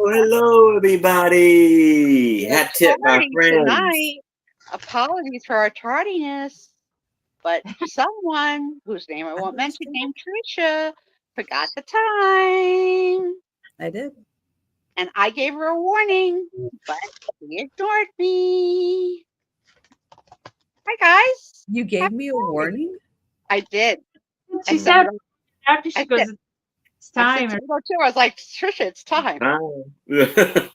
hello, everybody. Hat It's tip, my party friends. tonight. Apologies for our tardiness, but someone whose name I won't mention, named Tricia, forgot the time. I did. And I gave her a warning, but she ignored me. Hi, guys. You gave me a warning? I did. She I said said, after she I goes, said- it's I time. said 2:02. I was like, Tricia, it's time. Then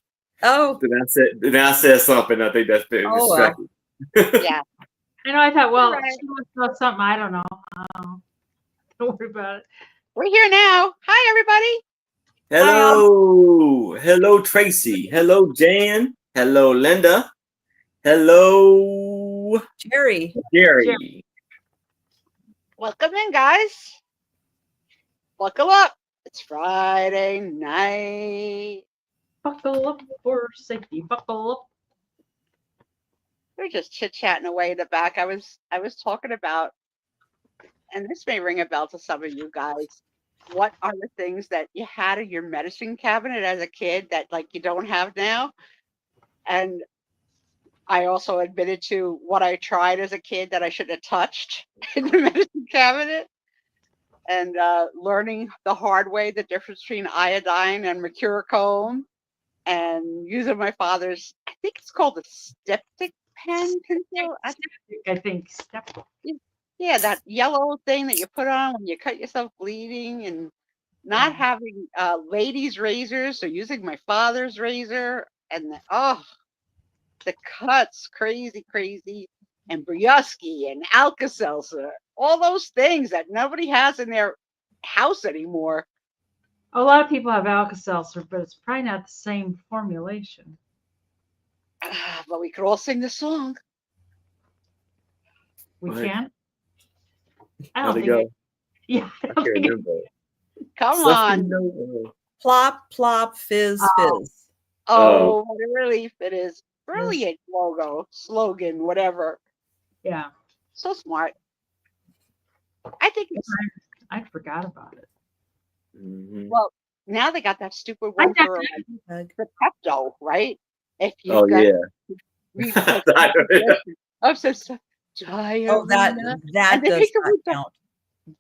Oh, I said something. I think that's been oh well. distracting. Yeah. I know. I thought, well, Right. she must know something. I don't know. Don't worry about it. We're here now. Hi, everybody. Hello. Hello, Tracy. Hello, Jan. Hello, Linda. Hello, Jerry. Jerry. Welcome in, guys. Buckle up. It's Friday night. Buckle up for safety. Buckle up. We're just chit-chatting away in the back. I was talking about, and this may ring a bell to some of you guys. What are the things that you had in your medicine cabinet as a kid that like you don't have now? And I also admitted to what I tried as a kid that I should have touched in the medicine cabinet. And learning the hard way the difference between iodine and mercurochrome, and using my father's, I think it's called a styptic pen pencil. I think step. Yeah, that yellow thing that you put on when you cut yourself bleeding, and not having ladies' razors, so using my father's razor, and the cuts, crazy, and Brioski and Alka-Seltzer, all those things that nobody has in their house anymore. A lot of people have Alka-Seltzer, but it's probably not the same formulation. But we could all sing the song. We Right. can. I How'd don't it think. go? Yeah, I I don't can't think. remember. Come Let on. me know. Plop, plop, fizz, fizz. Oh, what a relief it is. Brilliant slogan, whatever. Yeah, So smart. I think it's, I forgot about it. Mhm. well, now they got that stupid I one for the Pepto, right? If you Oh, got yeah. read I'm so sorry. Oh, that And they does make the not word back. count.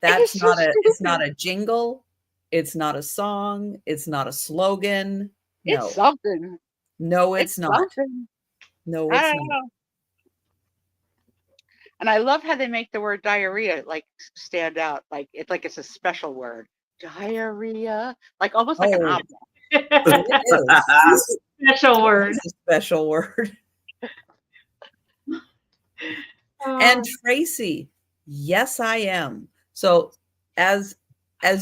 That's It's so not a. It's stupid. not a jingle. It's not a song. It's not a slogan. It's No, something. no, it's not. Something. No, I it's don't not. know. And I love how they make the word diarrhea like stand out. Like it's a special word. Diarrhea. Like almost like an Oh, opera. it is. Special word. It's a special word. And Tracy, yes, I am. So as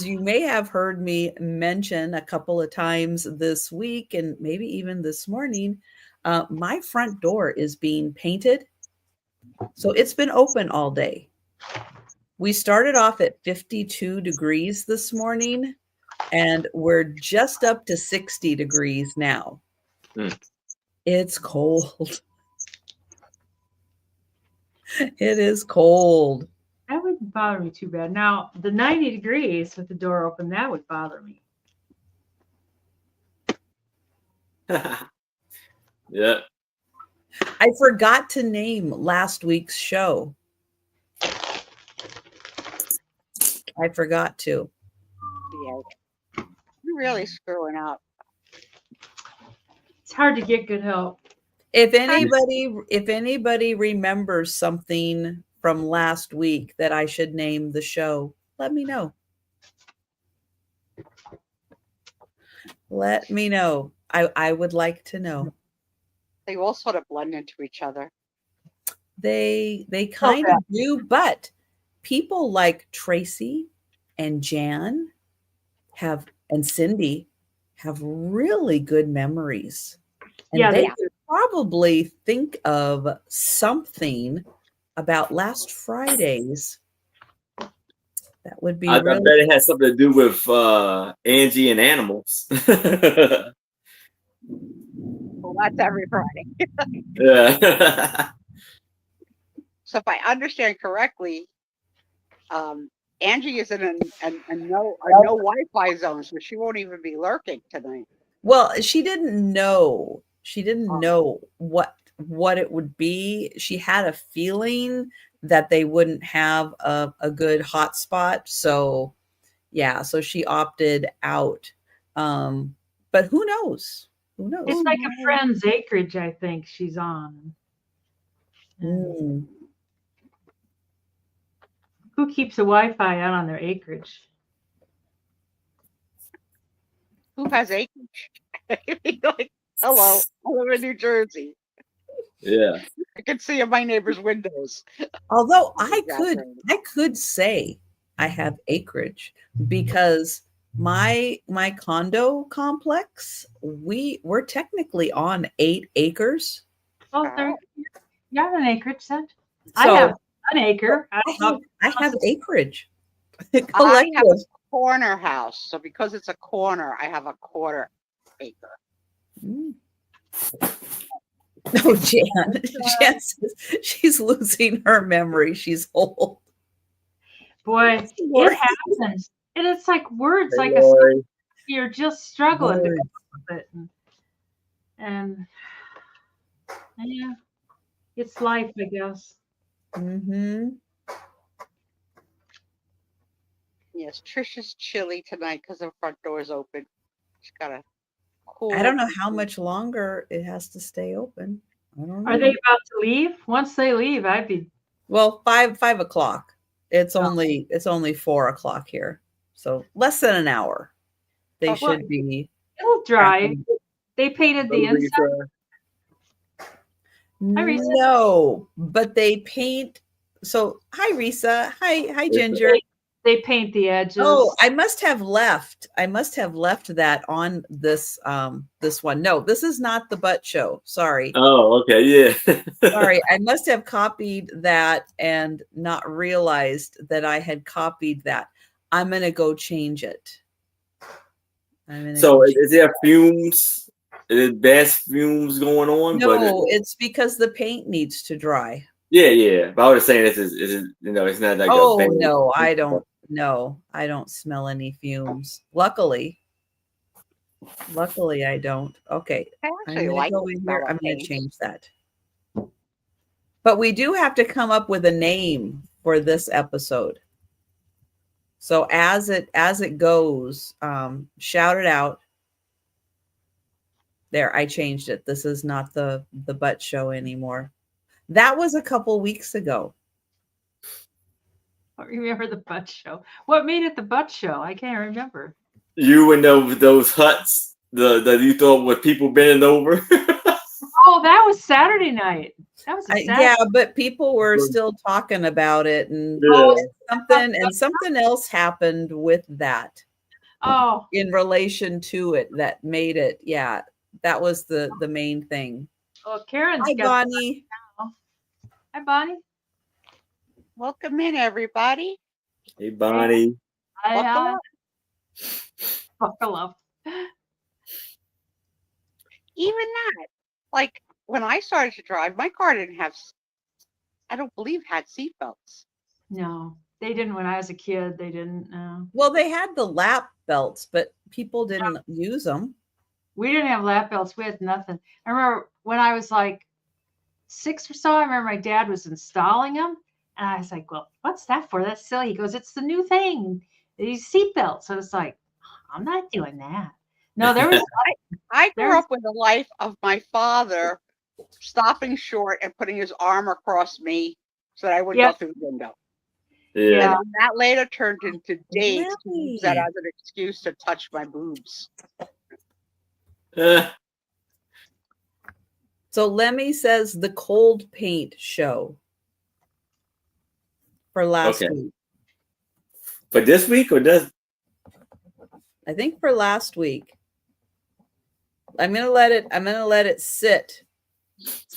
you may have heard me mention a couple of times this week and maybe even this morning, my front door is being painted. So it's been open all day. We started off at 52 degrees this morning, and we're just up to 60 degrees now. It's cold. It is cold. That wouldn't bother me too bad. Now, the 90 degrees with the door open, that would bother me. Yeah. I forgot to name last week's show. I forgot to. Yeah. You're really screwing up. It's hard to get good help. If anybody remembers something from last week that I should name the show, let me know. Let me know. I would like to know. They all sort of blend into each other. They kind of do, but people like Tracy and Jan and Cindy have really good memories. And Yeah, they they could probably think of something about last Friday's. That would be I really. bet it has something to do with Angie and animals. Well, that's every Friday. Yeah. So if I understand correctly, Angie is in a no Wi-Fi zone, so she won't even be lurking tonight. Well, she didn't know. She didn't Oh. know what it would be. She had a feeling that they wouldn't have a good hotspot. So yeah, so she opted out. But who knows? Who knows? It's like a friend's acreage, I think she's on. Mm. Who keeps the Wi-Fi out on their acreage? Who has acreage? Like, hello, I live in New Jersey. Yeah. I can see in my neighbor's windows. Although I Exaggerating. could say I have acreage because my condo complex, we're technically on 8 acres. Oh, there. You have an acreage then? So I have an acre. I have acreage. I have Collective. a corner house, so because it's a corner, I have a quarter acre. Mm. No, Jan. Jan says she's losing her memory. She's old. Boy, Lord. it happens. And it's like words, Hey, like a Lori. you're just struggling to Words. come up with it. And yeah, it's life, I guess. Mm-hmm. Yes, Trisha's chilly tonight because the front door's open. She's got a cool. I don't know how much longer it has to stay open. I don't know. Are they about to leave? Once they leave, I'd be Well, 5 o'clock. It's Oh. only 4 o'clock here, so less than an hour. They Oh, should be. it'll dry. wrapping. They painted the Hello, inside. Risa. Hi, Risa. No, but they paint. So hi, Risa. Hi, Ginger. They paint the edges. Oh, I must have left that on this this one. No, this is not the butt show. Sorry. Oh, okay, yeah. Sorry, I must have copied that and not realized that I had copied that. I'm gonna go change it. So is there fumes? Is it bad fumes going on? No, it's because the paint needs to dry. Yeah. But I was saying this is it's not like Oh a bad no, I don't. No, I don't smell any fumes. Luckily, I don't. Okay, I I'm actually gonna like go the in smell here. of I'm gonna paint. change that. But we do have to come up with a name for this episode. So as it goes, shout it out. There, I changed it. This is not the butt show anymore. That was a couple weeks ago. I don't remember the butt show. What made it the butt show? I can't remember. You and those huts that you thought with people bending over. Oh, that was Saturday night. That was a Saturday. Yeah, but people were still talking about it, and Yeah. something else happened with that. Oh, In relation to it, that made it. Yeah, that was the main thing. well, Karen's Hi, got. Bonnie. Hi, Bonnie. Welcome in, everybody. Hey, Bonnie. Hi, buckle up. Even that, like when I started to drive, my car didn't have. I don't believe had seatbelts. No, they didn't when I was a kid. They didn't. No. Well, they had the lap belts, but people didn't use them. We didn't have lap belts. We had nothing. I remember when I was like 6 or so, I remember my dad was installing them. And I was like, well, what's that for? That's silly. He goes, it's the new thing. These seatbelts. So it's like, I'm not doing that. No, there was. I grew up with the life of my father stopping short and putting his arm across me so that I wouldn't go through the window. Yeah. And that later turned into dates to Really? use that as an excuse to touch my boobs. So Lemmy says the cold paint show for last week. But this week or does? I think for last week. I'm gonna let it sit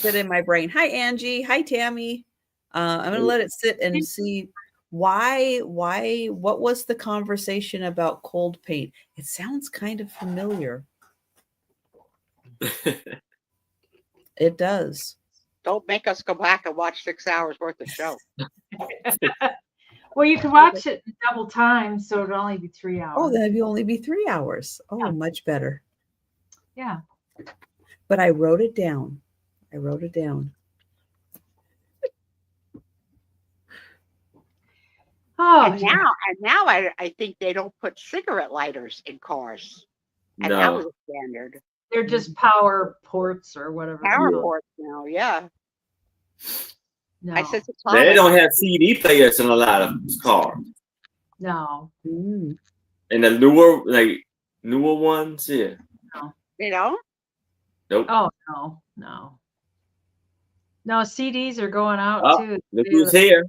in my brain. Hi, Angie. Hi, Tammy. I'm gonna let it sit and see why. What was the conversation about cold paint? It sounds kind of familiar. It does. Don't make us go back and watch 6 hours worth of show. Well, you can watch it in double time, so it'll only be 3 hours. Oh, that'd only be 3 hours. Oh, much better. Yeah. But I wrote it down. I wrote it down. Oh, And now I think they don't put cigarette lighters in cars. And that was No. a standard. they're just power ports or whatever. they're Power called. ports now, yeah. No, I said to Tom, They don't have CD players in a lot of cars. no. Mm. And the newer ones, yeah. you know, Nope. Oh, no, no. No, CDs are going out Oh, too. look who's here.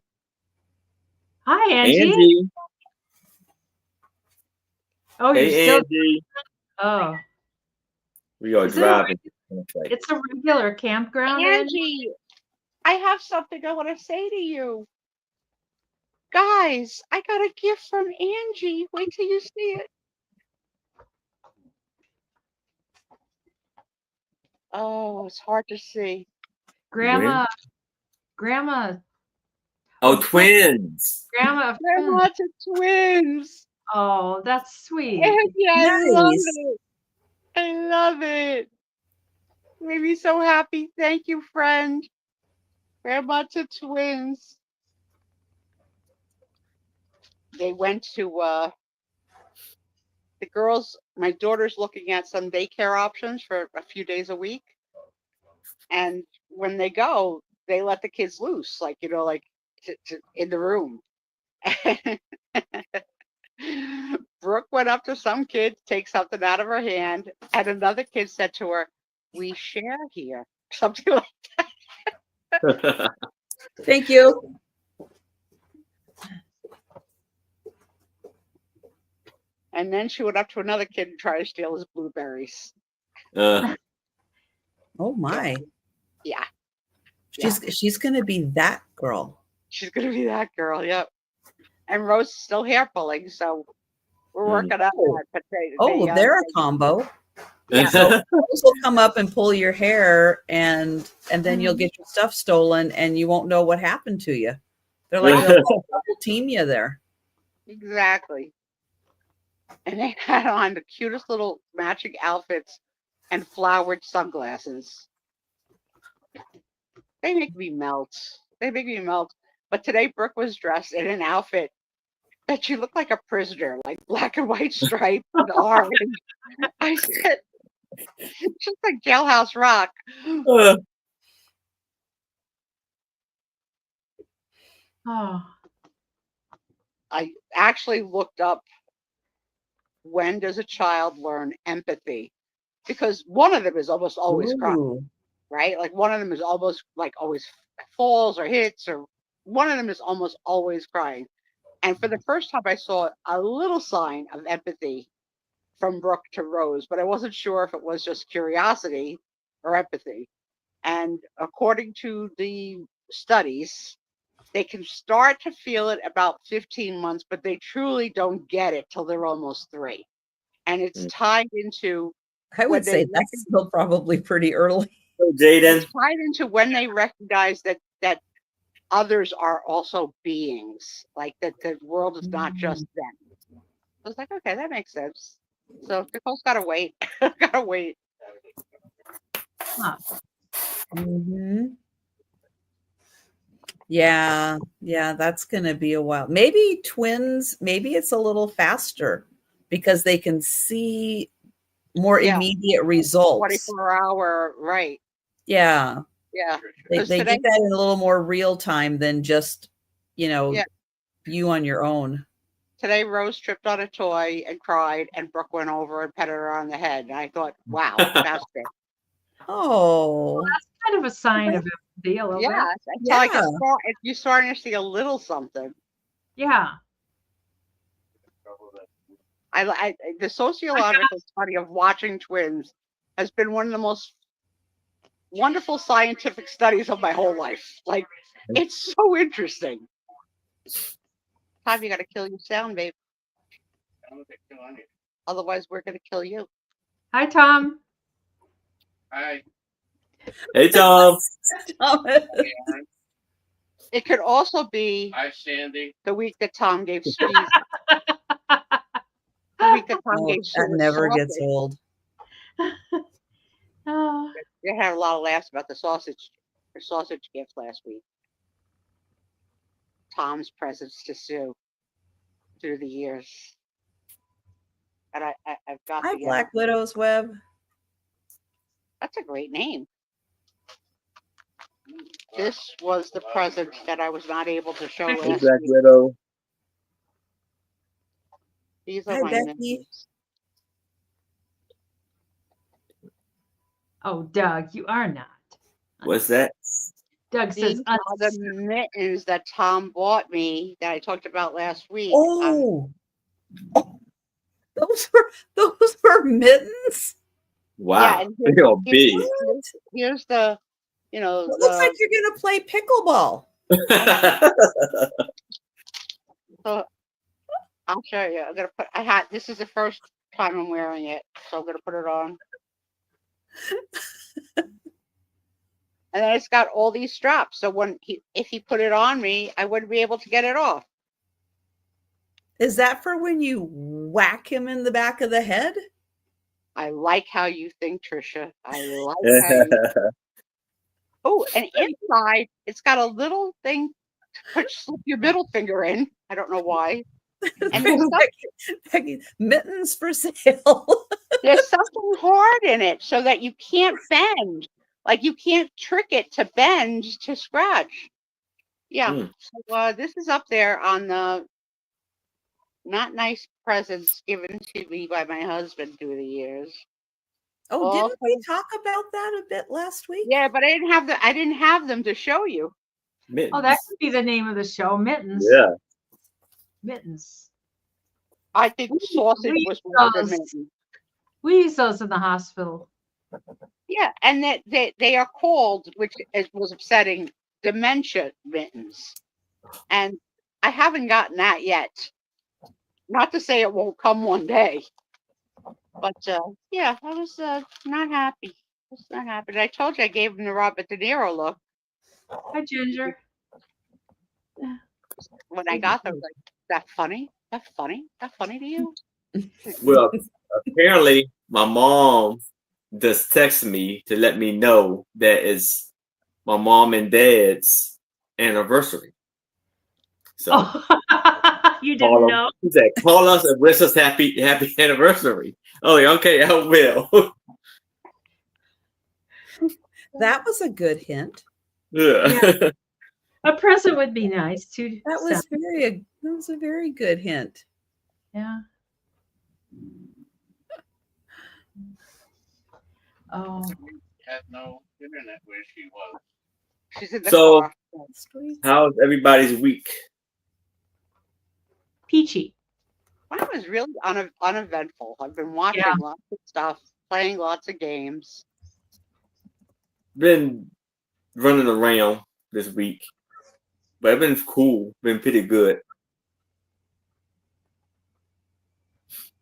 Hi, Angie. Angie. Oh, you're Hey, still. Angie. Oh, We are Is it driving. it's a regular campground, Angie. Angie, I have something I want to say to you. Guys, I got a gift from Angie. Wait till you see it. Oh, it's hard to see. Grandma. Oh, twins. Grandma of They're twins. lots of twins. Oh, that's sweet. Angie, I love Nice. it. I love it. Made me so happy. Thank you, friend. Grandma to twins. They went to the girls. My daughter's looking at some daycare options for a few days a week. And when they go, they let the kids loose, like, like in the room. Brooke went up to some kid, take something out of her hand, and another kid said to her, "We share here." Something like Thank you. And then she went up to another kid and tried to steal his blueberries. Oh my. Yeah. She's gonna be that girl. She's gonna be that girl, yep. And Rose is still hair pulling, so we're working on that. But They're a combo. Yeah. So those will come up and pull your hair, and then you'll get your stuff stolen, and you won't know what happened to you. They're like they'll double team you there. Exactly. And they had on the cutest little matching outfits and flowered sunglasses. They make me melt. They make me melt. But today Brooke was dressed in an outfit that she looked like a prisoner, like black and white stripes and orange. I said, just like Jailhouse Rock. Oh, I actually looked up, when does a child learn empathy? Because one of them is almost always crying, Ooh. right? Like one of them is almost like always falls or hits, or one of them is almost always crying. And for the first time, I saw a little sign of empathy from Brooke to Rose, but I wasn't sure if it was just curiosity or empathy. And according to the studies, they can start to feel it about 15 months, but they truly don't get it till they're almost 3. And it's tied into, I would say that's still probably pretty early. Jaden. it's tied into when they recognize that others are also beings, like that the world is not just them. I was like, okay, that makes sense. So Nicole's gotta wait. Gotta wait. Mm-hmm. Yeah, that's gonna be a while. Maybe twins, maybe it's a little faster because they can see more immediate results. 24-hour, right. Yeah. Yeah. They Today, get that in a little more real time than just, you on your own. Today Rose tripped on a toy and cried, and Brooke went over and petted her on the head. And I thought, wow, that's it. Oh, well, that's kind of a sign of empathy a little bit. So like you're starting to see a little something. Yeah. The sociological study of watching twins has been one of the most wonderful scientific studies of my whole life. Like, it's so interesting. Tom, you got to kill your sound, babe. Otherwise, we're going to kill you. Hi, Tom. Hi. Hey, Tom. It could also be Hi, Sandy. the week that Tom gave Spiezeo. The week that Tom gave that never gets old. They had a lot of laughs about the sausage gift last week. Tom's presents to Sue through the years. And I've got Hi, the Black Widow's Web. That's a great name. This was the present that I was not able to show Hey, last Black week. Widow. These are Hi, my Becky. mittens. Oh, Doug, you are not. What's that? Doug says These are the mittens that Tom bought me that I talked about last week. Oh, those were mittens. Wow. and They're big. here's the, It looks like you're gonna play pickleball. So I'll show you. I'm gonna put. This is the first time I'm wearing it, so I'm gonna put it on. And then it's got all these straps. So if he put it on me, I wouldn't be able to get it off. Is that for when you whack him in the back of the head? I like how you think, Trisha. I like how you. Oh, and inside it's got a little thing to slip your middle finger in. I don't know why. And Becky, mittens for sale. there's something hard in it so that you can't bend. Like you can't trick it to bend to scratch. Yeah. So this is up there on the not nice presents given to me by my husband through the years. Oh, didn't we talk about that a bit last week? Yeah, but I didn't have them to show you. Mittens. Oh, that could be the name of the show. Mittens. Yeah. Mittens. I think sausage was one of the mittens. We use those in the hospital. Yeah, and that they are called, which was upsetting, dementia mittens. And I haven't gotten that yet. Not to say it won't come one day. But yeah, I was not happy. I was not happy. I told you I gave him the Robert De Niro look. Hi, Ginger. When I got them, I was like, that funny? That funny? That funny to you? Well, apparently my mom just texted me to let me know that it's my mom and dad's anniversary. So you didn't know? He said, call us and wish us happy anniversary. Oh, yeah, okay, I will. That was a good hint. Yeah. A present would be nice too. That was a very good hint. Yeah. Oh. Had no internet where she was. She's in the So, car. how's everybody's week? Peachy. Mine was really uneventful. I've been watching lots of stuff, playing lots of games. Been running around this week, but it's been cool. Been pretty good,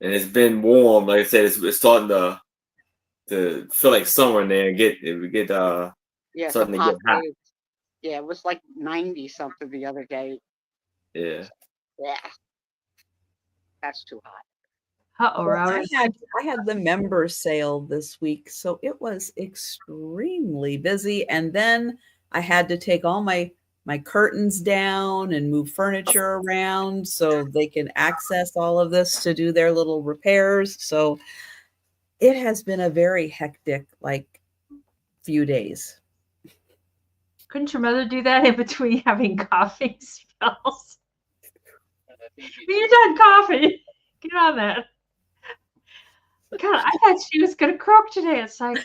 and it's been warm. Like I said, it's starting to feel like summer in there. Starting to get hot. Days. Yeah, it was like 90 something the other day. Yeah. Yeah. That's too hot. Uh-oh, Robert. I had the member sale this week, so it was extremely busy. And then I had to take all my curtains down and move furniture around so they can access all of this to do their little repairs. So it has been a very hectic, few days. Couldn't your mother do that in between having coughing spells? You're done coughing. Get on that. God, I thought she was gonna croak today. It's like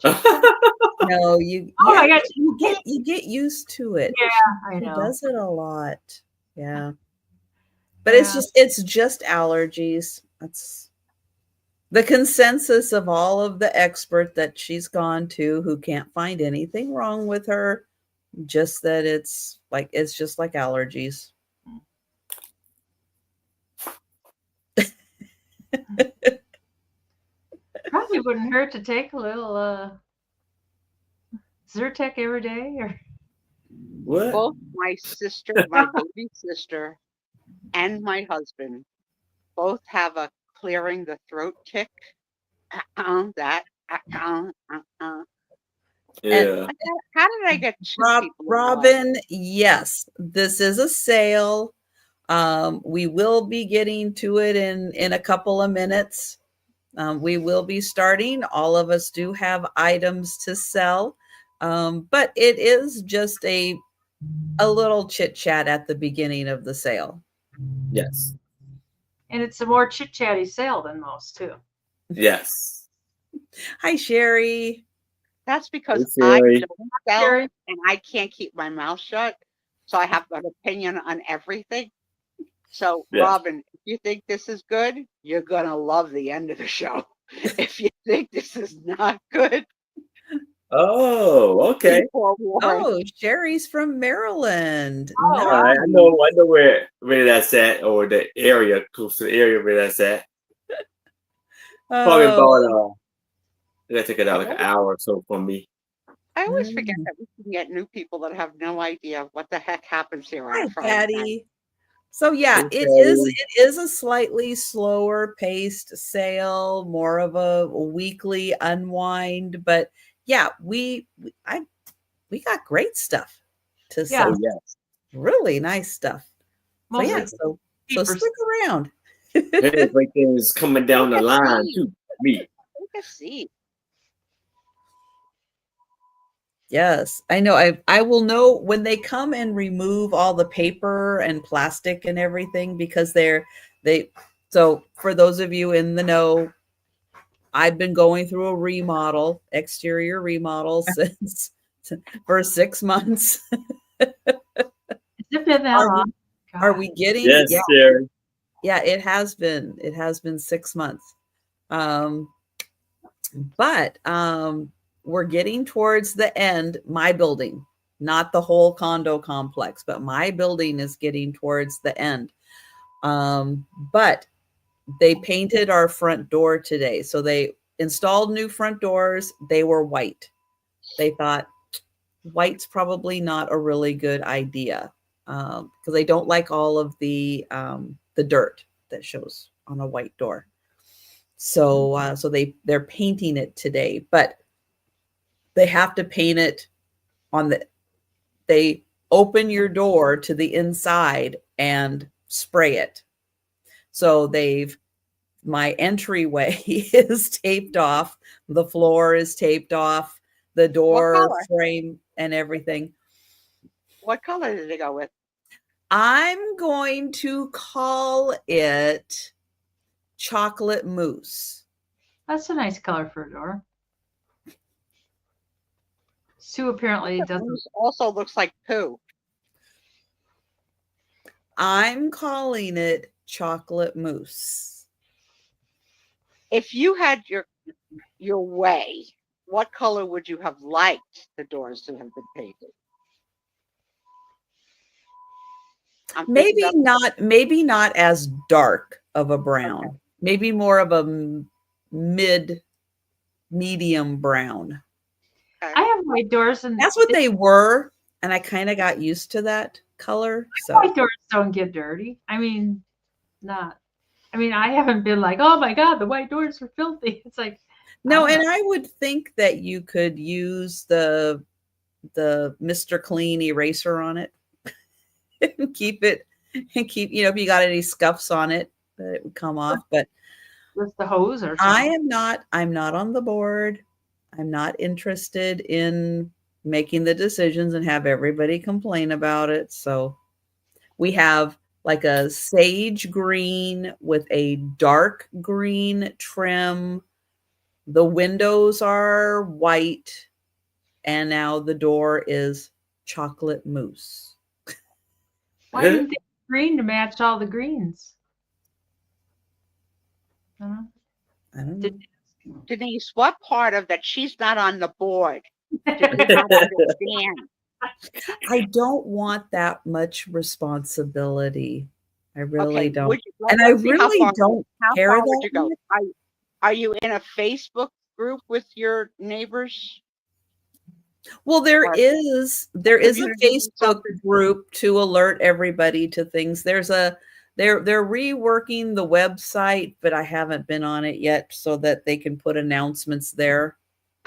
No, my gosh. you get used to it. Yeah, I know. She does it a lot. Yeah. But it's just allergies. That's the consensus of all of the experts that she's gone to who can't find anything wrong with her. Just that it's just like allergies. Probably wouldn't hurt to take a little Zyrtec every day or What? Both my sister, my baby sister, and my husband both have a clearing the throat tick. Yeah. How did I get two people involved? Robin, yes, this is a sale. We will be getting to it in a couple of minutes. We will be starting. All of us do have items to sell, but it is just a little chit chat at the beginning of the sale. Yes. And it's a more chit chatty sale than most too. Yes. Hi, Sherry. That's because Hey, I Sherry. don't sell Sherry. and I can't keep my mouth shut. So I have an opinion on everything. So, Yes. Robin, if you think this is good, you're going to love the end of the show. If you think this is not good, Oh, okay. be forewarned. Oh, Sherry's from Maryland. Oh, All right. I know where that's at, or the area, close to the area where that's at. Probably about I gotta take it out like an hour or so from me. I always forget Mm. that we can get new people that have no idea what the heck happens here on Hi, a Friday night. Patty. So yeah, Hey, it is a slightly slower paced sale, more of a weekly unwind, but yeah, we got great stuff to Yeah. sell. Oh, yes. Really nice stuff. So Mostly yeah, so cheaper. stick around. Everything is coming down the Take a line seat. too. Me. Take a seat. Yes, I know. I will know when they come and remove all the paper and plastic and everything, because so for those of you in the know, I've been going through a exterior remodel since for 6 months. Has it been that long? Are God. we getting? Yes, Yeah, Sherry. yeah, it has been. It has been 6 months. But we're getting towards the end. My building, not the whole condo complex, but my building is getting towards the end. But they painted our front door today. So they installed new front doors. They were white. They thought white's probably not a really good idea, because they don't like all of the dirt that shows on a white door. So they're painting it today, but they have to paint it they open your door to the inside and spray it. So my entryway is taped off, the floor is taped off, the door frame and everything. What color did they go with? I'm going to call it chocolate mousse. That's a nice color for a door. Sue apparently doesn't. This also looks like poo. I'm calling it chocolate mousse. If you had your way, what color would you have liked the doors to have been painted? Maybe not as dark of a brown. Okay. Maybe more of a medium brown. Okay. I have white doors, and that's what they were, and I kind of got used to that color. So white doors don't get dirty. I mean, I haven't been like, oh my God, the white doors are filthy. It's like, no, and I would think that you could use the Mr. Clean eraser on it and keep, if you got any scuffs on it, that it would come off. But with the hose or something. I'm not on the board. I'm not interested in making the decisions and have everybody complain about it. So we have like a sage green with a dark green trim. The windows are white, and now the door is chocolate mousse. Why didn't they green to match all the greens? I don't know. Denise, what part of that she's not on the board did you not understand? I don't want that much responsibility. I really don't. And I really don't care that would you go? Are you in a Facebook group with your neighbors? Well, there is a Facebook group to alert everybody to things. They're reworking the website, but I haven't been on it yet so that they can put announcements there.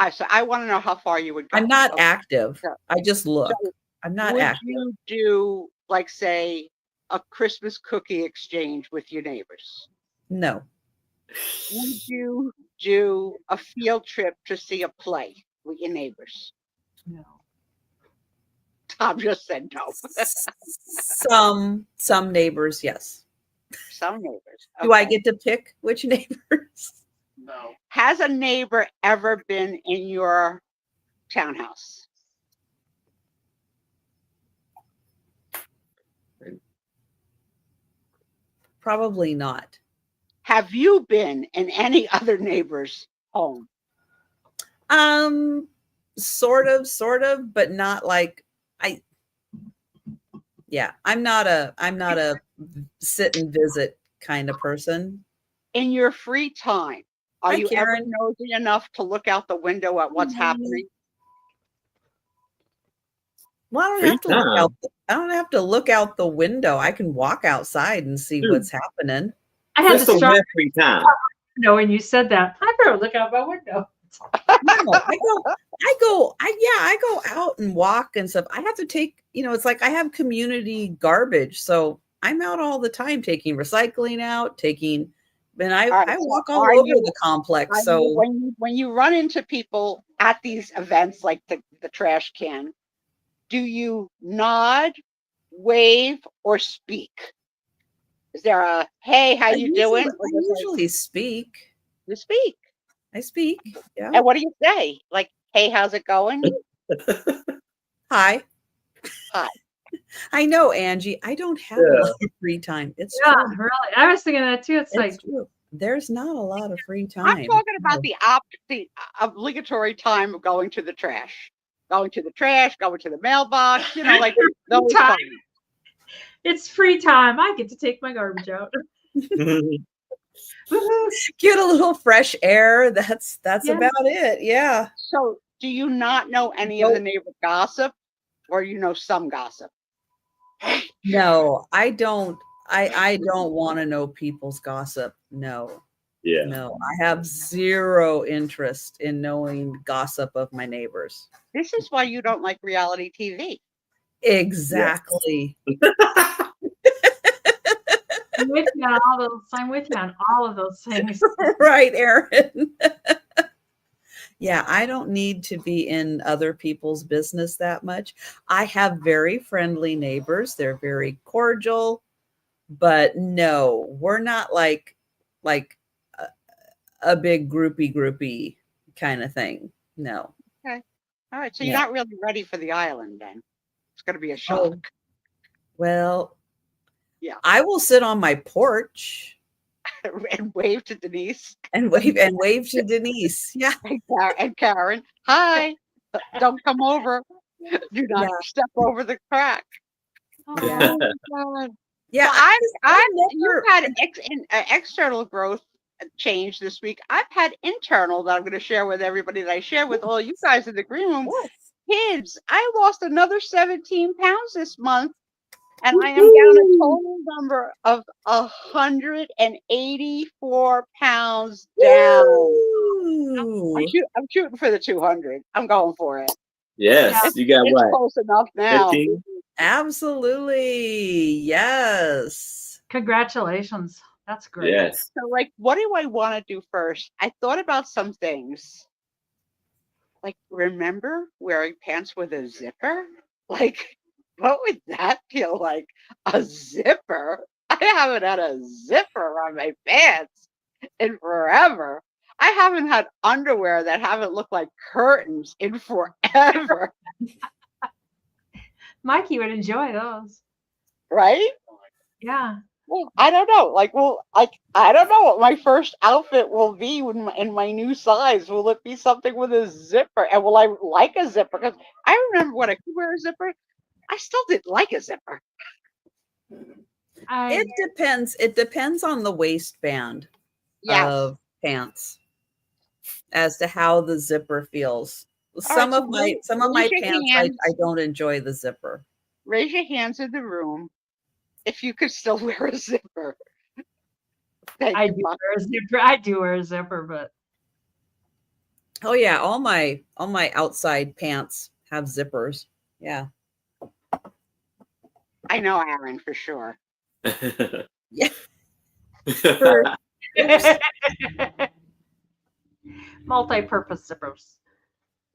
So I want to know how far you would go. I'm not Okay. active. So- I just look. so I'm not would active. you do, like, say, a Christmas cookie exchange with your neighbors? No. Would you do a field trip to see a play with your neighbors? No. Tom just said no. Some neighbors, yes. Some neighbors. Do I Okay. get to pick which neighbors? No. Has a neighbor ever been in your townhouse? Probably not. Have you been in any other neighbor's home? Sort of, but not like I'm not a sit and visit kind of person. In your free time, are Hi, you ever Karen. nosy enough to look out the window at what's happening? Well, I Free don't have to look out the window. I can walk outside and see what's happening. I had to Crystal start has free time. when you said that. I better look out my window. No, I go out and walk and stuff. I have to take, it's like I have community garbage. So I'm out all the time taking recycling out, and I All right, so walk all are over you- the complex. Are So you- when you run into people at these events like the trash can, do you nod, wave, or speak? Is there a hey, how you doing? Or I just like, usually speak. you speak. I speak. Yeah. And what do you say? Like, hey, how's it going? Hi. Hi. I know, Angie. I don't have a Yeah. lot of free time. It's Yeah, true. really. I was thinking that too. It's It's like, true. There's not a lot of free time. I'm talking about the obligatory time of going to the trash, going to the mailbox, like those time. times. It's free time. I get to take my garbage out. Woohoo. Get a little fresh air. That's Yeah. about it. Yeah. So, do you not know any of the neighbor gossip, or you know some gossip? No, I don't. I don't want to know people's gossip. No. Yeah. No, I have zero interest in knowing gossip of my neighbors. This is why you don't like reality TV. Exactly. I'm with you on all those. I'm with you on all of those things. Right, Erin. Yeah, I don't need to be in other people's business that much. I have very friendly neighbors. They're very cordial, but no, we're not like a big groupie kind of thing. No. All right, so Yeah. you're not really ready for the island then. It's going to be a shock. Oh, well, Yeah. I will sit on my porch And wave to Denise and wave to Denise. Yeah. and Karen. Hi. Don't come over. Do not step over the crack. Yeah. God. Yeah. So you've never- had external growth change this week. I've had internal that I'm going to share with everybody that I share with all you guys in the green room. Kids, I lost another 17 pounds this month, and I am down a total number of 184 pounds down. Ooh. I'm shooting for the 200. I'm going for it. Yes. You got It's what? close enough now. 15? Absolutely. Yes. Congratulations. That's great. Yes. So, like, what do I want to do first? I thought about some things. Like, remember wearing pants with a zipper? Like, what would that feel like? A zipper? I haven't had a zipper on my pants in forever. I haven't had underwear that haven't looked like curtains in forever. Mikey would enjoy those. Right? Yeah. Well, I don't know. I don't know what my first outfit will be in my new size. Will it be something with a zipper? And will I like a zipper? Because I remember when I could wear a zipper, I still didn't like a zipper. It depends. It depends on the waistband of pants as to how the zipper feels. Some of my pants, I don't enjoy the zipper. Raise your hands in the room if you could still wear a zipper. I do wear a zipper, but Oh yeah, all my outside pants have zippers. Yeah. I know Aaron for sure. Yeah. For, oops. Multi-purpose zippers.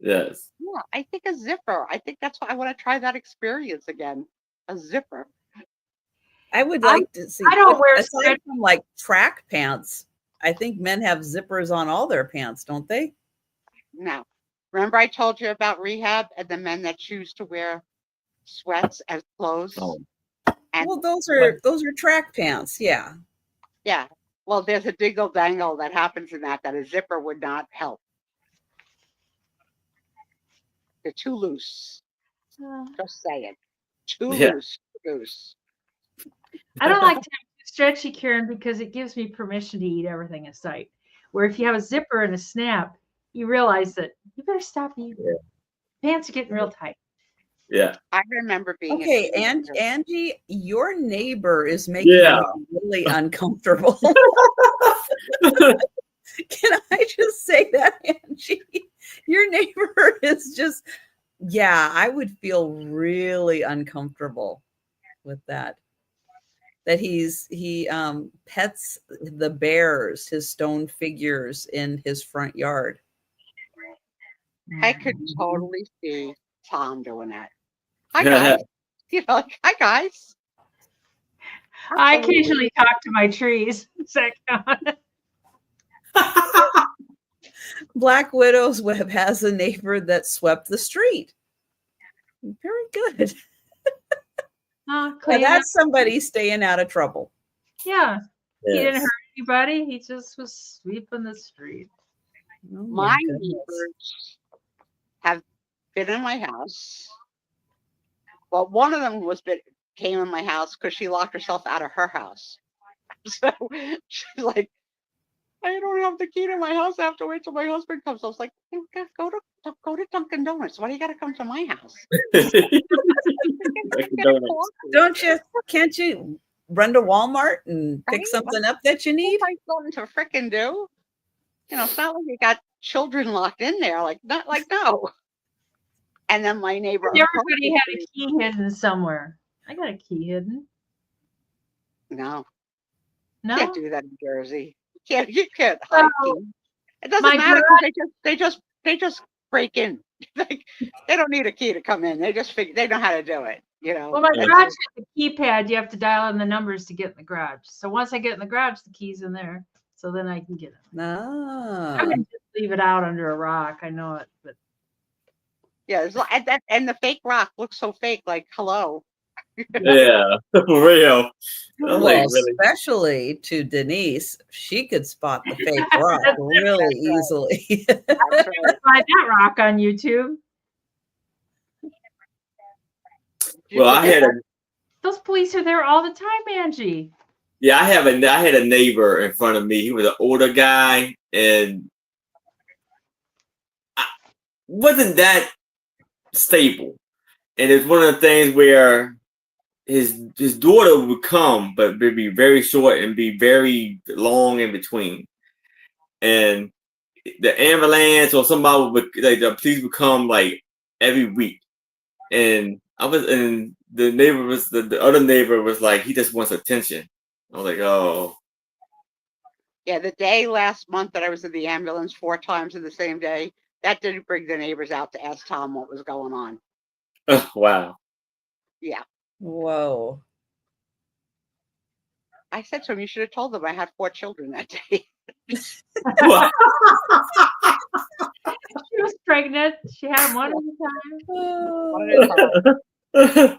Yes. Yeah, I think a zipper. I think that's why I want to try that experience again. A zipper. I would like to see. I don't wear aside stretch. from like track pants. I think men have zippers on all their pants, don't they? No. Remember I told you about rehab and the men that choose to wear sweats as clothes? Oh. And Well, those are track pants. Yeah. yeah. Well, there's a dingle dangle that happens in that a zipper would not help. They're too loose. Just saying. Too loose. Too loose. I don't like to have stretchy, Karen, because it gives me permission to eat everything in sight. Where if you have a zipper and a snap, you realize that you better stop eating. Yeah. Pants are getting real tight. Yeah. I remember being Okay, and Angie, your neighbor is making me really uncomfortable. Can I just say that, Angie? Your neighbor is just, yeah, I would feel really uncomfortable with that. That he pets the bears, his stone figures in his front yard. I could totally see Tom doing that. Hi guys. You know, like, hi guys. I occasionally talk to my trees. Black Widow's Web has a neighbor that swept the street. Very good. That's somebody staying out of trouble. Yeah. Yes. He didn't hurt anybody. He just was sweeping the street. Oh, my neighbors have been in my house. Well, one of them came in my house because she locked herself out of her house. So she's like, I don't have the key to my house. I have to wait till my husband comes. I was like, go to Dunkin' Donuts. Why do you got to come to my house? Can't you run to Walmart and pick something up that you need? What am I going to frickin' do? You know, it's not like you got children locked in there. No. And then my neighbor. Everybody had a key hidden somewhere. I got a key hidden. No. No. You can't do that in Jersey. You can't hide keys. It doesn't matter. They just break in. They don't need a key to come in. They know how to do it. You know. Well, my garage has a keypad. You have to dial in the numbers to get in the garage. So once I get in the garage, the key's in there. So then I can get it. No. I can just leave it out under a rock. I know it, but yeah, and the fake rock looks so fake. Like, hello. Yeah, for real. Well, really. Especially to Denise, she could spot the fake rock really easily. You can find that rock on YouTube. Well, I had those police are there all the time, Angie. Yeah, I had a neighbor in front of me. He was an older guy, and wasn't that stable. And it's one of the things where his daughter would come, but it'd be very short and be very long in between. And the ambulance or somebody would, like, the police would come like every week. And the neighbor was the other neighbor was like, he just wants attention. I was like, oh. Yeah, the day last month that I was in the ambulance 4 times in the same day, that didn't bring the neighbors out to ask Tom what was going on. Oh, wow. Yeah. Whoa. I said to him, you should have told them I had 4 children that day. She was pregnant. She had one at a time.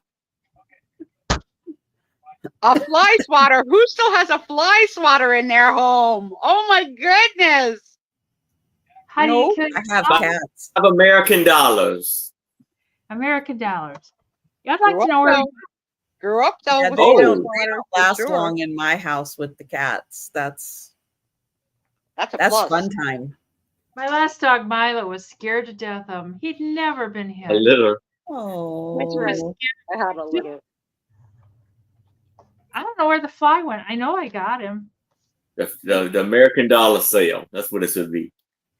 A fly swatter. Who still has a fly swatter in their home? Oh my goodness. How do you I have cats. I have American dollars. American dollars. Yeah, I'd like to know where grew up though. Yeah, with they don't last long in my house with the cats. That's fun time. My last dog Milo was scared to death of him. He'd never been hit. A litter. Oh. I had a litter. I don't know where the fly went. I know I got him. The American dollar sale. That's what it should be.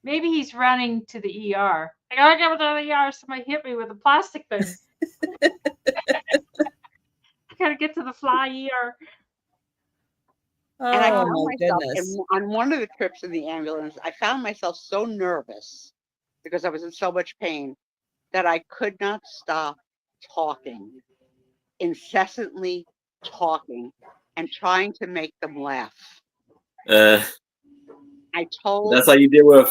Maybe he's running to the ER. I gotta get to the ER. Somebody hit me with a plastic thing. I gotta get to the fly ER. And I Oh found my myself goodness. on one of the trips in the ambulance, I found myself so nervous because I was in so much pain that I could not stop talking, incessantly talking and trying to make them laugh. Uh, I told that's how you deal with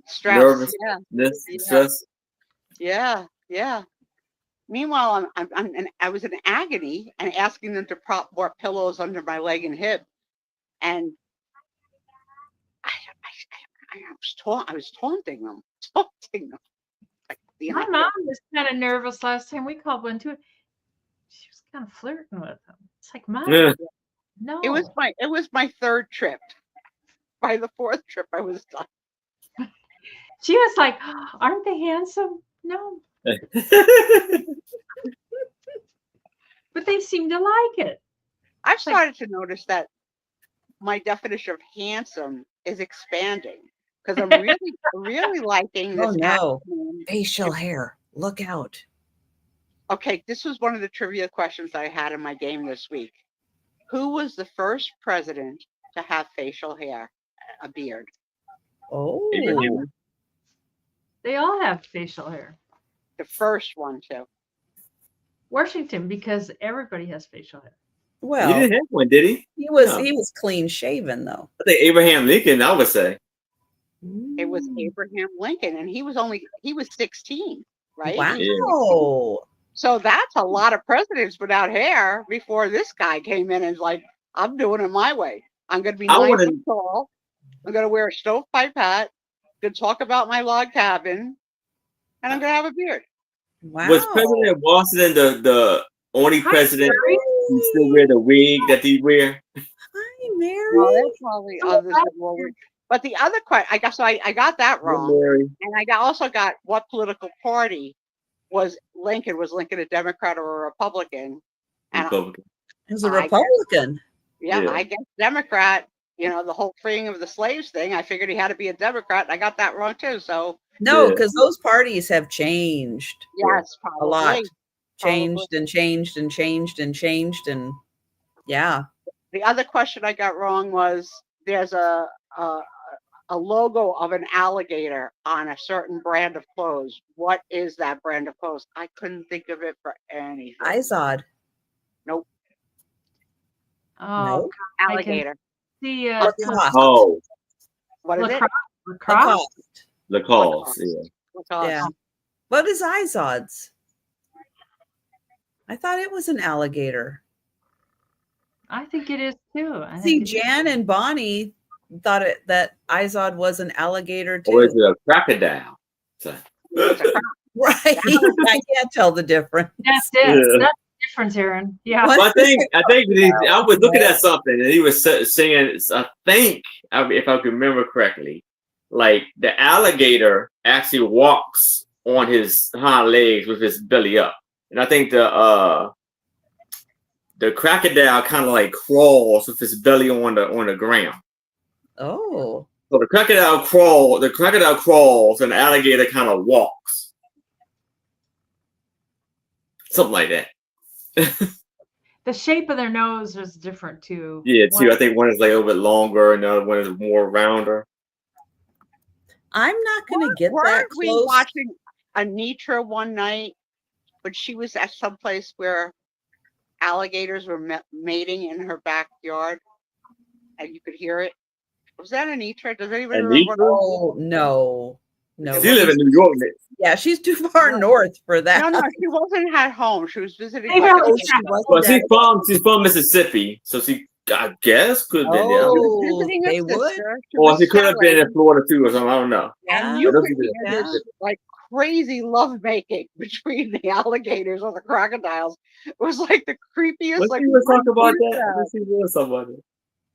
stress. nervousness, stress. Yeah. Meanwhile, I was in agony and asking them to prop more pillows under my leg and hip, and I was taunting them. Like, My mom was kind of nervous last time we called one too. She was kind of flirting with him. It's like, Mom, Yeah. no. It was my third trip. By the fourth trip, I was done. She was like, aren't they handsome? No. But they seem to like it. I've started to notice that my definition of handsome is expanding because I'm really liking this. Oh no. acronym. Facial hair. Look out. Okay, this was one of the trivia questions I had in my game this week. Who was the first president to have facial hair, a beard? Oh. Abraham. They all have facial hair. The first one too. Washington, because everybody has facial hair. He Well, didn't have one, did he? he was No. he was clean shaven though. I think Abraham Lincoln, I would say. It was Abraham Lincoln, and he was 16, right? Wow. So that's a lot of presidents without hair before this guy came in and was like, I'm doing it my way. I'm going to be nice and tall. I'm going to wear a stovepipe hat. Going to talk about my log cabin, and I'm going to have a beard. Wow. Was President Washington the only president who still wear the wig that he wear? Hi, Mary. Well, there's probably others that will wear. But the other question, I got that wrong. Mary. And I also got what political party was Lincoln? Was Lincoln a Democrat or a Republican? And Republican. He was a Republican. I guess Democrat. You know, the whole freeing of the slaves thing. I figured he had to be a Democrat. And I got that wrong too. So no, because those parties have changed. Yes, probably. A lot. Changed and changed and changed and changed and yeah. The other question I got wrong was there's a logo of an alligator on a certain brand of clothes. What is that brand of clothes? I couldn't think of it for anything. Izod. Nope. Oh, No. Alligator. The Lacoste. Oh, What is it? Lacoste. Lacoste. Yeah. Lacoste. Yeah. What is Izod's? I thought it was an alligator. I think it is too. See, Jan and Bonnie thought that Izod was an alligator too. Or is it a crocodile? So. Right. I can't tell the difference. That's it. Yeah. That's the difference, Aaron. Yeah. Well, I think I was looking at something and he was saying, I think, if I can remember correctly, like the alligator actually walks on his hind legs with his belly up. And I think the crocodile kind of like crawls with his belly on the ground. Oh. So the crocodile crawls and the alligator kind of walks. Something like that. The shape of their nose is different too. Yeah, too. I think one is like a little bit longer and the other one is more rounder. I'm not going to get that Weren't we close. watching Anitra one night when she was at some place where alligators were mating in her backyard and you could hear it? Was that Anitra? Does anybody remember? Oh, no. She lives in New York. Yeah, she's too far north for that. No, she wasn't at home. She was visiting. Well, she's from Mississippi, so she, I guess, could have been there. Visiting they a would. sister. Or she could have been in Florida too, or something. I don't know. And you could hear this like crazy lovemaking between the alligators or the crocodiles. It was like the creepiest. Let's like, see what's talking about that. Let's see what's about it.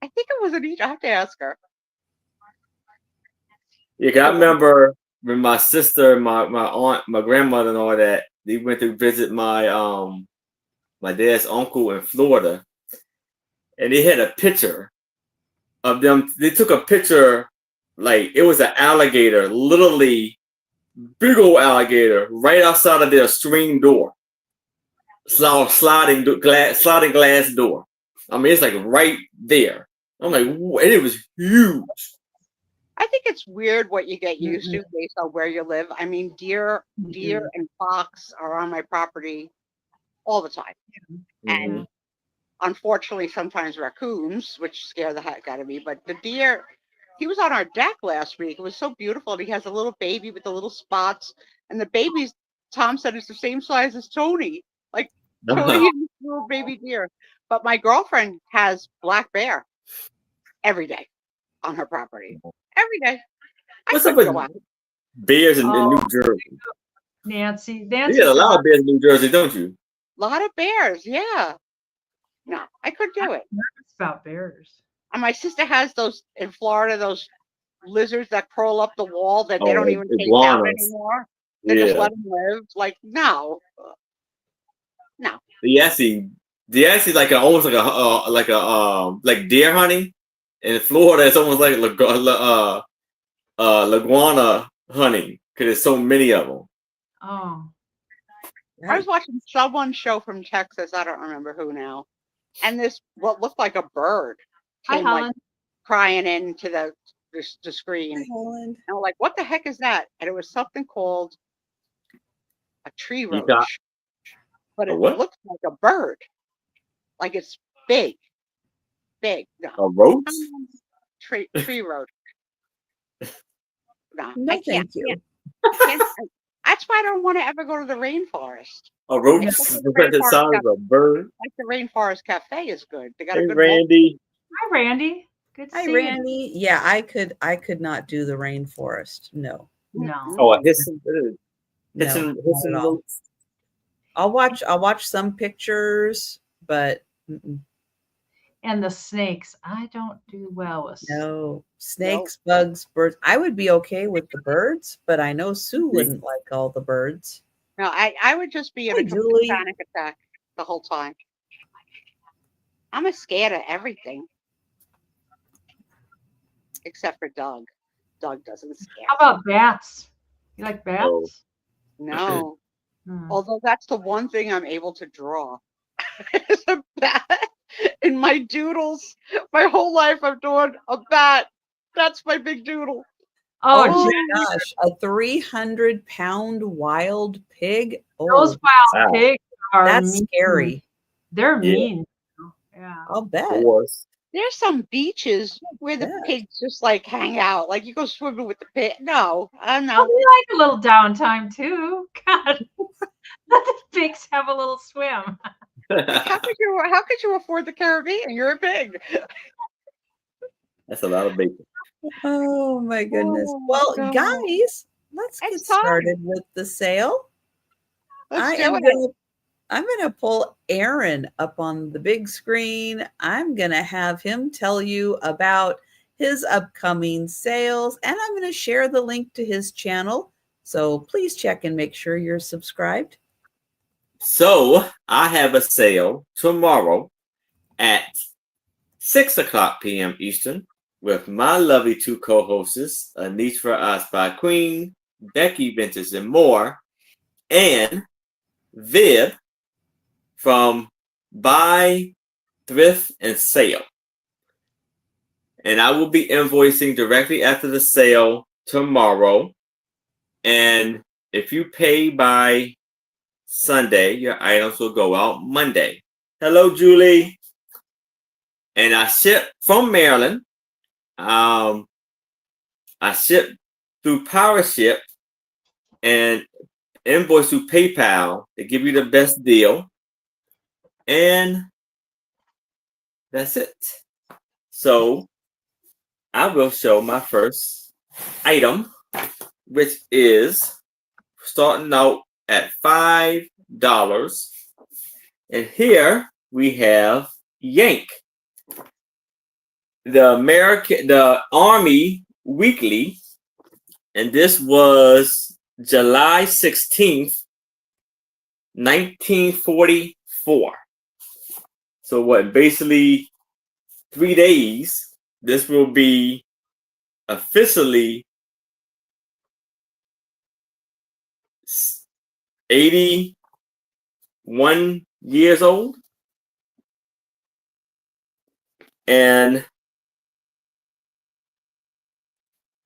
I think it was Anitra. I have to ask her. Yeah, 'cause I remember when my sister, my aunt, my grandmother, and all that, they went to visit my dad's uncle in Florida, and they had a picture of them. They took a picture like it was an alligator, literally big old alligator, right outside of their screen door, sliding glass door. I mean, it's like right there. I'm like, and it was huge. I think it's weird what you get used to based on where you live. I mean, deer and fox are on my property all the time. And unfortunately, sometimes raccoons, which scare the heck out of me. But the deer, he was on our deck last week. It was so beautiful. And he has a little baby with the little spots. And the baby's, Tom said, it's the same size as Tony. Like Tony and little baby deer. But my girlfriend has black bear every day on her property. Every day. What's up with bears in New Jersey? Nancy. You get a lot of bears in New Jersey, don't you? A lot of bears, yeah. No, I couldn't do it. Nervous about bears. And my sister has those in Florida, those lizards that crawl up the wall that they don't even take down anymore. They just let them live. Like, no. They actually like almost like deer hunting. In Florida, it's almost like iguana hunting because there's so many of them. Oh. I was watching someone's show from Texas. I don't remember who now. And this, what looked like a bird, came like crying into the screen. Hi, Holland. And I'm like, what the heck is that? And it was something called a tree roach. But it looks like a bird. Like it's big. Big. No. A roach? Tree roach. No, I can't. Thank you. That's why I don't want to ever go to the rainforest. A roach is the size of a bird. Like the Rainforest Cafe is good. They got a good Randy. Hi, Randy. Good to see you. Randy. Yeah, I could not do the rainforest. No. Oh, a hissing roach. I'll watch some pictures, but and the snakes. I don't do well with snakes, bugs, birds. I would be okay with the birds, but I know Sue wouldn't like all the birds. No, I would just be in a complete panic attack the whole time. I'm scared of everything. Except for Doug. Doug doesn't scare. How about bats? You like bats? No. Although that's the one thing I'm able to draw. Is a bat. In my doodles, my whole life I'm doing a bat. That's my big doodle. Oh my gosh, a 300-pound wild pig. Those wild pigs are scary. They're mean. Yeah. I'll bet. There's some beaches where the pigs just like hang out. Like you go swimming with the pig. No, I'm not. We like a little downtime too. God. Let the pigs have a little swim. How could you afford the Caribbean? You're a pig. That's a lot of bacon. Oh my goodness. Well, guys, let's get started with the sale. I'm gonna pull Aaron up on the big screen. I'm gonna have him tell you about his upcoming sales, and I'm gonna share the link to his channel. So please check and make sure you're subscribed. So I have a sale tomorrow at 6:00 p.m. Eastern with my lovely two co-hosts, Anitra I Spy Queen, Becky Vintage and More, and Viv from Buy, Thrift, and Sale. And I will be invoicing directly after the sale tomorrow. And if you pay by Sunday, your items will go out Monday. Hello, Julie. And I ship from Maryland. I ship through PowerShip and invoice through PayPal to give you the best deal. And that's it. So I will show my first item, which is starting out at $5. And here we have Yank, the Army Weekly, and this was July 16th, 1944. So what, basically 3 days, this will be officially 81 years old, and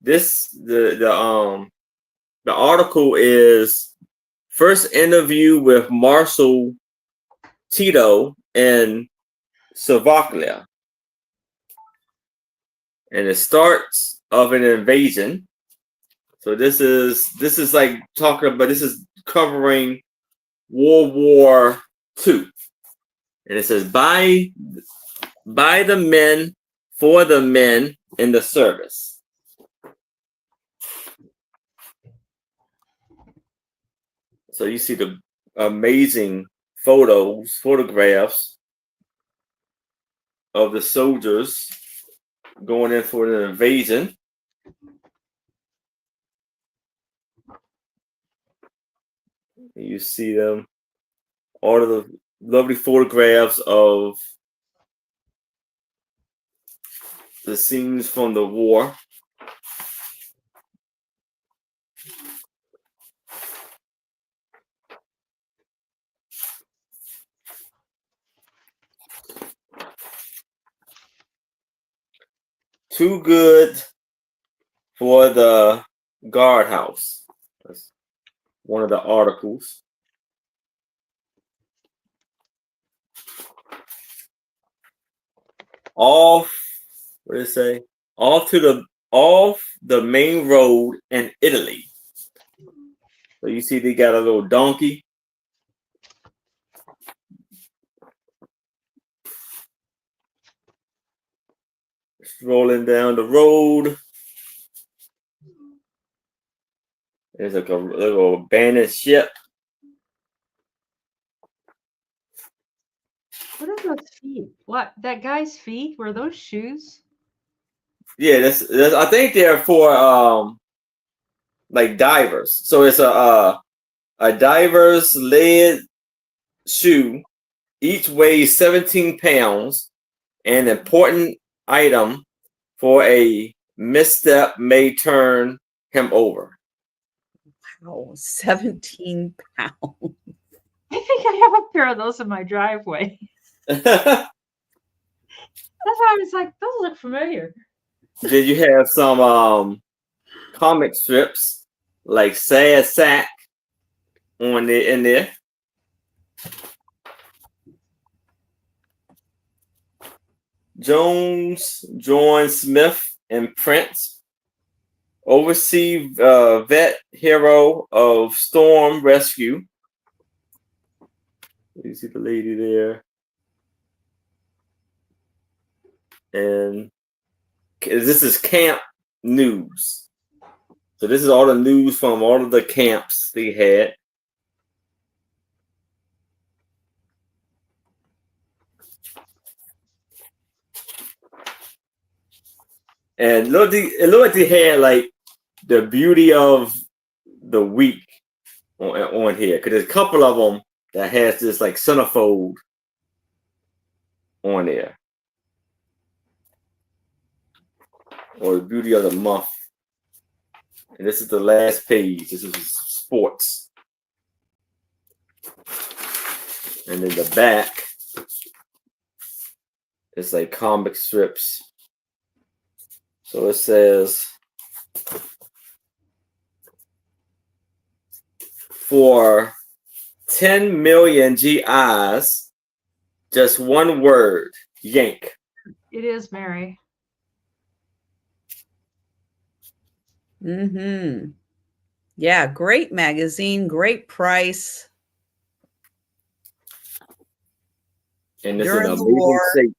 the article is first interview with Marshal Tito in Slovakia, and it starts of an invasion. So this is like talking about, this is covering World War II, and it says by the men, for the men in the service. So you see the amazing photographs of the soldiers going in for an invasion. You see them, all of the lovely photographs of the scenes from the war. Too good for the guardhouse. That's one of the articles. Off, what did it say? Off the main road in Italy. So you see they got a little donkey. Strolling down the road. There's like a little abandoned ship. What are those feet? What, that guy's feet? Were those shoes? Yeah, that's I think they're for like divers. So it's a diver's lead shoe. Each weighs 17 pounds. An important item for a misstep may turn him over. Wow, 17 pounds. I think I have a pair of those in my driveway. That's why I was like, those look familiar. Then you have some comic strips like Sad Sack in there. Jones, John Smith, and Prince. Oversee vet hero of storm rescue. You see the lady there. And this is camp news. So this is all the news from all of the camps they had. And it looked like they had like the beauty of the week on here, because there's a couple of them that has this like centerfold on there, or the beauty of the month. And this is the last page. This is sports, and then the back is like comic strips. So it says, for 10 million GIs, just one word, yank. It is Mary. Mm-hmm. Yeah, great magazine, great price. And this During is the an amazing war. shape.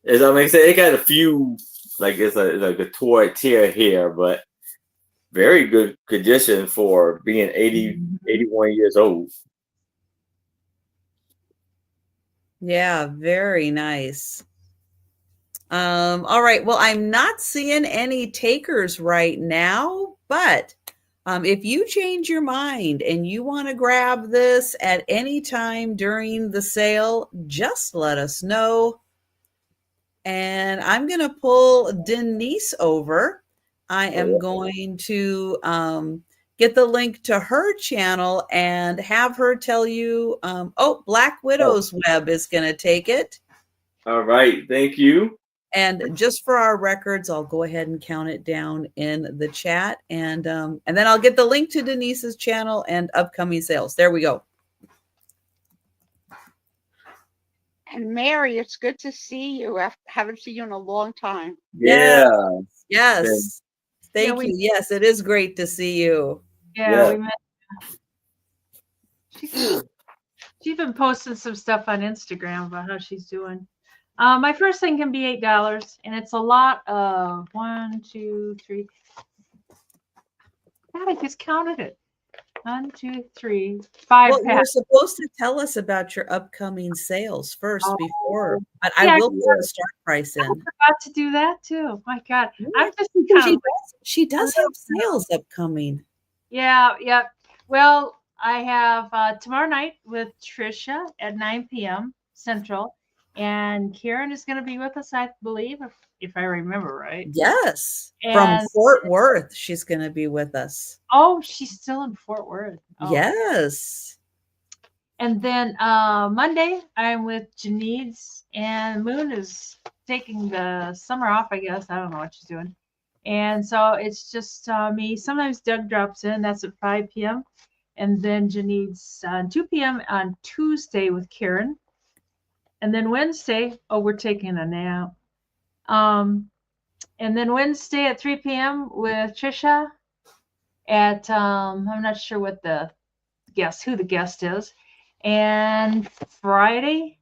As I mean, it got a few, like it's like a tear here, but very good condition for being 81 years old. Yeah, very nice. All right. Well, I'm not seeing any takers right now, but if you change your mind and you want to grab this at any time during the sale, just let us know. And I'm going to pull Denise over. I am going to get the link to her channel and have her tell you. Black Widow's Web is going to take it. All right. Thank you. And just for our records, I'll go ahead and count it down in the chat. And then I'll get the link to Denise's channel and upcoming sales. There we go. And Mary, it's good to see you. I haven't seen you in a long time. Yeah. Yes. Thank you. Yes, it is great to see you. Yeah. We met. She's been posting some stuff on Instagram about how she's doing. My first thing can be $8, and it's a lot of 1, 2, 3. God, I just counted it. 1, 2, 3, 5. Well, you're supposed to tell us about your upcoming sales first before. But I will put a start price in. I forgot to do that too. My God, I'm just she does have sales upcoming. Yeah. Well, I have tomorrow night with Trisha at 9 p.m. Central, and Karen is going to be with us, I believe, if I remember right. Yes, from Fort Worth, she's going to be with us. Oh, she's still in Fort Worth. Oh. Yes. And then Monday, I'm with Janice, and Moon is taking the summer off, I guess. I don't know what she's doing. And so it's just me. Sometimes Doug drops in. That's at 5 p.m. And then Janice 2 p.m. on Tuesday with Karen. And then Wednesday, we're taking a nap. And then Wednesday at 3 p.m. with Trisha at, I'm not sure who the guest is. And Friday.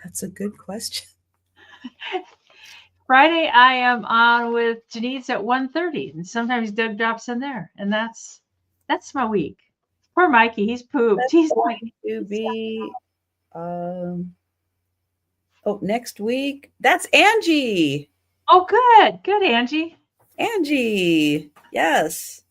That's a good question. Friday, I am on with Janice at 1:30. And sometimes Doug drops in there. And that's my week. Poor Mikey, he's pooped. He's going to be next week. That's Angie. Oh, good, Angie. Angie, yes.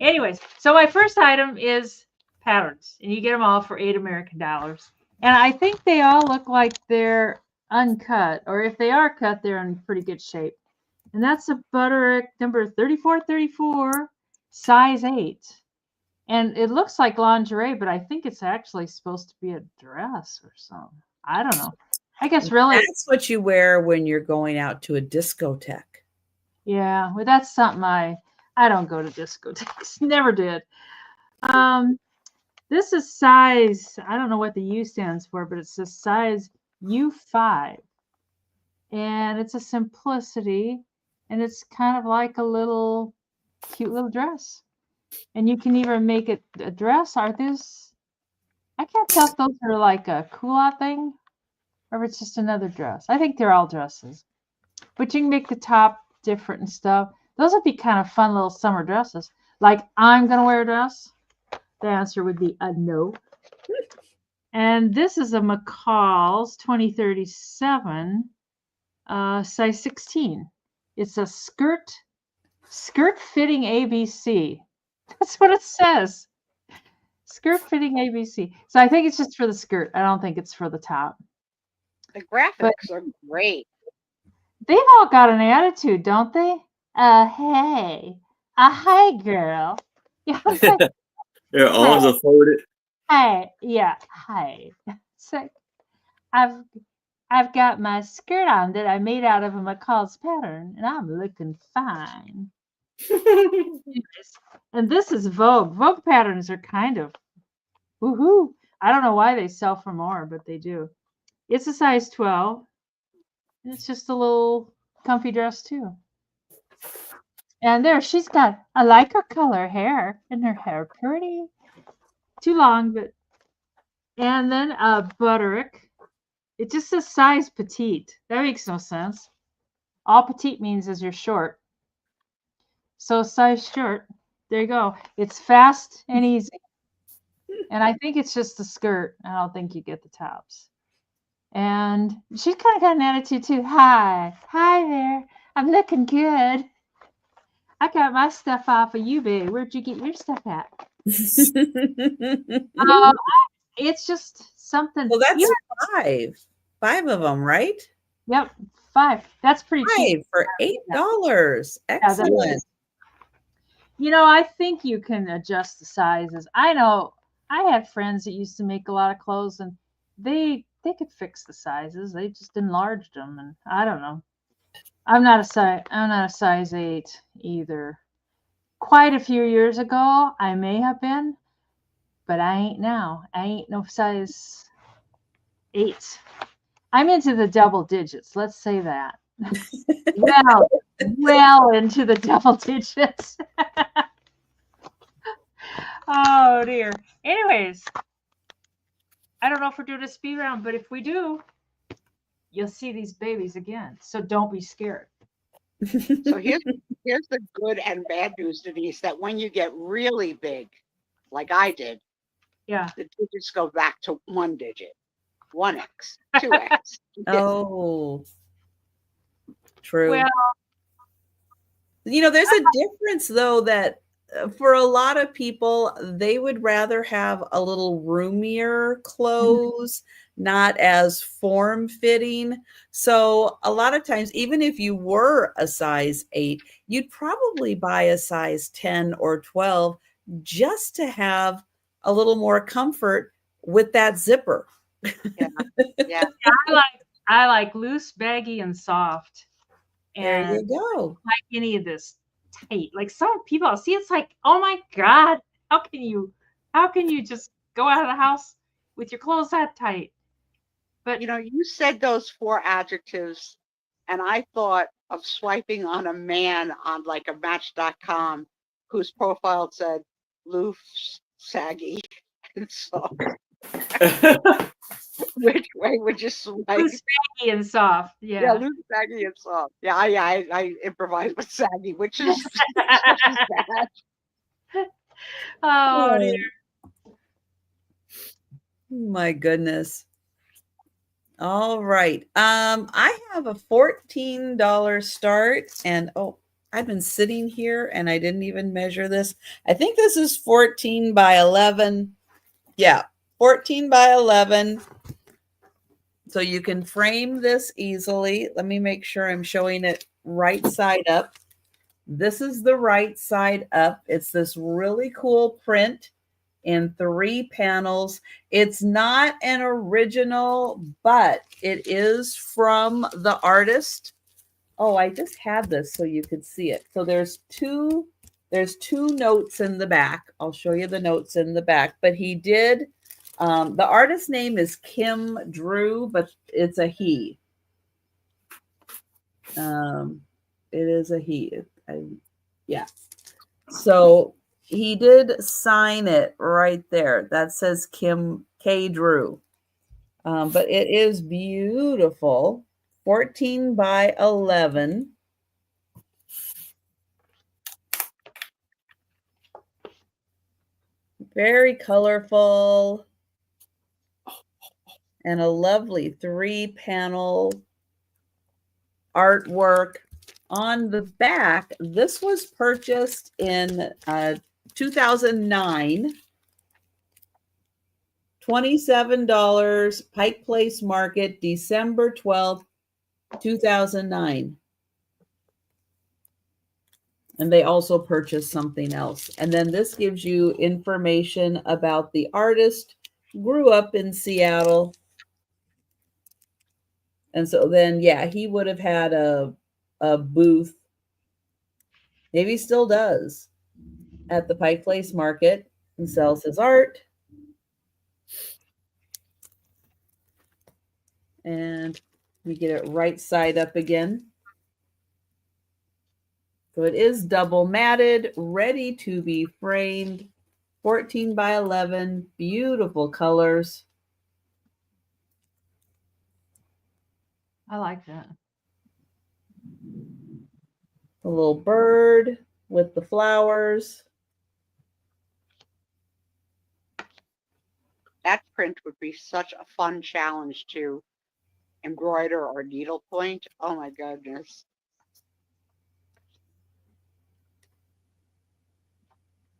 Anyways, so my first item is patterns, and you get them all for $8 American. And I think they all look like they're uncut, or if they are cut, they're in pretty good shape. And that's a Butterick number 3434, size 8. And it looks like lingerie, but I think it's actually supposed to be a dress or something. I don't know. I guess really that's what you wear when you're going out to a discotheque. Yeah, well, that's something I don't go to discotheques. Never did. This is size, I don't know what the U stands for, but it's a size U5. And it's a simplicity, and it's kind of like a cute little dress. And you can either make it a dress. Are these? I can't tell if those are like a culotte thing or if it's just another dress. I think they're all dresses. But you can make the top different and stuff. Those would be kind of fun little summer dresses. Like, I'm going to wear a dress. The answer would be a no. And this is a McCall's 2037, size 16. It's a skirt fitting ABC. That's what it says. Skirt fitting ABC. So I think it's just for the skirt. I don't think it's for the top. The graphics are great. They've all got an attitude, don't they? Hey. Hi, girl. Yeah, like, Their arms are folded. Hey, yeah, hi. It's like, I've got my skirt on that I made out of a McCall's pattern, and I'm looking fine. And this is Vogue. Vogue patterns are kind of woohoo. I don't know why they sell for more, but they do. It's a size 12. It's just a little comfy dress too. And there, she's got, I like her color hair, and her hair pretty. Too long, but. And then a Butterick. It just says size petite. That makes no sense. All petite means is you're short. So size short. There you go. It's fast and easy. And I think it's just the skirt. I don't think you get the tops. And she's kind of got an attitude too. Hi there. I'm looking good. I got my stuff off of eBay. Where'd you get your stuff at? It's just something. Well, that's 5 of them, right? Yep, 5. That's pretty cheap. 5 for $8. that's Excellent. I think you can adjust the sizes. I know I had friends that used to make a lot of clothes, and they could fix the sizes. They just enlarged them, and I don't know. I'm not a size 8 either. Quite a few years ago, I may have been, but I ain't now. I ain't no size 8. I'm into the double digits. Let's say that. well into the double digits. Oh dear. Anyways, I don't know if we're doing a speed round, but if we do, you'll see these babies again. So don't be scared. So here's the good and bad news, Denise, that when you get really big, like I did, Yeah. the digits go back to 1 digit, 1x, 2x. Oh, true. Well, There's a difference though that for a lot of people, they would rather have a little roomier clothes, not as form fitting. So a lot of times, even if you were a size 8, you'd probably buy a size 10 or 12 just to have a little more comfort with that zipper. Yeah. I like loose, baggy, and soft. There you And go. like any of this tight. Like some people I'll see, it's like, oh my God, how can you just go out of the house with your clothes that tight? But you said those 4 adjectives, and I thought of swiping on a man on like a Match.com whose profile said loose, saggy, and soft. Which way would you swipe? loose, baggy, and soft. Yeah, loose, saggy, and soft. Yeah, I improvise with saggy, which is bad. Oh dear. My goodness. All right. I have a $14 start, and I've been sitting here and I didn't even measure this. I think this is 14 by 11. Yeah, 14 by 11. So you can frame this easily. Let me make sure I'm showing it right side up. This is the right side up. It's this really cool print in 3 panels. It's not an original, but it is from the artist. Oh, I just had this so you could see it. So there's two notes in the back. I'll show you the notes in the back, but he did, the artist's name is Kim Drew, but it's a he. It is a he. Yeah. So he did sign it right there. That says Kim K. Drew. But it is beautiful. 14 by 11. Very colorful. And a lovely 3-panel artwork. On the back, this was purchased in 2009. $27, Pike Place Market, December 12th, 2009. And they also purchased something else. And then this gives you information about the artist, grew up in Seattle. And so then, yeah, he would have had a booth, maybe still does, at the Pike Place Market and sells his art. And we get it right side up again. So it is double matted, ready to be framed. 14 by 11, beautiful colors. I like that. The little bird with the flowers. That print would be such a fun challenge to embroider or needlepoint. Oh my goodness.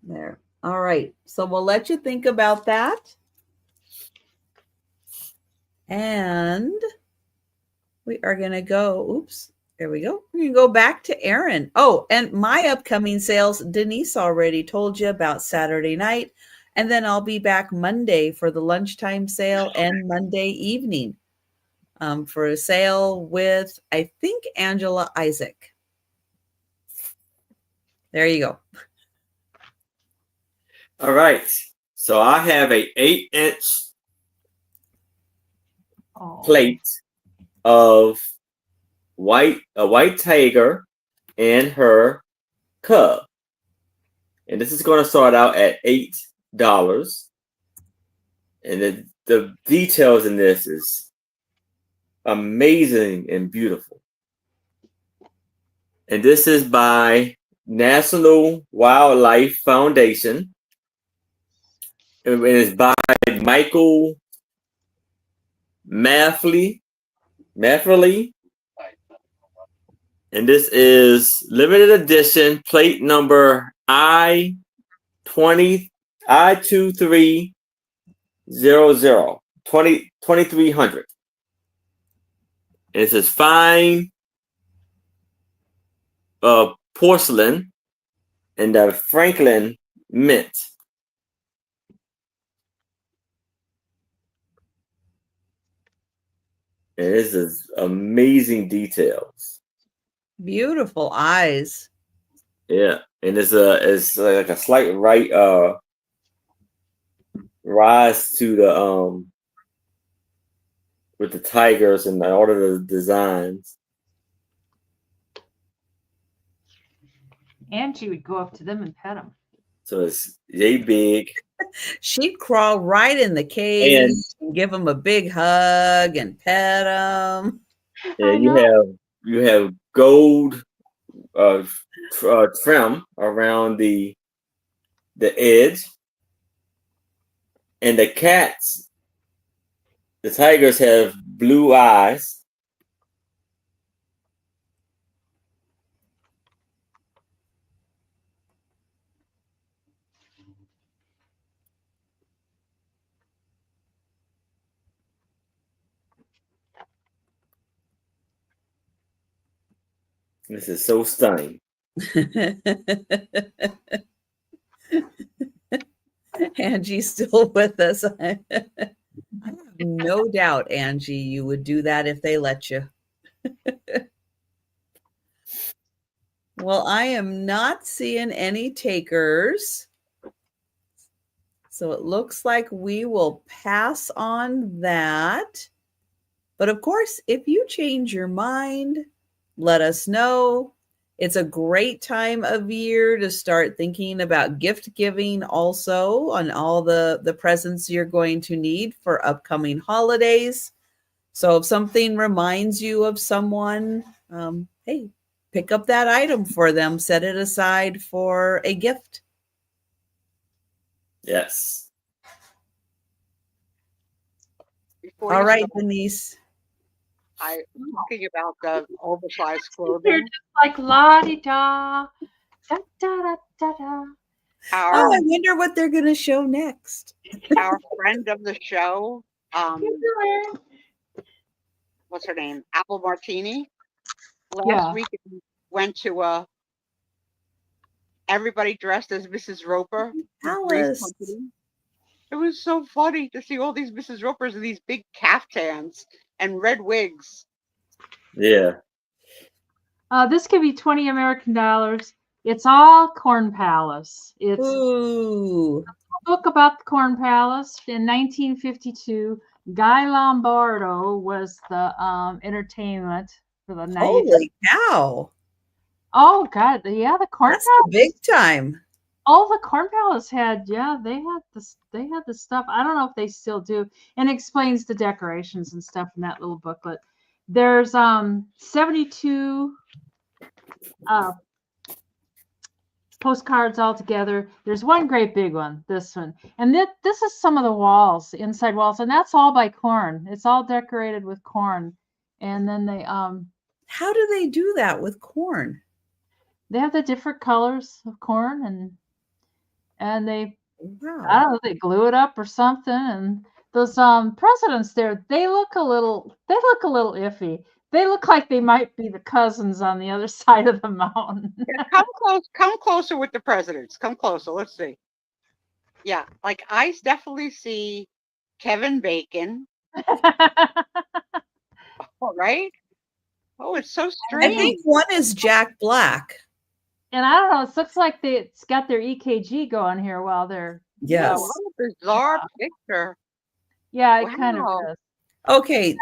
There. All right. So we'll let you think about that. And we are going to go. Oops. There we go. We're going to go back to Aaron. Oh, and my upcoming sales, Denise already told you about Saturday night. And then I'll be back Monday for the lunchtime sale and Monday evening for a sale with, I think, Angela Isaac. There you go. All right. So I have a 8-inch plate of a white tiger and her cub. And this is going to start out at $8. And the details in this is amazing and beautiful. And this is by National Wildlife Foundation. And it's by Michael Maffley. And this is limited edition plate number I2300 2300. And it says fine porcelain and the Franklin mint. And this is amazing details. Beautiful eyes. Yeah, and it's like a slight rise to the with the tigers and all of the designs. Angie would go up to them and pet them. So it's yay big. She'd crawl right in the cage and give them a big hug and pet them. Yeah, you have gold trim around the edge, and the tigers have blue eyes. This is so stunning. Angie's still with us. I have no doubt, Angie, you would do that if they let you. Well, I am not seeing any takers. So it looks like we will pass on that. But of course, if you change your mind, let us know. It's a great time of year to start thinking about gift giving also on all the presents you're going to need for upcoming holidays. So if something reminds you of someone, hey, pick up that item for them, set it aside for a gift. Yes. All right, Denise. I'm talking about the oversized They're clothing. just like la-di-da, da-da-da-da-da. Oh, I wonder what they're going to show next. Our friend of the show, what's her name? Apple Martini. Last week we went to everybody dressed as Mrs. Roper. Alice. It was so funny to see all these Mrs. Ropers in these big caftans and red wigs. Yeah. This could be 20 American dollars. It's all Corn Palace. It's a book about the Corn Palace in 1952. Guy Lombardo was the entertainment for the night. Holy cow! Oh God, yeah, the Corn That's Palace, big time. Oh, the Corn Palace had, they had this, they had the stuff. I don't know if they still do, and it explains the decorations and stuff in that little booklet. There's 72 postcards all together. There's one great big one, this one, and this is some of the walls, inside walls, and that's all by corn. It's all decorated with corn, and then they How do they do that with corn? They have the different colors of corn, and they, wow. I don't know, they glue it up or something. And those presidents there, they look a little iffy. They look like they might be the cousins on the other side of the mountain. Yeah, come closer with the presidents. Come closer. Let's see. Yeah, like I definitely see Kevin Bacon. Oh, right? Oh, it's so I strange. think one is Jack Black. And I don't know, it looks like it's got their EKG going here while they're Yes. What a bizarre picture. Yeah, it kind of Wow. is. Okay,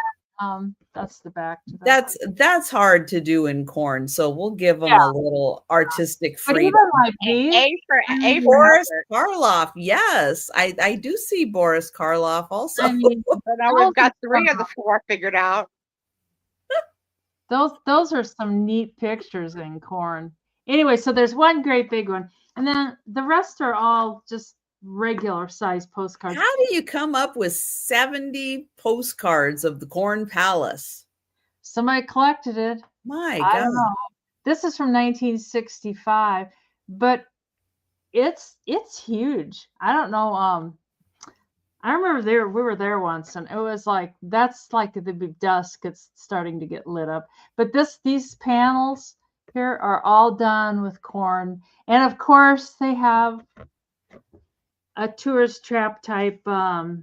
That's the back to that. that's hard to do in corn, so we'll give them Yeah. a little artistic But freedom. even like these, A for Boris effort. Karloff, yes, I do see Boris Karloff also. I mean, So now we've got 3 of the 4 figured out. those are some neat pictures in corn. Anyway, so there's one great big one, and then the rest are all just regular size postcards. How do you come up with 70 postcards of the Corn Palace? Somebody collected it. My I God. don't know. This is from 1965, but it's huge. I don't know. I remember we were there once, and it was like that's like the big dusk. It's starting to get lit up. But these panels here are all done with corn, and of course they have a tourist trap type. Where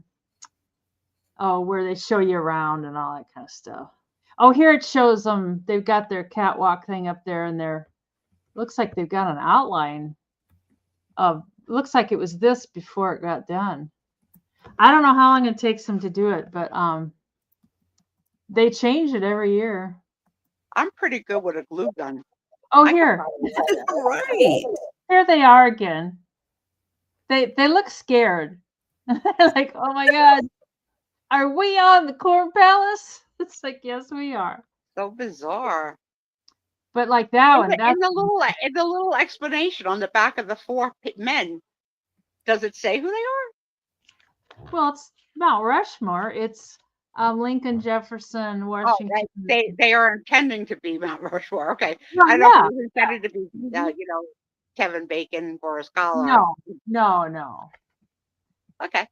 they show you around and all that kind of stuff. Oh, here it shows them. They've got their catwalk thing up there, and looks like they've got an outline of. Looks like it was this before it got done. I don't know how long it takes them to do it, but they change it every year. I'm pretty good with a glue gun. Oh, I can here, probably do that. Right. here they are again. They look scared. Like, oh my God, are we on the Corn Palace? It's like, yes, we are. So bizarre. But like that one, In the little explanation on the back of the 4 men, does it say who they are? well, it's Mount Rushmore. It's Lincoln, Jefferson, Washington. Oh, they are intending to be Mount Rushmore. Okay, Well, I don't know yeah. if it was intended to be, Kevin Bacon, Boris Karloff. No. Okay.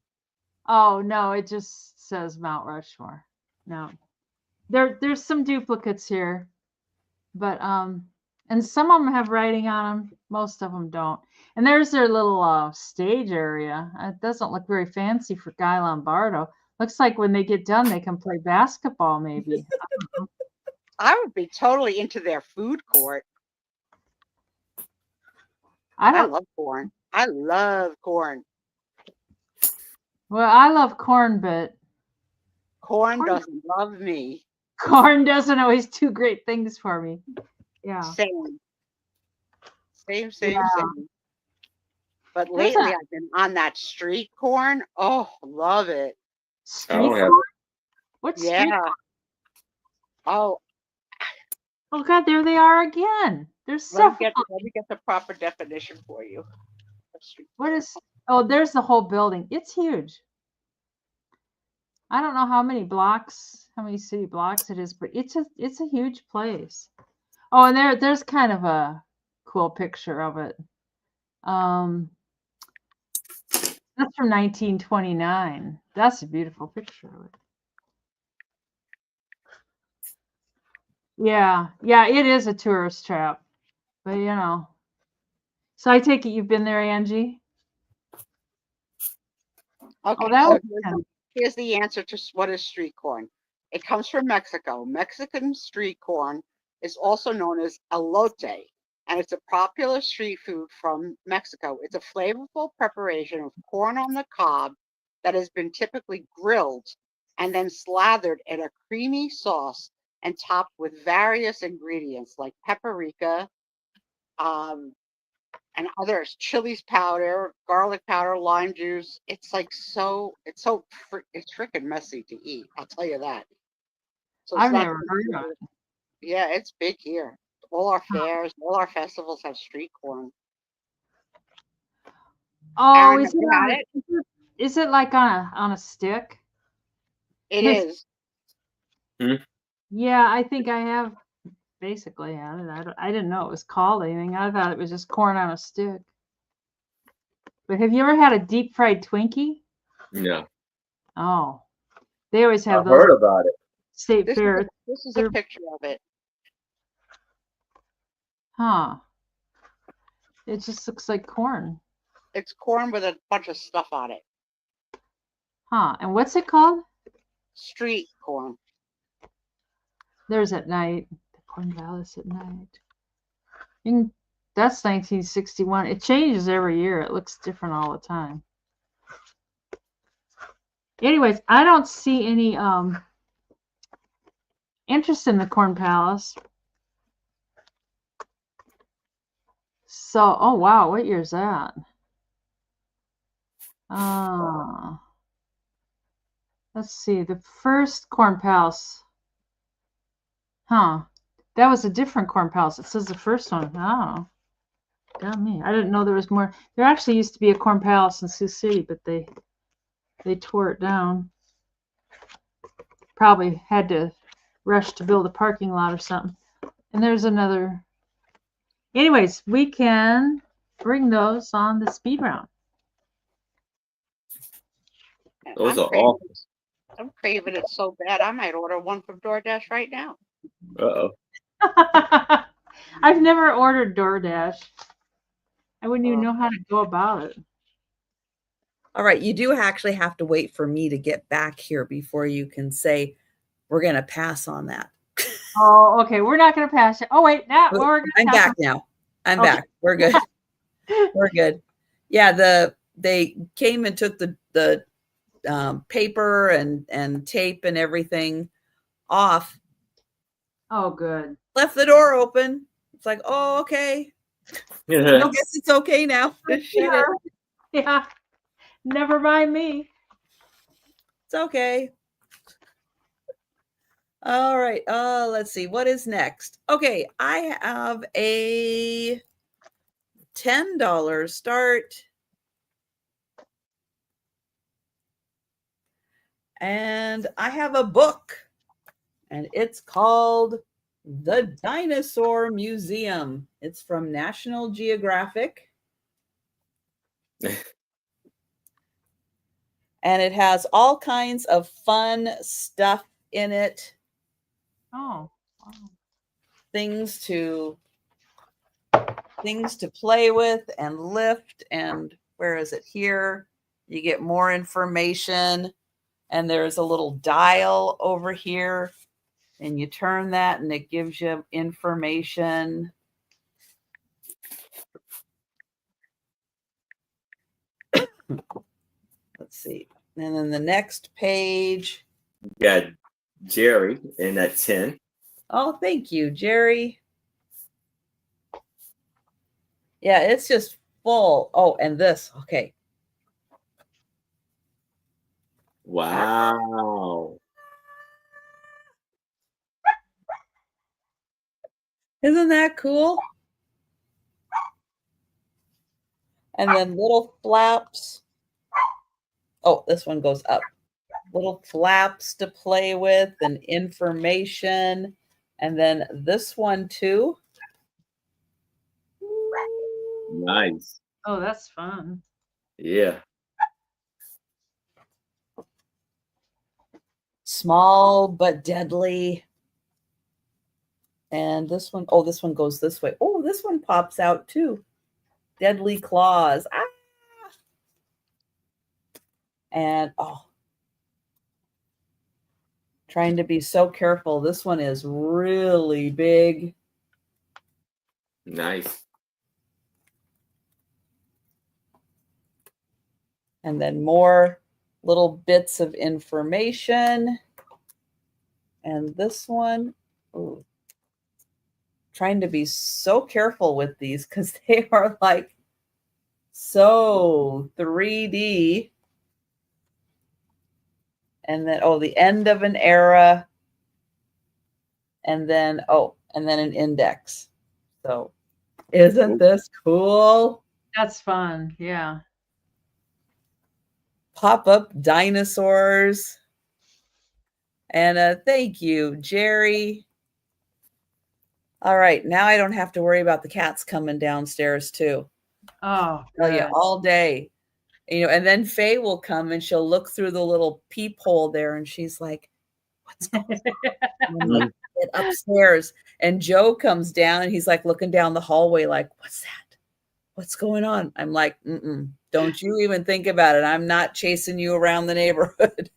Oh no, it just says Mount Rushmore. No, there's some duplicates here, but and some of them have writing on them. Most of them don't. And there's their little stage area. It doesn't look very fancy for Guy Lombardo. Looks like when they get done, they can play basketball, maybe. I would be totally into their food court. I love corn. I love corn. Well, I love corn, but Corn doesn't love me. corn doesn't always do great things for me. Yeah. Same. But There's lately I've been on that street corn. Oh, love it. I don't Street have corn? What's street Yeah. corn? Oh, Oh God, there they are again. There's let several. me get the proper definition for you. What is? Oh, there's the whole building. It's huge. I don't know how many city blocks it is, but it's a huge place. Oh, and there's kind of a cool picture of it. That's from 1929. That's a beautiful picture of it. Yeah, it is a tourist trap, but So I take it you've been there, Angie? Okay, that so was here's the answer to what is street corn. It comes from Mexico. Mexican street corn is also known as elote, and it's a popular street food from Mexico. It's a flavorful preparation of corn on the cob that has been typically grilled and then slathered in a creamy sauce and topped with various ingredients like paprika, and others, chilies powder, garlic powder, lime juice. It's freaking messy to eat. I'll tell you that. So I've never heard of it. Yeah, it's big here. All our fairs, all our festivals have street corn. Oh, Aaron, is have you had it? Is it like on a stick? It is. Yeah, I think I have basically had it. I didn't know it was called anything. I thought it was just corn on a stick. But have you ever had a deep fried Twinkie? No. Oh, they always have I've those heard about it. state This fair. This is a They're- picture of it. Huh. It just looks like corn. It's corn with a bunch of stuff on it. Huh. And what's it called? Street corn. There's at night. The Corn Palace at night. That's 1961. It changes every year. It looks different all the time. Anyways, I don't see any interest in the Corn Palace. So, oh wow, what year is that? Let's see. The first Corn Palace. Huh. That was a different Corn Palace. It says the first one. Oh. Got me. I didn't know there was more. There actually used to be a Corn Palace in Sioux City, but they tore it down. Probably had to rush to build a parking lot or something. And there's another. Anyways, we can bring those on the speed round. Those are awful. I'm craving it so bad. I might order one from DoorDash right now. Uh-oh. I've never ordered DoorDash. I wouldn't even know how to go about it. All right, you do actually have to wait for me to get back here before you can say we're going to pass on that. Oh, okay. We're not going to pass it. Oh, wait. Now I'm back now. I'm back. We're good. We're good. Yeah, they came and took the paper and tape and everything off. Oh, good. Left the door open. It's like, oh, okay. I guess it's okay now. Just shut it. Yeah. Never mind me. It's okay. All right. Let's see. What is next? Okay. I have a $10 start. And I have a book. And it's called The Dinosaur Museum. It's from National Geographic. And it has all kinds of fun stuff in it. Oh, wow. Things to play with and lift. And where is it here? You get more information. And there's a little dial over here. And you turn that and it gives you information. Let's see. And then the next page. Got Jerry in that 10. Oh, thank you, Jerry. Yeah, it's just full. Oh, and this. Okay. Wow. Isn't that cool? And then little flaps. Oh, this one goes up. Little flaps to play with and information. And then this one too. Nice. Oh, that's fun. Yeah. Small but deadly. And this one, oh, this one goes this way. Oh, this one pops out too. Deadly claws. Ah! And oh, trying to be so careful. This one is really big. Nice. And then more little bits of information. And this one, ooh, trying to be so careful with these because they are like so 3D. And then, oh, the end of an era. And then, oh, and then an index. So isn't this cool? That's fun. Yeah. Pop-up dinosaurs. And thank you, Jerry. All right, now I don't have to worry about the cats coming downstairs too. Oh, Tell you good. all day. You know, and then Faye will come and she'll look through the little peephole there and she's like, What's going on? I'm like, get upstairs. And Joe comes down and he's like looking down the hallway, like, what's that? What's going on? I'm like, don't you even think about it. I'm not chasing you around the neighborhood.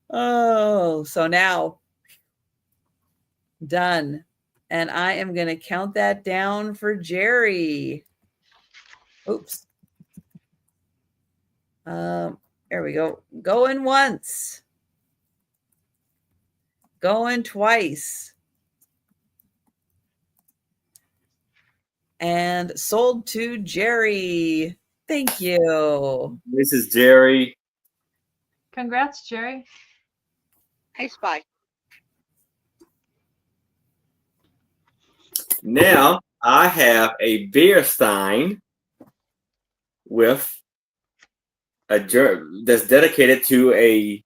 Oh, so now done. And I am going to count that down for Jerry. Oops. There we go. Going once. Going twice. And sold to Jerry. Thank you. This is Jerry. Congrats, Jerry. Hey, Spy. Now I have a beer stein with a that's dedicated to a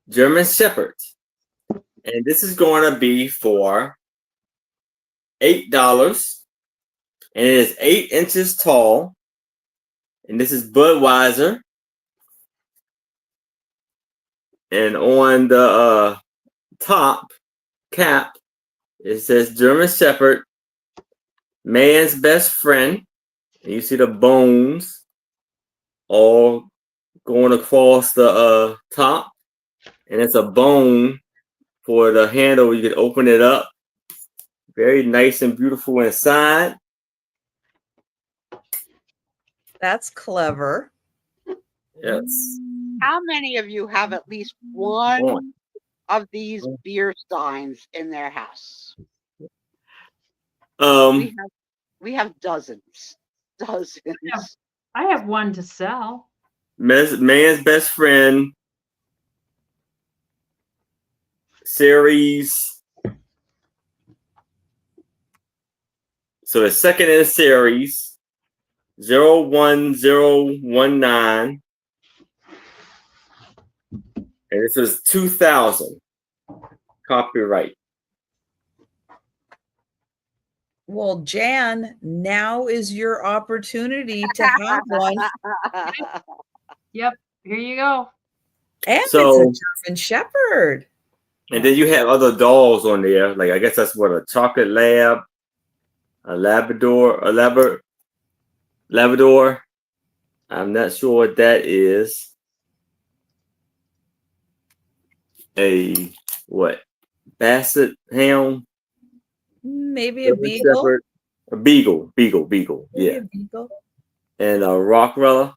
German Shepherd, and this is going to be for $8, and it is 8 inches tall, and this is Budweiser, and on the top cap it says German Shepherd, man's best friend. And you see the bones all going across the top. And it's a bone for the handle. You can open it up. Very nice and beautiful inside. That's clever. Yes. How many of you have at least one of these beer steins in their house? We have dozens. I have one to sell. Man's best friend series. So the second in the series, 01019. And this was 2000 copyright. Well, Jan, now is your opportunity to have one. Yep, here you go. And So, it's a German Shepherd. And then you have other dolls on there. Like, I guess that's what, a chocolate lab, a Labrador. I'm not sure what that is. A what? Basset Hound? Maybe a beagle. Shepherd. A beagle. Maybe Yeah. a beagle. And a Rockrella.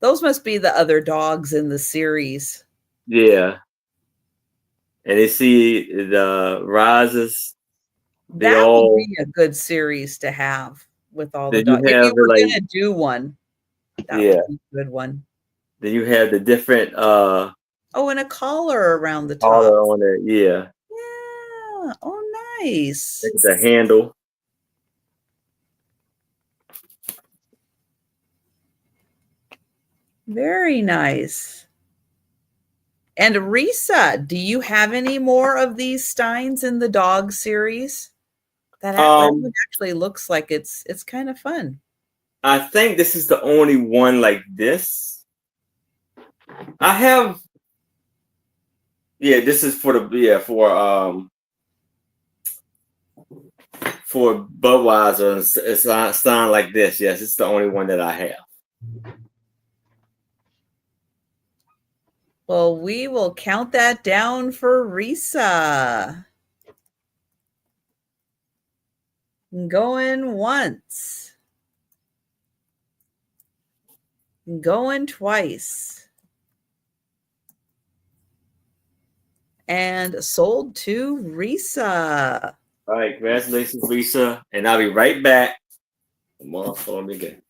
Those must be the other dogs in the series. Yeah. And you see the rises. That would be a good series to have with all the dogs. If you were going to do one, that would be a good one. Then you have the different and a collar around the top. Collar on it, yeah. Yeah. Oh, nice. It's the handle. Very nice. And Risa, do you have any more of these steins in the dog series? That one actually looks like it's kind of fun. I think this is the only one like this. I have. Yeah, this is for Budweiser. It's a sign like this. Yes, it's the only one that I have. Well, we will count that down for Risa. Going once. Going twice. And sold to Risa. All right, congratulations, Risa. And I'll be right back. Come on, follow me again.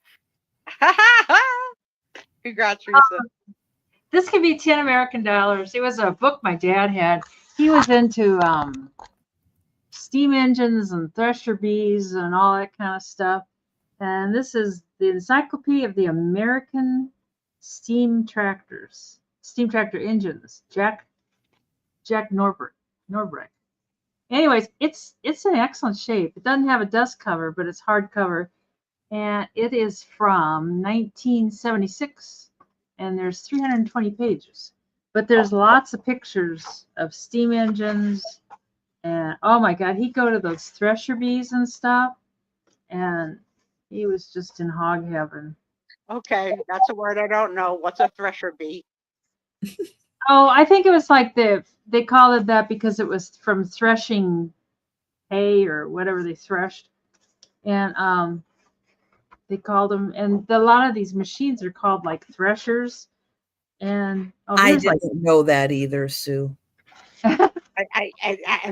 Congrats, Risa. This could be 10 American dollars. It was a book my dad had. He was into steam engines and thresher bees and all that kind of stuff. And this is the Encyclopedia of the American Steam Tractor Engines. Jack Norbrecht. Anyways, it's in excellent shape. It doesn't have a dust cover, but it's hardcover. And it is from 1976. And there's 320 pages. But there's lots of pictures of steam engines, and oh my God, he'd go to those thresher bees and stuff, and he was just in hog heaven. Okay, that's a word I don't know. What's a thresher bee? Oh, I think it was like they called it that because it was from threshing hay or whatever they threshed, and they called them. And a lot of these machines are called like threshers. And I here's didn't like know that either, Sue. And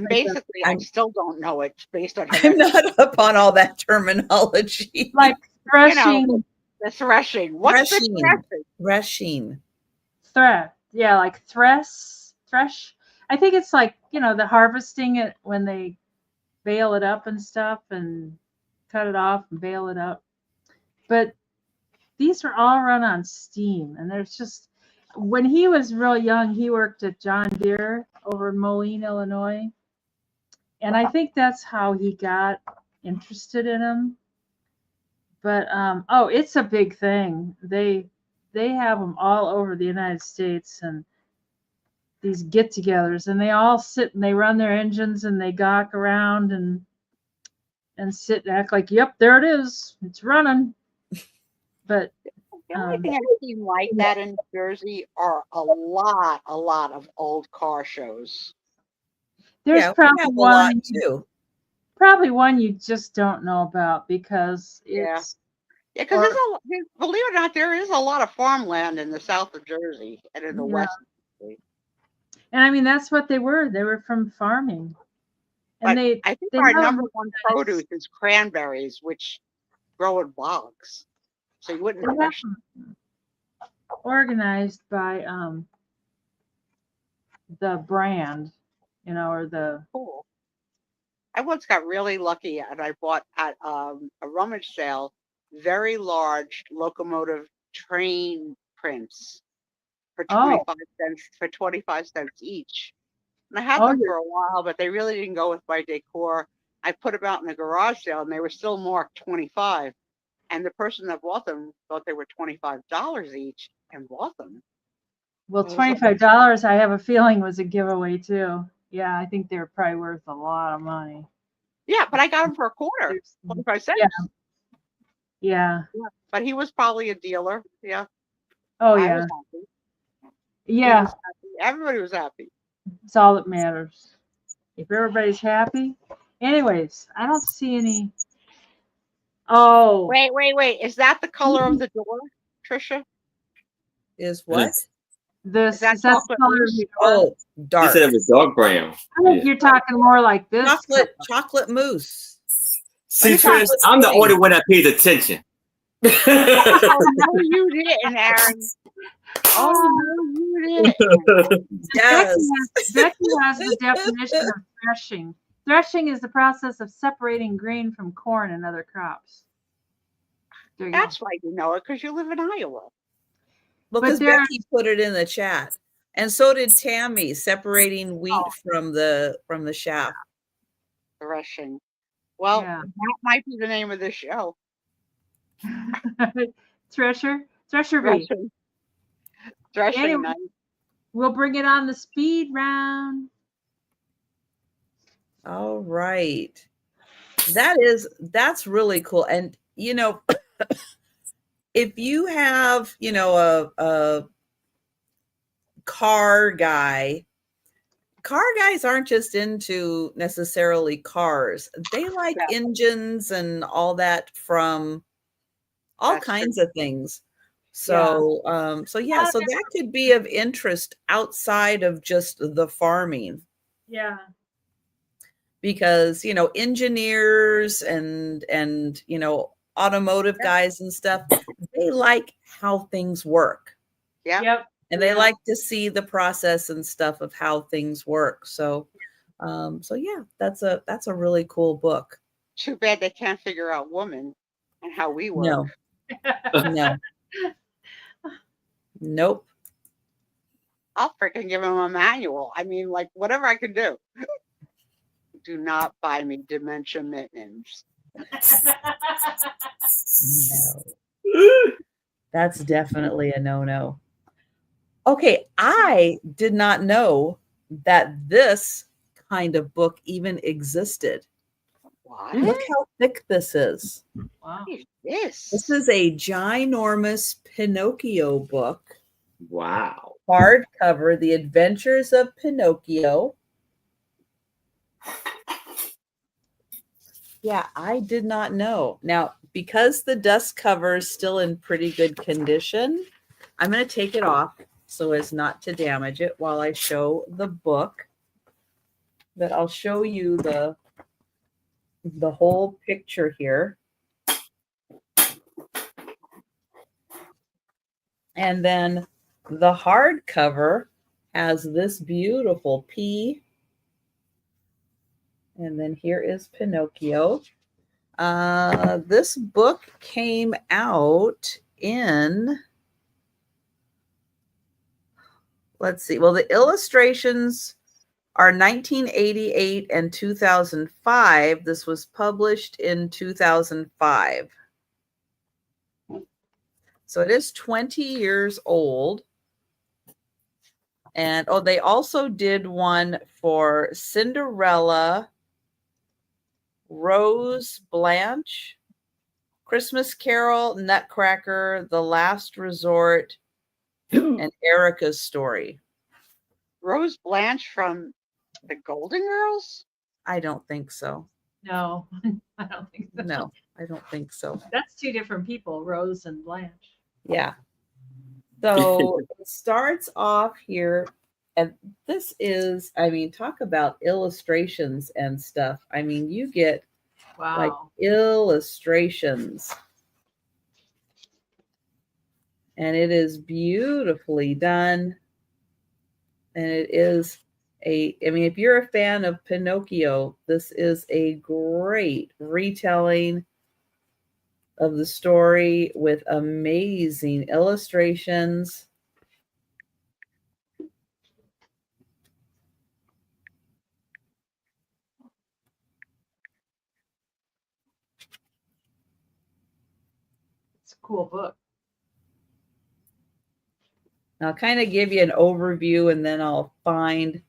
basically, I still don't know it based on I'm not up on all that terminology. like threshing. You know, the threshing. What's the threshing? Threshing. Yeah, like thresh. I think it's like, the harvesting it when they bale it up and stuff and cut it off and bale it up. But these are all run on steam, and there's just when he was real young, he worked at John Deere over in Moline, Illinois. And I think that's how he got interested in them. But it's a big thing. They have them all over the United States, and these get-togethers, and they all sit and they run their engines and they gawk around and sit and act like, yep, there it is, it's running. But the only thing I've seen like that in New Jersey are a lot of old car shows. There's probably one too. Probably one you just don't know about because it's because believe it or not, there is a lot of farmland in the south of Jersey and in the west. And I mean, that's what they were. They were from farming. And but I think our number one produce is cranberries, which grow in bogs. So you wouldn't question. Organized by the brand, or the. Cool. I once got really lucky, and I bought at a rummage sale very large locomotive train prints for 25 cents for 25 cents each. And I had them for a while, but they really didn't go with my decor. I put them out in the garage sale, and they were still marked 25. And the person that bought them thought they were $25 each and bought them. Well, $25, I have a feeling, was a giveaway too. Yeah, I think they were probably worth a lot of money. Yeah, but I got them for a quarter, 25 cents. Yeah. But he was probably a dealer. Yeah. Oh, yeah. Yeah. Everybody was happy. It's all that matters. If everybody's happy. Anyways, I don't see any. Oh. Wait. Is that the color of the door, Trisha? Is what? Is that the color of the door? Oh, dark. You said it was dark brown. I think you're talking more like this. Chocolate mousse. See, Trish, I'm the only one that pays attention. Oh, no, you didn't, Aaron. Oh, no, you didn't. Yes. Becky has the definition of threshing. Threshing is the process of separating grain from corn and other crops. That's why you know it, because you live in Iowa. Well, because Becky put it in the chat, and so did Tammy, separating wheat from the chaff. Threshing. Well, that might be the name of this show. Thresher bee. Threshing anyway, night. We'll bring it on the speed round. All right. That's really cool. And if you have, a car guys aren't just into necessarily cars. They like engines and all that from all kinds of things. So, so that could be of interest outside of just the farming. Yeah. Because, engineers and automotive guys and stuff, they like how things work. Yeah. Yep. And they like to see the process and stuff of how things work. So, that's a really cool book. Too bad they can't figure out woman and how we work. No. Nope. I'll freaking give him a manual. I mean, like, whatever I can do. Do not buy me dementia mittens. No. That's definitely a no-no. Okay, I did not know that this kind of book even existed. What? Look how thick this is. Wow. What is this? This is a ginormous Pinocchio book, Wow. hardcover, The Adventures of Pinocchio. Yeah, I did not know. Now, because the dust cover is still in pretty good condition, I'm going to take it off so as not to damage it while I show the book. But I'll show you the whole picture here. And then the hardcover has this beautiful P. And then here is Pinocchio. This book came out in, let's see, well, the illustrations are 1988 and 2005. This was published in 2005. So it is 20 years old. And oh, they also did one for Cinderella, Rose Blanche, Christmas Carol, Nutcracker, The Last Resort, and Erica's Story. Rose Blanche from the Golden Girls? I don't think so. No, I don't think so. No, I don't think so. That's two different people, Rose and Blanche. Yeah. So it starts off here, and this is, I mean, talk about illustrations and stuff. I mean, you get Wow. like illustrations, and it is beautifully done. And it is I mean, if you're a fan of Pinocchio, this is a great retelling of the story with amazing illustrations. It's a cool book. I'll kind of give you an overview, and then I'll find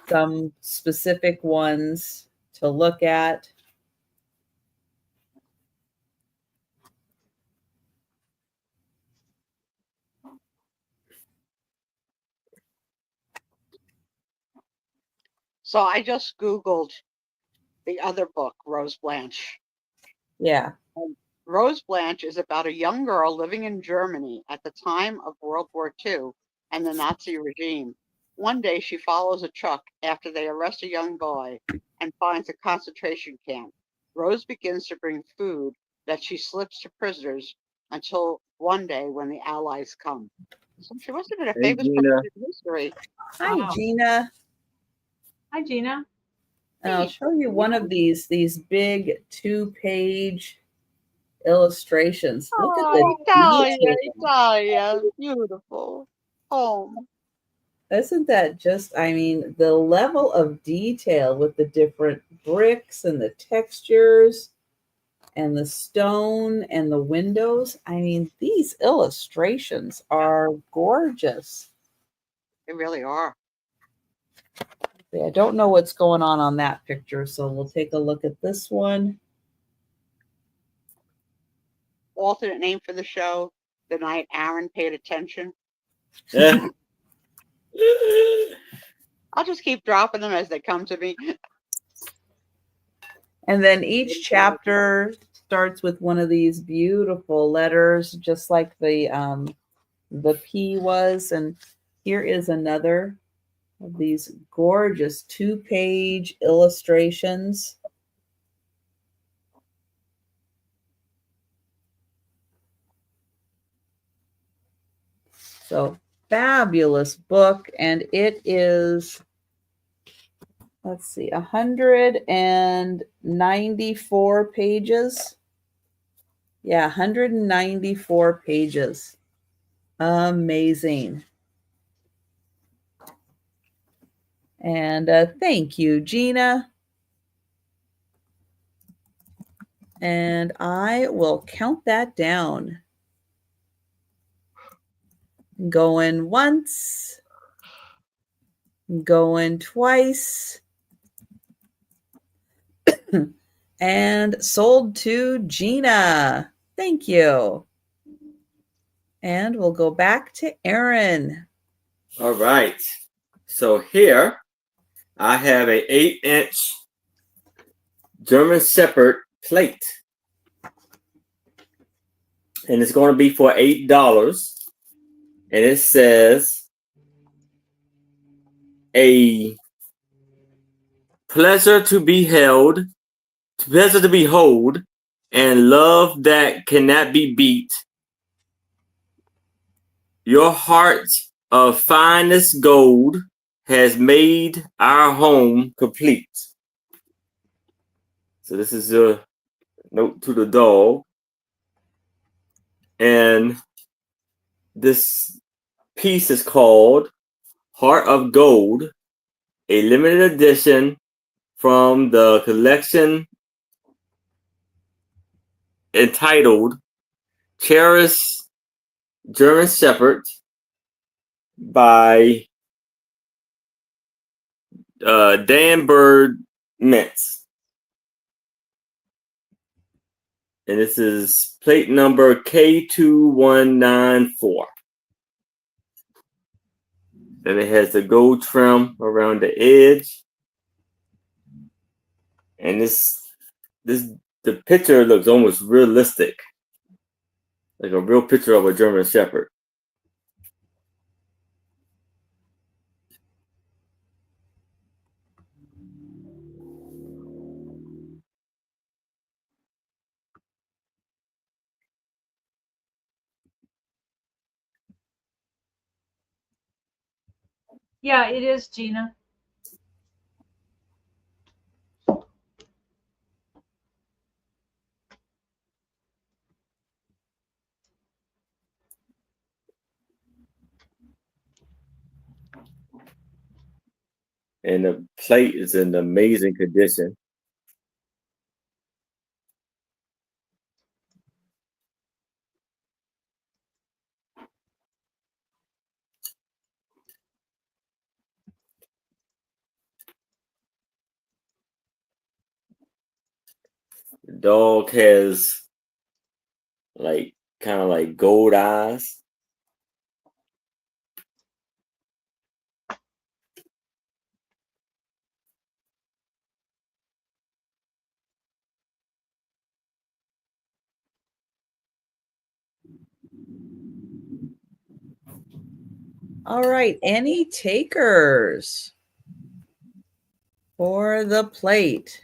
some specific ones to look at. So I just Googled the other book, Rose Blanche. Yeah. Rose Blanche is about a young girl living in Germany at the time of World War II and the Nazi regime. One day she follows a truck after they arrest a young boy and finds a concentration camp. Rose begins to bring food that she slips to prisoners until one day when the Allies come. So she must have been a Hey, famous Gina. person in history. Hi, Wow. Gina. Hi, Gina. And I'll show you one of these big 2-page illustrations. Look at the Italia, detail. Italia, beautiful. Home. Isn't that just, I mean, the level of detail with the different bricks and the textures and the stone and the windows. I mean, these illustrations are gorgeous. They really are. I don't know what's going on that picture, so we'll take a look at this one. Alternate name for the show, The Night Aaron Paid Attention. Yeah. I'll just keep dropping them as they come to me. And then each chapter starts with one of these beautiful letters, just like the P was. And here is another of these gorgeous 2-page illustrations. So fabulous book, and it is, let's see, 194 pages. Yeah, 194 pages. Amazing. And thank you, Gina. And I will count that down. Going once. Going twice. And sold to Gina. Thank you. And we'll go back to Aaron. All right. So here I have a 8-inch German Shepherd plate. And it's going to be for $8. And it says, a pleasure to behold, and love that cannot be beat. Your heart of finest gold has made our home complete. So this is a note to the dog. And this piece is called Heart of Gold, a limited edition from the collection entitled Cherished German Shepherd by Dan Bird Mintz. And this is plate number K2194. And it has the gold trim around the edge. And the picture looks almost realistic. Like a real picture of a German Shepherd. Yeah, it is, Gina. And the plate is in amazing condition. The dog has like kind of like gold eyes. All right. Any takers for the plate?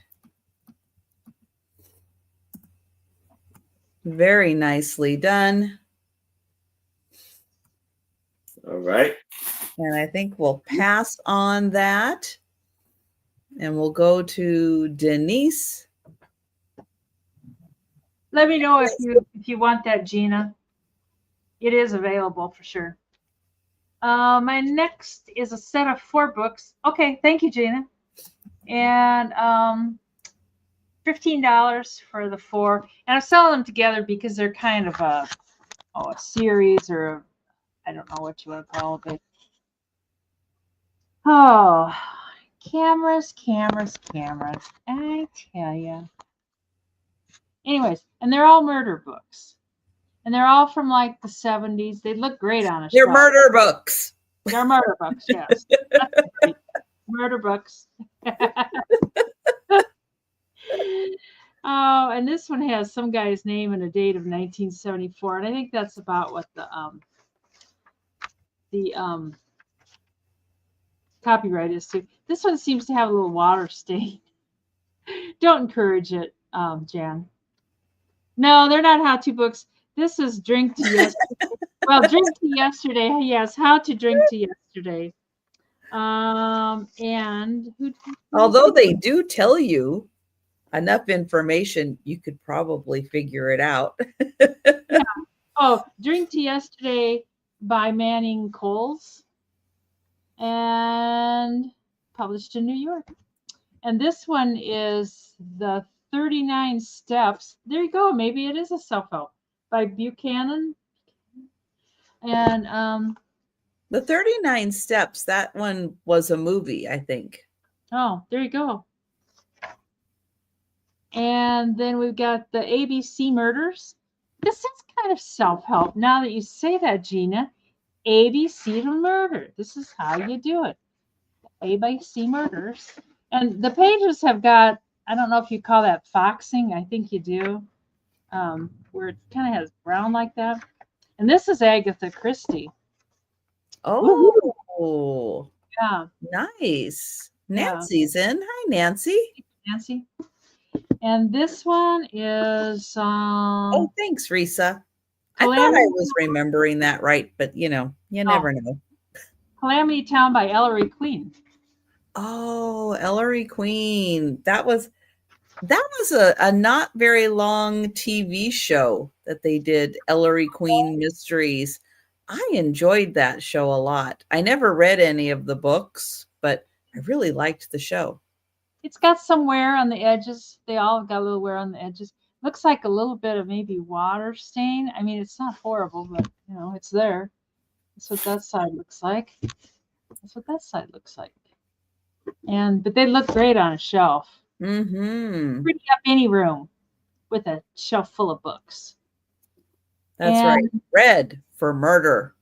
Very nicely done. All right. And I think we'll pass on that. And we'll go to Denise. Let me know if you want that, Gina. It is available for sure. My next is a set of 4 books. Okay, thank you, Gina. And $15 for the 4. And I'm selling them together because they're kind of a series, or I don't know what you want to call it. But, cameras. I tell you. Anyways, and they're all murder books. And they're all from like the 70s. They look great on a They're shelf. murder books. They're murder books, yes. Murder books. Oh, and this one has some guy's name and a date of 1974, and I think that's about what the copyright is too. This one seems to have a little water stain. Don't encourage it, Jan. No, they're not how-to books. This is Drink to Yesterday. Well, Drink to Yesterday. Yes, How to Drink to Yesterday. And although they do tell you enough information, you could probably figure it out. Yeah. Oh, Drink to Yesterday by Manning Coles, and published in New York. And this one is the 39 Steps. There you go. Maybe it is a self-help by Buchanan. And The 39 Steps, that one was a movie, I think. oh, there you go. And then we've got the ABC Murders. This is kind of self-help. Now that you say that, Gina, ABC to murder. This is how you do it. ABC Murders. And the pages have got, I don't know if you call that foxing. I think you do. Where it kind of has brown like that. And this is Agatha Christie. Oh, Yeah. nice. Yeah. Nancy's in. Hi, Nancy. Nancy. And this one is Oh, thanks, Risa. I thought I Calamity, was remembering that right, but you never know. Calamity Town by Ellery Queen. Oh, Ellery Queen. That was a not very long TV show that they did, Ellery Queen Mysteries. I enjoyed that show a lot. I never read any of the books, but I really liked the show. It's got some wear on the edges. They all got a little wear on the edges. Looks like a little bit of maybe water stain. I mean, it's not horrible, but it's there. That's what that side looks like. That's what that side looks like. But they look great on a shelf. Mm-hmm. Pretty up any room with a shelf full of books. That's right. Red for murder.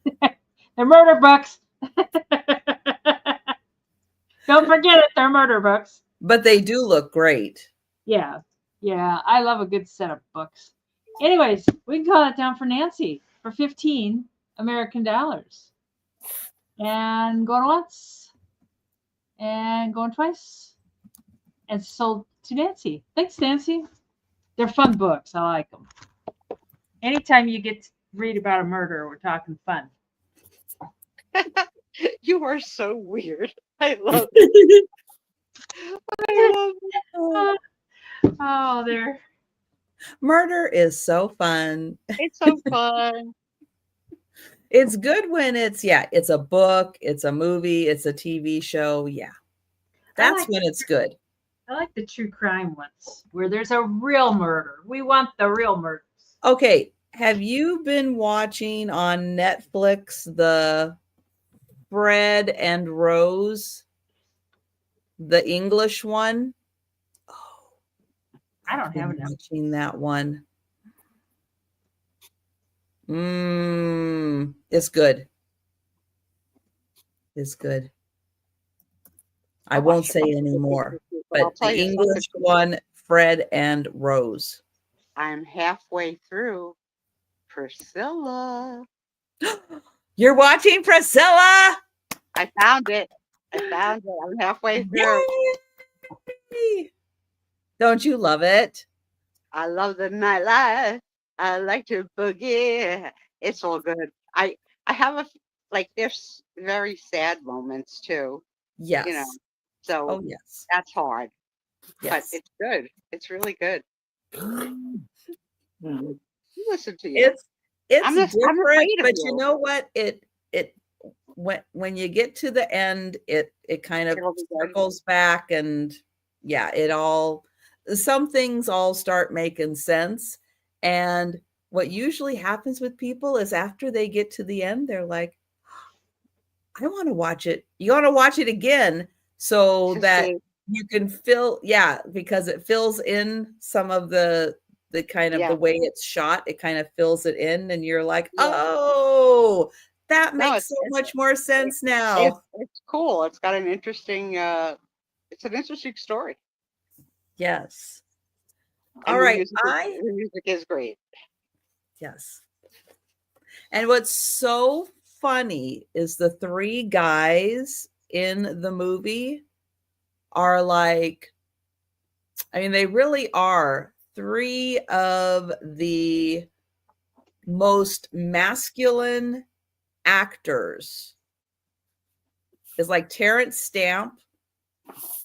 They're murder books. Don't forget it. They're murder books. But they do look great. Yeah. Yeah. I love a good set of books. Anyways, we can call it down for Nancy for 15 American dollars. And going once. And going twice. And sold to Nancy. Thanks, Nancy. They're fun books. I like them. Anytime you get to read about a murder, we're talking fun. You are so weird. I love it. I love it. Oh, there. Murder is so fun. It's so fun. It's good when it's a book, it's a movie, it's a TV show. Yeah. That's when it's good. I like the true crime ones where there's a real murder. We want the real murders. Okay. Have you been watching on Netflix the Fred and Rose, the English one? Oh, I don't have it. Watching that one. It's good. It's good. I won't say any more, but the English one, Fred and Rose. I'm halfway through Priscilla. You're watching Priscilla? I found it. I'm halfway through. Yay! Don't you love it? I love the nightlife. I like to boogie. It's all good. I have there's very sad moments too. Yes. So yes. That's hard. Yes. But it's good. It's really good. Listen to you. It's different, but you know what? It when you get to the end, it kind of circles back, and some things all start making sense. And what usually happens with people is after they get to the end, they're like, I want to watch it. You want to watch it again so that you can because it fills in some of the kind of the way it's shot. It kind of fills it in, and you're like, oh, that makes so much more sense now. It's cool. It's got an interesting it's an interesting story. Yes. And all right. The music is great. Yes. And what's so funny is the three guys in the movie are they really are three of the most masculine actors. It's like Terrence Stamp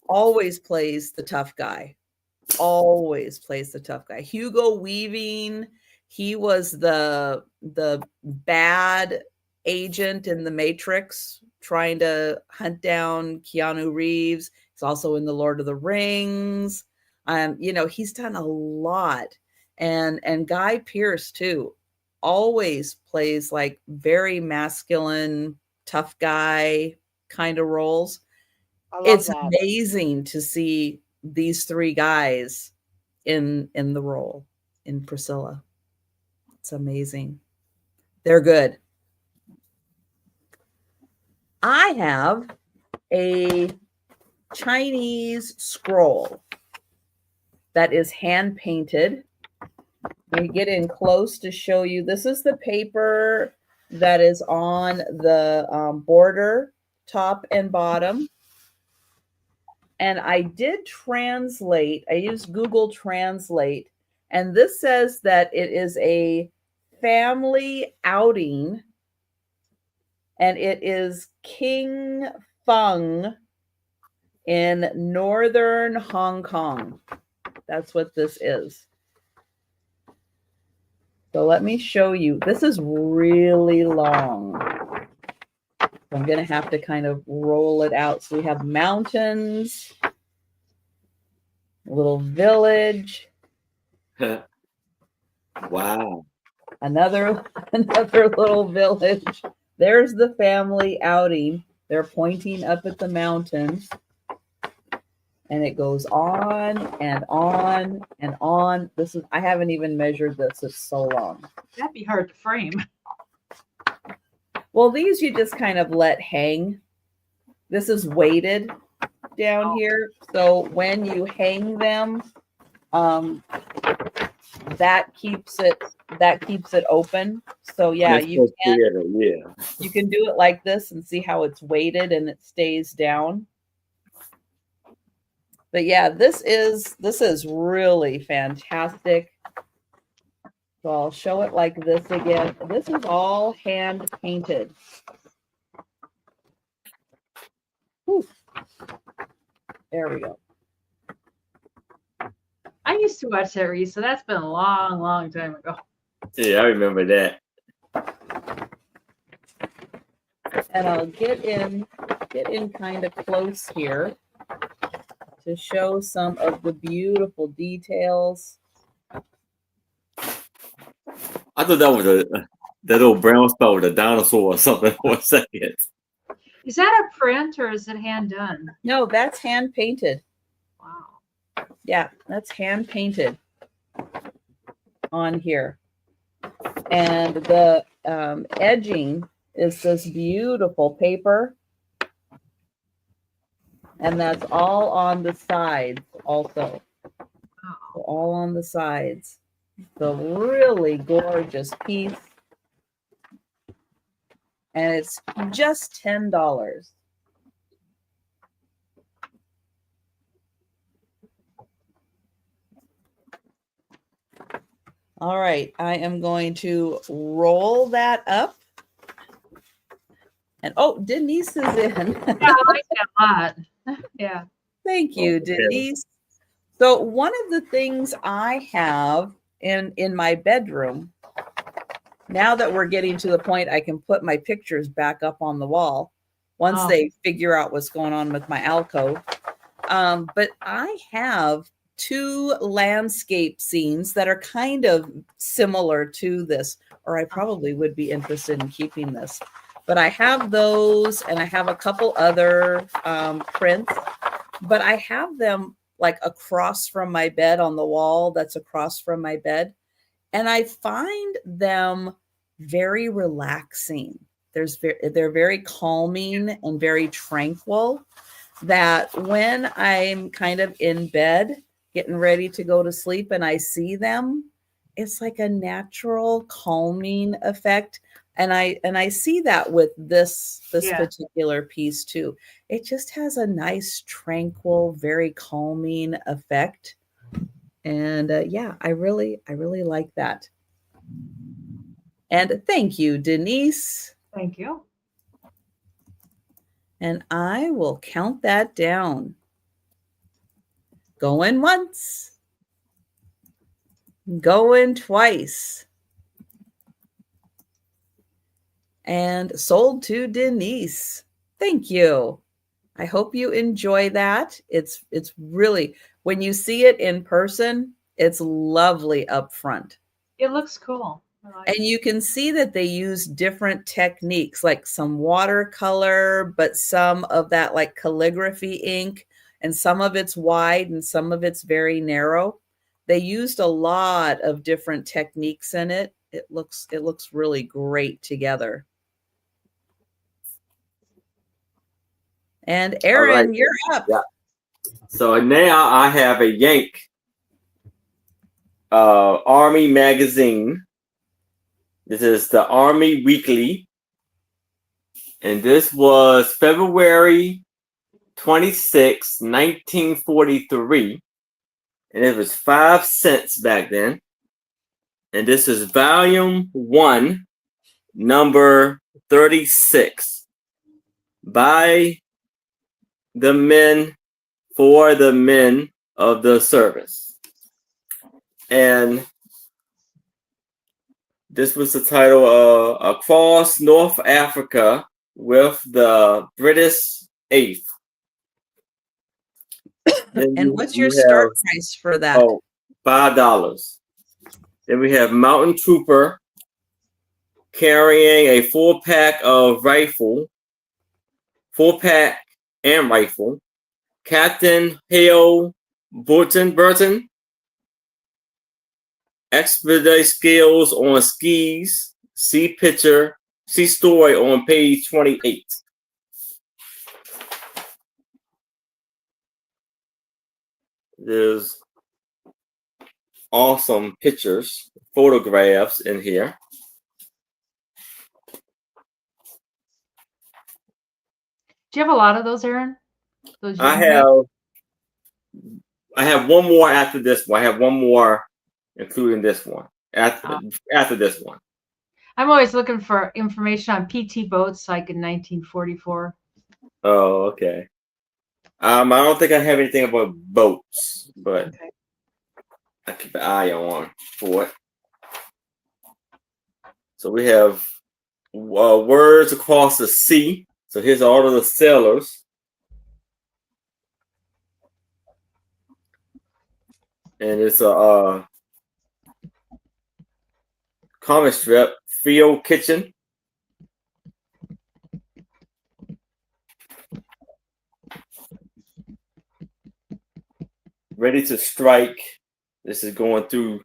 always plays the tough guy. Hugo Weaving, he was the bad agent in the Matrix trying to hunt down Keanu Reeves. He's also in the Lord of the Rings. He's done a lot. And Guy Pearce too, always plays like very masculine, tough guy kind of roles. I love It's that. amazing to see these three guys in the role in Priscilla. It's amazing. They're good. I have a Chinese scroll that is hand painted. Let me get in close to show you. This is the paper that is on the border, top and bottom. And I did translate. I used Google Translate. And this says that it is a family outing. And it is King Feng in northern Hong Kong. That's what this is. So let me show you. This is really long. I'm going to have to kind of roll it out. So we have mountains, a little village. Wow. Another little village. There's the family outing. They're pointing up at the mountains. And it goes on and on and on. I haven't even measured this. It's so long. That'd be hard to frame. Well, these you just kind of let hang. This is weighted down here. So when you hang them, that keeps it open. So yeah, you can do it like this and see how it's weighted and it stays down. But yeah, this is really fantastic. So I'll show it like this again. This is all hand painted. Whew. There we go. I used to watch that, Reese, so that's been a long, long time ago. Yeah, I remember that. And I'll get in kind of close here to show some of the beautiful details. I thought that was that little brown spot with a dinosaur or something for a second. Is that a print or is it hand done? No, that's hand painted. Wow. Yeah, that's hand painted on here. And the edging is this beautiful paper. And that's all on the sides also. Wow. So all on the sides. The really gorgeous piece. And it's just $10. All right, I am going to roll that up. And oh, Denise is in. Yeah, I like that a lot. Yeah. Thank you, Denise. So one of the things I have in my bedroom, now that we're getting to the point I can put my pictures back up on the wall once they figure out what's going on with my alcove. But I have two landscape scenes that are kind of similar to this, or I probably would be interested in keeping this. But I have those, and I have a couple other prints, but I have them like across from my bed on the wall that's across from my bed. And I find them very relaxing. They're very calming and very tranquil, that when I'm kind of in bed, getting ready to go to sleep, and I see them, it's like a natural calming effect. And I see that with this particular piece too. It just has a nice, tranquil, very calming effect. And yeah, I really like that. And thank you, Denise. Thank you. And I will count that down. Going once. Going twice. And sold to Denise. Thank you. I hope you enjoy that. It's really, when you see it in person, it's lovely up front. It looks cool. And you can see that they use different techniques, like some watercolor, but some of that like calligraphy ink, and some of it's wide and some of it's very narrow. They used a lot of different techniques in it. It looks really great together. And Aaron, right. you're up. Yeah. So now I have a Yank Army magazine. This is the Army Weekly. And this was February 26, 1943. And it was 5 cents back then. And this is volume 1, number 36. By the men, for the men of the service. And this was the title of Across North Africa with the British 8th. And what's your start price for that? Oh, $5. Then we have Mountain Trooper carrying a full pack and rifle. Captain Hale Burton. Expedite skills on skis. See story on page 28. There's awesome pictures, photographs in here. Do you have a lot of those, Aaron? Those I have one more after this one. I have one more, including this one. After this one. I'm always looking for information on PT boats, like in 1944. Oh, okay. I don't think I have anything about boats, but okay. I keep an eye on for it. So we have words across the sea. So here's all of the sailors. And it's a comic strip, Field Kitchen. Ready to Strike. This is going through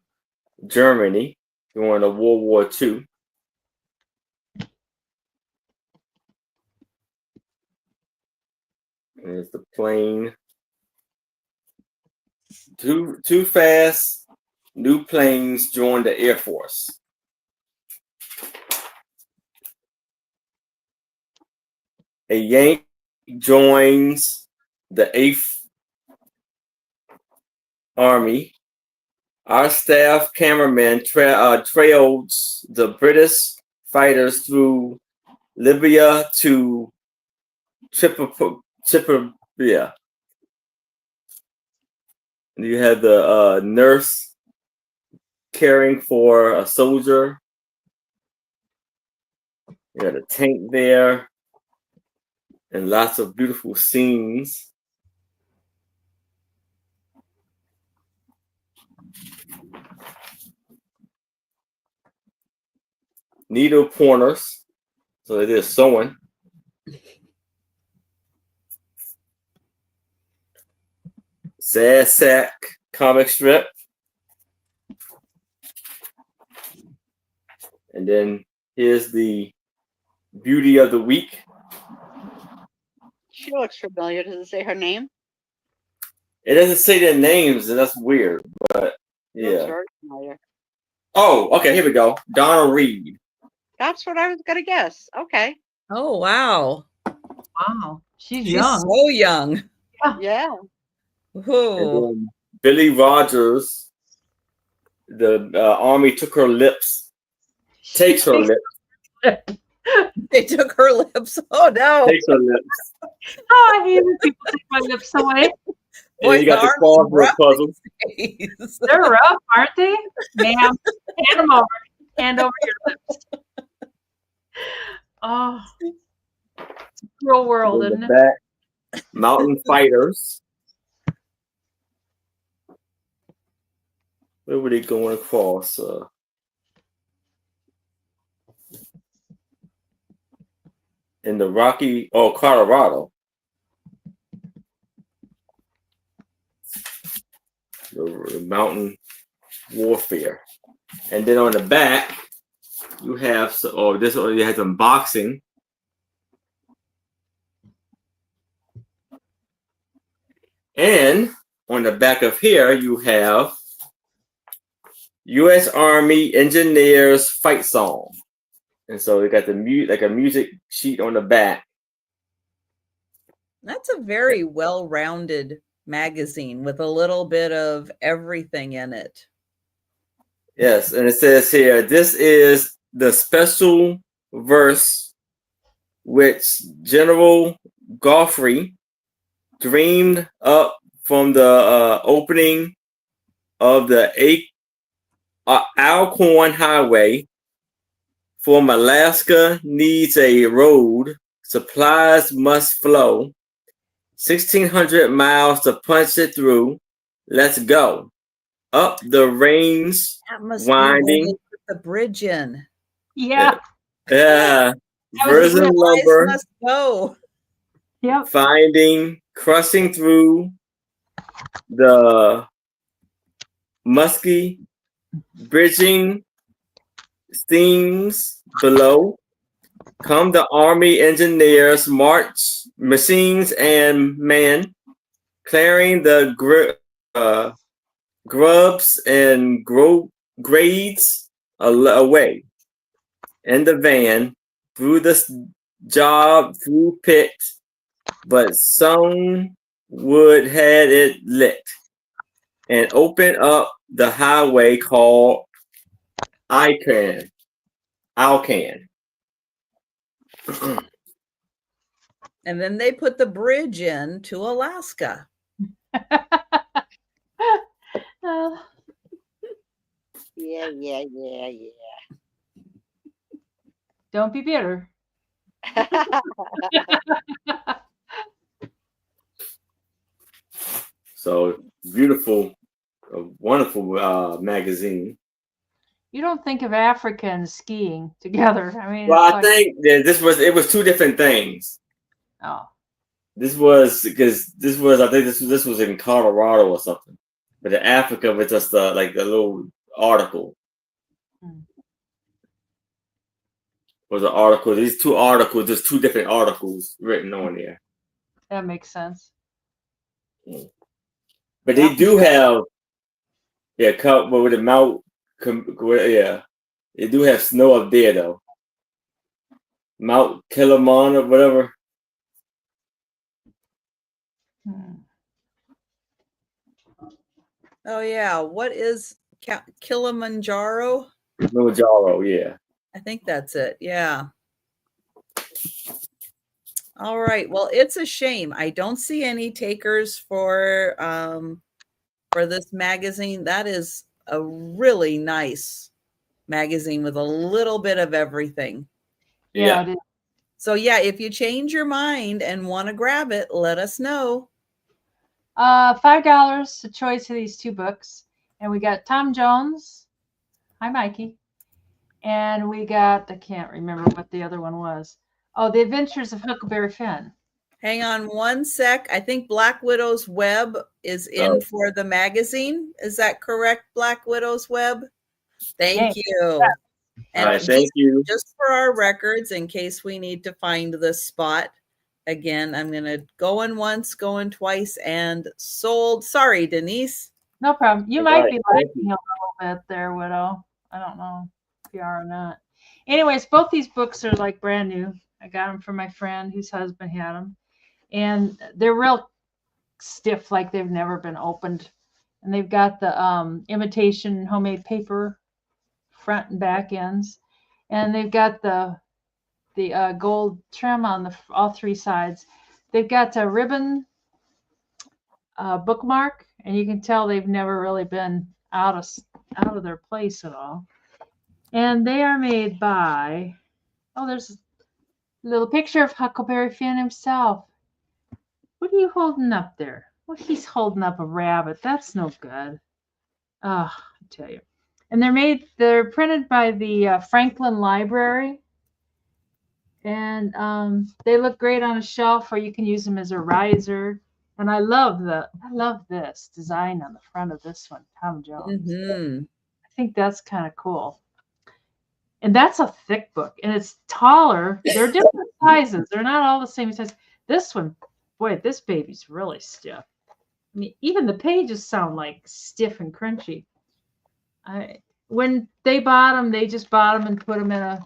Germany during the World War II. There's the plane. Too fast. New planes join the Air Force. A Yank joins the 8th Army. Our staff cameraman trailed the British fighters through Libya to Tripoli. You had the nurse caring for a soldier. You had a tank there. And lots of beautiful scenes. Needle pointers. So it is sewing. Sad Sack comic strip. And then here's the Beauty of the Week. She looks familiar. Does it say her name? It doesn't say their names, and that's weird. But yeah. Very familiar. Oh, okay. Here we go. Donna Reed. That's what I was gonna guess. Okay. Oh wow! Wow, she's young. So young. Yeah. Whoa. Billy Rogers. The Army took her lips. Takes her lips. They took her lips. Oh no! Takes her lips. Oh, I hate when people take my lips away. And you got the crossword puzzle. They're rough, aren't they? Ma'am, hand them over. Hand over your lips. Oh, it's a cruel world, isn't it? Back, Mountain Fighters. Where were they going across? in the Rocky or Colorado. The mountain warfare. And then on the back, you have you have some boxing. And on the back of here, you have U.S. Army Engineers Fight Song. And so you got the like a music sheet on the back. That's a very well-rounded magazine with a little bit of everything in it. Yes, and it says here, this is the special verse which General Goffrey dreamed up from the opening of the Alcorn Highway. From Alaska needs a road, supplies must flow. 1,600 miles to punch it through. Let's go. Up the range, That must winding. be where they put the bridge in. Yeah. Yeah. was Virgin Eyes lumber. must go. Yep. Finding, crushing through the musky, bridging steams below. Come the Army engineers, march machines and men, clearing the grubs and grades away. In the van, through the job, through pit, but some wood had it lit and opened up the highway called Alcan. And then they put the bridge in to Alaska. Yeah. Don't be bitter. So beautiful, wonderful magazine. You don't think of Africa and skiing together. I mean, Well, it's I think that it was two different things. Oh. This was in Colorado or something, but in Africa was just like a little article. Was an article. These two articles, there's two different articles written on there. That makes sense. But they do have, with the Mount, they do have snow up there though. Mount Kilimanjaro or whatever. Oh yeah, what is Kilimanjaro? Kilimanjaro, yeah. I think that's it. Yeah. All right. Well, it's a shame. I don't see any takers for this magazine. That is a really nice magazine with a little bit of everything. Yeah. It is. So yeah, if you change your mind and want to grab it, let us know. $5 a choice of these two books. And we got Tom Jones. Hi, Mikey. And we got, I can't remember what the other one was. Oh, The Adventures of Huckleberry Finn. Hang on one sec. I think Black Widow's Web is in for the magazine. Is that correct, Black Widow's Web? Thank you. Yeah. And all right, thank you. Just for our records, in case we need to find this spot, again, I'm going to going once, going twice, and sold. Sorry, Denise. No problem. You might be liking a little bit there, Widow. I don't know if you are or not. Anyways, both these books are like brand new. I got them from my friend whose husband had them. And they're real stiff, like they've never been opened. And they've got the imitation homemade paper front and back ends. And they've got the gold trim on all three sides. They've got a ribbon bookmark, and you can tell they've never really been out of their place at all. And they are made by, there's a little picture of Huckleberry Finn himself. What are you holding up there? Well, he's holding up a rabbit. That's no good. I tell you. And they're printed by the Franklin Library. And they look great on a shelf, or you can use them as a riser. And I love this design on the front of this one, Tom Jones. Mm-hmm. I think that's kind of cool. And that's a thick book, and it's taller. They're different sizes. They're not all the same size. This one, boy, this baby's really stiff. I mean, even the pages sound like stiff and crunchy. When they bought them, they just bought them and put them in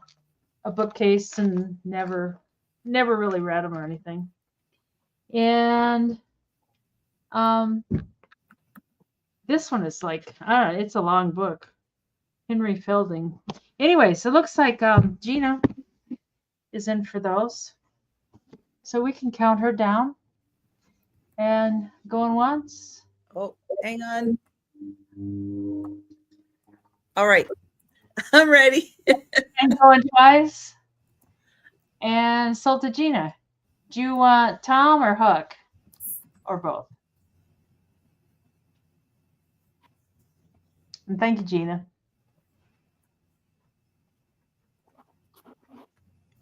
a bookcase and never really read them or anything. And this one is like, I don't know, it's a long book. Henry Fielding. Anyways, it looks like Gina is in for those. So we can count her down and going once. Oh, hang on. All right. I'm ready. And going twice. And sold to Gina. Do you want Tom or Hook? Or both? And thank you, Gina.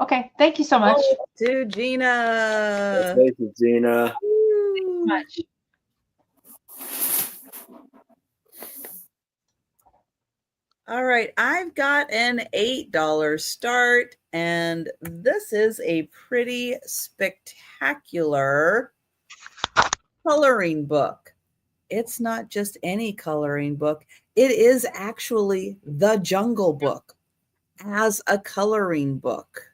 Okay, thank you so much. Oh, to Gina. Thank you, Gina. Thank you so much. All right, I've got an $8 start, and this is a pretty spectacular coloring book. It's not just any coloring book. It is actually the Jungle Book as a coloring book.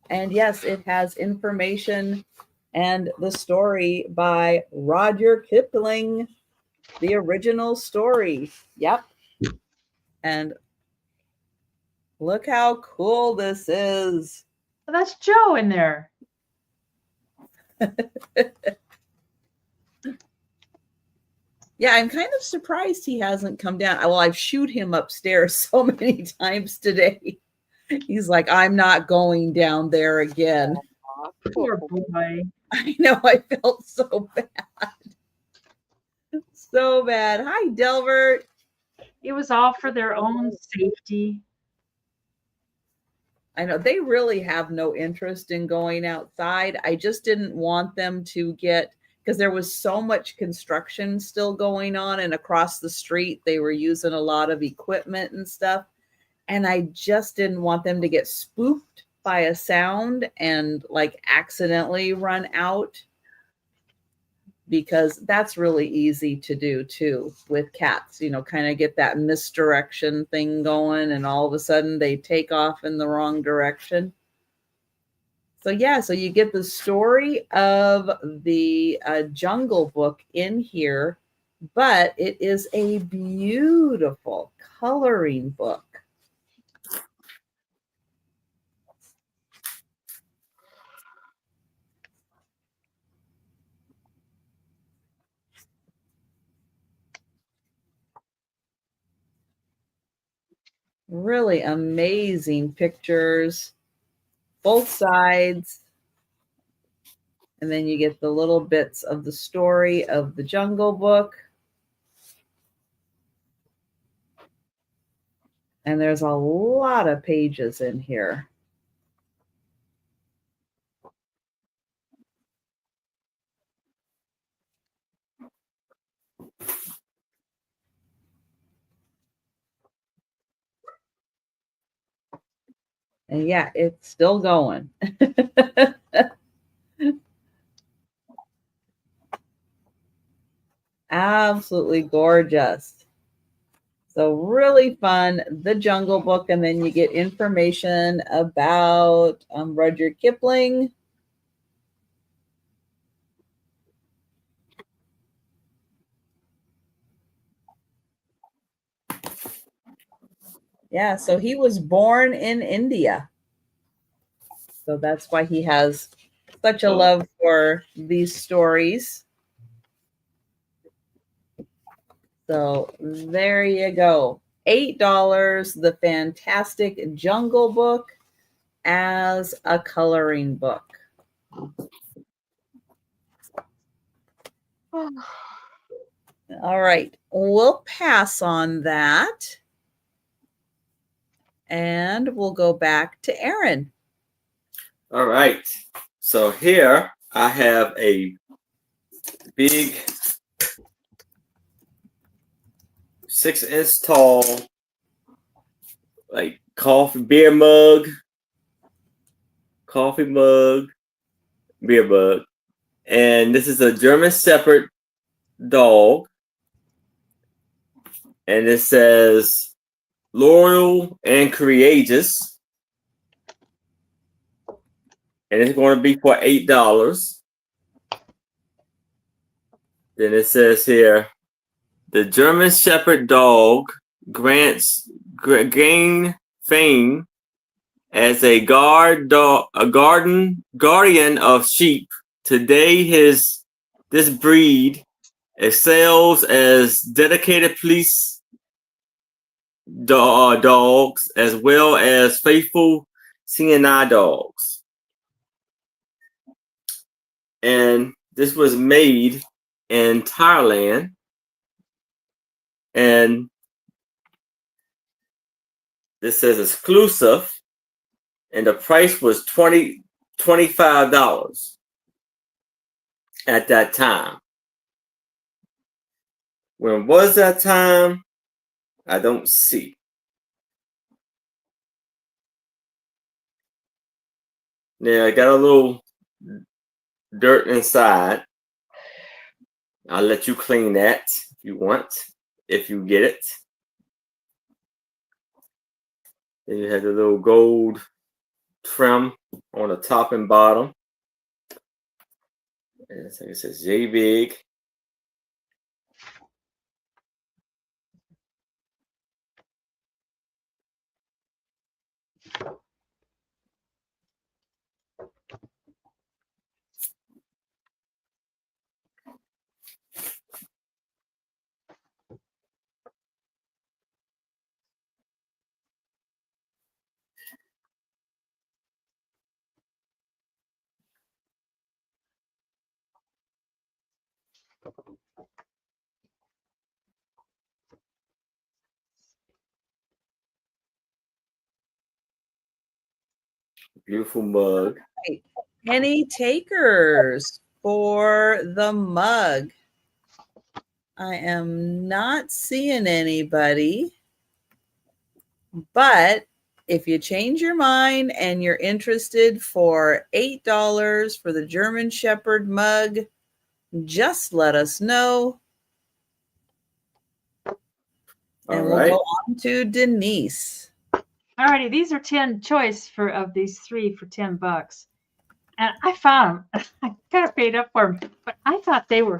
And yes, it has information and the story by Roger Kipling, the original story. Yep. And look how cool this is. Well, that's Joe in there. Yeah, I'm kind of surprised he hasn't come down. Well, I've shooed him upstairs so many times today. He's like, I'm not going down there again. Poor boy. I know, I felt so bad. So bad. Hi, Delbert. It was all for their own safety. I know they really have no interest in going outside. I just didn't want them to get, because there was so much construction still going on, and across the street they were using a lot of equipment and stuff. And I just didn't want them to get spooked by a sound and like accidentally run out, because that's really easy to do too with cats, you know, kind of get that misdirection thing going and all of a sudden they take off in the wrong direction. So yeah, so you get the story of the Jungle Book in here, but it is a beautiful coloring book. Really amazing pictures, both sides. And then you get the little bits of the story of the Jungle Book. And there's a lot of pages in here. And yeah, it's still going. Absolutely gorgeous. So really fun, the Jungle Book, and then you get information about Rudyard Kipling. Yeah, so he was born in India. So that's why he has such a love for these stories. So there you go. $8, the fantastic Jungle Book as a coloring book. All right, we'll pass on that. And we'll go back to Aaron. All right. So here I have a big 6-inch tall, like coffee beer mug, beer mug. And this is a German Shepherd dog. And it says loyal and courageous. And it's going to be for $8. Then it says here, the German Shepherd dog gain fame as a guardian of sheep. Today, this breed excels as dedicated police dogs as well as faithful CNI dogs. And this was made in Thailand. And this says exclusive. And the price was $25 at that time. When was that time? I don't see. Now I got a little dirt inside. I'll let you clean that if you want, if you get it. Then you have the little gold trim on the top and bottom. And it says J Big. Beautiful mug. Right. Any takers for the mug? I am not seeing anybody, but if you change your mind and you're interested for $8 for the German Shepherd mug, just let us know. And we'll go on to Denise. Alrighty, these are 10 choice of these 3 for $10. And I found them. I kind of paid up for them, but I thought they were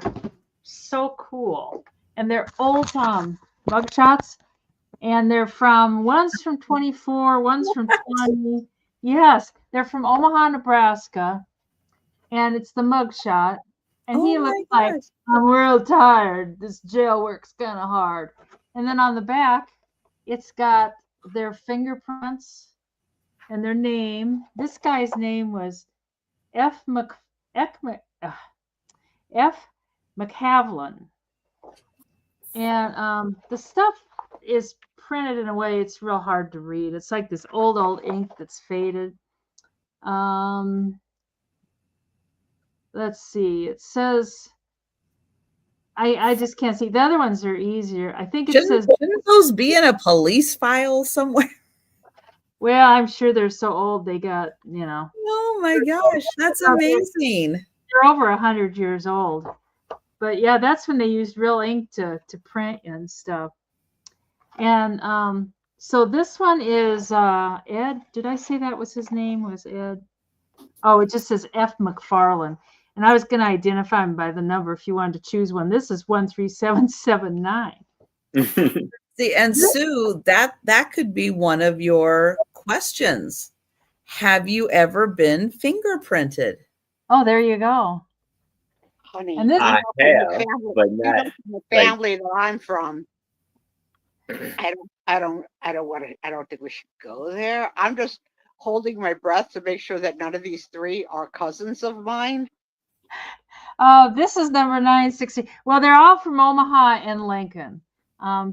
so cool. And they're old mug shots. And they're one's from 24, one's from 20. Yes, they're from Omaha, Nebraska. And it's the mug shot. And he looks like, I'm real tired. This jail work's kind of hard. And then on the back, it's got their fingerprints and their name. This guy's name was F. McHavlin. And the stuff is printed in a way it's real hard to read. It's like this old ink that's faded. Let's see. It says, I just can't see. The other ones are easier. I think it says. Shouldn't those be in a police file somewhere? Well, I'm sure they're so old they got, Oh my gosh, that's amazing. They're over 100 years old. But yeah, that's when they used real ink to print and stuff. And so this one is Ed. Did I say that was his name? Was Ed? Oh, it just says F. McFarlane. And I was going to identify him by the number if you wanted to choose one. This is 13779. See, and Sue, that could be one of your questions. Have you ever been fingerprinted? Oh, there you go. Honey, and this I have, but not the family that I'm from. I don't think we should go there. I'm just holding my breath to make sure that none of these 3 are cousins of mine. This is number 960. Well, they're all from Omaha and Lincoln.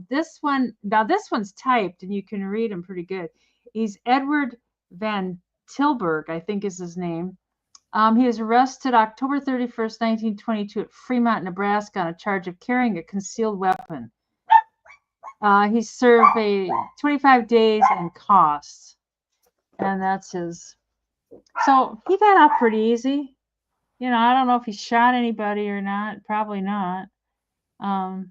This one's typed and you can read them pretty good. He's Edward Van Tilburg, I think is his name. He was arrested October 31st, 1922 at Fremont, Nebraska on a charge of carrying a concealed weapon. He served 25 days and costs. And that's his. So he got off pretty easy. You know, I don't know if he shot anybody or not. Probably not. But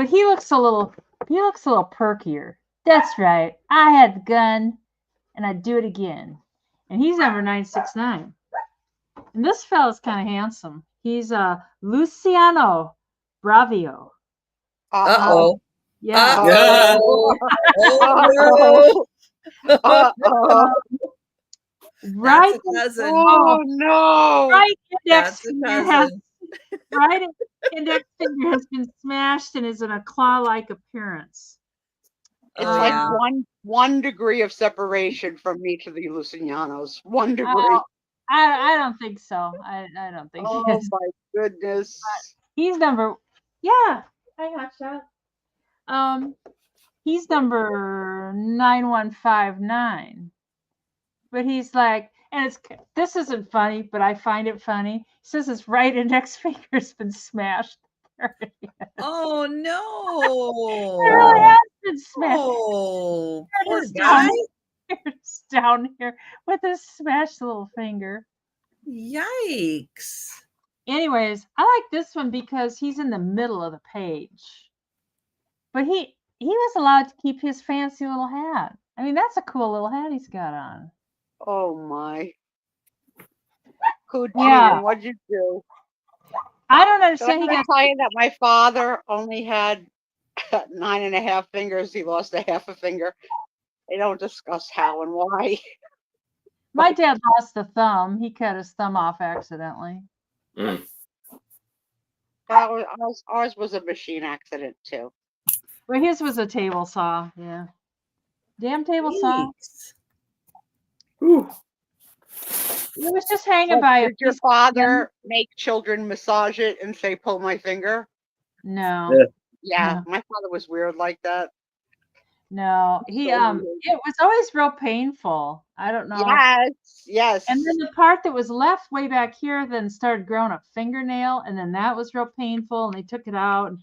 he looks a little perkier. That's right. I had the gun and I'd do it again. And he's number 969. And this fella's kind of handsome. He's Luciano Bravio. Uh-oh. Yeah. Right. Cousin. Oh no. Right index That's a finger cousin. right index finger has been smashed and is in a claw-like appearance. It's Oh, like yeah. one degree of separation from me to the Lucianos. 1 degree. I don't think so. I don't think Oh he is. my goodness. He's number yeah. Hi, Hotshot. He's number 9159. But he's like, and this isn't funny, but I find it funny. He says his right index finger's been smashed. Oh It no. really has been smashed. Oh, There it poor is guy. It's down here with his smashed little finger. Yikes. Anyways, I like this one because he's in the middle of the page. But he was allowed to keep his fancy little hat. I mean, that's a cool little hat he's got on. Oh my. Who Yeah. cheated? What'd you do? I don't So I'm understand. He going got to tell you that my father only had 9.5 fingers. He lost a half a finger. They don't discuss how and why. my dad lost a thumb. He cut his thumb off accidentally. Mm. Ours was a machine accident too. But his was a table saw. Yeah. Damn table saw. Yikes. Whew. He was just hanging by a Did your piece of father make children massage it and say, pull my finger? No. Yeah. Yeah, No. my father was weird like that. No. He So weird. it was always real painful. I don't know. Yes. And then the part that was left way back here then started growing a fingernail, and then that was real painful, and they took it out.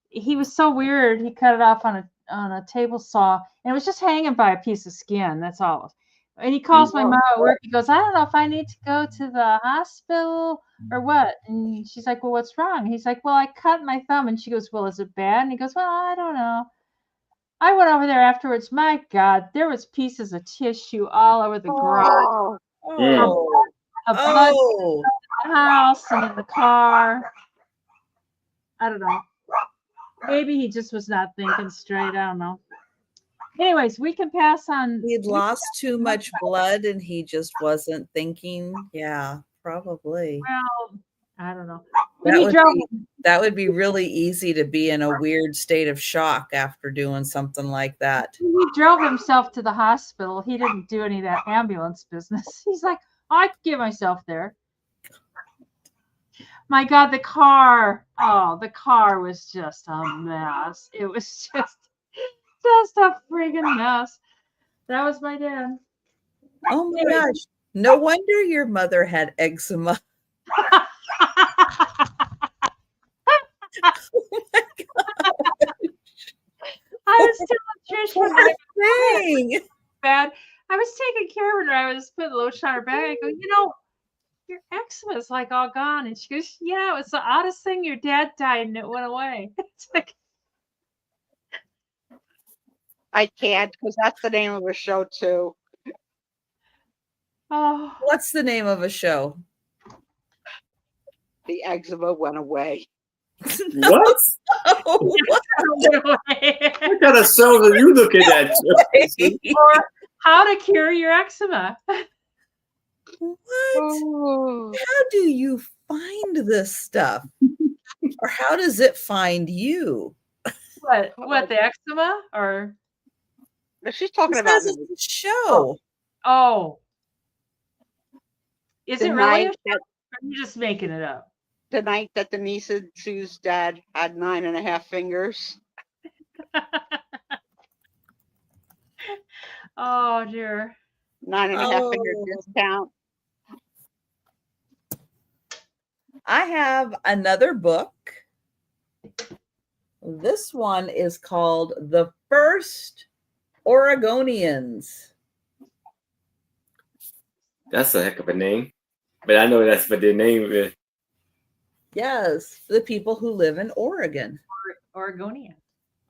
He was so weird. He cut it off on a table saw, and it was just hanging by a piece of skin. That's all. And he calls my mom at work. He goes, I don't know if I need to go to the hospital or what. And she's like, well, what's wrong? He's like, well, I cut my thumb. And she goes, well, is it bad? And he goes, well, I don't know. I went over there afterwards. My God, there was pieces of tissue all over the garage, Oh, Oh. a blood Oh. in the house and in the car. I don't know. Maybe he just was not thinking straight. I don't know. Anyways, we can pass on. He'd lost too much blood and he just wasn't thinking. Yeah, probably. Well, I don't know. That would be really easy to be in a weird state of shock after doing something like that. He drove himself to the hospital. He didn't do any of that ambulance business. He's like, I could get myself there. My God, the car. Oh, the car was just a mess. It was just a friggin' mess. That was my dad. Oh my gosh. No wonder your mother had eczema. I was telling Trish when I Dang. bad. I was taking care of her. I was putting lotion on her back. I go, your eczema is like all gone. And she goes, yeah, it was the oddest thing. Your dad died and it went away. It's like, I can't because that's the name of a show too. oh, What's the name of a show? The eczema went away. What? Oh, what? What kind of shows are you looking at? or how to cure your eczema. What? Oh. How do you find this stuff? Or how does it find you? What the eczema or She's talking It about says it's a show. oh, is the it really? night Or are you just making it up? the night that Denise and Sue's dad had 9.5 fingers. Oh dear. 9.5 finger Oh, discount. I have another book. This one is called The First Oregonians. That's a heck of a name. But I know that's what their name is. Yes, the people who live in Oregon Oregonian.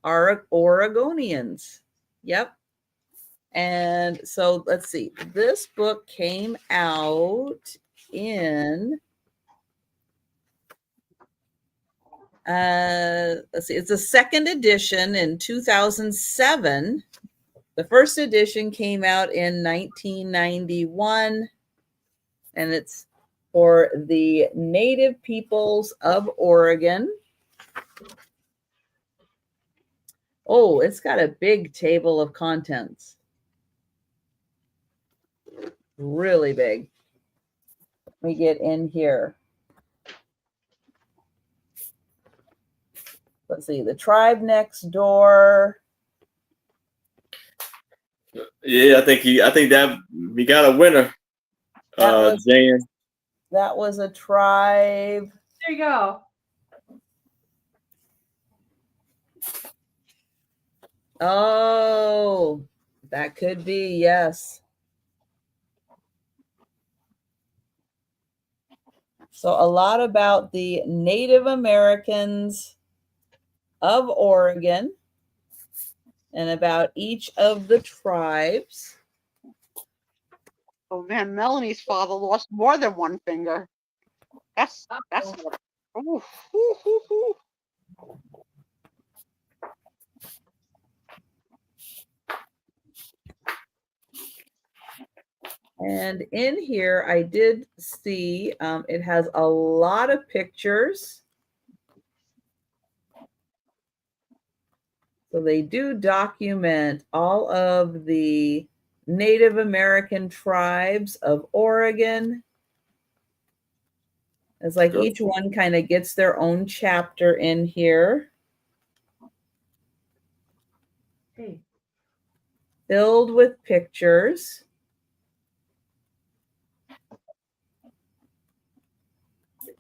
are Oregonians. Yep. And so let's see. This book came out in let's see, it's a second edition in 2007. The first edition came out in 1991, and it's for the native peoples of Oregon. Oh, it's got a big table of contents. Really big. Let me get in here. Let's see, the tribe next door. Yeah, I think that we got a winner. Jan. That was a tribe. There you go. Oh, that could be, yes. So a lot about the Native Americans of Oregon and about each of the tribes. Oh man, Melanie's father lost more than one finger. That's what. Ooh, ooh, ooh, ooh. And in here, I did see it has a lot of pictures. So they do document all of the Native American tribes of Oregon. It's like each one kind of gets their own chapter in here. Hey. Filled with pictures.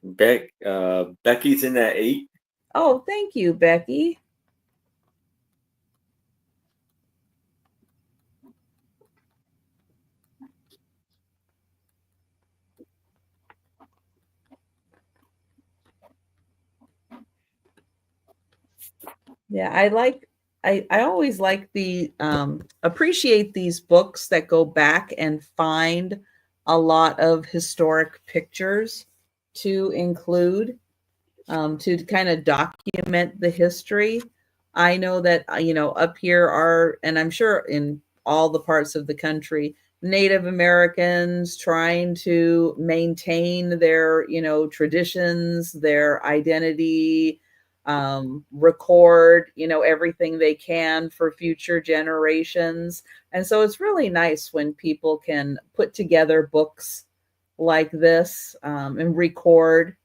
Becky's in that 8. Oh, thank you, Becky. Yeah, I always like the appreciate these books that go back and find a lot of historic pictures to include to kind of document the history. I know that up here are, and I'm sure in all the parts of the country, Native Americans trying to maintain their traditions, their identity, record everything they can for future generations. And so it's really nice when people can put together books like this and record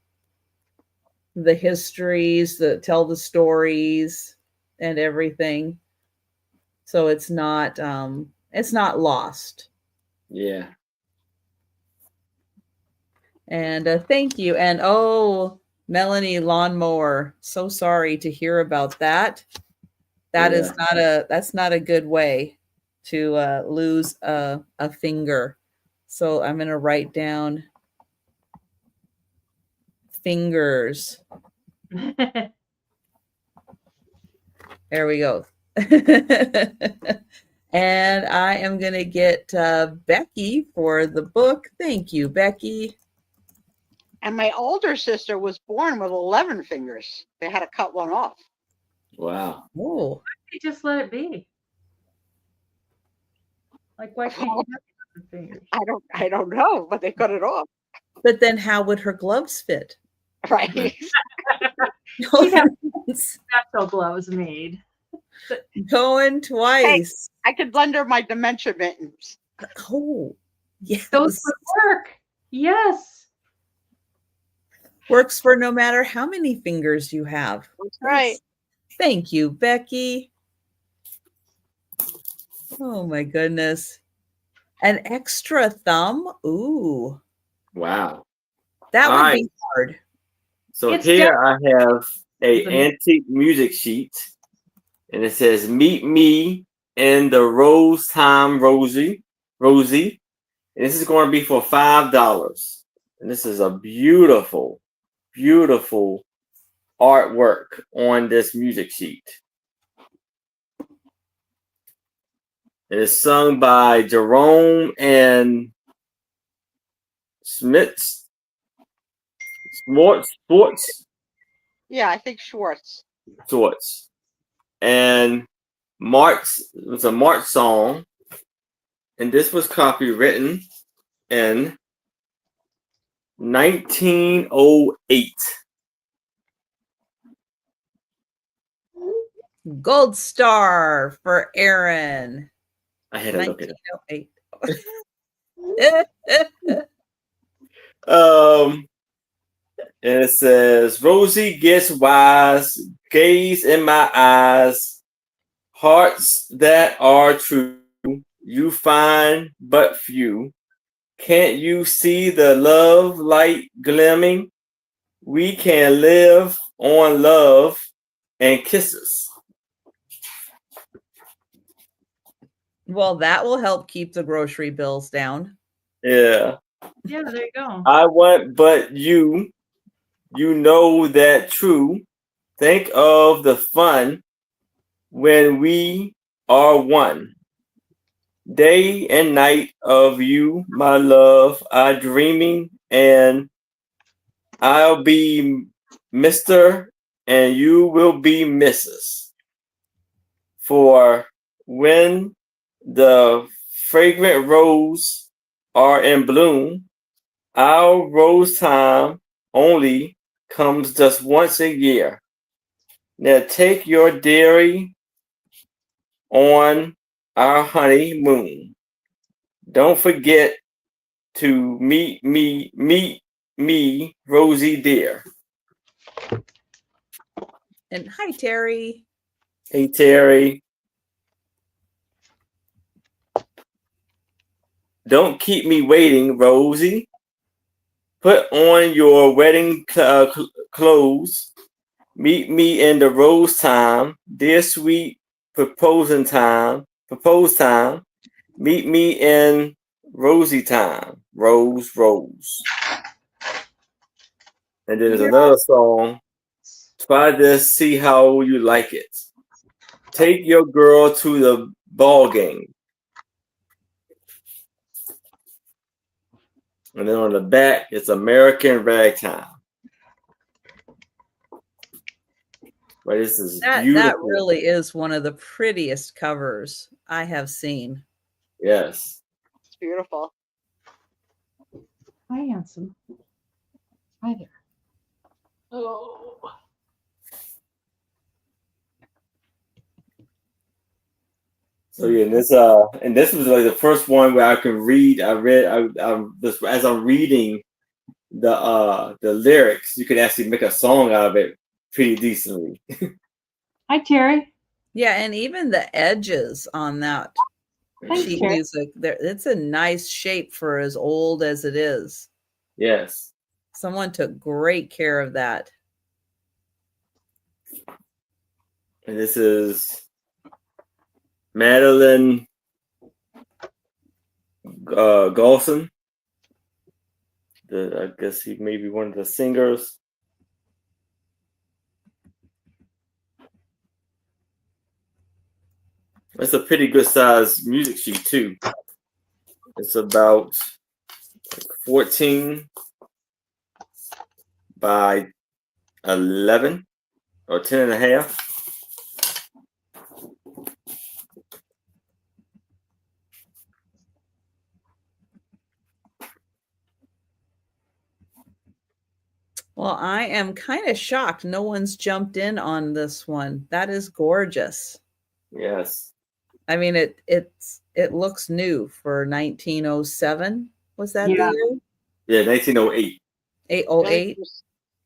the histories, tell the stories and everything, so it's not lost. Yeah. And thank you. And oh, Melanie Lawnmower, so sorry to hear about that. That's not a good way to lose a finger. So I'm going to write down fingers. There we go. And I am going to get Becky for the book. Thank you, Becky. And my older sister was born with 11 fingers. They had to cut one off. Wow. Oh. Why can't you just let it be? Like, why can't you have fingers? I don't know, but they cut it off. But then how would her gloves fit? Right. She'd have special gloves made. Going twice. Hey, I could lend her my dementia mittens. Oh, yes. Those would work. Yes. Works for no matter how many fingers you have. That's right. Thank you, Becky. Oh my goodness. An extra thumb? Ooh. Wow. That All would right. be hard. So It's here I have a Isn't it? antique music sheet, and it says "Meet me in the Rose Time, Rosie." Rosie, and this is going to be for $5. And this is a beautiful, beautiful artwork on this music sheet. It is sung by Jerome and Smits. Sports. Yeah, I think Schwartz. Sorts. And March, it was a March song, and this was copywritten in 1908. Gold star for Aaron. I had to look at it. 1908. And it says, Rosie gets wise, gaze in my eyes, hearts that are true, you find but few. Can't you see the love light glimmering? We can live on love and kisses. Well, that will help keep the grocery bills down. Yeah. Yeah, there you go. I want but you. You know that true. Think of the fun when we are one. Day and night of you, my love, I dreaming, and I'll be Mr. and you will be Mrs. For when the fragrant rose are in bloom, our rose time only comes just once a year. Now take your dairy on our honeymoon. Don't forget to meet me, Rosie dear. And hi, Terry. Hey Terry. Don't keep me waiting, Rosie. Put on your wedding clothes. Meet me in the rose time, dear sweet proposing time. Propose time. Meet me in Rosie time. Rose, rose. And then there's another song. Try this, see how you like it. Take your girl to the ball game. And then on the back, it's American Ragtime. But this is beautiful. That really is one of the prettiest covers I have seen. Yes. It's beautiful. Hi, handsome. Hi there. Oh. So yeah, and this was like the first one where I can read. As I'm reading the lyrics, you can actually make a song out of it pretty decently. Hi, Terry. Yeah, and even the edges on that Thanks, sheet Terry. music, it's a nice shape for as old as it is. Yes. Someone took great care of that. And this is Madeline Golson. I guess he may be one of the singers. It's a pretty good size music sheet too. It's about 14 by 11 or 10 and a half. Well, I am kind of shocked no one's jumped in on this one. That is gorgeous. Yes. I mean, it looks new for 1907. Was that the year? Yeah, 1908. 808.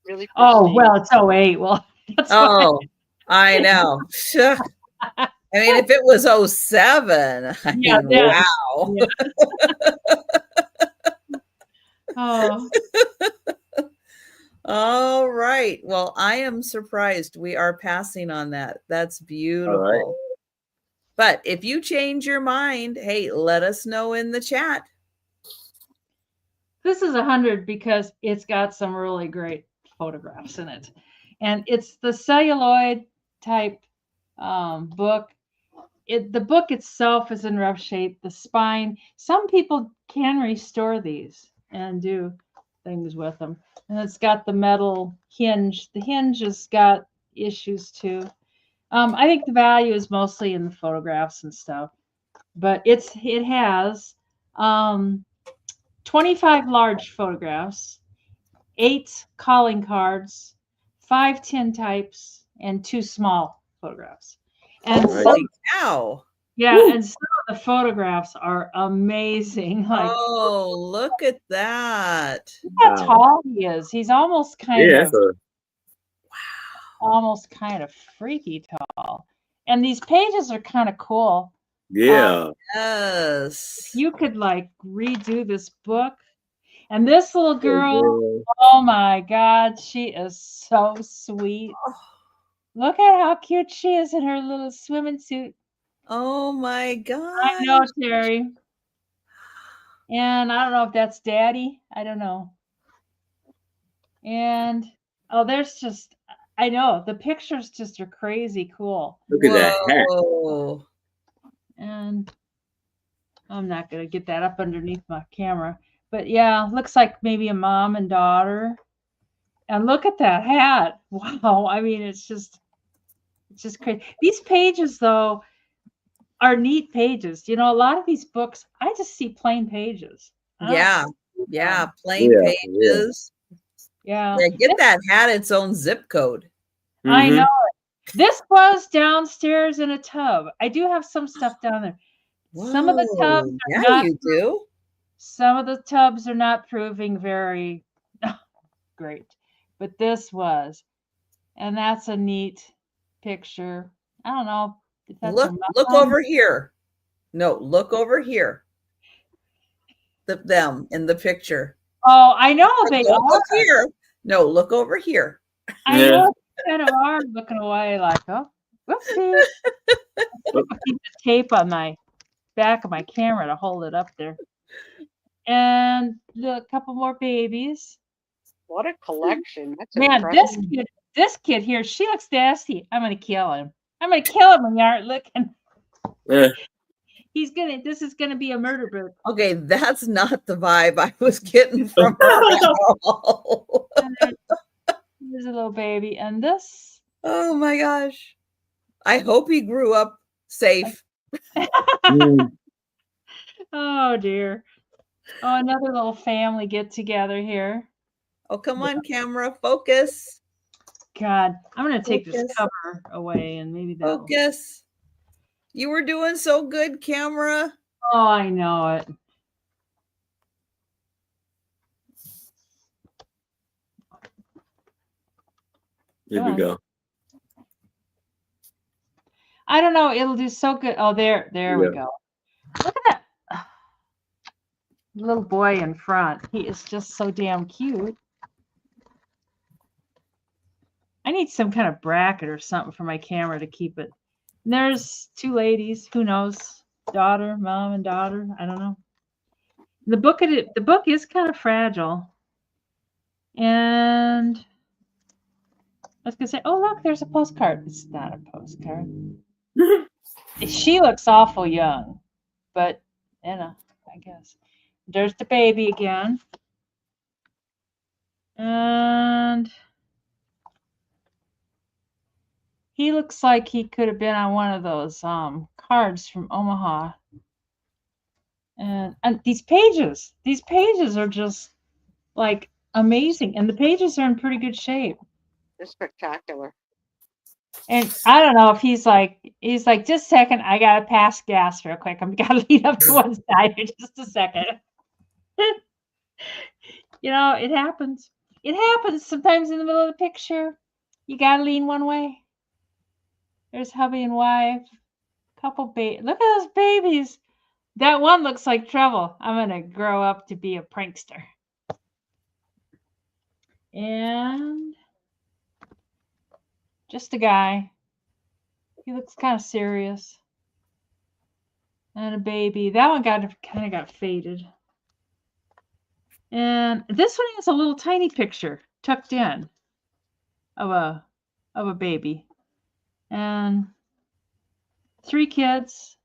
Really Oh, pristine. well, it's 08. Well, that's Oh, I know. I mean, if it was 07, I Yeah, mean, yeah. wow. Oh, All right. Well, I am surprised we are passing on that. That's beautiful. right. But if you change your mind, hey, let us know in the chat. this is 100 because it's got some really great photographs in it. And it's the celluloid type book. The book itself is in rough shape. The spine, some people can restore these and do things with them. And it's got the metal hinge. The hinge has got issues too. I think the value is mostly in the photographs and stuff, but it has 25 large photographs, 8 calling cards, 5 tintypes, and 2 small photographs. And Right. Holy cow. yeah, Woo. and some of the photographs are amazing. Like, Oh, look at that. look how Wow. tall he is. He's almost kind Yeah, of freaky tall. And these pages are kind of cool. yeah. Yes. You could like redo this book. And this little girl, girl. oh my God, she is so sweet. Look at how cute she is in her little swimming suit. Oh my I God. know, Terry. And I don't know if that's Daddy. I don't know. And oh, there's just, I know the pictures just are crazy cool. Look at that hat. Whoa. And I'm not going to get that up underneath my camera. But yeah, looks like maybe a mom and daughter. And look at that hat. Wow. I mean, it's just crazy. These pages, though, are neat pages. You know, a lot of these books, I just see plain pages. Yeah. Yeah. Plain Yeah, pages. Yeah. Yeah. Get that hat its own zip code. I Mhm. know it. This was downstairs in a tub. I do have some stuff down there. Some of the tubs Whoa. are Yeah, not. you do. Some of the tubs are not proving very great, but this was, and that's a neat picture. I don't know if that's Look a over here. No, look over here. Them in the picture. Oh, I know they Don't are. look here. No, look over here. I Yeah. know they kind of are looking away like, oh, whoopsie. Put a piece of tape on my back of my camera to hold it up there. And a couple more babies. What a collection. That's Man, impressive. this kid here, she looks nasty. I'm gonna kill him. I'm gonna kill him when you aren't looking. Yeah. This is gonna be a murder book. Okay, that's not the vibe I was getting from her at all. There's a little baby, and this. Oh my gosh. I hope he grew up safe. Oh dear. Oh, another little family get together here. Oh, come on, camera. Focus. God, I'm gonna take this Focus. cover away and maybe that'll. Focus. You were doing so good, camera. Oh, I know it. Here we go. I don't know. It'll do so good. Oh, there we go. Look at that little boy in front. He is just so damn cute. I need some kind of bracket or something for my camera to keep it. And there's 2 ladies. Who knows? Daughter, mom, and daughter. I don't know. The book is kind of fragile. And I was gonna say, oh look, there's a postcard. It's not a postcard. She looks awful young, but you know, I guess. There's the baby again. And he looks like he could have been on one of those cards from Omaha. And these pages are just like amazing. And the pages are in pretty good shape. They're spectacular. And I don't know if he's like, just a second, I gotta pass gas real quick. I'm gotta lean up to one side for just a second. You know, it happens. It happens sometimes in the middle of the picture. You gotta lean one way. There's hubby and wife. Look at those babies. That one looks like trouble. I'm gonna grow up to be a prankster. And just a guy. He looks kind of serious. And a baby. That one kind of got faded. And this one has a little tiny picture tucked in of a baby. And 3 kids.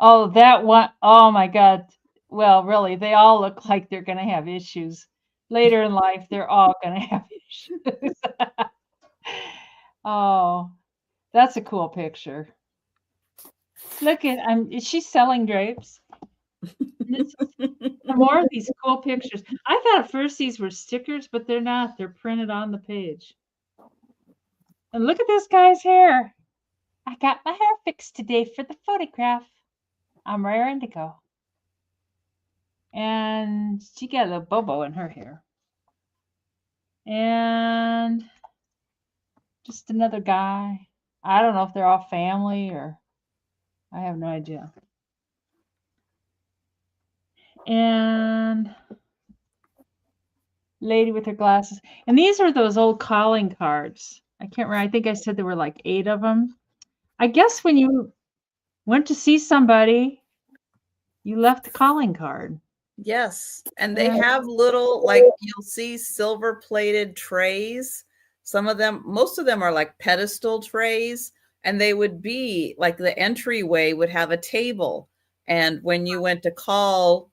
Oh, that one. Oh my God. Well, really, they all look like they're going to have issues. Later in life, they're all going to have issues. Oh, that's a cool picture. Look at, is she selling drapes? More of these cool pictures. I thought at first these were stickers, but they're not. They're printed on the page. And look at this guy's hair. I got my hair fixed today for the photograph. I'm raring to go. And she got a bobo in her hair. And just another guy. I don't know if they're all family or I have no idea. And lady with her glasses. And these are those old calling cards. I can't remember. I think I said there were like 8 of them. I guess when you went to see somebody, you left the calling card. Yes. And they have little, like you'll see silver plated trays. Some of them, most of them are like pedestal trays. And they would be like the entryway would have a table. And when you went to call,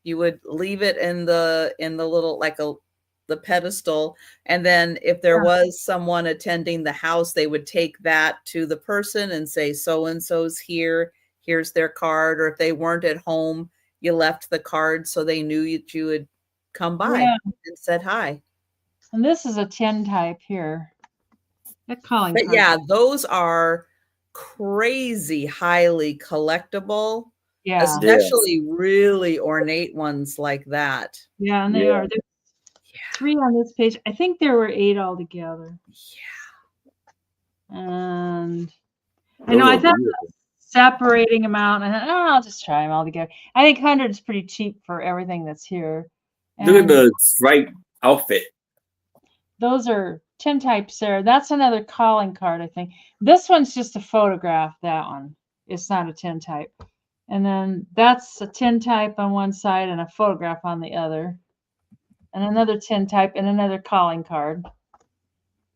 you would leave it in the little, like the pedestal. And then if there was someone attending the house, they would take that to the person and say, so-and-so's here, here's their card. Or if they weren't at home, you left the card so they knew you would come by and said hi. And this is a tin type here. That calling but card. Yeah, those are crazy highly collectible. Yeah. Especially really ornate ones like that. Yeah, and they are. There's 3 on this page. I think there were 8 altogether. Yeah. And I know I thought separating them out, and I'll just try them all together. I think 100 is pretty cheap for everything that's here. And look at the striped outfit. Those are tin types there. That's another calling card, I think. This one's just a photograph, that one. It's not a tin type. And then that's a tin type on one side and a photograph on the other. And another tin type and another calling card.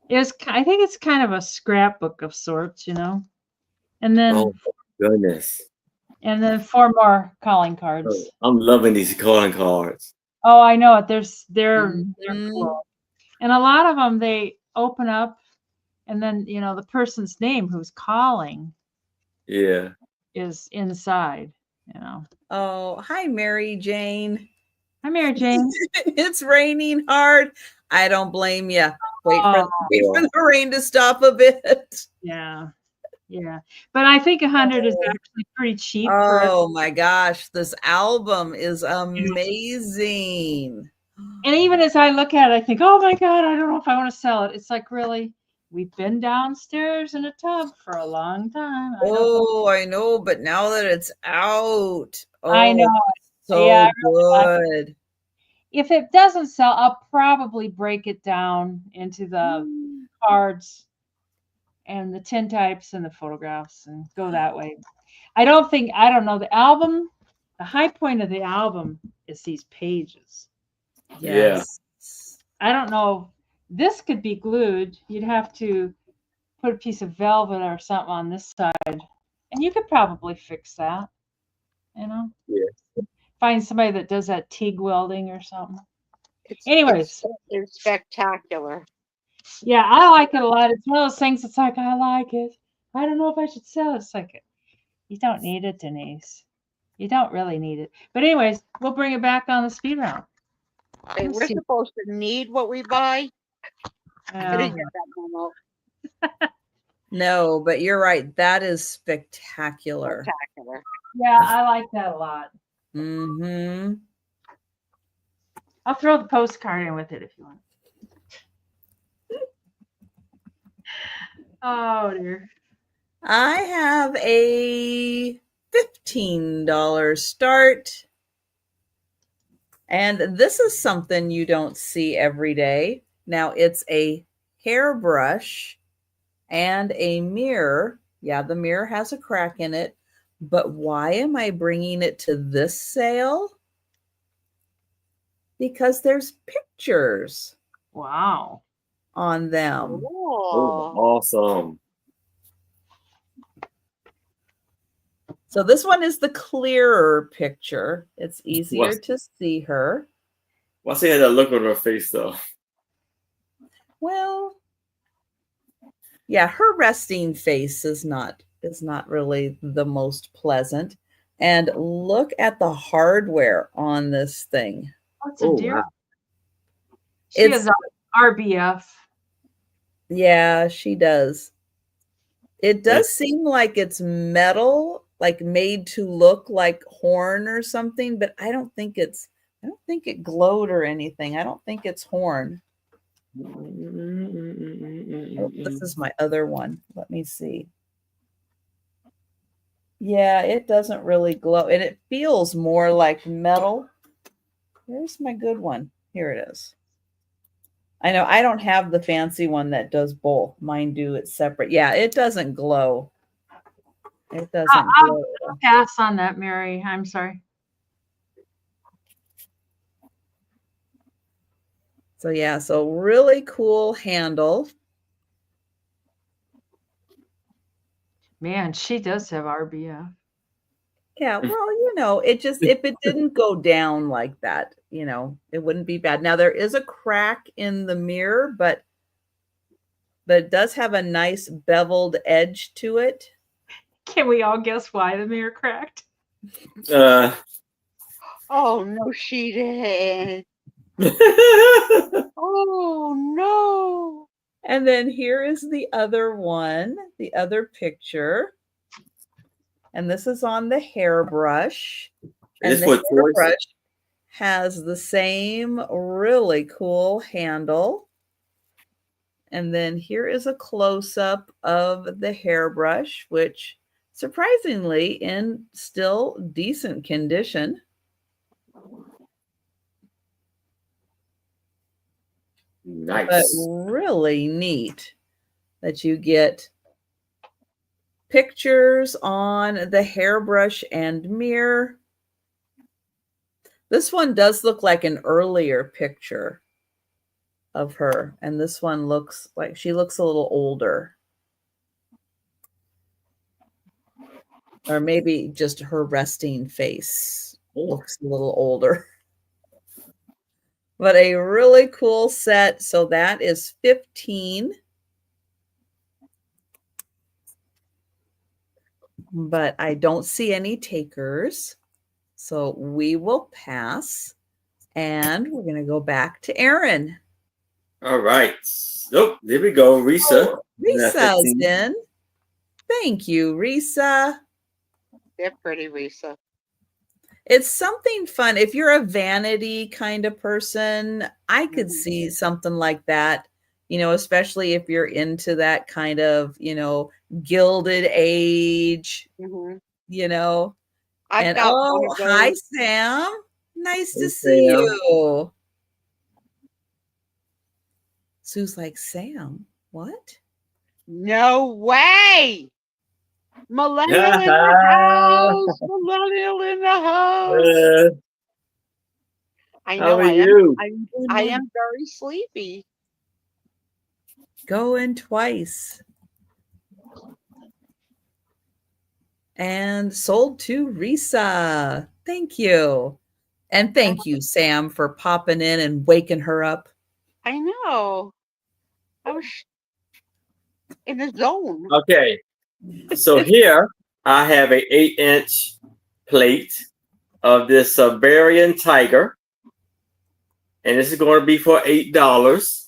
I think it's kind of a scrapbook of sorts, you know. And then oh goodness. And then 4 more calling cards. Oh, I'm loving these calling cards. Oh, I know it. They're cool. And a lot of them they open up, and then the person's name who's calling. Yeah. Is inside. Oh, hi, Mary Jane. Hi, Mary Jane. It's raining hard. I don't blame you. Wait for the rain to stop a bit. Yeah. But I think 100 is actually pretty cheap. Oh my gosh, this album is amazing. And even as I look at it, I think, oh my God, I don't know if I want to sell it. It's like, really? We've been downstairs in a tub for a long time. I know, but now that it's out, I know. So good. If it doesn't sell, I'll probably break it down into the cards and the tin types and the photographs and go that way. I don't know, the album, the high point of the album is these pages. Yes. I don't know. This could be glued. You'd have to put a piece of velvet or something on this side. And you could probably fix that. Yeah. Find somebody that does that TIG welding or something. Anyways. It's spectacular. Yeah, I like it a lot. It's one of those things that's like, I like it. I don't know if I should sell it. It's like, you don't need it, Denise. You don't really need it. But anyways, we'll bring it back on the speed round. Hey, we're supposed to need what we buy. I didn't get that memo. No, but you're right. That is spectacular. Yeah, I like that a lot. Mm-hmm. I'll throw the postcard in with it if you want. Oh dear. I have a $15 start. And this is something you don't see every day. Now it's a hairbrush and a mirror. Yeah, the mirror has a crack in it. But why am I bringing it to this sale? Because there's pictures Wow. on them. Oh, Oh, awesome. So this one is the clearer picture. It's easier What's, to see her. why she had that look on her face though? Well, yeah, her resting face is not really the most pleasant. And look at the hardware on this thing. What's a Oh deer? wow. She It's has RBF. yeah, she does. It does Yes. seem like it's metal, like made to look like horn or something, but I don't think it glowed or anything. I don't think it's horn. Oh, this is my other one. Let me see. Yeah, it doesn't really glow, and it feels more like metal. Here's my good one. Here it is. I know I don't have the fancy one that does both. Mine do it separate. Yeah, it doesn't glow. It doesn't glow. I'll pass on that, Mary. I'm sorry. So yeah, so really cool handle. Man, she does have RBF. Yeah, well, it just if it didn't go down like that, it wouldn't be bad. Now there is a crack in the mirror, but it does have a nice beveled edge to it. Can we all guess why the mirror cracked? Uh, oh no, she did. Oh no. And then here is the other one, the other picture. And this is on the hairbrush. And this the for choice. hairbrush has the same really cool handle. And then here is a close-up of the hairbrush, which surprisingly in still decent condition. Nice. But really neat that you get pictures on the hairbrush and mirror. This one does look like an earlier picture of her, and this one looks like she looks a little older. Or maybe just her resting face looks a little older. But a really cool set. So that is 15. But I don't see any takers. So we will pass. And we're going to go back to Aaron. All right. Oh, there we go. Risa. Oh, Risa's in. Thank you, Risa. They're pretty, Risa. It's something fun. If you're a vanity kind of person, I could see something like that, especially if you're into that kind of, Gilded Age, I've got one of those. Hi, Sam. Nice to see Sam. you. Sue's like, Sam, what? No way. Millennial in the house. Millennial in the house. I know. How are you? I am very sleepy. Going twice. And sold to Risa. Thank you. And thank you, Sam, for popping in and waking her up. I know. I was in the zone. Okay. So here I have a 8-inch plate of this Siberian tiger. And this is going to be for $8.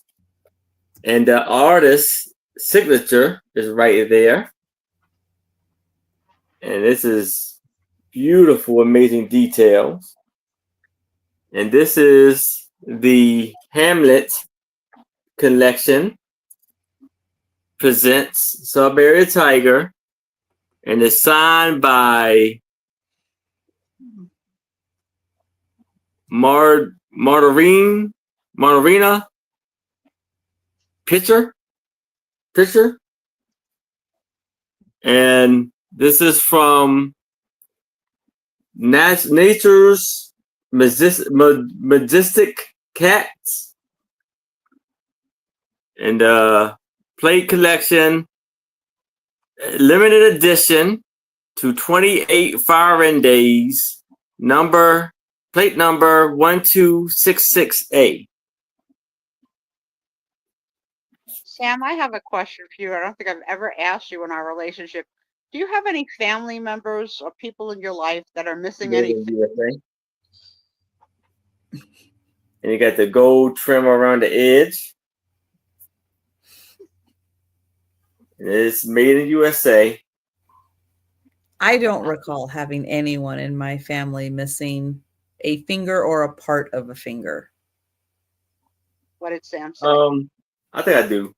And the artist's signature is right there. And this is beautiful, amazing details. And this is the Hamlet collection. Presents Siberian tiger and it's signed by Martarina Pitcher, and this is from Nature's Majestic Cats, and plate collection, limited edition to 28 firing days, plate number 1266A. Sam, I have a question for you. I don't think I've ever asked you in our relationship. Do you have any family members or people in your life that are missing anything? And you got the gold trim around the edge. It's made in USA. I don't recall having anyone in my family missing a finger or a part of a finger. What did Sam say? I think I do.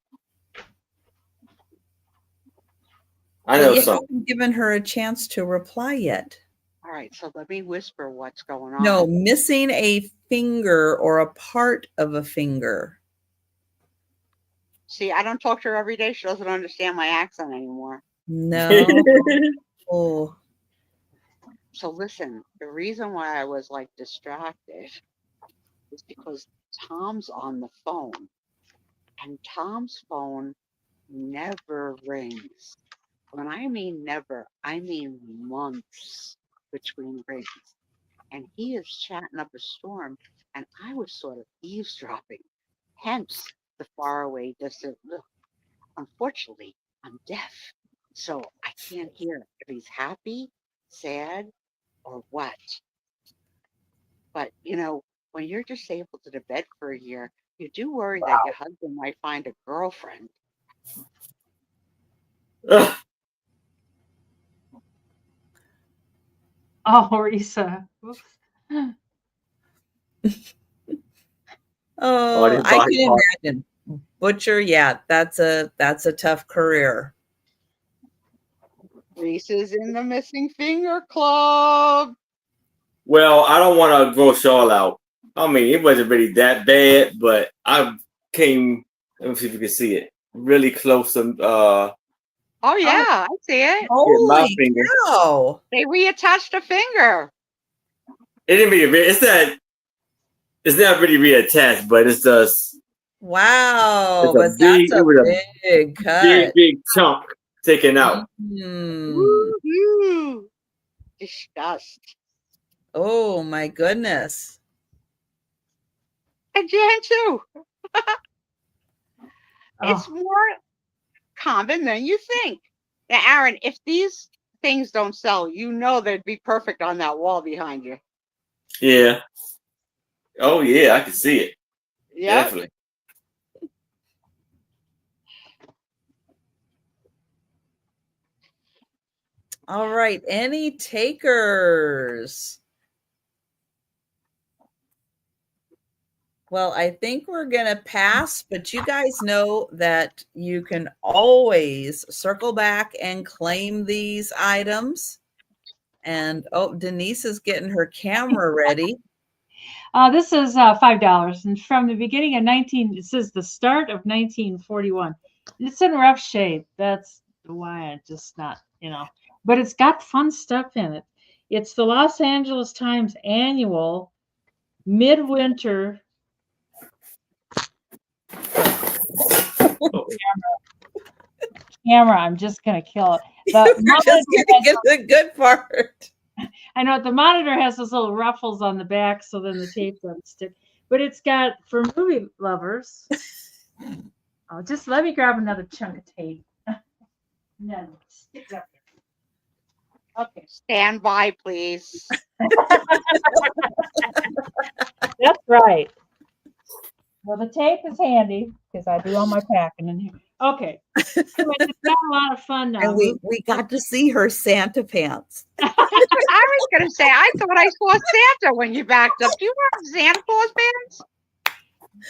I know you something. haven't given her a chance to reply yet. All right, so let me whisper what's going on. No, missing a finger or a part of a finger. See, I don't talk to her every day. She doesn't understand my accent anymore. No. Oh. So listen, the reason why I was like distracted is because Tom's on the phone, and Tom's phone never rings. When I mean never, I mean months between rings. And he is chatting up a storm, and I was sort of eavesdropping. Hence the faraway distant look. Unfortunately, I'm deaf, so I can't hear if he's happy, sad, or what. But you know, when you're disabled to the bed for a year, you do worry that your husband might find a girlfriend. Ugh. Oh, Risa. Oh, I can imagine. Butcher, yeah, that's a tough career. Reese's in the missing finger club. Well, I don't want to gross y'all out. I mean, it wasn't really that bad, but I came. Let me see if you can see it. Really close to. Oh yeah, I see it. Holy finger. cow! They reattached a finger. It didn't really. It's not really reattached, but it's just. Wow, but that's a big cut. Big chunk taken out. Woo-hoo. Disgust. Oh my goodness. And Jan too. It's Oh, more common than you think. Now, Aaron, if these things don't sell, you know they'd be perfect on that wall behind you. Yeah. Oh yeah, I can see it. Yeah. Definitely. All right, any takers? Well, I think we're going to pass, but you guys know that you can always circle back and claim these items. And oh, Denise is getting her camera ready. this is $5, and from the beginning of it says the start of 1941. It's in rough shape. That's why I just not, but it's got fun stuff in it. It's the Los Angeles Times annual midwinter. Camera, I'm just gonna kill it. You're just gonna get the good part. I know the monitor has those little ruffles on the back, so then the tape doesn't stick. But it's got for movie lovers. Oh, just let me grab another chunk of tape. No, stick it up there. Okay, stand by, please. That's right. Well, the tape is handy because I do all my packing in here. Okay, so it's got a lot of fun now. And we got to see her Santa pants. I was going to say, I thought I saw Santa when you backed up. Do you wear Santa Claus pants?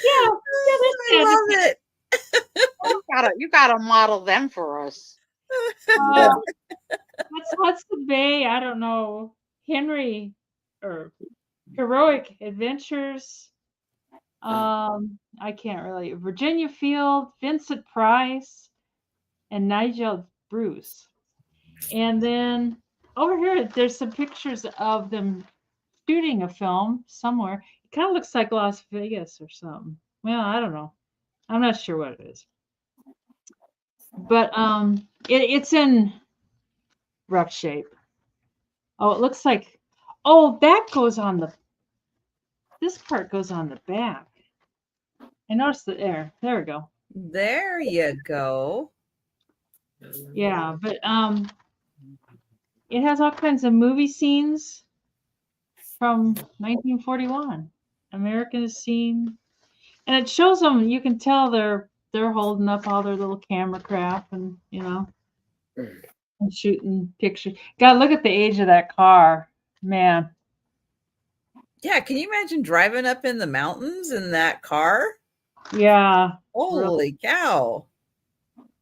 Yeah, I love it. You gotta model them for us. What's Hudson Bay? I don't know. Henry or Heroic Adventures. I can't really. Virginia Field, Vincent Price, and Nigel Bruce. And then over here, there's some pictures of them shooting a film somewhere. It kind of looks like Las Vegas or something. Well, I don't know. I'm not sure what it is. But it's in rough shape. Oh, it looks like, oh, that goes on this part goes on the back. I noticed that there we go. There you go. Yeah, but it has all kinds of movie scenes from 1941. American is seen, and it shows them. You can tell they're holding up all their little camera craft, and and shooting pictures. God, look at the age of that car, man. Yeah, can you imagine driving up in the mountains in that car? Yeah. Holy cow.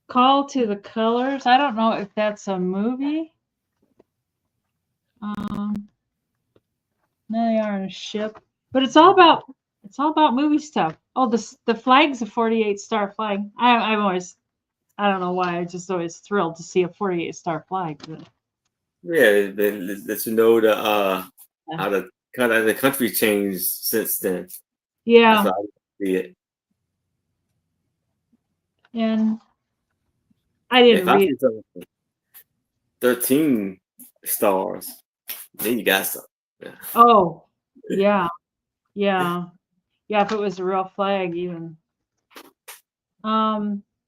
Call to the Colors. I don't know if that's a movie. No, they are on a ship, but it's all about movie stuff. Oh, the flag's a 48-star flag. I'm always, I don't know why, I just always thrilled to see a 48-star flag. But. Yeah, let you know how the kind of the country changed since then. Yeah. That's how I see it. And I didn't read it. 13 stars. Then you got some. Yeah. Oh, yeah. Yeah. Yeah, if it was a real flag even.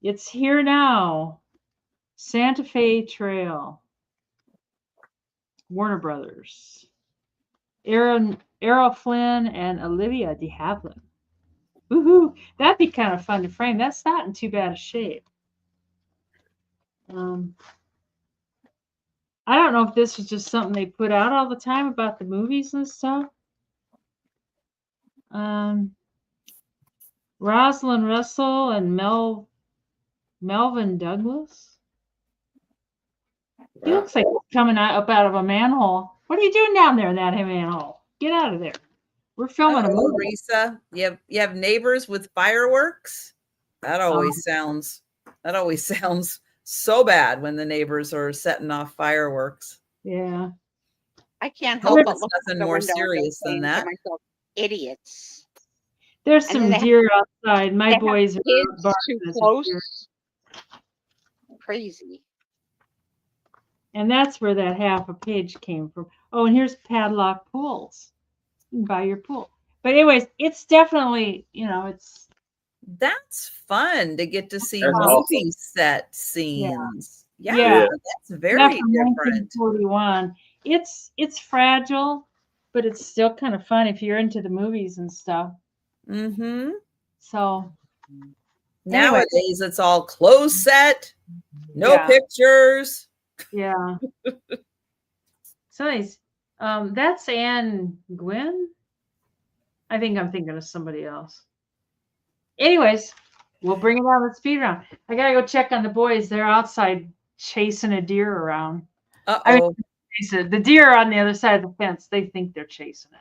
It's here now. Santa Fe Trail. Warner Brothers. Errol Flynn and Olivia de Havilland. Woohoo! That'd be kind of fun to frame. That's not in too bad a shape. I don't know if this was just something they put out all the time about the movies and stuff. Rosalind Russell and Melvin Douglas. He looks like he's coming up out of a manhole. What are you doing down there in that manhole? Get out of there. We're filming a movie. Risa, you have neighbors with fireworks? That always sounds so bad when the neighbors are setting off fireworks. Yeah. I can't help but look nothing more serious than that. Myself, idiots. There's some deer outside. My boys are too close. Crazy. And that's where that half a page came from. Oh, and here's padlock pools. You can buy your pool. But anyways, it's definitely, that's fun to get to see movie set scenes. Yeah, that's very different. 1941. It's fragile, but it's still kind of fun if you're into the movies and stuff. Mm-hmm. So nowadays it's all closed set, no pictures. Yeah. So nice. That's Anne Gwynn. I think I'm thinking of somebody else. Anyways, we'll bring it on the speed round. I gotta go check on the boys. They're outside chasing a deer around. The deer are on the other side of the fence. They think they're chasing it.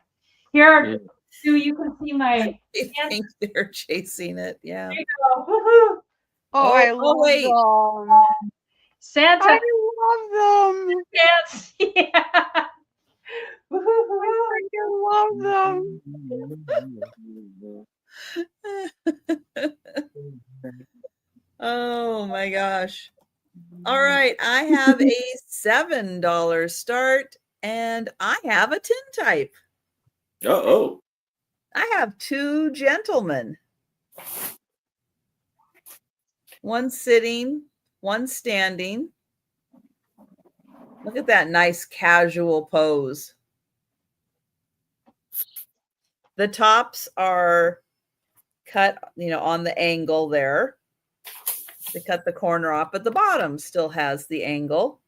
Here, Sue, you can see my. They think they're chasing it. Yeah. There you go. Woo-hoo. I love them. Santa. I love them. Yes. Yeah. I love them. Oh my gosh. All right. I have a $7 start and I have a tintype. Uh-oh. I have two gentlemen. One sitting, one standing. Look at that nice casual pose. The tops are cut, on the angle there. They cut the corner off, but the bottom still has the angle.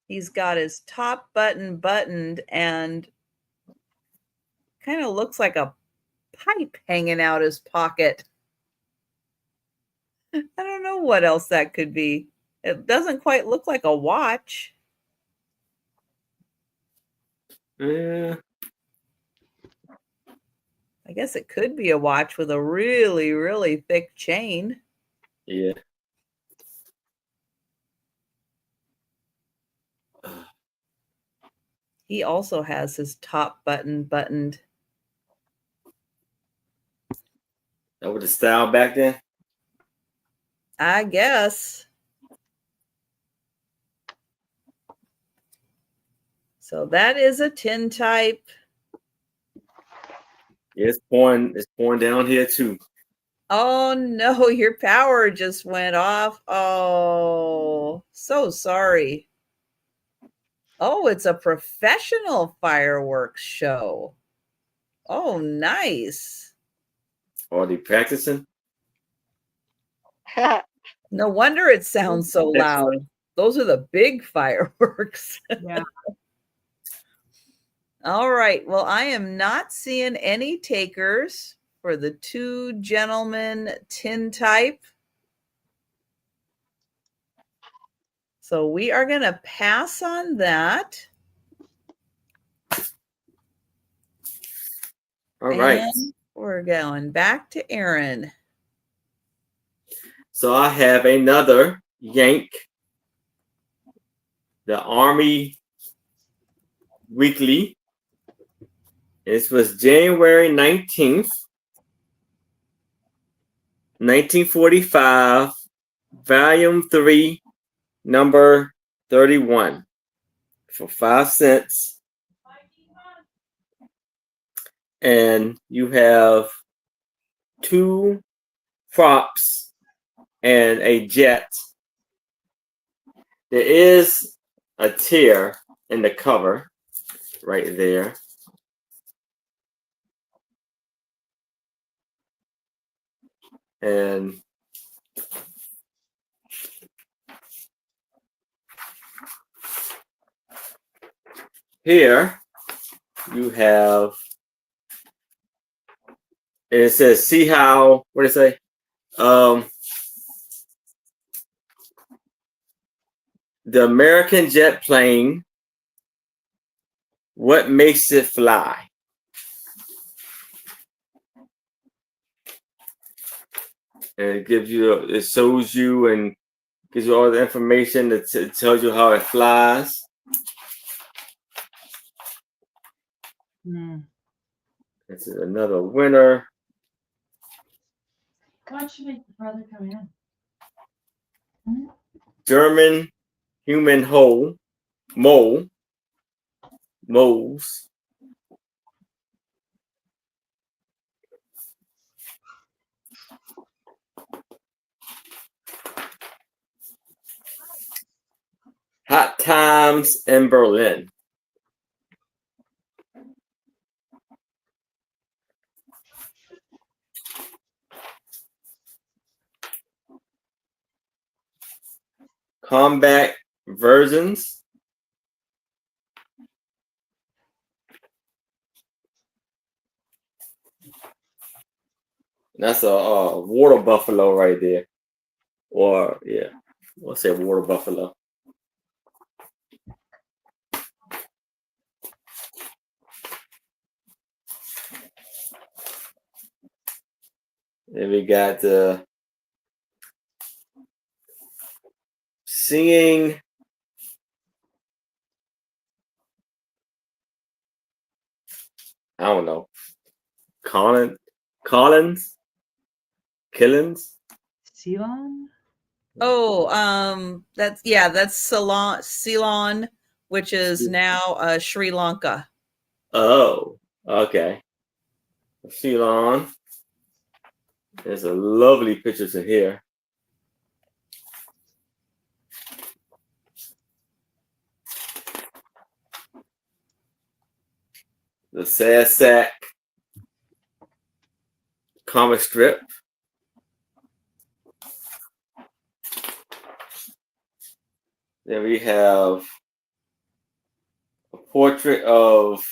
He's got his top button buttoned and kind of looks like a pipe hanging out his pocket. I don't know what else that could be. It doesn't quite look like a watch. Yeah. I guess it could be a watch with a really, really thick chain. Yeah. He also has his top button buttoned. That was the style back then. I guess. So that is a tintype. Yeah, it's pouring down here too. Oh no, your power just went off. Oh, so sorry. Oh, it's a professional fireworks show. Oh, nice. Are they practicing? No wonder it sounds so loud. Those are the big fireworks. Yeah. All right. Well, I am not seeing any takers for the two gentlemen tintype. So we are going to pass on that. All right. And we're going back to Aaron. So I have another yank. The Army Weekly. This was January 19th, 1945, Volume 3, number 31, for 5 cents. And you have 2 props and a jet. There is a tear in the cover right there. And here you have, it says, see how, what did it say? The American jet plane, what makes it fly? And it gives you, it shows you and gives you all the information that tells you how it flies. This is another winner. Why don't you make your brother come in? German human moles. Hot Times in Berlin. Combat versions. That's a water buffalo right there. Or, yeah, we'll say water buffalo. Then we got the singing. I don't know. Killens. Ceylon? Oh, that's Ceylon, which is now Sri Lanka. Oh, okay. Ceylon. There's a lovely pictures in here. The Sad Sack comic strip. Then we have portrait of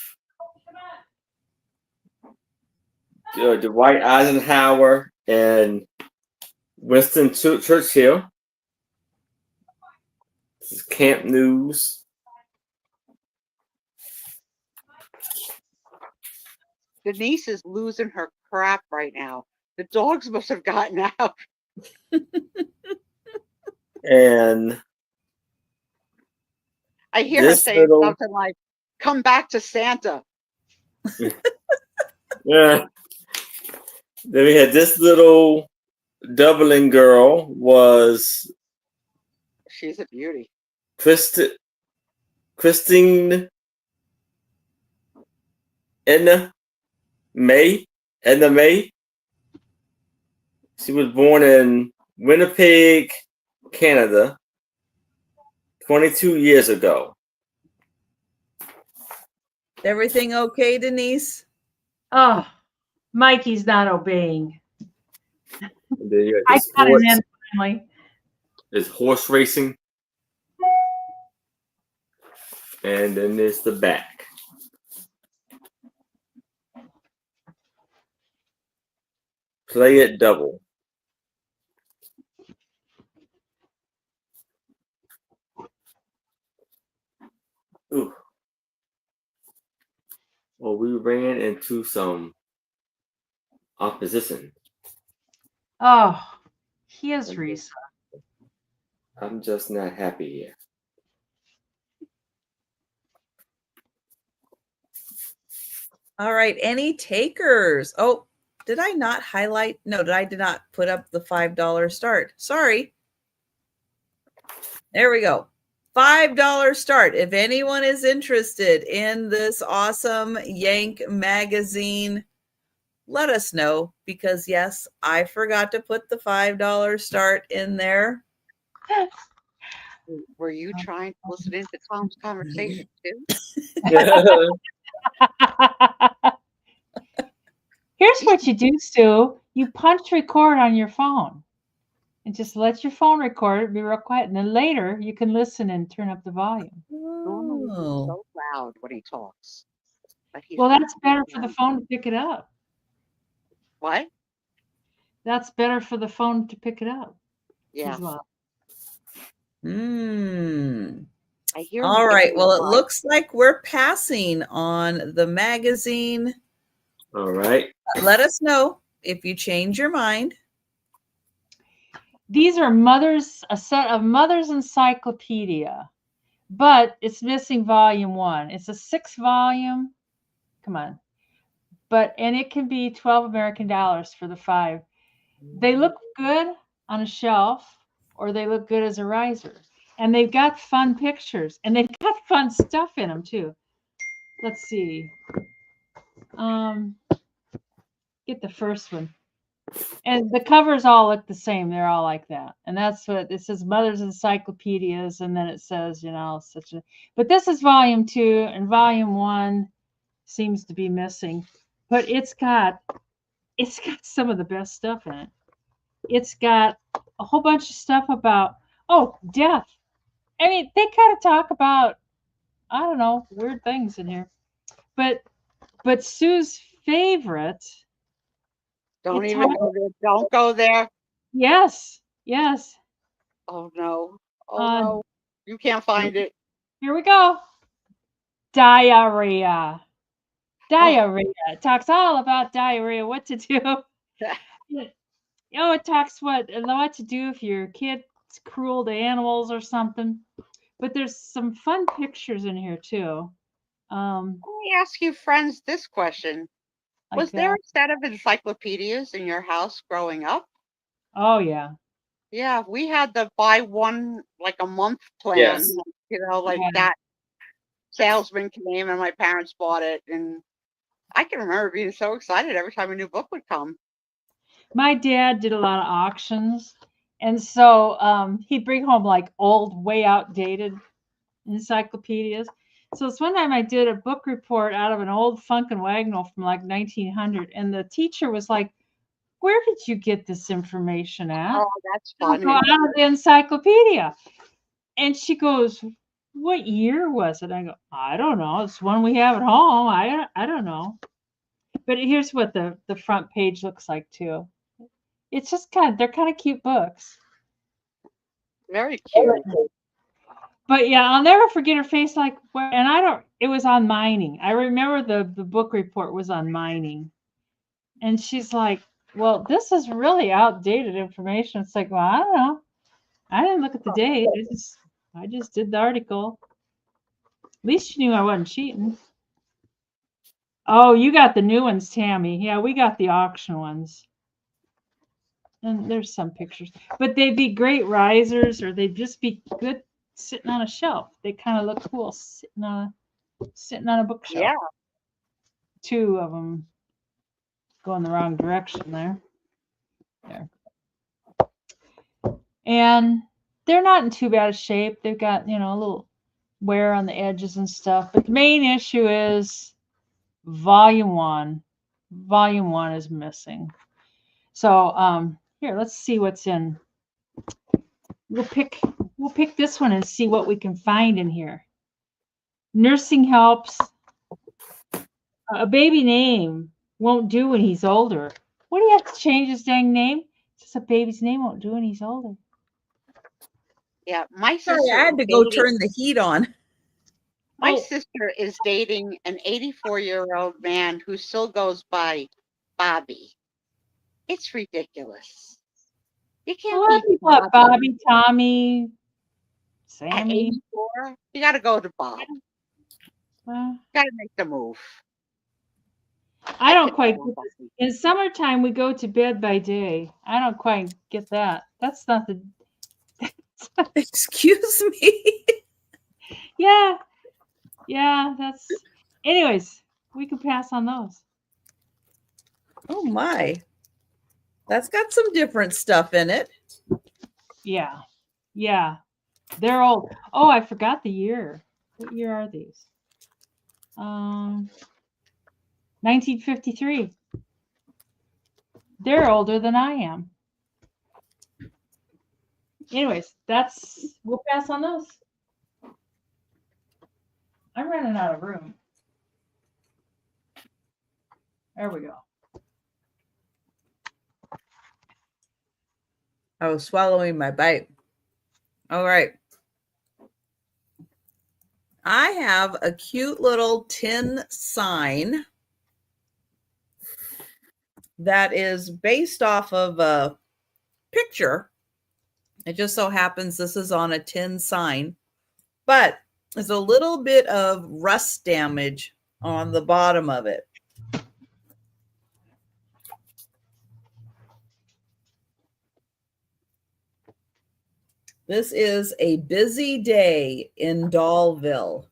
Dwight Eisenhower and Winston Churchill. This is Camp News. Denise is losing her crap right now. The dogs must have gotten out. And I hear her this saying little, something like, "Come back to Santa." yeah. Then we had this little Dublin girl was She's a beauty. Christine Edna May. She was born in Winnipeg, Canada, 22 years ago. Everything okay, Denise? Oh, Mikey's not obeying. And then you I got got him sports. in finally. There's horse racing. And then there's the back. Play it double. Ooh. Well, we ran into some opposition. Oh, here's Risa. I'm just not happy here. All right. Any takers? Oh, did I not highlight? No, I did not put up the $5 start. Sorry. There we go. $5 start. If anyone is interested in this awesome Yank magazine, let us know, because yes, I forgot to put the $5 start in there. Were you trying to listen into Tom's conversation too? Here's what you do, Stu. You punch record on your phone and just let your phone record it, be real quiet. And then later you can listen and turn up the volume. Normally he's Oh. so loud when he talks. But he's Well, not that's better for the loud. phone to pick it up. What? That's better for the phone to pick it up. Yeah. He's loud. I hear him All right. getting Well, it loud. looks like we're passing on the magazine. All right. Let us know if you change your mind. These are a set of Mother's Encyclopedia, but it's missing volume 1. It's a 6-volume. Come on. And it can be 12 American dollars for the 5. They look good on a shelf, or they look good as a riser. And they've got fun pictures, and they've got fun stuff in them too. Let's see. Get the first one. And the covers all look the same. They're all like that. And that's what it says, Mother's Encyclopedias. And then it says, but this is volume 2, and volume 1 seems to be missing. But it's got some of the best stuff in it. It's got a whole bunch of stuff about, death. I mean, they kind of talk about, I don't know, weird things in here. But Sue's favorite. Don't even go there. Don't go there. Yes. Oh no. No. You can't find it. Here we go. Diarrhea. It talks all about diarrhea, what to do. It talks what to do if your kid's cruel to animals or something. But there's some fun pictures in here too. Let me ask you friends this question. Was there a set of encyclopedias in your house growing up? Oh yeah. Yeah, we had the buy one like a month plan. Yes. That salesman came and my parents bought it, and I can remember being so excited every time a new book would come. My dad did a lot of auctions, and so he'd bring home like old, way outdated encyclopedias. So it's one time I did a book report out of an old Funkin' Wagnall from like 1900, and the teacher was like, "Where did you get this information at?" Oh, that's funny. Out of the encyclopedia. And she goes, what year was it? I go, I don't know. It's one we have at home. I don't know. But here's what the front page looks like too. It's just they're kind of cute books. Very cute. But yeah, I'll never forget her face. Like, and I don't. It was on mining. I remember the book report was on mining, and she's like, "Well, this is really outdated information." It's like, well, I don't know. I didn't look at the date. I just did the article. At least she knew I wasn't cheating. Oh, you got the new ones, Tammy. Yeah, we got the auction ones. And there's some pictures, but they'd be great risers, or they'd just be good sitting on a shelf. They kind of look cool sitting on a bookshelf. Yeah. Two of them going the wrong direction there. And they're not in too bad a shape. They've got, a little wear on the edges and stuff. But the main issue is volume 1. Volume 1 is missing. So here, let's see what's in. We'll pick this one and see what we can find in here. Nursing helps. A baby name won't do when he's older. What do you have to change his dang name? Just a baby's name won't do when he's older. Yeah, my sister. Sorry, I had to go turn the heat on. My sister is dating an 84-year-old man who still goes by Bobby. It's ridiculous. You can't be Bobby, Tommy, Sammy. At 84, you got to go to Bob. Got to make the move. I don't quite get this. In summertime, we go to bed by day. I don't quite get that. That's not the. Excuse me. Yeah. That's. Anyways, we can pass on those. Oh my. That's got some different stuff in it. Yeah. They're old. Oh, I forgot the year. What year are these? 1953. They're older than I am. Anyways, we'll pass on those. I'm running out of room. There we go. I was swallowing my bite. All right. I have a cute little tin sign that is based off of a picture. It just so happens this is on a tin sign, but there's a little bit of rust damage on the bottom of it. This is a busy day in Dollville.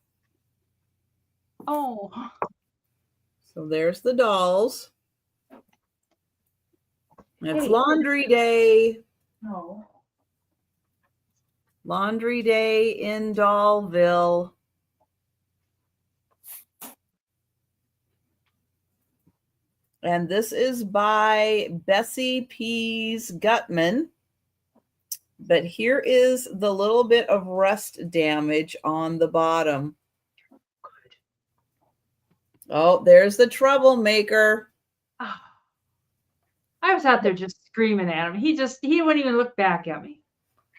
Oh. So there's the dolls. It's laundry day. No. Laundry day in Dollville. And this is by Bessie Pease Gutman. But here is the little bit of rust damage on the bottom. Oh, there's the troublemaker. Oh. I was out there just screaming at him. He wouldn't even look back at me.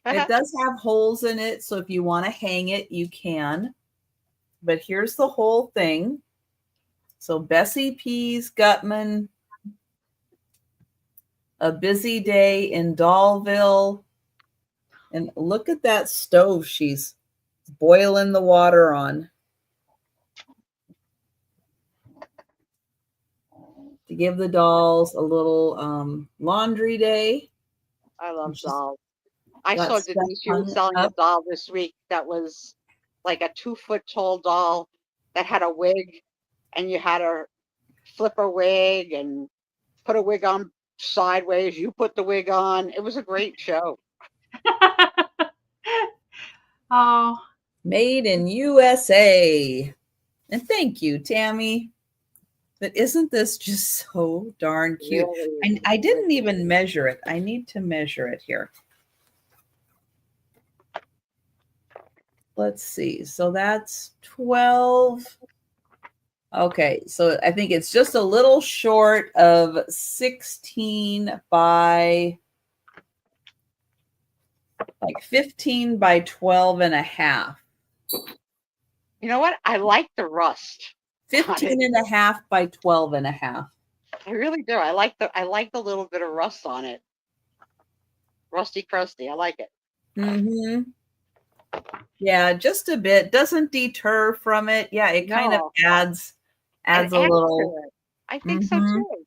It does have holes in it, so if you want to hang it, you can. But here's the whole thing. So Bessie Pease Gutman, a busy day in Dollville. And look at that stove she's boiling the water on. To give the dolls a little laundry day. I love dolls. I saw Denise, she was selling a doll this week that was like a 2-foot tall doll that had a wig, and you had to flip a wig and put a wig on sideways. You put the wig on. It was a great show. Oh. Made in USA. And thank you, Tammy. But isn't this just so darn cute? Really? I didn't even measure it. I need to measure it here. let's see. So that's 12. Okay, so I think it's just a little short of 16 by like 15 by 12 and a half. You know what? I like the rust. 15 and a half by 12 and a half. I really do. I like the little bit of rust on it. Rusty crusty. I like it. Mm-hmm. Yeah, just a bit. Doesn't deter from it. Yeah, it kind of adds a little. To it. I think so too.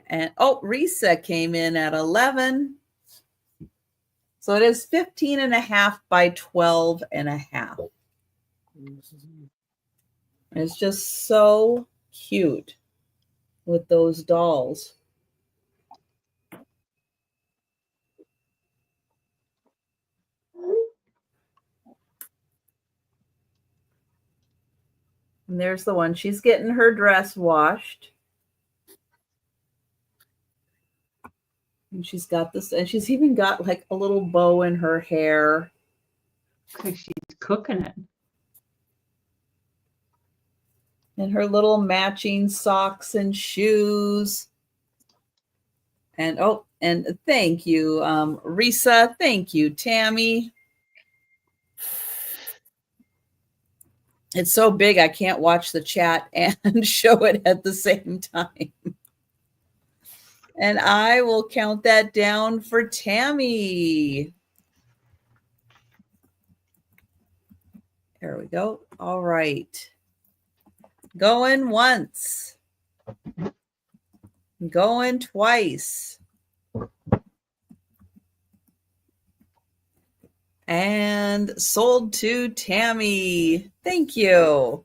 And Risa came in at 11. So it is 15 and a half by 12 and a half. It's just so cute with those dolls. And there's the one. She's getting her dress washed. And she's got this, and she's even got like a little bow in her hair. Because she's cooking it. And her little matching socks and shoes. And and thank you, Risa. Thank you, Tammy. It's so big I can't watch the chat and show it at the same time. And I will count that down for Tammy. There we go. All right. Going once. Going twice. And sold to Tammy. Thank you.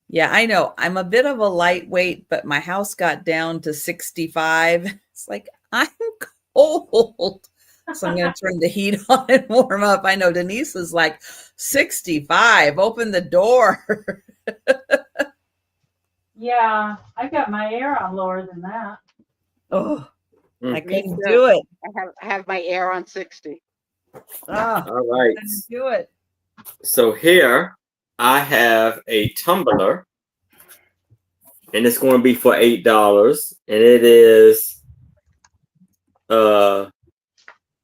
Yeah, I know. I'm a bit of a lightweight, but my house got down to 65. It's like, I'm cold. So I'm going to turn the heat on and warm up. I know Denise is like 65. Open the door. Yeah, I got my air on lower than that. Oh, I couldn't do it. I have my air on 60. Ah, all right. I couldn't do it. So here I have a tumbler, and it's going to be for $8, and it is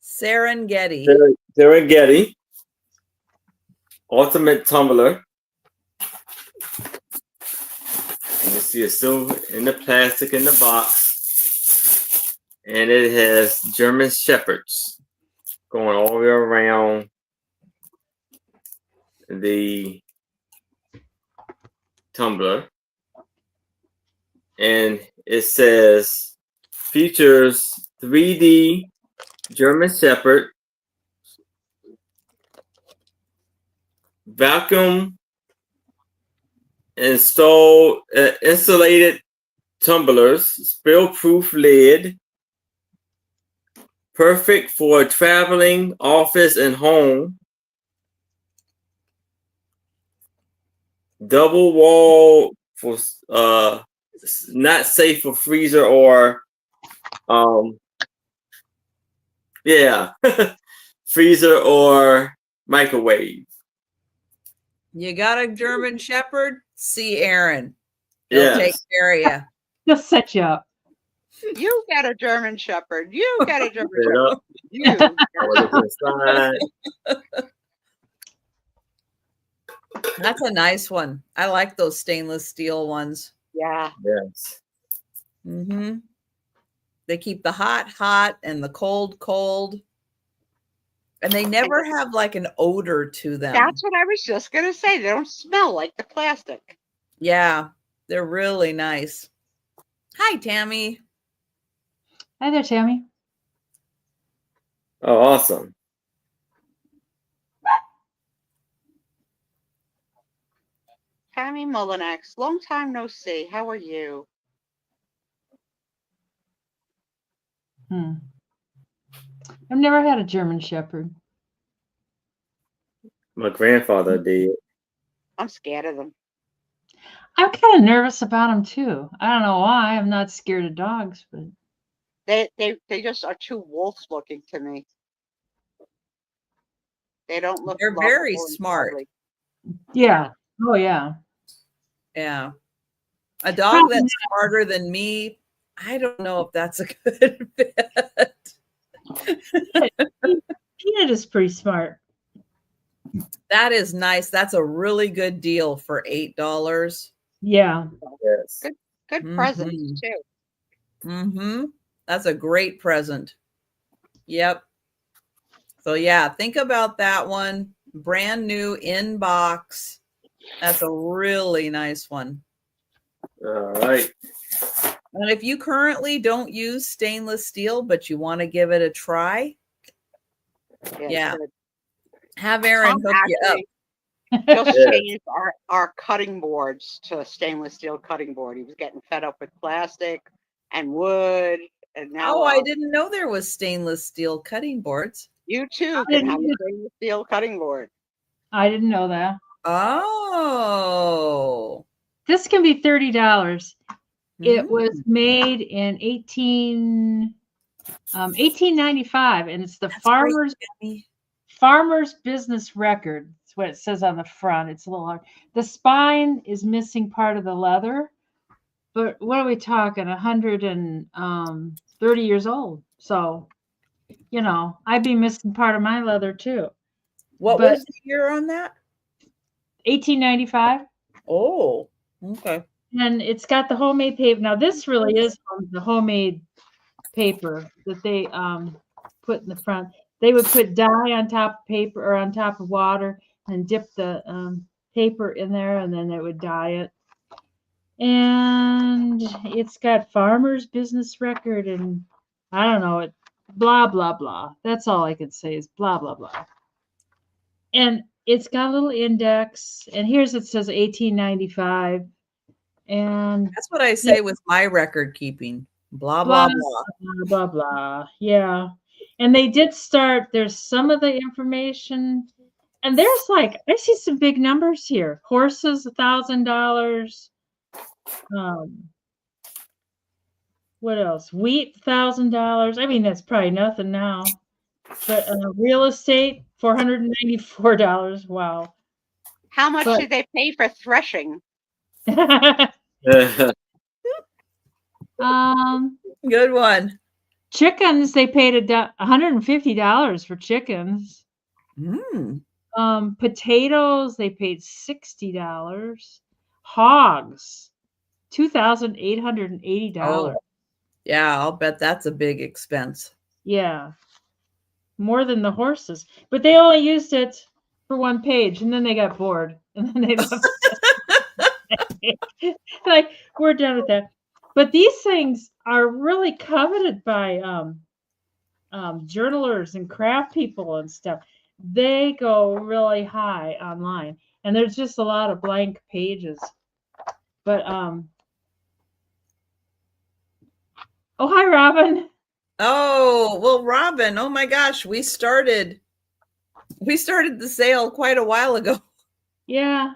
Serengeti. Serengeti Ultimate Tumbler. And you see it's still in the plastic in the box, and it has German Shepherds going all the way around the tumbler, and it says features 3D German Shepherd, vacuum insulated tumblers, spill-proof lid, perfect for traveling, office, and home. Double wall for not safe for freezer or freezer or microwave. You got a German Shepherd? See Aaron. He'll take care of you. He'll set you up. You got a German Shepherd. You got a German Shepherd. You. That's a nice one. I like those stainless steel ones. Yeah. Yes. Mm-hmm. They keep the hot, and the cold. And they never have like an odor to them. That's what I was just going to say. They don't smell like the plastic. Yeah, they're really nice. Hi, Tammy. Hi there, Tammy. Oh, awesome. Tammy Mullinax, long time no see. How are you? I've never had a German Shepherd. My grandfather did. I'm scared of them. I'm kind of nervous about them too. I don't know why. I'm not scared of dogs, but They just are too wolf looking to me. They don't look. They're very lovable and smart. cuddly. Yeah. Oh yeah. Yeah. A dog Probably that's smarter than me, I don't know if that's a good fit. Peanut is pretty smart. That is nice. That's a really good deal for $8. Yeah. Yes. Good Mhm. presents too. Mm-hmm. That's a great present. Yep. So yeah, think about that one. Brand new in box. That's a really nice one. All right. And if you currently don't use stainless steel, but you want to give it a try, yeah, Good. have Aaron Tom hook you up. actually just Yes. changed our cutting boards to a stainless steel cutting board. He was getting fed up with plastic and wood, and now Oh, I didn't know there was stainless steel cutting boards. you too I can didn't have a either. stainless steel cutting board. I didn't know that. Oh. This can be $30. It Mm. was made in 1895, and it's the That's great, Tammy. farmer's business record. That's what it says on the front. It's a little hard. The spine is missing part of the leather, but what are we talking? 130 years old. So, I'd be missing part of my leather too. What But was the year on that? 1895. Oh, okay. And it's got the homemade paper. Now this really is the homemade paper that they put in the front. They would put dye on top of paper or on top of water and dip the paper in there, and then it would dye it. And it's got farmer's business record, and I don't know it. Blah blah blah. That's all I can say is blah blah blah. And it's got a little index, and here's it says 1895. And That's what I say with my record keeping. Blah, blah, blah, blah. blah, blah, blah. Yeah. And they did start, there's some of the information, and there's I see some big numbers here. Horses, $1,000. What else? Wheat, $1,000. I mean, that's probably nothing now. But real estate, $494. Wow. How much But- did they pay for threshing? Good one. Chickens, they paid $150 for chickens. Mm. Potatoes, they paid $60. Hogs, $2,880. Oh, yeah, I'll bet that's a big expense. Yeah, more than the horses. But they only used it for one page, and then they got bored, and then they left. We're done with that. But these things are really coveted by journalers and craft people and stuff. They go really high online, and there's just a lot of blank pages. But oh, hi Robin. Oh, well, Robin, oh my gosh, we started the sale quite a while ago. Yeah,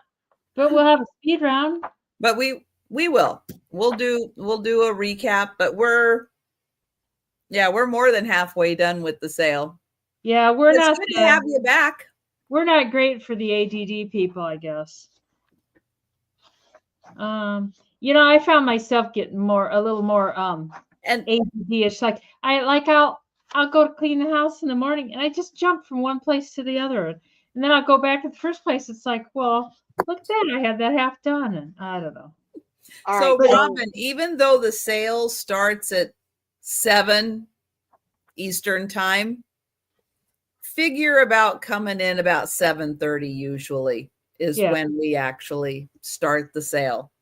but we'll have a speed round. But we will. We'll do a recap, but we're more than halfway done with the sale. Yeah, we're It's not good to have you back. We're not great for the ADD people, I guess. I found myself getting a little more And ADD-ish. I'll go to clean the house in the morning, and I just jump from one place to the other, and then I'll go back to the first place. It's like, well, look at that, I had that half done, and I don't know. So Robin, even though the sale starts at 7 Eastern time, figure about coming in about 7:30 usually is when we actually start the sale.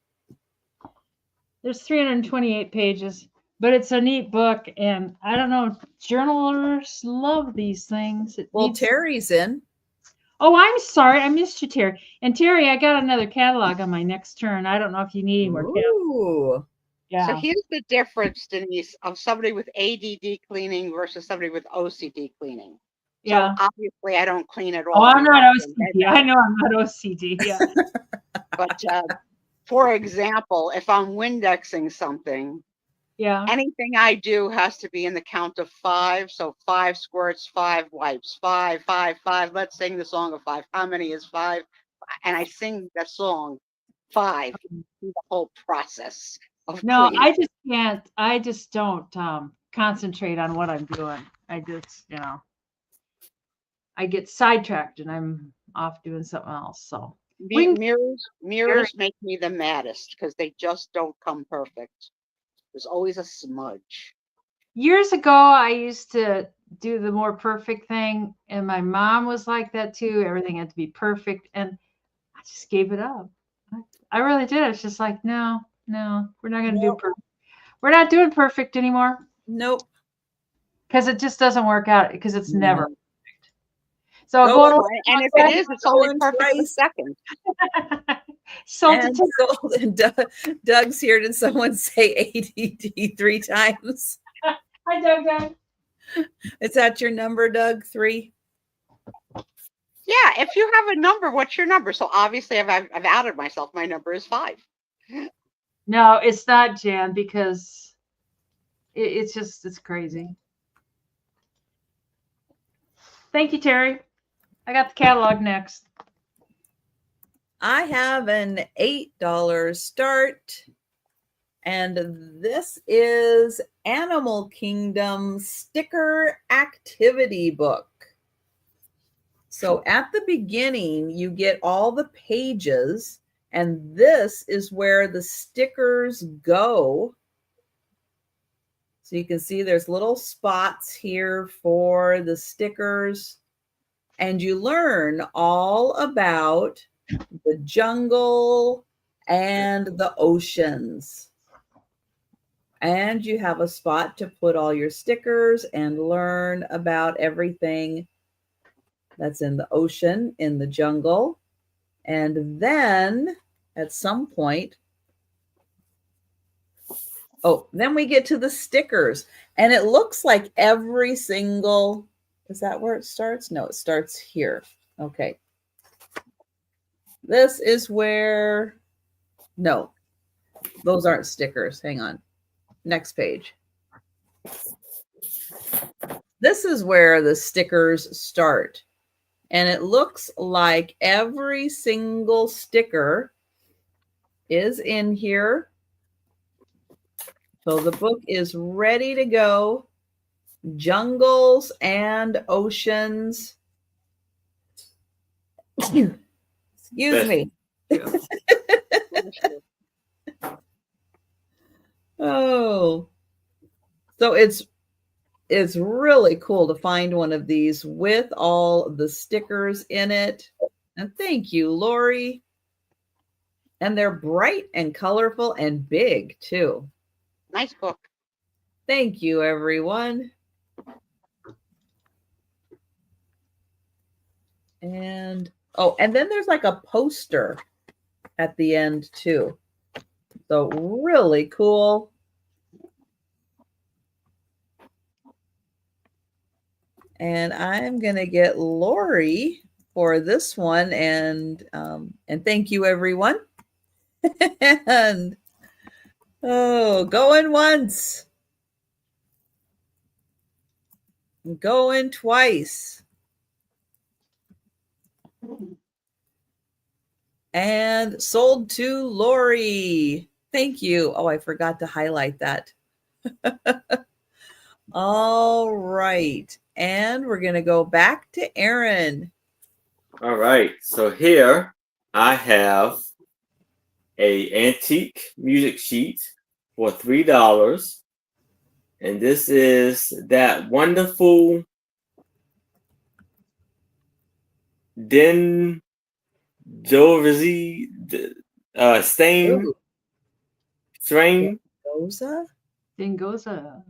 There's 328 pages, but it's a neat book, and I don't know, journalers love these things. Terry's in. Oh, I'm sorry. I missed you, Terry. And Terry, I got another catalog on my next turn. I don't know if you need any more catalogs. Yeah. So here's the difference, Denise, of somebody with ADD cleaning versus somebody with OCD cleaning. Yeah. So obviously, I don't clean at all. Oh, I'm not OCD. I know I'm not OCD. Yeah. But for example, if I'm Windexing something, Yeah. Anything I do has to be in the count of 5. So 5 squirts, 5 wipes, 5, 5, 5. Let's sing the song of 5. How many is 5? And I sing that song 5 through the whole process of No, cleaning. I just can't. I just don't concentrate on what I'm doing. I just, I get sidetracked and I'm off doing something else. So we can Mirrors make me the maddest because they just don't come perfect. There's always a smudge. years ago, I used to do the more perfect thing, and my mom was like that too. Everything had to be perfect, and I just gave it up. I really did. I was just like, no, we're not going to do perfect. We're not doing perfect anymore Nope. because it just doesn't work out because it's never No. perfect. So Go going on. And if it is, it's only Going perfect for twice. second. sold And to sold. And Doug's here. Did someone say ADD 3 times? Hi, Doug. Is that your number, Doug? 3? Yeah, if you have a number, what's your number? So obviously, I've outed myself. My number is 5. No, it's not, Jan, because it's crazy. Thank you, Terry. I got the catalog next. I have an $8 start. And this is Animal Kingdom sticker activity book. So at the beginning, you get all the pages, and this is where the stickers go. So you can see there's little spots here for the stickers, and you learn all about the jungle and the oceans. And you have a spot to put all your stickers and learn about everything that's in the ocean, in the jungle. And then at some point, then we get to the stickers. And it looks like every single, is that where it starts? No, it starts here. Okay. This is where, no, those aren't stickers. Hang on. Next page. This is where the stickers start. And it looks like every single sticker is in here. So the book is ready to go. Jungles and oceans. Excuse me. Oh, so it's really cool to find one of these with all the stickers in it. And thank you, Lori. And they're bright and colorful and big too. Nice book. Thank you, everyone. And and then there's like a poster at the end too. So really cool. And I'm gonna get Lori for this one, and thank you, everyone. And going once, going twice, and sold to Lori. Thank you. Oh, I forgot to highlight that. All right. And we're going to go back to Aaron. All right. So here I have a antique music sheet for $3. And this is that wonderful Den Jovizi stain strain. Dingoza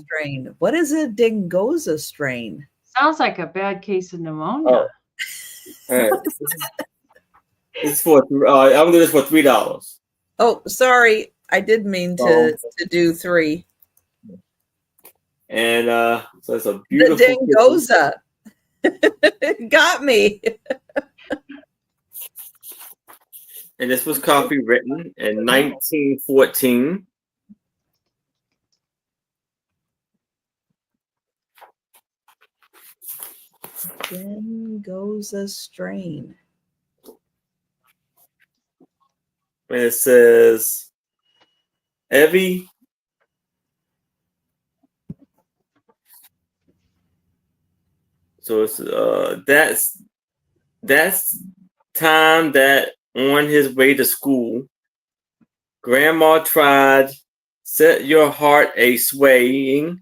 strain. What is a Dingoza strain? Sounds like a bad case of pneumonia. Right. This is for I'm gonna do this for $3. Oh, sorry, I did mean to do 3. And so it's a beautiful the Dingoza. Got me. And this was copywritten in 1914. Then goes a strain. And it says, Evie. So it's that's time that on his way to school, Grandma tried set your heart a swaying,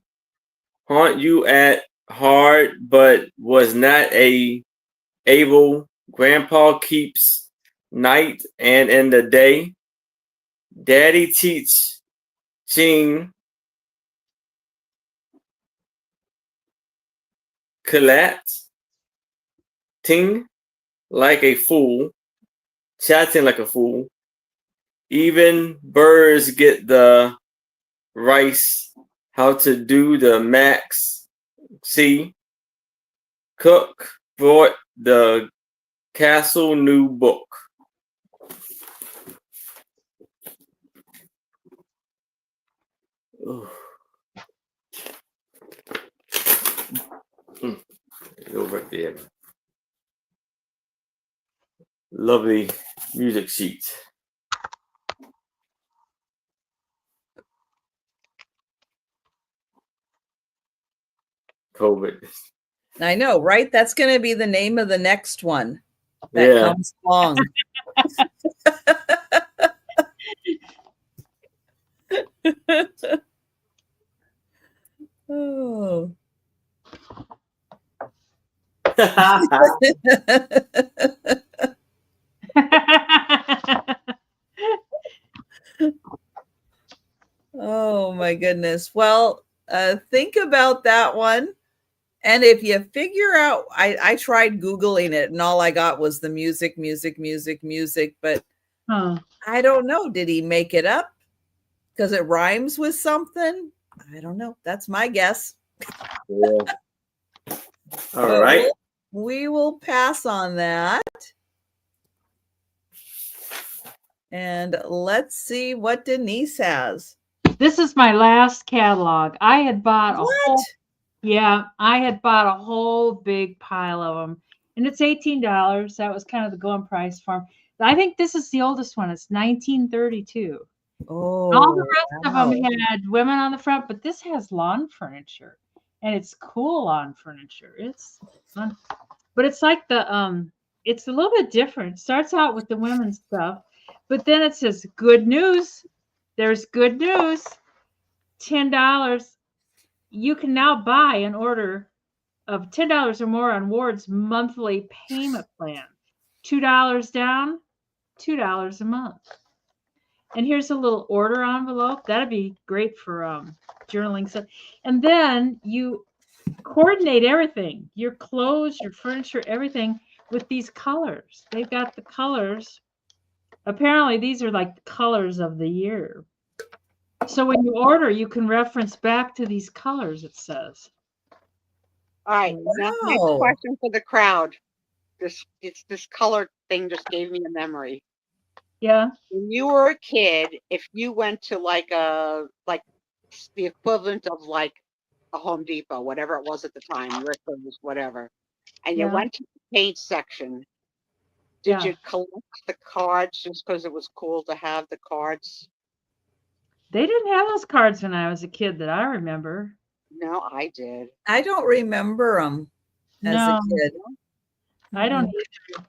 haunt you at heart, but was not able. Grandpa keeps night and in the day. Daddy teaching collecting like a fool, chatting like a fool. Even birds get the rice. How to do the max. See, Cook brought the castle new book. Go right there. Lovely music sheet. COVID. I know, right? That's going to be the name of the next one that comes along. Oh. Oh my goodness. Well, think about that one. And if you figure out, I tried Googling it and all I got was the music, but I don't know. Did he make it up? Because it rhymes with something? I don't know. That's my guess. Yeah. All right. We will pass on that. And let's see what Denise has. This is my last catalog. I had bought I had bought a whole big pile of them, and it's $18. That was kind of the going price for them. I think this is the oldest one. It's 1932. Oh, all the rest of them had women on the front, but this has lawn furniture, and it's cool lawn furniture. It's fun, but it's like the it's a little bit different. It starts out with the women's stuff, but then it says good news. There's good news. $10. You can now buy an order of $10 or more on Ward's monthly payment plan. $2 down, $2 a month. And here's a little order envelope. That'd be great for journaling stuff. And then you coordinate everything, your clothes, your furniture, everything with these colors. They've got the colors. Apparently, these are like the colors of the year. So when you order, you can reference back to these colors, it says. All right. Now, next question for the crowd. This color thing just gave me a memory. Yeah. When you were a kid, if you went to like the equivalent of like a Home Depot, whatever it was at the time, Rick's, whatever, and you went to the paint section, did you collect the cards just because it was cool to have the cards? They didn't have those cards when I was a kid that I remember. No, I did. I don't remember them as a kid. I don't either.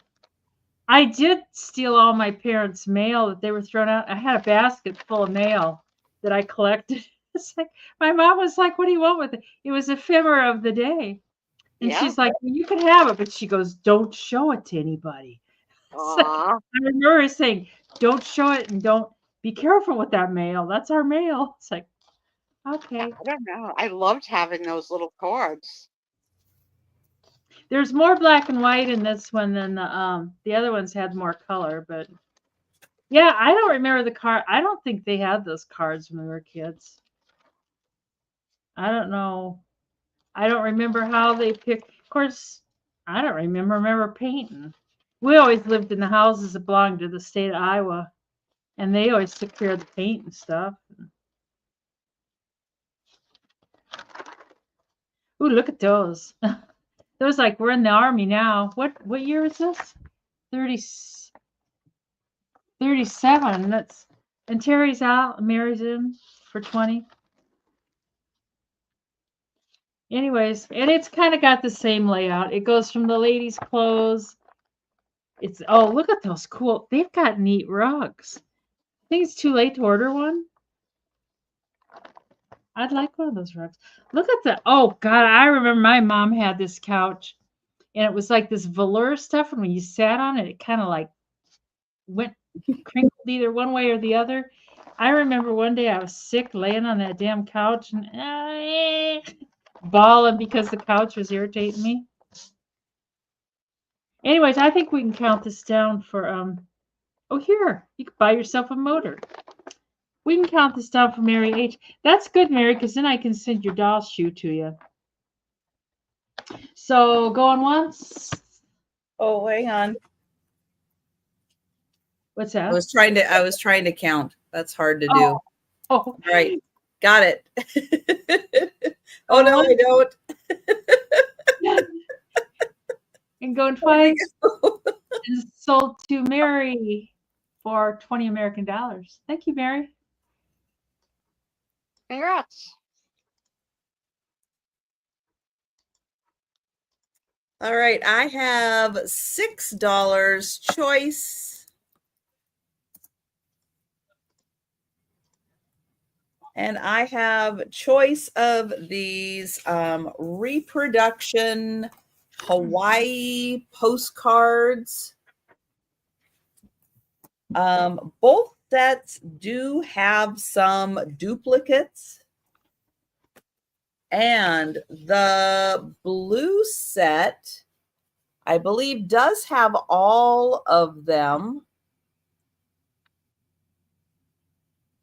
I did steal all my parents' mail that they were thrown out. I had a basket full of mail that I collected. It's like my mom was like, "What do you want with it?" It was ephemera of the day, and she's like, well, "You can have it," but she goes, "Don't show it to anybody." Like, I remember her saying, "Don't show it and don't be careful with that mail. That's our mail." It's like, okay. I don't know. I loved having those little cards. There's more black and white in this one than the other ones had more color, but yeah, I don't remember the card. I don't think they had those cards when we were kids. I don't know. I don't remember how they picked. Of course, I don't remember painting. We always lived in the houses that belonged to the state of Iowa, and they always took care of the paint and stuff. Ooh, look at those. Those like we're in the army now. What year is this? 30, 37. That's and Terry's out. Mary's in for 20. Anyways, and it's kind of got the same layout. It goes from the ladies' clothes. It's oh look at those cool. They've got neat rugs. I think it's too late to order one. I'd like one of those rugs. Look at the oh god, I remember my mom had this couch and it was like this velour stuff, and when you sat on it, it kind of like went crinkled either one way or the other. I remember one day I was sick laying on that damn couch and bawling because the couch was irritating me. Anyways, I think we can count this down for oh here, you can buy yourself a motor. We can count this down for Mary H. That's good, Mary, because then I can send your doll shoe to you. So going once. Oh, hang on. What's that? I was trying to count. That's hard to do. Oh. All right. Got it. Oh no, I don't. And going twice. And sold to Mary for $20 American. Thank you, Mary. Congrats. All right, I have $6 choice. And I have choice of these reproduction Hawaii postcards. Both sets do have some duplicates. And the blue set, I believe, does have all of them.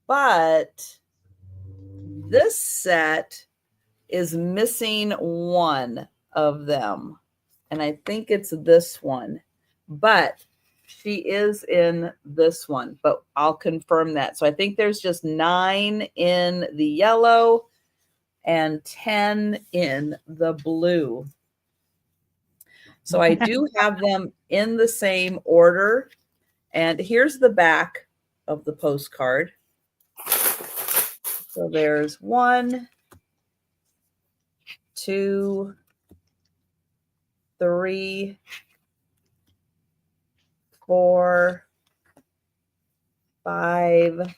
But this set is missing one of them. And I think it's this one. But she is in this one. But I'll confirm that. So I think there's just 9 in the yellow and 10 in the blue. So I do have them in the same order. And here's the back of the postcard. So there's 1, 2, 3, 4, 5,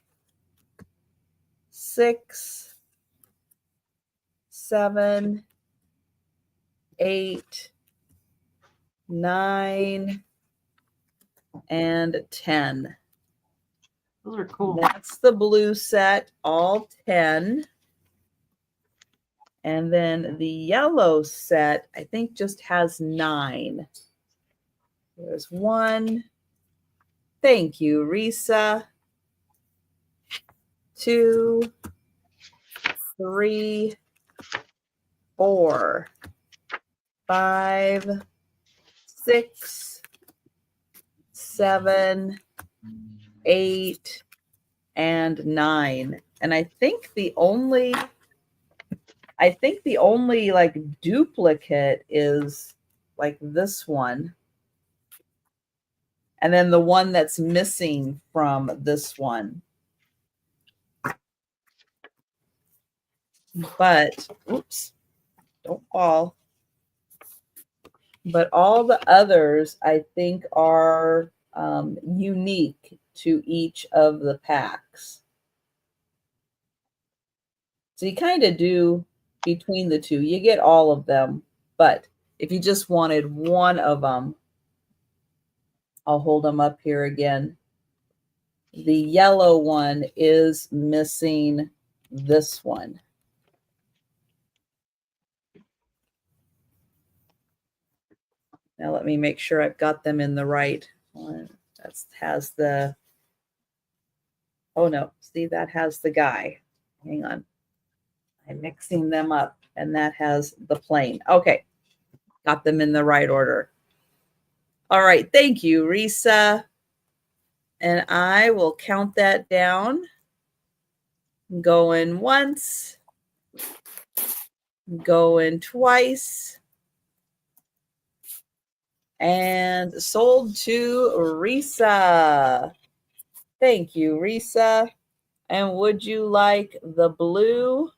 6, 7, 8, 9, and 10. Those are cool. That's the blue set, all 10. And then the yellow set, I think, just has 9. There's 1. Thank you, Risa. 2, 3, 4, 5, 6, 7, 8, and 9. And I think the only like duplicate is like this one. And then the one that's missing from this one. But, oops, don't fall. But all the others, I think, are unique to each of the packs. So you kind of do between the two. You get all of them. But if you just wanted one of them, I'll hold them up here again. The yellow one is missing this one. Now let me make sure I've got them in the right one. That has the, oh no, see, that has the guy. Hang on. I'm mixing them up, and that has the plane. Okay, got them in the right order. All right, thank you, Risa. And I will count that down. Going once. Going twice. and sold to Risa. Thank you, Risa. And would you like the blue?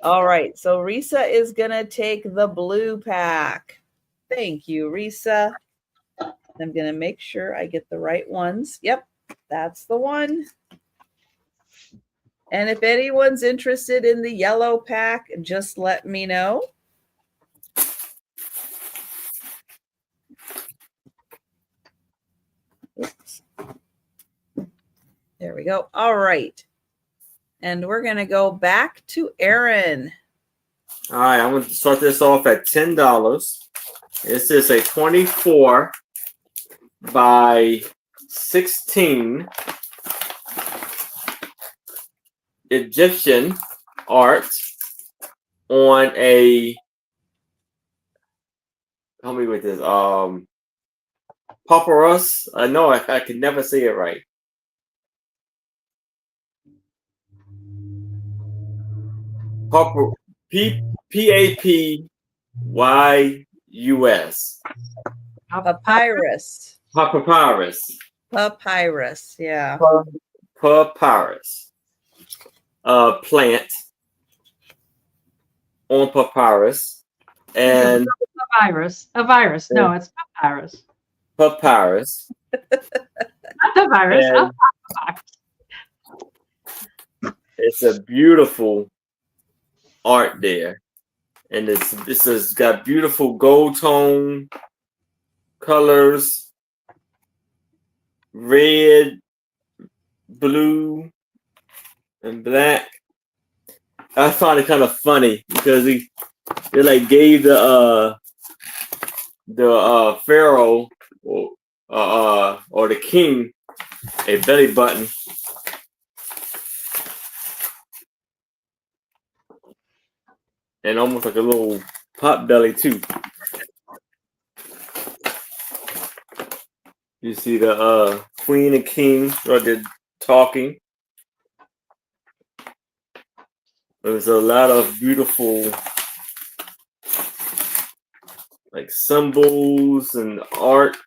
All right, so Risa is going to take the blue pack. Thank you, Risa. I'm going to make sure I get the right ones. Yep, that's the one. And if anyone's interested in the yellow pack, just let me know. Oops. There we go. All right. And we're going to go back to Aaron. All right, I'm going to start this off at $10. This is a 24 by 16 Egyptian art on a, help me with this, papyrus. I know I can never say it right. Papyrus. Papyrus. Papyrus. Papyrus, yeah. Papyrus. Plant on papyrus. And a virus. No, it's papyrus. Papyrus. Not the virus. And it's a beautiful art there. And it's got beautiful gold tone colors, red, blue, and black. I found it kind of funny because they like gave the pharaoh or the king a belly button. And almost like a little pot belly too. You see the queen and king right there talking. There's a lot of beautiful like symbols and art.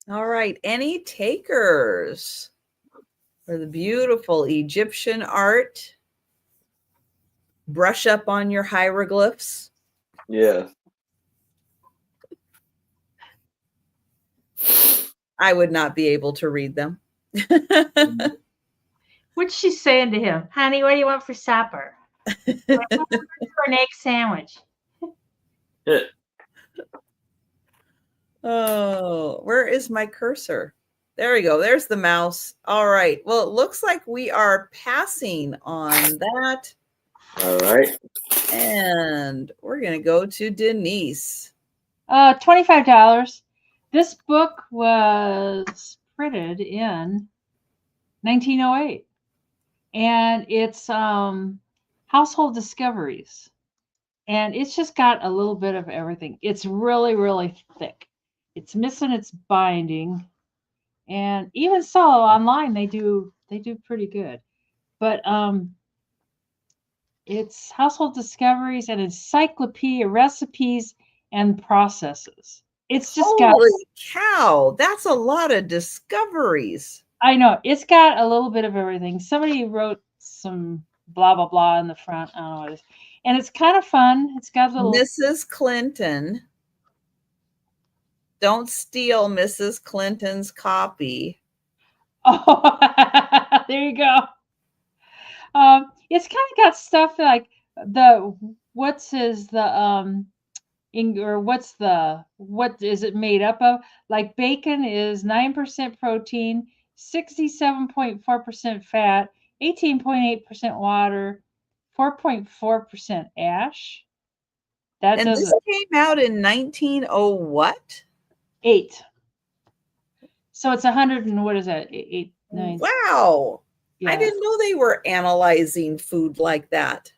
All right. Any takers for the beautiful Egyptian art? Brush up on your hieroglyphs. Yeah. I would not be able to read them. What's she saying to him? Honey, what do you want for supper? For an egg sandwich. Oh, where is my cursor? There we go. There's the mouse. All right. Well, it looks like we are passing on that. All right. And we're going to go to Denise. $25. This book was printed in 1908. And it's Household Discoveries. And it's just got a little bit of everything. It's really, really thick. It's missing its binding. And even so, online they do pretty good. But it's Household Discoveries and Encyclopedia Recipes and Processes. It's just Holy cow, that's a lot of discoveries. I know. It's got a little bit of everything. Somebody wrote some blah, blah, blah in the front. I don't know what it is. And it's kind of fun. It's got little... Mrs. Clinton. Don't steal Mrs. Clinton's copy. Oh, there you go. It's kind of got stuff like what is it made up of? Like bacon is 9% protein, 67.4% fat, 18.8% water, 4.4% ash. That And does this it. came out in 1900 what? 8. So it's 100 and what is that? 8, 9. Wow. I Yeah. didn't know they were analyzing food like that.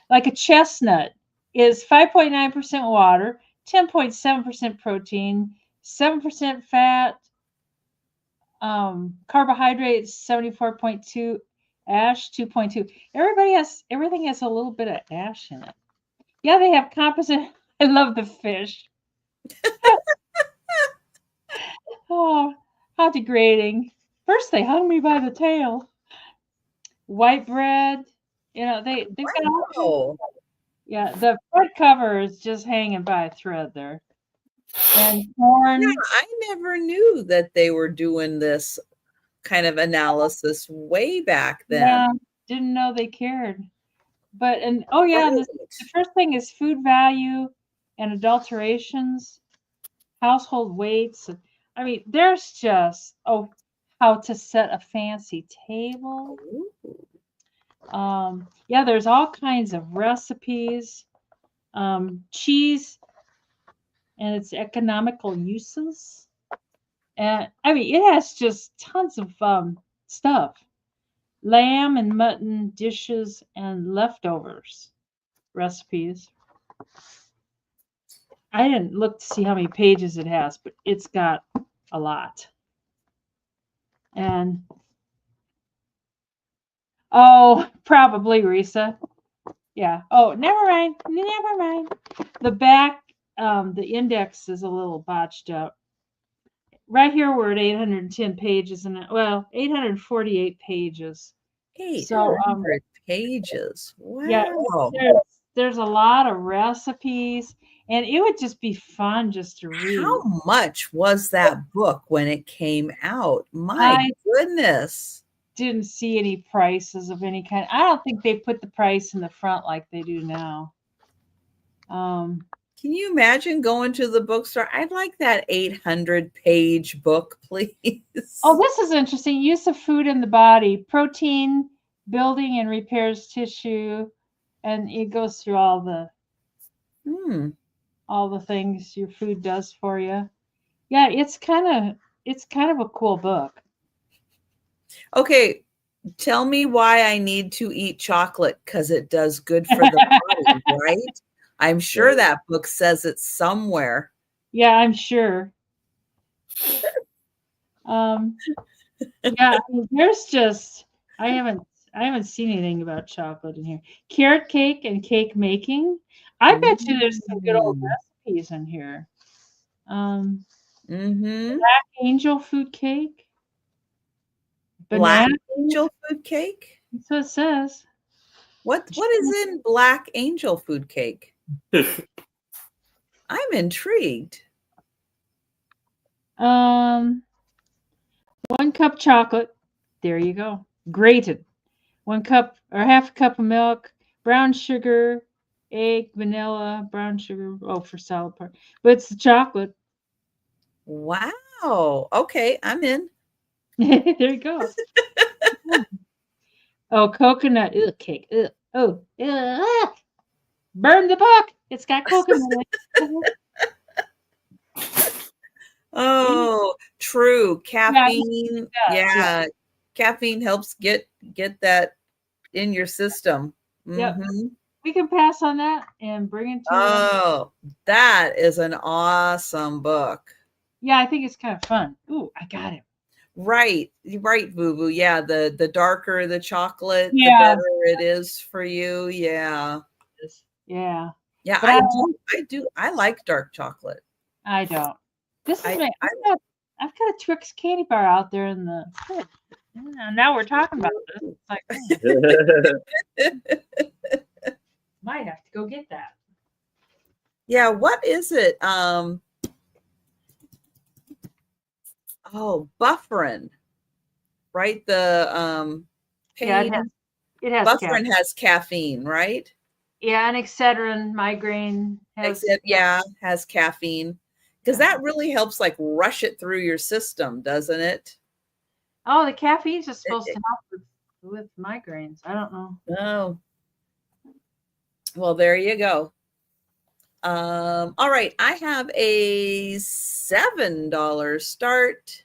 Like a chestnut is 5.9% water, 10.7% protein, 7% fat, carbohydrates 74.2, ash 2.2. Everything has a little bit of ash in it. Yeah, they have composite. I love the fish. Oh, how degrading. First they hung me by the tail. White bread, they've got all kinds. Wow. Yeah, the front cover is just hanging by a thread there. And corn. Yeah, I never knew that they were doing this kind of analysis way back then. Yeah, didn't know they cared. But and oh yeah, and the first thing is food value and adulterations, household weights. I mean, there's just how to set a fancy table. Yeah, there's all kinds of recipes. Cheese and its economical uses. And I mean, it has just tons of stuff. Lamb and mutton dishes and leftovers recipes. I didn't look to see how many pages it has, but it's got a lot. And probably Risa. Yeah. Oh, never mind. Never mind. The back, the index is a little botched up. Right here we're at 810 pages, and 848 pages. 800 pages. Wow. Yeah, there's a lot of recipes, and it would just be fun just to read. How much was that book when it came out? My goodness. Didn't see any prices of any kind. I don't think they put the price in the front like they do now. Can you imagine going to the bookstore? I'd like that 800-page book, please. Oh, this is interesting. Use of food in the body, protein, building and repairs tissue, and it goes through all the things your food does for you. Yeah, it's kind of a cool book. Okay, tell me why I need to eat chocolate, because it does good for the body, right? I'm sure that book says it somewhere. Yeah, I'm sure. Yeah, there's just I haven't seen anything about chocolate in here. Carrot cake and cake making. I bet you there's some good old recipes in here. Black angel food cake. Black angel food cake? That's what it says. What is in black angel food cake? I'm intrigued. 1 cup chocolate. There you go. Grated. 1 cup or half a cup of milk, brown sugar, egg, vanilla, brown sugar. Oh, for salad part. But it's the chocolate. Wow. Okay, I'm in. There you go. Oh, coconut cake. Oh, burn the book. It's got coconut in it. Oh, true. Caffeine. Yeah. Caffeine helps get that in your system. Yep. We can pass on that and bring it to Oh, that is an awesome book. Yeah, I think it's kind of fun. Ooh, I got it. Right, Boo Boo. Yeah, the darker the chocolate, the better it is for you. Yeah. Yeah. Yeah, I like dark chocolate. I don't. This is I've got a Twix candy bar out there in the fridge. Now we're talking about this. It's like, might have to go get that. Yeah, what is it? Bufferin, right? The pain. It has Bufferin has caffeine, right? Yeah, and Excedrin, migraine has has caffeine. Because that really helps like rush it through your system, doesn't it? Oh, the caffeine is just supposed to help with migraines. I don't know. Oh. Well, there you go. All right, I have a $7 start.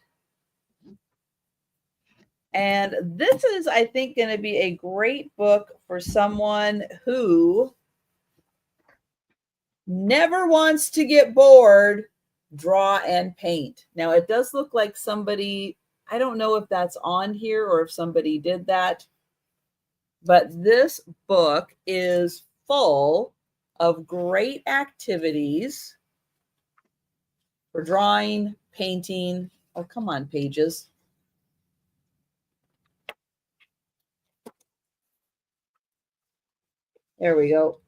And this is, I think, going to be a great book for someone who never wants to get bored. Draw and paint. Now, it does look like somebody, I don't know if that's on here or if somebody did that, but this book is full of great activities for drawing, painting. Oh, come on, pages. There we go.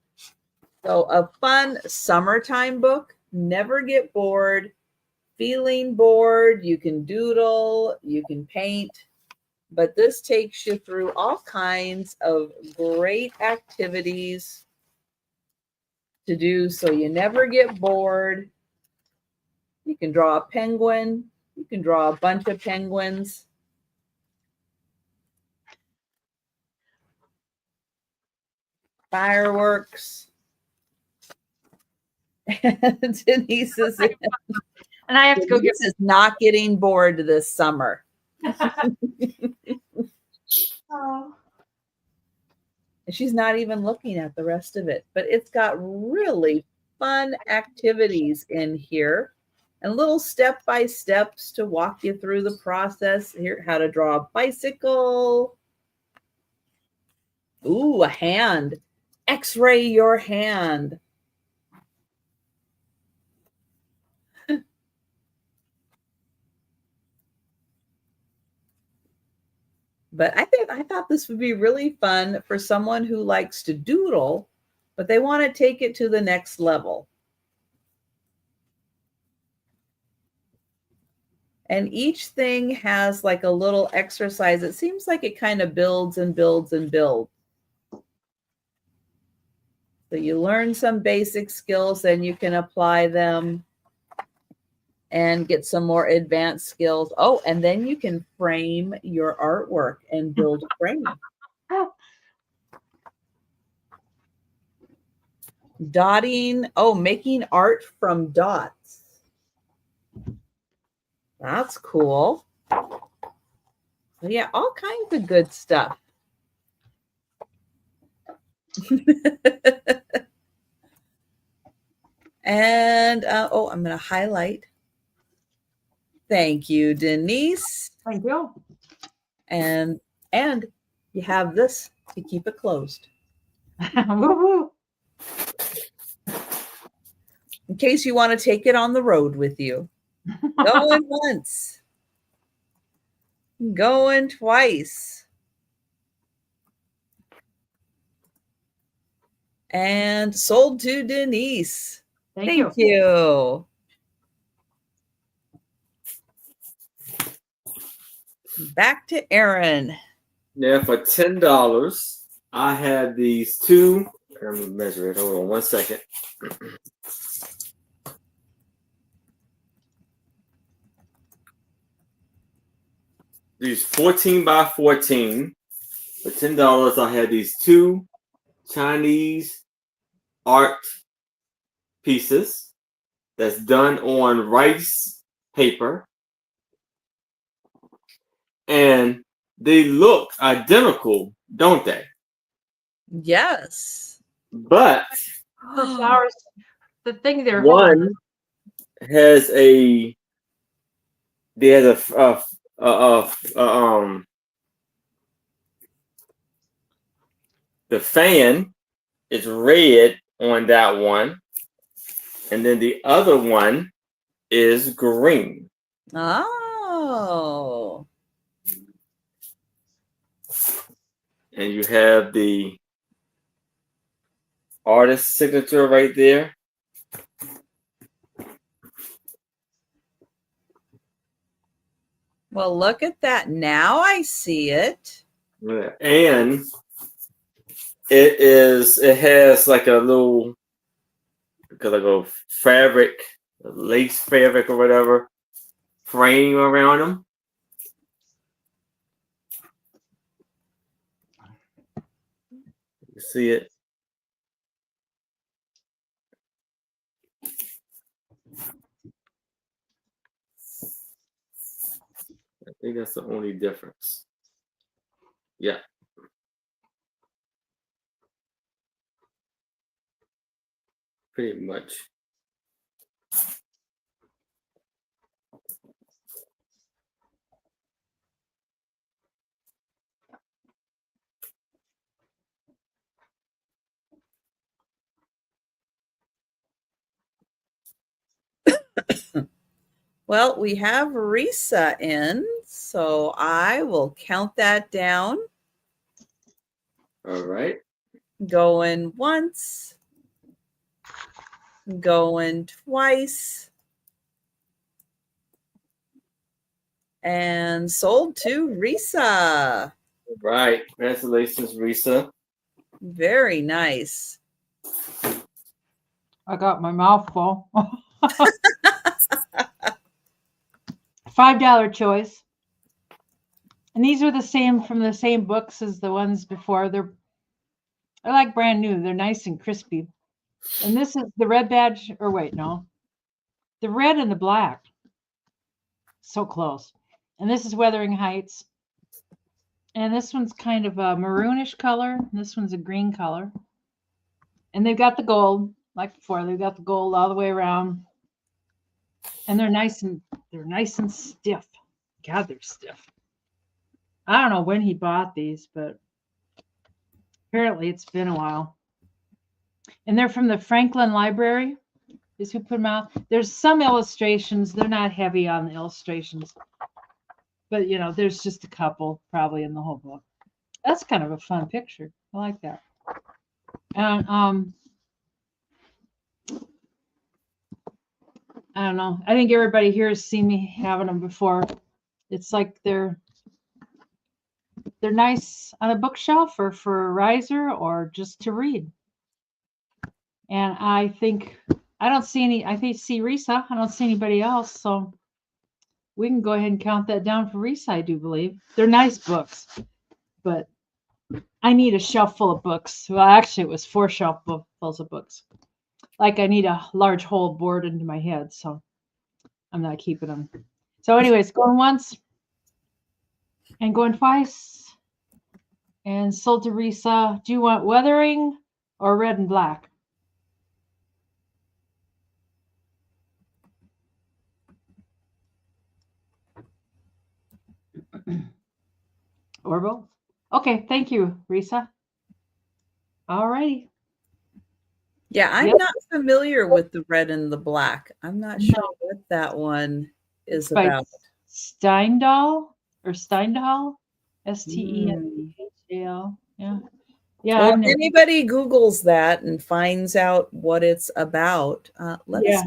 So a fun summertime book. Never get bored. Feeling bored, you can doodle, you can paint, but this takes you through all kinds of great activities to do so you never get bored. You can draw a penguin. You can draw a bunch of penguins. Fireworks. Denise is in. And I have to go get. Denise is not getting bored this summer. Oh. And she's not even looking at the rest of it, but it's got really fun activities in here and little step-by-steps to walk you through the process. Here, how to draw a bicycle. Ooh, a hand. X-ray your hand. But I thought this would be really fun for someone who likes to doodle, but they want to take it to the next level. And each thing has like a little exercise. It seems like it kind of builds and builds and builds. So you learn some basic skills, then you can apply them and get some more advanced skills. Oh, and then you can frame your artwork and build a frame. Dotting. Oh, making art from dots. That's cool. So yeah, all kinds of good stuff. And oh, I'm going to highlight. Thank you, Denise. Thank you. And you have this to keep it closed. Woo-hoo. In case you want to take it on the road with you. Going once. Going twice. And sold to Denise. Thank you. Back to Aaron. Now for $10, I have these two. Let me measure it. Hold on 1 second. These 14 by 14. For $10, I had these two Chinese art pieces that's done on rice paper. And they look identical, don't they? Yes. But The flowers, the thing they're one has the fan is red on that one, and then the other one is green. Oh. And you have the artist signature right there. Well, look at that. Now I see it. Yeah. And it has like a little fabric, lace fabric or whatever, frame around them. You see it? think that's the only difference. Yeah. Pretty much. Well, we have Risa in, so I will count that down. All right. Going once, going twice, and sold to Risa. All right. Congratulations, Risa. Very nice. I got my mouth full. $5 choice. And these are the same from the same books as the ones before. They're like brand new. They're nice and crispy. And this is the red badge, or wait, no. The red and the black. So close. And this is Wuthering Heights. And this one's kind of a maroonish color. And this one's a green color. And they've got the gold, like before. They've got the gold all the way around. And they're nice and stiff. God, they're stiff. I don't know when he bought these, but apparently it's been a while. And they're from the Franklin Library, is who put them out. There's some illustrations. They're not heavy on the illustrations. But, you know, there's just a couple probably in the whole book. That's kind of a fun picture. I like that. And I don't know. I think everybody here has seen me having them before. It's like they're nice on a bookshelf or for a riser or just to read. And I think I don't see any. I think see Risa. I don't see anybody else. So we can go ahead and count that down for Risa. I do believe they're nice books, but I need a shelf full of books. Well, actually, it was 4 shelffuls of books. Like I need a large hole bored into my head, so I'm not keeping them. So, anyways, going once and going twice, and sold to Risa. Do you want Wuthering or red and black? Or both? Okay, thank you, Risa. All righty. Yeah, I'm Yep. not familiar with the red and the black. I'm not sure what that one is By about. Steindahl or Steindahl, Stendhal. Yeah, yeah. Well, I've if never- anybody Googles that and finds out what it's about, let us Yeah. know.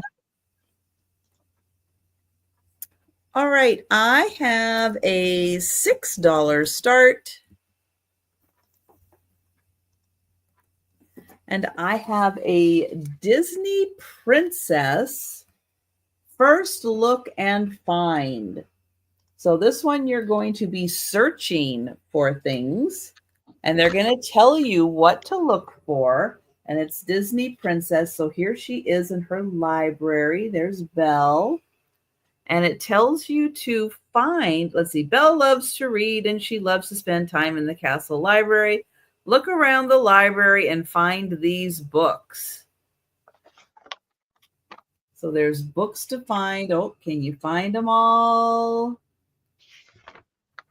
All right, I have a $6 start. And I have a Disney Princess First Look and Find. So this one you're going to be searching for things, and they're going to tell you what to look for. And it's Disney Princess. So here she is in her library. There's Belle. And it tells you to find, let's see, Belle loves to read and she loves to spend time in the castle library. Look around the library and find these books. So there's books to find. Oh, can you find them all?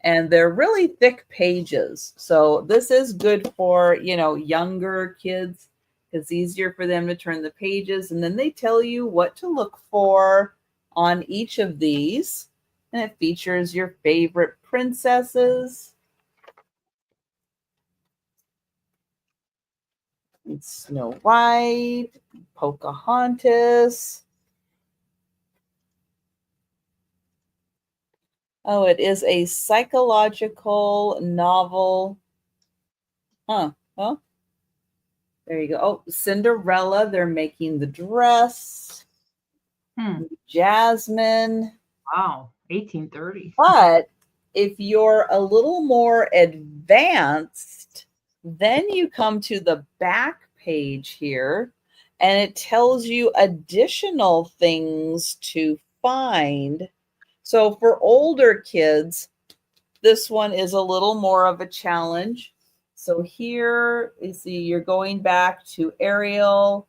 And they're really thick pages. So this is good for, you know, younger kids. It's easier for them to turn the pages. And then they tell you what to look for on each of these. And it features your favorite princesses. It's Snow White, Pocahontas. Oh, it is a psychological novel. Huh. There you go. Oh, Cinderella. They're making the dress. Jasmine. Wow, 1830. But if you're a little more advanced, then you come to the back page here, and it tells you additional things to find. So for older kids, this one is a little more of a challenge. So here, you see, you're going back to Ariel,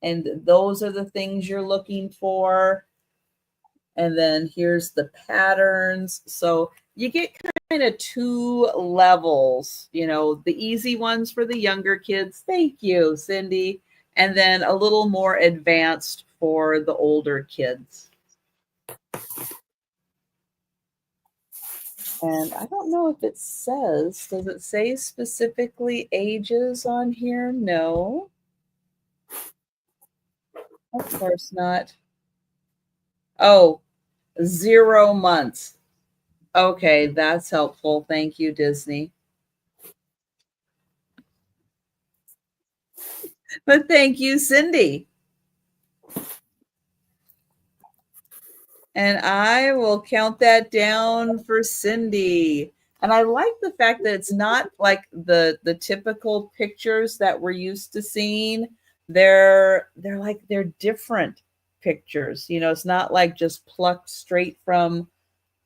and those are the things you're looking for. And then here's the patterns. So you get kind of two levels, you know, the easy ones for the younger kids. Thank you, Cindy. And then a little more advanced for the older kids. And I don't know if it says, does it say specifically ages on here? No. Of course not. Oh, 0 months. Okay, that's helpful. Thank you, Disney. But thank you, Cindy. And I will count that down for Cindy. And I like the fact that it's not like the typical pictures that we're used to seeing. They're different pictures. You know, it's not like just plucked straight from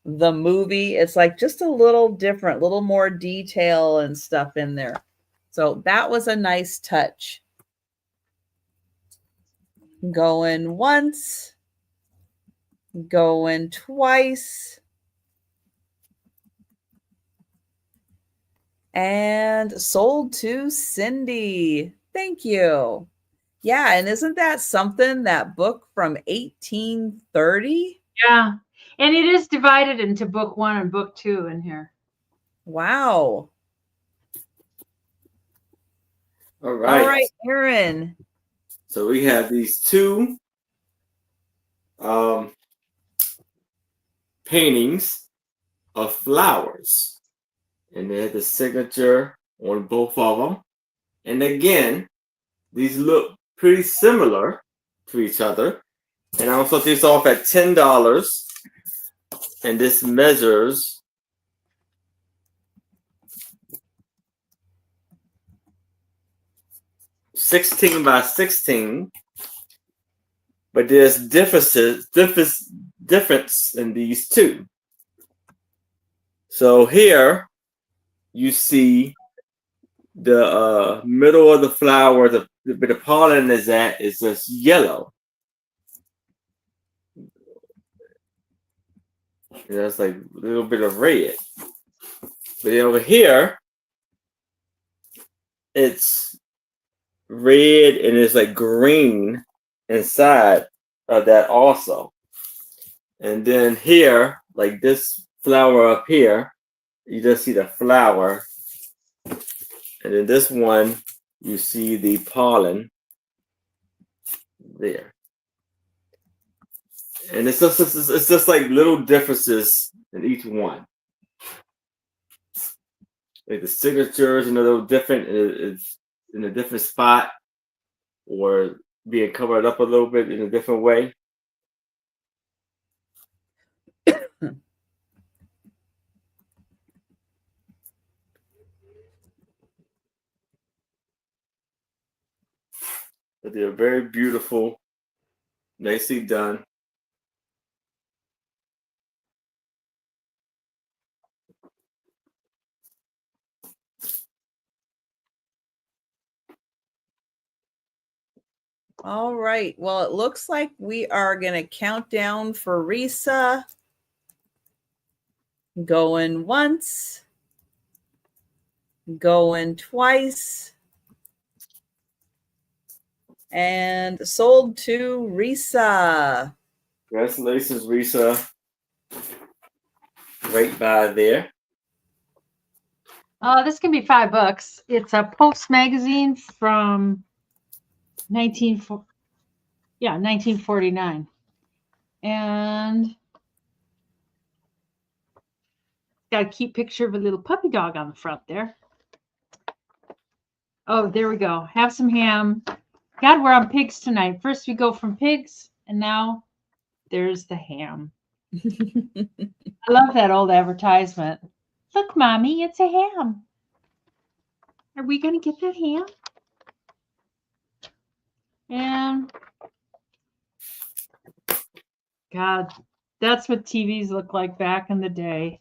the movie. It's like just a little different, a little more detail and stuff in there. So that was a nice touch. Going once. Going twice. And sold to Cindy. Thank you. Yeah, and isn't that something, that book from 1830? Yeah. And it is divided into book 1 and book 2 in here. Wow. All right. All right, Aaron. So we have these two paintings of flowers. And they have the signature on both of them. And again, these look pretty similar to each other. And I'm going to this off at $10. And this measures 16 by 16. But there's difference in these two. So here you see the middle of the flower, the pollen is just yellow. There's like a little bit of red. But then over here, it's red and it's like green inside of that also. And then here, like this flower up here, you just see the flower. And then this one, you see the pollen there. And it's just like little differences in each one. Like the signatures, a little different, it's in a different spot, or being covered up a little bit in a different way. But they're very beautiful, nicely done. All right. Well, it looks like we are going to count down for Risa. Going once. Going twice. And sold to Risa. Congratulations, Risa. Right by there. This can be $5. It's a Post magazine from 1949. And got a cute picture of a little puppy dog on the front there. Oh, there we go. Have some ham. God, we're on pigs tonight. First we go from pigs, and now there's the ham. I love that old advertisement. Look, Mommy, it's a ham. Are we going to get that ham? And God, That's what TVs look like back in the day.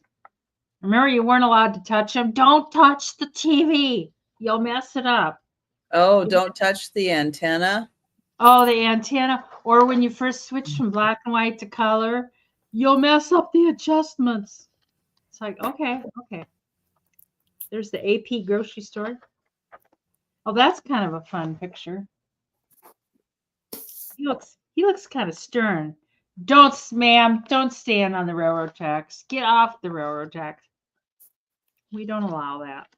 Remember, you weren't allowed to touch them. Don't touch the TV. You'll mess it up. Oh, don't touch the antenna. Oh, the antenna. Or when you first switch from black and white to color, you'll mess up the adjustments. It's like, okay. There's the AP grocery store. Oh, that's kind of a fun picture. He looks kind of stern. Don't, ma'am, don't stand on the railroad tracks. Get off the railroad tracks. We don't allow that.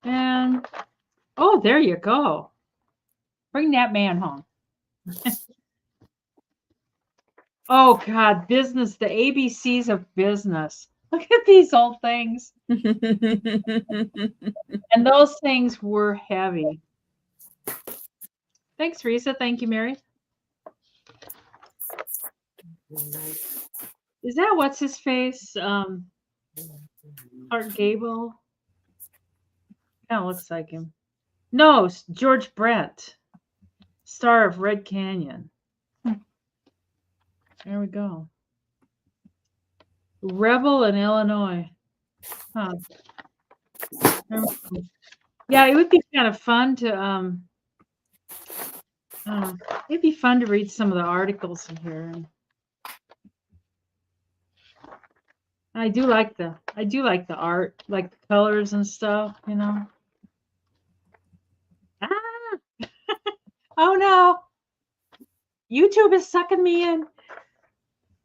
And, oh, there you go. Bring that man home. Oh, God, business, the ABCs of business. Look at these old things. And those things were heavy. Thanks, Risa. Thank you, Mary. Is that what's his face? Clark Gable? Kind of looks like him. No, George Brent, star of Red Canyon. There we go. Rebel in Illinois. Huh. Yeah, it would be kind of fun to it'd be fun to read some of the articles in here. I do like the art, like the colors and stuff, you know. Ah! Oh no. YouTube is sucking me in.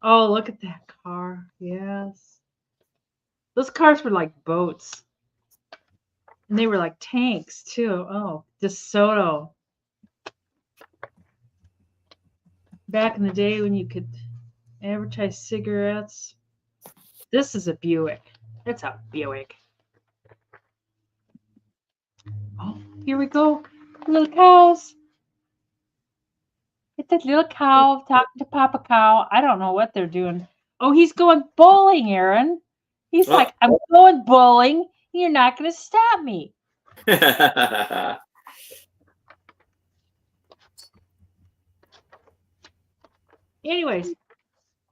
Oh, look at that car. Yes. Those cars were like boats. And they were like tanks too. Oh, DeSoto. Back in the day when you could advertise cigarettes. This is a Buick. It's a Buick. Oh, here we go. Little cows. It's a little cow talking to Papa Cow. I don't know what they're doing. Oh, he's going bowling, Aaron. He's like, I'm going bowling. You're not going to stop me. Anyways,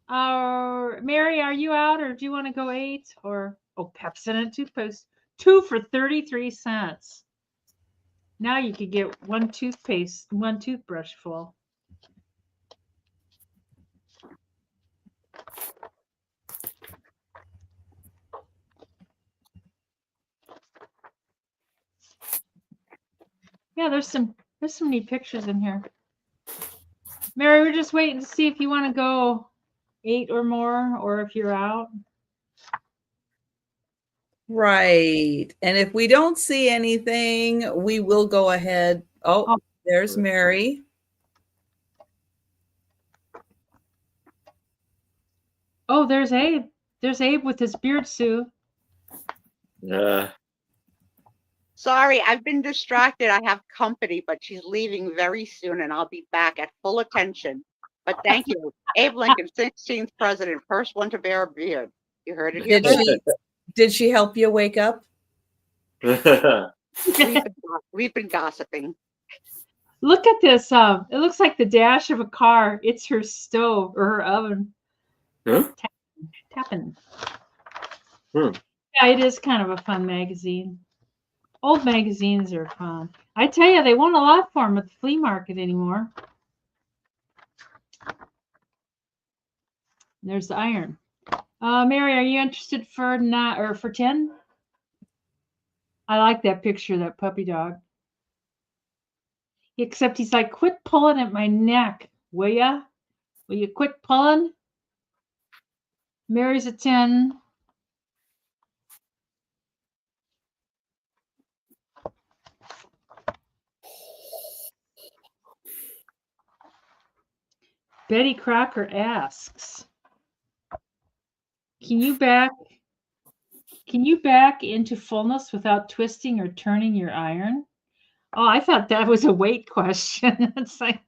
Mary, are you out or do you want to go 8? Or Pepsodent toothpaste, 2 for 33 cents. Now you could get one toothbrush full. Yeah, there's some neat pictures in here. Mary, we're just waiting to see if you want to go 8 or more, or if you're out. Right. And if we don't see anything, we will go ahead. Oh, there's Mary. Oh, there's Abe. There's Abe with his beard, Sue. Sorry, I've been distracted. I have company, but she's leaving very soon, and I'll be back at full attention. But thank you. Abe Lincoln, 16th president, first one to bear a beard. You heard it here. Did she help you wake up? We've been gossiping. Look at this. It looks like the dash of a car. It's her stove or her oven. Huh? Tapping. Hmm. Yeah, it is kind of a fun magazine. Old magazines are fun. I tell you, they want a lot for them at the flea market anymore. There's the iron. Mary, are you interested for 9 or for 10? I like that picture of that puppy dog. Except he's like, quit pulling at my neck, will ya? Will you quit pulling? Mary's a 10. Betty Crocker asks, can you back into fullness without twisting or turning your iron? Oh, I thought that was a weight question. It's like,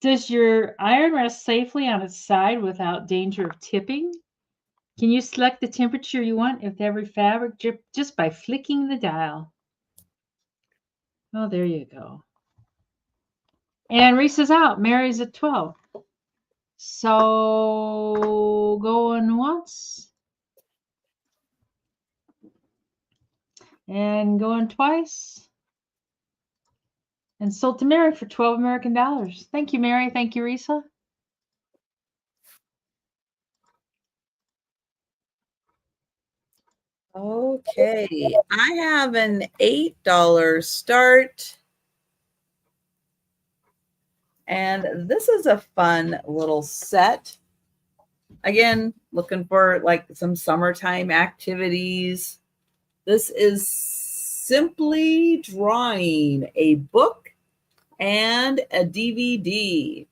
does your iron rest safely on its side without danger of tipping? Can you select the temperature you want with every fabric just by flicking the dial? Oh, there you go. And Reese's out. Mary's at 12. So going once and going twice. And sold to Mary for $12 American dollars. Thank you, Mary. Thank you, Risa. Okay, I have an $8 start. And this is a fun little set. Again, looking for like some summertime activities. This is simply drawing a book and a DVD.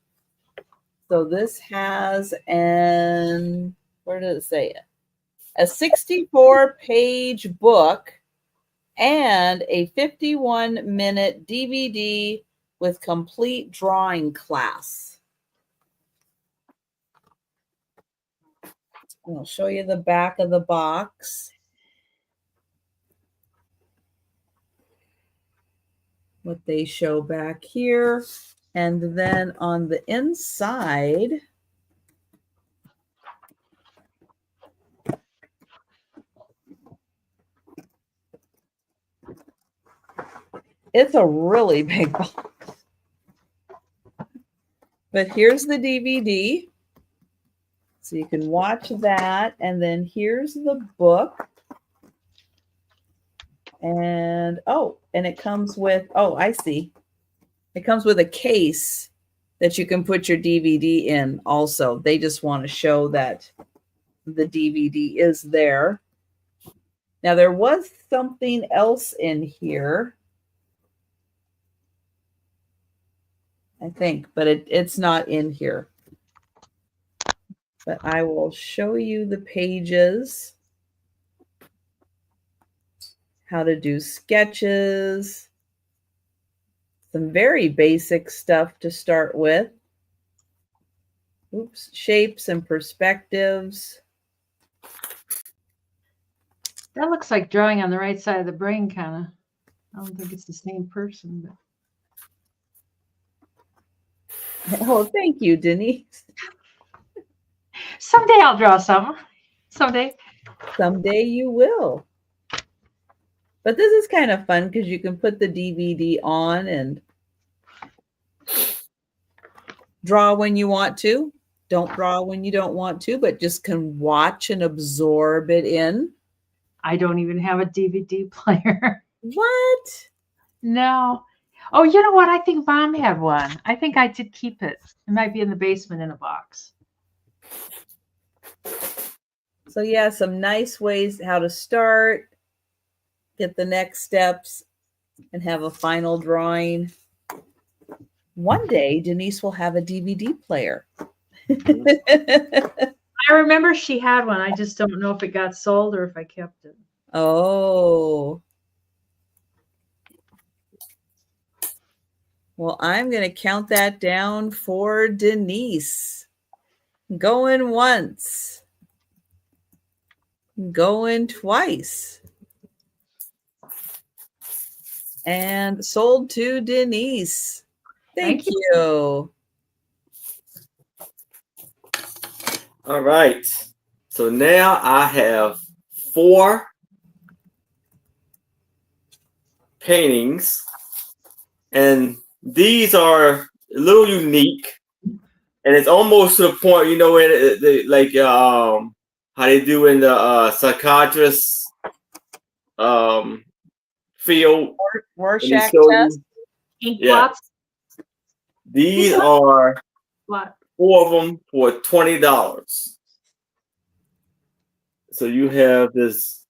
So this has where did it say it? A 64-page book and a 51-minute DVD with complete drawing class. I'll show you the back of the box. What they show back here. And then on the inside, it's a really big box. But here's the DVD. So you can watch that. And then here's the book. And it comes with, I see. It comes with a case that you can put your DVD in also. They just want to show that the DVD is there. Now, there was something else in here, I think, but it's not in here. But I will show you the pages, how to do sketches, some very basic stuff to start with. Oops, shapes and perspectives. That looks like drawing on the right side of the brain, kind of. I don't think it's the same person. But... Oh, thank you, Denise. Someday I'll draw some. Someday. Someday you will. But this is kind of fun because you can put the DVD on and draw when you want to. Don't draw when you don't want to, but just can watch and absorb it in. I don't even have a DVD player. What? No. Oh, you know what? I think Mom had one. I think I did keep it. It might be in the basement in a box. So yeah, some nice ways how to start, get the next steps, and have a final drawing. One day, Denise will have a DVD player. I remember she had one. I just don't know if it got sold or if I kept it. Oh. Well, I'm going to count that down for Denise. Going once. Going twice. And sold to Denise. Thank you. All right. So now I have 4 paintings, and these are a little unique, and it's almost to the point, you know, like how they do in the psychiatrist field. Rorschach test. Ink blots. These are What? 4 of them for $20. So you have this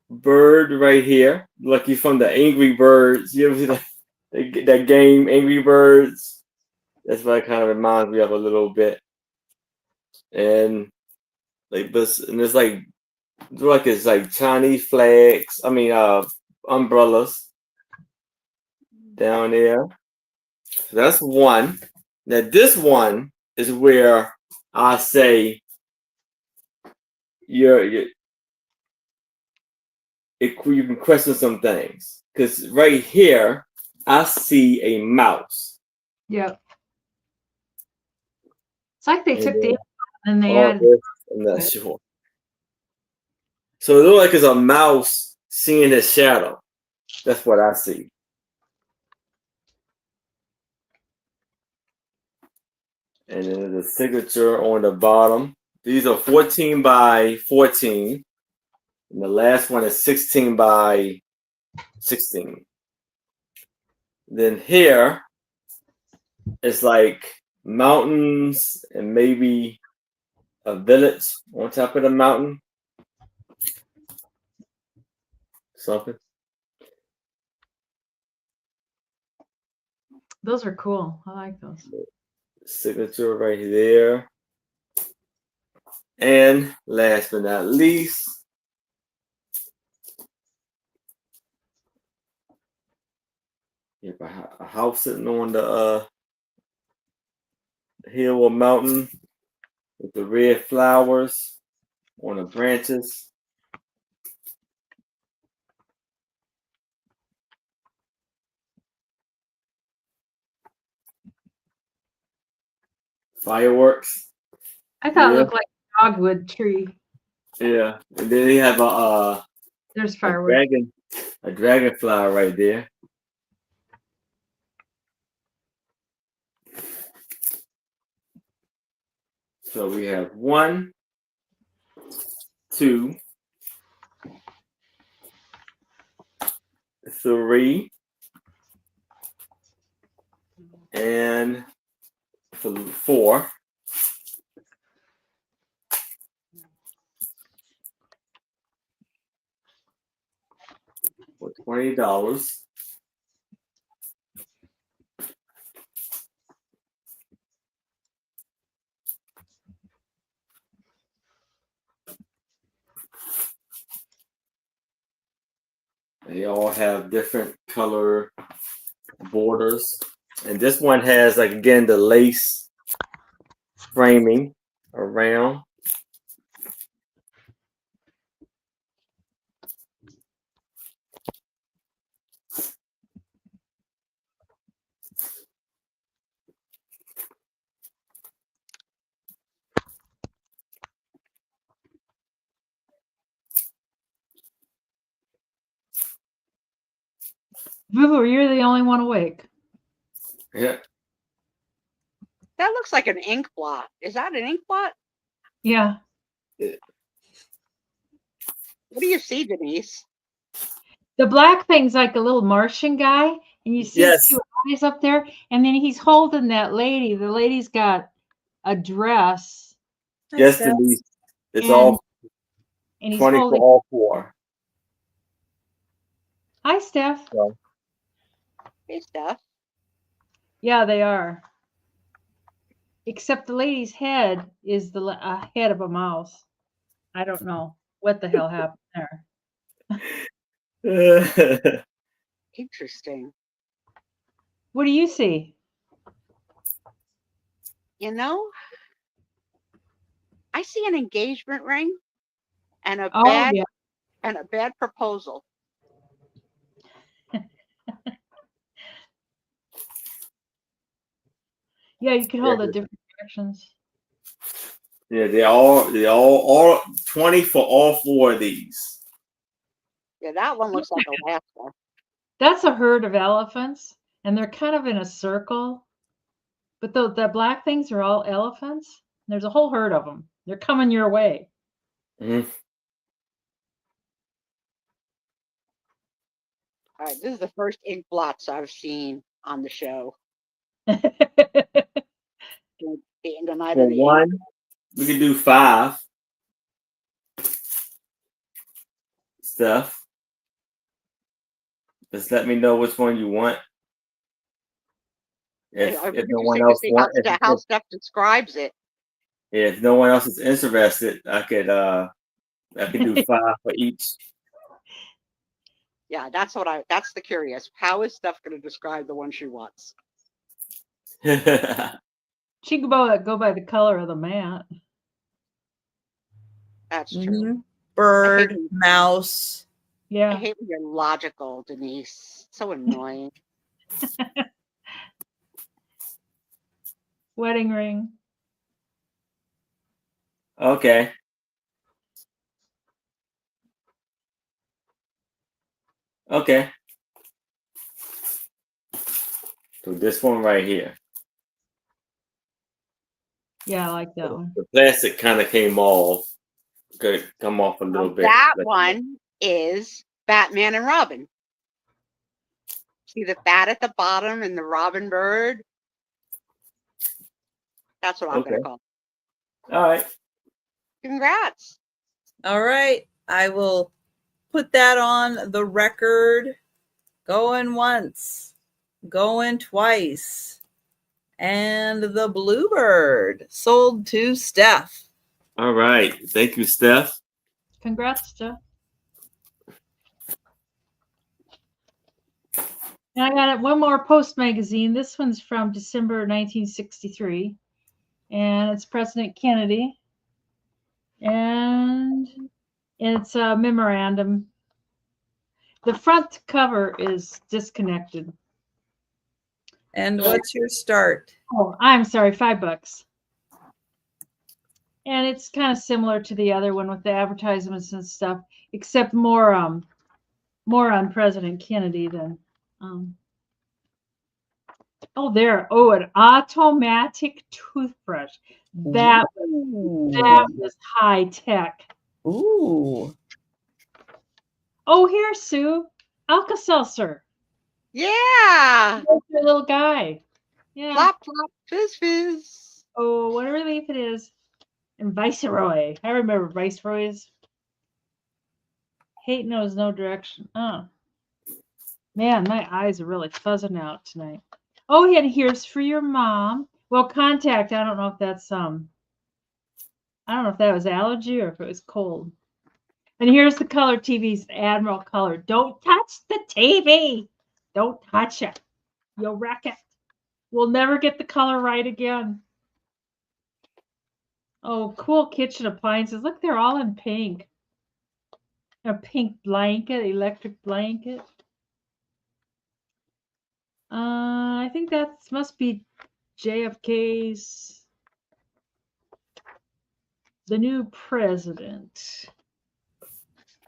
bird right here, lucky from the Angry Birds. You ever see that game, Angry Birds? That's what it kind of reminds me of a little bit. And it's like it's like Chinese flags. I mean, umbrellas down there. So that's one. Now this one is where I say you can question some things, because right here I see a mouse. Yep. It's like they took the and they all added. this, I'm not sure. So it looks like it's a mouse seeing his shadow. That's what I see. And then the signature on the bottom. These are 14 by 14. And the last one is 16 by 16. Then here, it's like mountains and maybe a village on top of the mountain. Something. Those are cool. I like those. Signature right there. And last but not least, you have a house sitting on the hill or mountain with the red flowers on the branches. Fireworks. I thought it looked like a dogwood tree. Yeah. And then they have There's fireworks. a dragonfly right there. So we have 1, 2, 3, and 4. For $20. They all have different color borders. And this one has, like, again, the lace framing around. Boo, you're the only one awake. Yeah. That looks like an ink blot. Is that an ink blot? Yeah. What do you see, Denise? The black thing's like a little Martian guy, and you see Yes. 2 eyes up there, and then he's holding that lady. The lady's got a dress. Yes, Denise. It's and, all and he's 20 holding. for all 4. Hi, Steph. So, Hey, Steph. Yeah, they are. Except the lady's head is the head of a mouse. I don't know what the hell happened there. Interesting. What do you see? You know, I see an engagement ring and a bad proposal. Yeah, you can hold it different directions. Yeah, they all 20 for all 4 of these. Yeah, that one looks like Alaska. That's a herd of elephants, and they're kind of in a circle. But the black things are all elephants. There's a whole herd of them. They're coming your way. Mm-hmm. All right, this is the first ink blots I've seen on the show. In the night For of the 1, we can do 5. Stuff. Just let me know which one you want. If no one else wants, how Steph describes it. If no one else is interested, I could do 5 for each. Yeah, that's the curious. How is Steph going to describe the one she wants? She can go by the color of the mat. That's true. Bird, mouse. Yeah. I hate when you're logical, Denise. So annoying. wedding ring. Okay. Okay. So this one right here. Yeah, I like that one. The plastic kind of came off. Could come off a little bit. That one is Batman and Robin. See the bat at the bottom and the robin bird? That's what I'm going to call it. All right. Congrats. All right. I will put that on the record. Going once, going twice. And the Bluebird sold to Steph. All right. Thank you, Steph. Congrats, Jeff. And I got one more Post magazine. This one's from December 1963. And it's President Kennedy. And it's a memorandum. The front cover is disconnected. And what's your start? Oh, I'm sorry, $5. And it's kind of similar to the other one with the advertisements and stuff, except more on President Kennedy than. An automatic toothbrush. That was high tech. Ooh. Oh, here, Sue. Alka-Seltzer. Yeah. That's your little guy. Yeah. Plop, plop, fizz, fizz. Oh, what a relief it is. And Viceroy. I remember Viceroys. Hate knows no direction. Oh. Man, my eyes are really fuzzing out tonight. Oh, and here's for your mom. Well, contact. I don't know if that's I don't know if that was allergy or if it was cold. And here's the color TV's Admiral color. Don't touch the TV. Don't touch it. You'll wreck it. We'll never get the color right again. Oh, cool kitchen appliances. Look, they're all in pink. A pink blanket, electric blanket. I think that must be JFK's, the new president.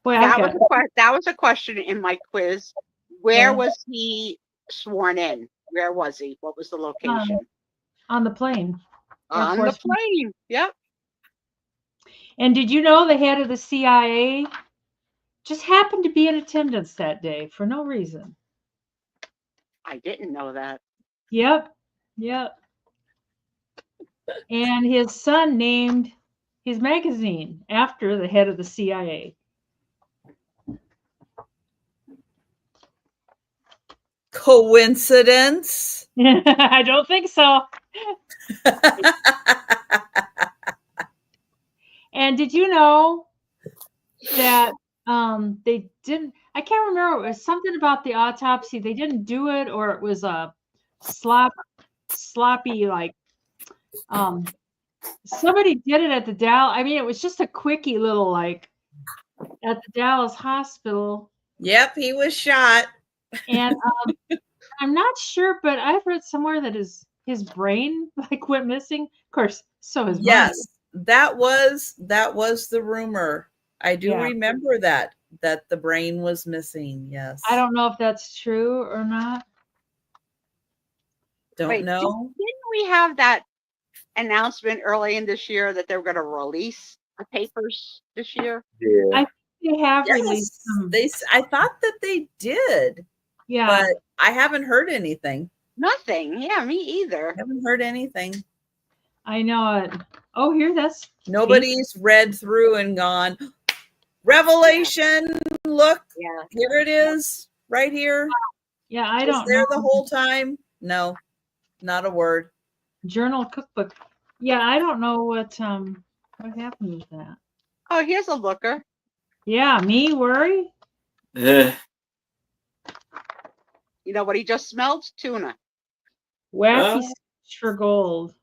Boy, that was a question in my quiz. Where was he sworn in? Where was he? What was the location? On the plane. On the plane. Yep. And did you know the head of the CIA just happened to be in attendance that day for no reason? I didn't know that. Yep. And his son named his magazine after the head of the CIA. Coincidence? I don't think so. And did you know that they didn't, I can't remember, it was something about the autopsy. They didn't do it, or it was a sloppy, like, somebody did it at the Dallas. I mean, it was just a quickie little, like, at the Dallas hospital. Yep, he was shot. And I'm not sure, but I've read somewhere that his brain like went missing. Of course, so his yes, mind. that was the rumor. I do remember that the brain was missing. Yes. I don't know if that's true or not. Don't know. Didn't we have that announcement early in this year that they were going to release the papers this year? Yeah. I think they have released them. I thought that they did. Yeah. But I haven't heard anything. Nothing. Yeah, me either. I haven't heard anything. I know it. Oh, here, that's nobody's read through and gone, Revelation, look, here it is, right here. Yeah, I don't know. There the whole time? No, not a word. Journal cookbook. Yeah, I don't know what happened with that. Oh, here's a looker. Yeah, me worry. Yeah. You know what he just smelled? Tuna. Wacky for gold.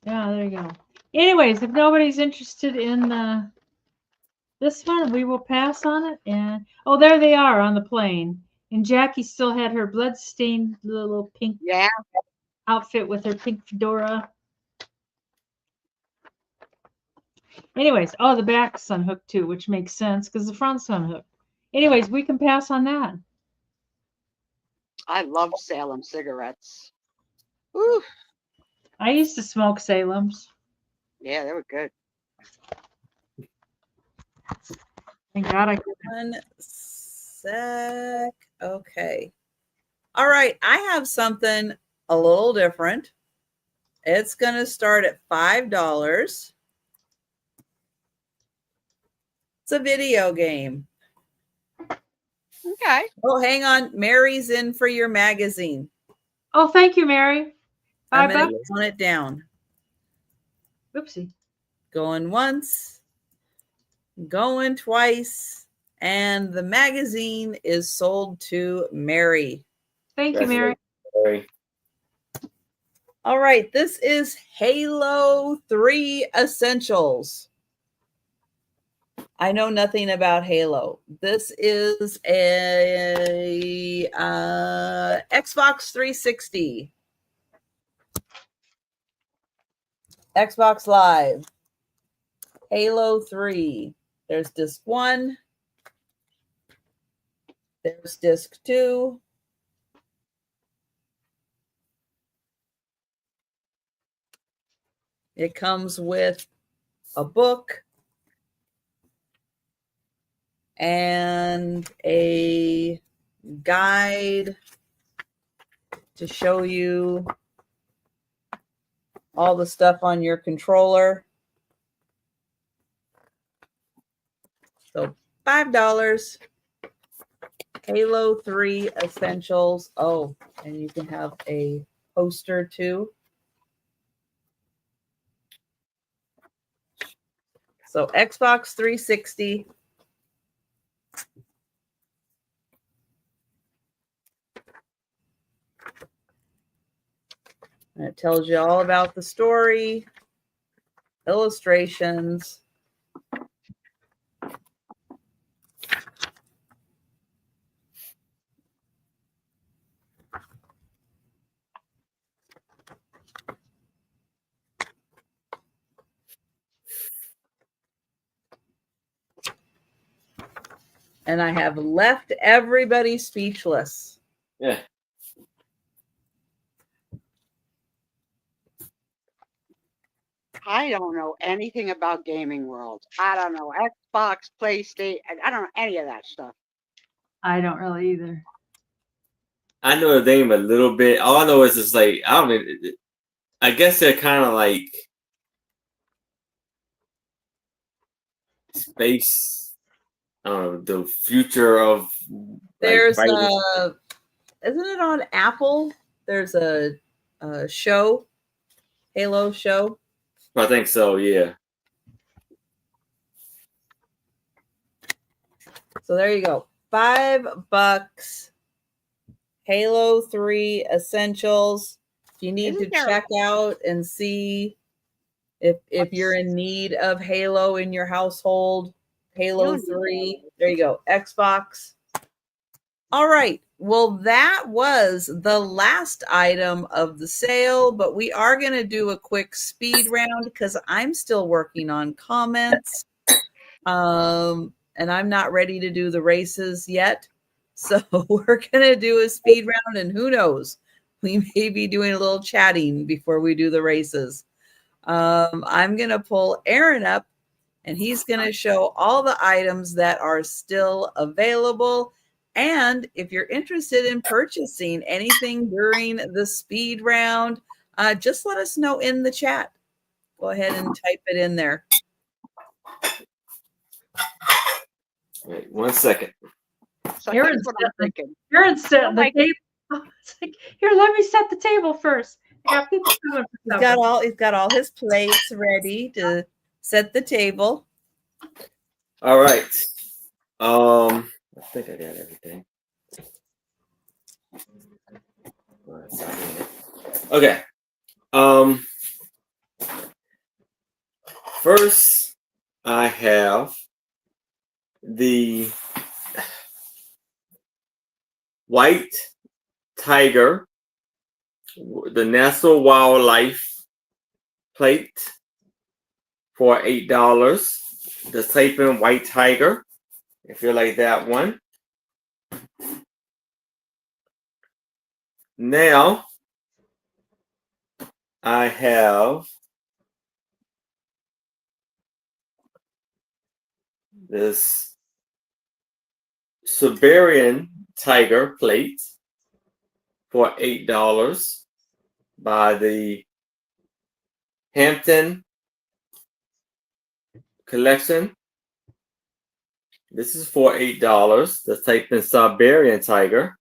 Yeah, there you go. Anyways, if nobody's interested in this one, we will pass on it. And oh, there they are on the plane. And Jackie still had her blood-stained little pink Yeah. outfit with her pink fedora. Anyways, oh, the back's unhooked too, which makes sense because the front's unhooked. Anyways, we can pass on that. I love Salem cigarettes. Whew. I used to smoke Salem's. Yeah, they were good. Thank God I One sec. Okay. All right. I have something a little different. It's going to start at $5. It's a video game. Okay. Oh, hang on. Mary's in for your magazine. Oh, thank you, Mary. I'm $5. going to count it down. Oopsie. Going once, going twice, and the magazine is sold to Mary. Thank you, Mary. Mary. All right, this is Halo 3 Essentials. I know nothing about Halo. This is a Xbox 360. Xbox Live. Halo 3. There's disc 1. There's disc 2. It comes with a book and a guide to show you all the stuff on your controller. So $5. Halo 3 Essentials. Oh, and you can have a poster too. So Xbox 360. And it tells you all about the story, illustrations. And I have left everybody speechless. Yeah. I don't know anything about gaming world. I don't know Xbox, PlayStation. I don't know any of that stuff. I don't really either. I know the name a little bit. All I know is it's like I don't mean. I guess they're kind of like space. The future of There's fighting. isn't it on Apple? There's a show, Halo show. I think so. Yeah. So there you go. $5. Halo 3 Essentials. If you need Isn't to there- check out and see if you're in need of Halo in your household, Halo 3. There you go. Xbox. All right. Well, that was the last item of the sale, but we are going to do a quick speed round because I'm still working on comments. And I'm not ready to do the races yet. So we're going to do a speed round, and who knows, we may be doing a little chatting before we do the races. I'm going to pull Aaron up, and he's going to show all the items that are still available. And if you're interested in purchasing anything during the speed round, just let us know in the chat. Go ahead and type it in there. Wait 1 second. So Aaron's here's what I'm thinking. Aaron's setting Oh the my- table. It's like, here, let me set the table first. I got people coming for He's got all his plates ready to set the table. All right. I think I got everything. Okay. First, I have the white tiger, the National Wildlife plate for $8. Just type in white tiger if you like that one. Now I have this Siberian tiger plate for $8 by the Hampton Collection. This is for $8. Let's type in Siberian tiger.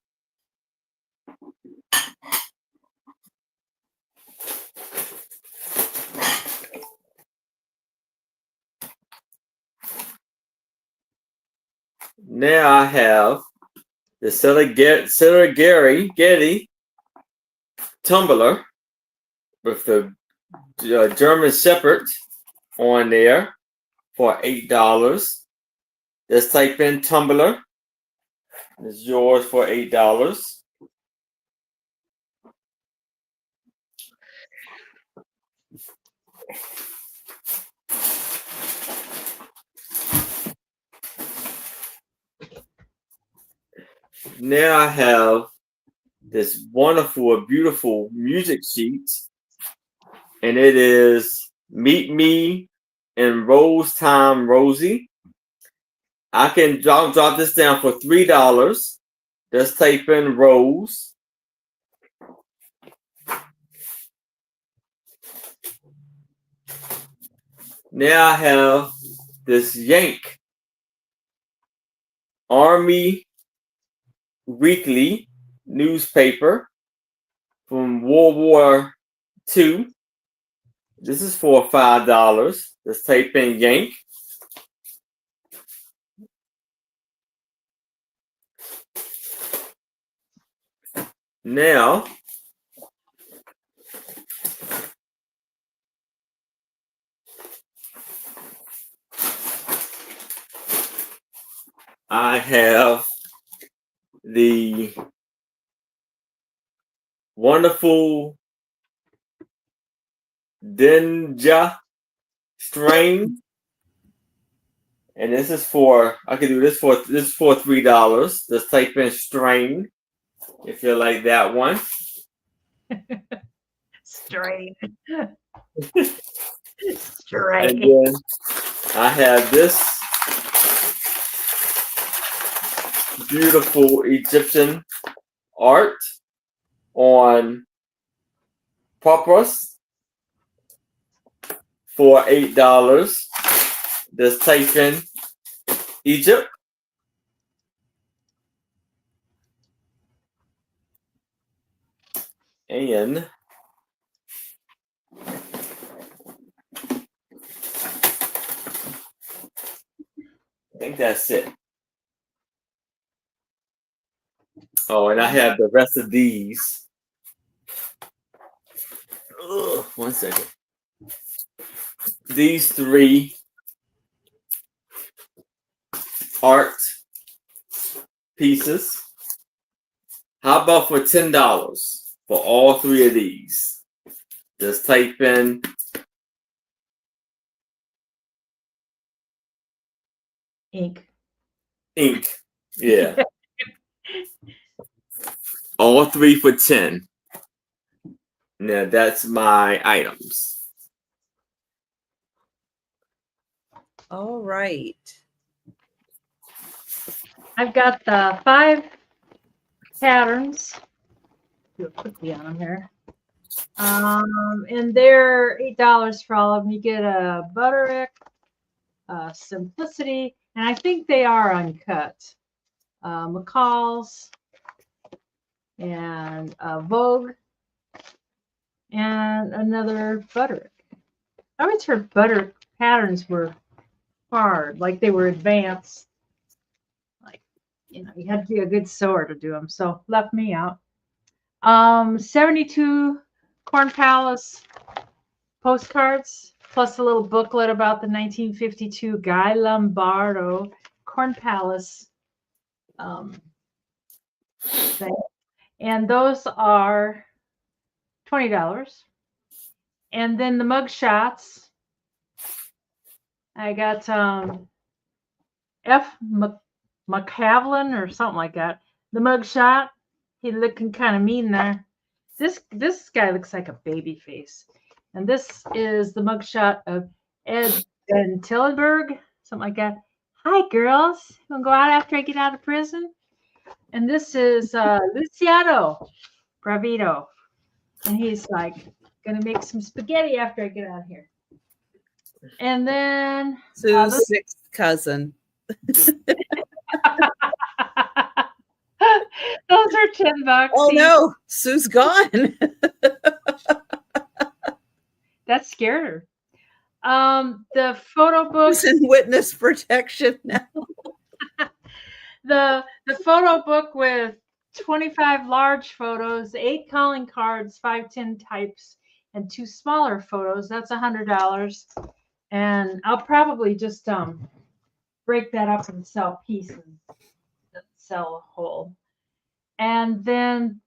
Now I have the Serengeti tumbler with the German Shepherd on there for $8. Let's type in tumbler. It's yours for $8. Now I have this wonderful, beautiful music sheet, and it is Meet Me in Rose Time, Rosie. I can drop this down for $3. Just type in Rose. Now I have this Yank Army Weekly newspaper from World War II. This is for $5. Let's type in Yank. Now I have the wonderful Denja strain, and this is for I can do this for $3. Just type in strain if you like that one. Strain. And Strain. then I have this beautiful Egyptian art on papyrus for $8. Just type in Egypt. And I think that's it. Oh, and I have the rest of these. Ugh, 1 second. These 3 art pieces. How about for $10 for all 3 of these? Just type in Ink. Yeah. All 3 for 10. Now that's my items. All right. I've got the 5 patterns. Do it quickly on them here. And they're $8 for all of them. You get a Butterick, Simplicity, and I think they are uncut. McCall's and Vogue and another Butterick. I always heard Butterick patterns were hard, like they were advanced. Like, you know, you had to be a good sewer to do them. So left me out. 72 Corn Palace postcards, plus a little booklet about the 1952 Guy Lombardo Corn Palace And those are $20. And then the mug shots, I got F. McCavlin or something like that. The mug shot, he looking kind of mean there. This guy looks like a baby face. And this is the mug shot of Ed Tillenberg, something like that. Hi, girls. You want to go out after I get out of prison? And this is Luciano Bravito. And he's like, going to make some spaghetti after I get out of here. And then Sue's sixth cousin. those are $10. Oh no, Sue's gone. That scared her. The photo book. She's in witness protection now. The photo book with 25 large photos, 8 calling cards, 5 tin types, and 2 smaller photos. That's $100. And I'll probably just break that up and sell pieces, sell a whole. And then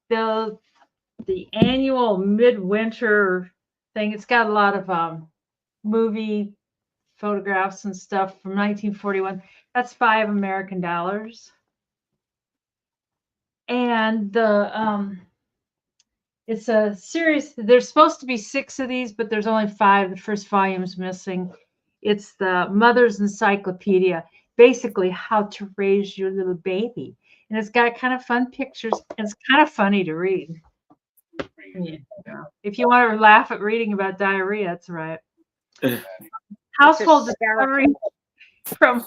the annual midwinter thing. It's got a lot of movie photographs and stuff from 1941. That's $5 American. And the it's a series. There's supposed to be 6 of these, but there's only 5. The first volume's missing. It's the Mother's Encyclopedia, basically how to raise your little baby. And it's got kind of fun pictures. And it's kind of funny to read. Yeah. If you want to laugh at reading about diarrhea, that's right. Household Discovery from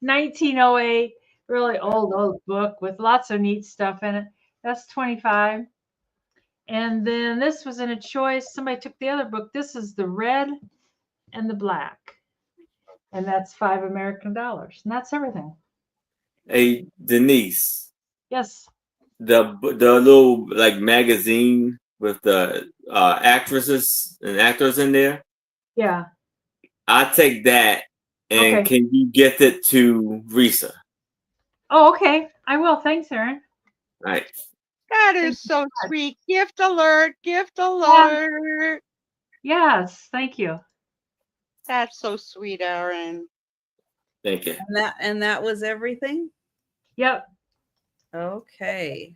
1908, really old book with lots of neat stuff in it. That's $25. And then this was in a choice. Somebody took the other book. This is the red and the black. And that's $5 American. And that's everything. Hey, Denise. Yes. The little like magazine with the actresses and actors in there. Yeah. I take that, and okay. Can you get it to Risa? Oh, okay. I will. Thanks, Erin. Right. That is so sweet. Gift alert. Gift alert. Yes. Thank you. That's so sweet, Erin. Thank you. And that was everything? Yep. Okay.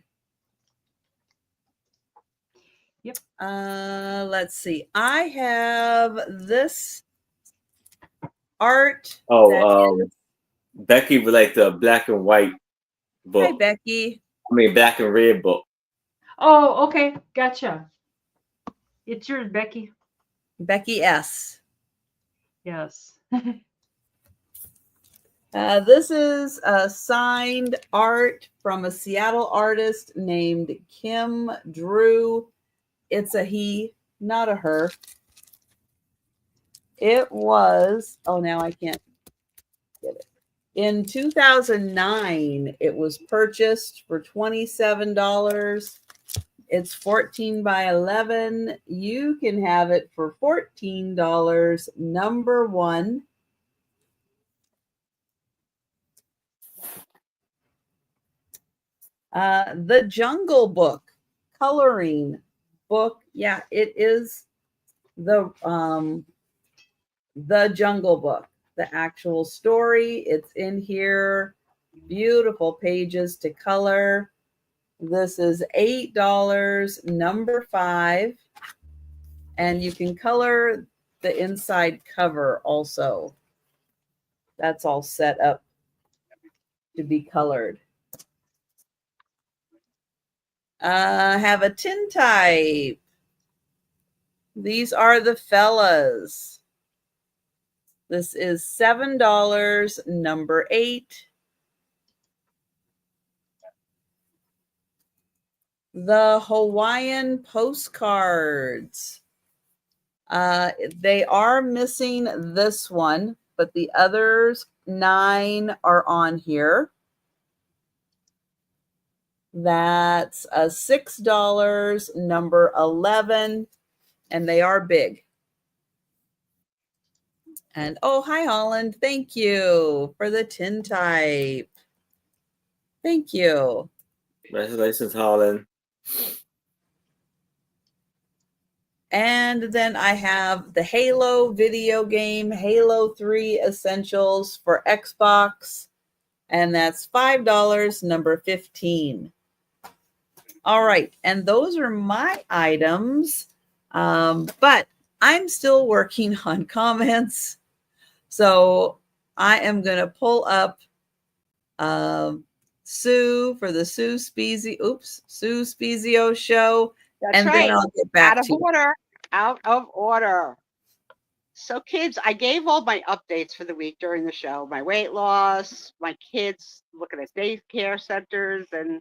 Yep. Let's see. I have this art. Becky would like the black and white book. Hi, Becky. I mean, black and red book. Oh, okay. Gotcha. It's yours, Becky. Becky S. Yes. This is a signed art from a Seattle artist named Kim Drew. It's a he, not a her. It was, oh, now I can't get it. In 2009, it was purchased for $27. It's 14 by 11. You can have it for $14. Number 1. The Jungle Book coloring book. Yeah, it is the Jungle Book, the actual story. It's in here. Beautiful pages to color. This is $8, number 5. And you can color the inside cover also. That's all set up to be colored. Have a tintype. These are the fellas. This is $7, number 8. The Hawaiian postcards. They are missing this one, but the others 9 are on here. That's a $6, number 11, and they are big. And oh, hi, Holland. Thank you for the tintype. Thank you. Congratulations, Holland. And then I have the Halo video game, Halo 3 Essentials for Xbox. And that's $5, number 15. All right. And those are my items. But I'm still working on comments. So I am going to pull up Sue for the Sue Spiezeo Show. That's and right. Then I'll get back Out of to you. order. Out of order. So kids, I gave all my updates for the week during the show. My weight loss, my kids looking at daycare centers, and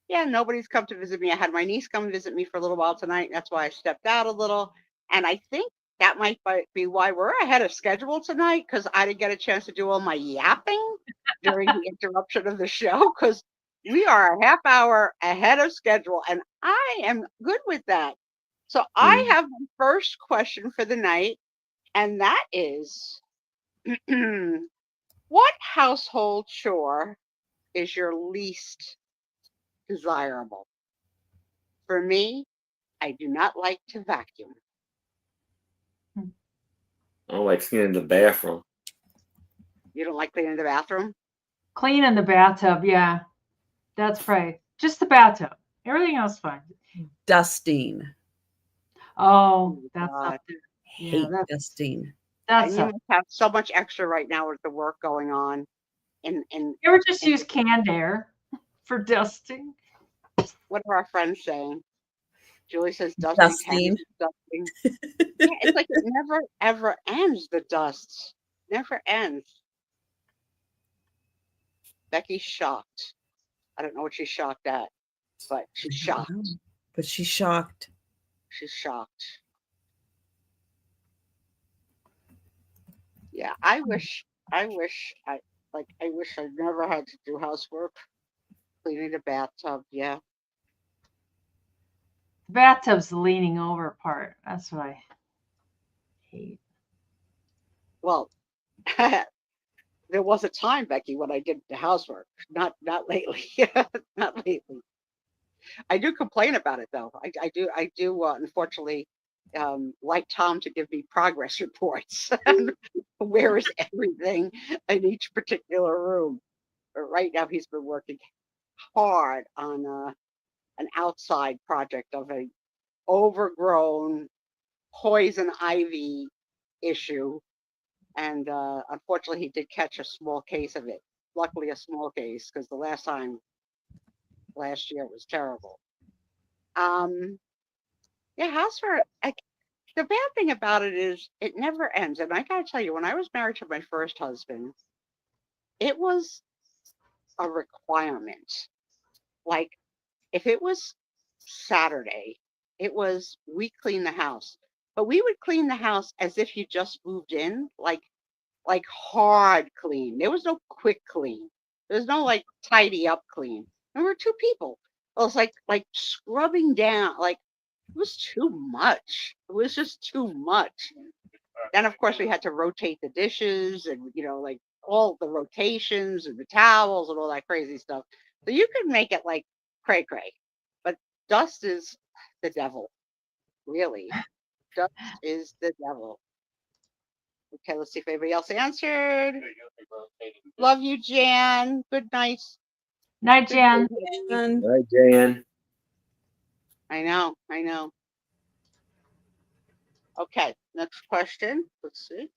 yeah, nobody's come to visit me. I had my niece come visit me for a little while tonight. That's why I stepped out a little. And I think that might be why we're ahead of schedule tonight, because I didn't get a chance to do all my yapping during the interruption of the show, because we are a half hour ahead of schedule, and I am good with that. So I have the first question for the night, and that is, what household chore is your least desirable? For me, I do not like to vacuum. I don't like cleaning the bathroom. You don't like cleaning the bathroom? Cleaning the bathtub, yeah. That's right. Just the bathtub. Everything else fine. Dusting. Oh, that's God. up there. Hate Yeah, dusting. And that's you up. must have so much extra right now with the work going on. And You ever just use canned air for dusting? what are our friends saying? Julie says dusting. Dusting. Yeah, it's like it never ever ends, the dust. Never ends. Becky's shocked. I don't know what she's shocked at, but she's shocked. But she's shocked. She's shocked. Yeah, I wish I never had to do housework. Cleaning the bathtub, yeah. The bathtub's the leaning over part. That's what I hate. Well, there was a time, Becky, when I did the housework. Not lately. Not lately. I do complain about it though. I do. Unfortunately, like Tom to give me progress reports. Where is everything in each particular room? But right now, he's been working hard on an outside project of a overgrown poison ivy issue, and unfortunately, he did catch a small case of it. Luckily, a small case, because the last year was terrible. Yeah, housework. The bad thing about it is it never ends. And I gotta tell you, when I was married to my first husband, it was a requirement. Like, if it was Saturday, we clean the house, but we would clean the house as if you just moved in, like hard clean. There was no quick clean. There's no like tidy up clean. And we're two people. It was like scrubbing down. Like, it was too much. It was just too much. Then of course we had to rotate the dishes, and like all the rotations and the towels and all that crazy stuff. So you could make it like cray cray, but dust is the devil. Really, dust is the devil. Okay, let's see if anybody else answered. Love you, Jan. Good night. Night, Jan. Hi, Jan. I know. Okay, next question. Let's see.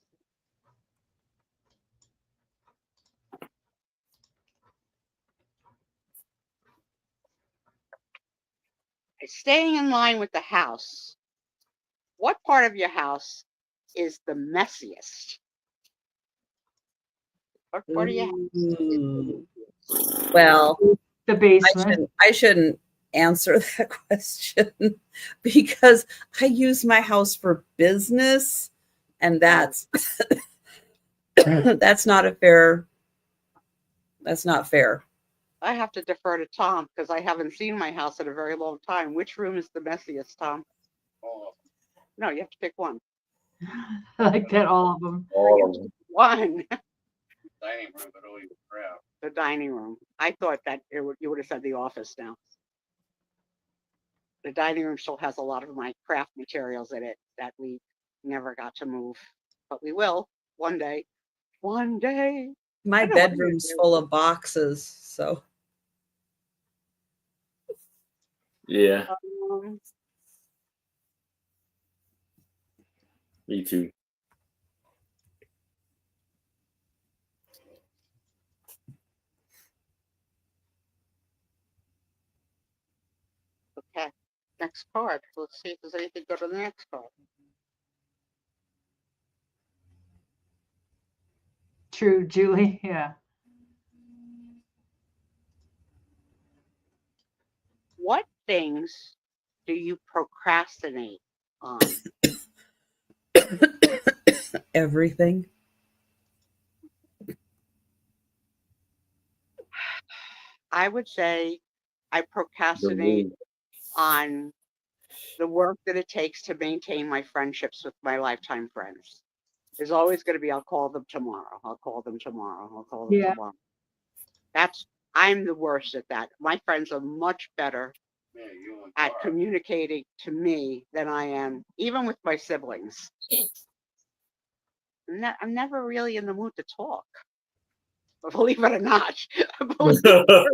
Staying in line with the house, what part of your house is the messiest? What part of your house is the messiest? Well, The basement. I shouldn't answer that question because I use my house for business, and that's that's not fair. I have to defer to Tom because I haven't seen my house in a very long time. Which room is the messiest, Tom? No, you have to pick one. I like that, all of them. All of them. One. Dining room, but always crowd. The dining room. I thought that you would have said the office now. The dining room still has a lot of my craft materials in it that we never got to move, but we will one day. One day. My I don't know what I'm gonna bedroom's do. full of boxes, so Yeah, Um, me too. okay. Next card. Let's see if there's anything good on the next card. True, Julie. Yeah. What things do you procrastinate on? everything. I would say I The procrastinate move. on the work that it takes to maintain my friendships with my lifetime friends. There's always going to be, I'll call them tomorrow. I'll call them tomorrow. I'll call them Yeah. tomorrow. I'm the worst at that. My friends are much better Yeah, you and at Carl. communicating to me than I am, even with my siblings. I'm never really in the mood to talk. Believe it or not. Believe it or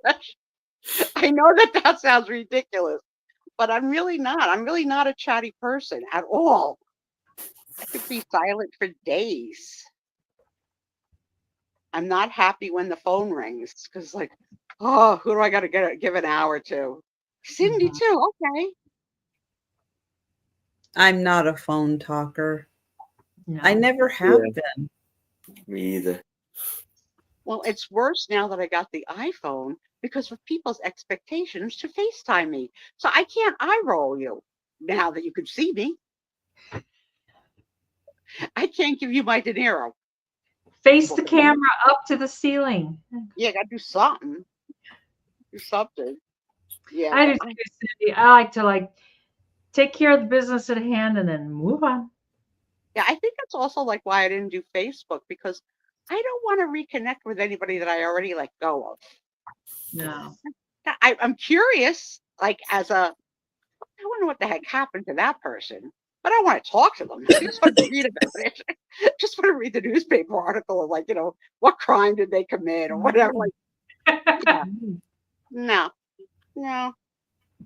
not. I know that sounds ridiculous, but I'm really not. I'm really not a chatty person at all. I could be silent for days. I'm not happy when the phone rings because, like, oh, who do I got to give an hour to? Cindy, Mhm. too. Okay. I'm not a phone talker. No. I never have Yeah. been. Me either. Well, it's worse now that I got the iPhone because of people's expectations to FaceTime me. So I can't eye roll you now that you can see me. I can't give you my dinero. Face the camera up to the ceiling. Yeah, I got to do something. Do something. Yeah, I but do too, Cindy. I like to take care of the business at hand and then move on. yeah, I think that's also like why I didn't do Facebook because I don't want to reconnect with anybody that I already let go of. No. I'm curious, like I wonder what the heck happened to that person. But I want to talk to them. I just want to read about it. Just want to read the newspaper article of like, what crime did they commit or whatever. Like, yeah, no, no.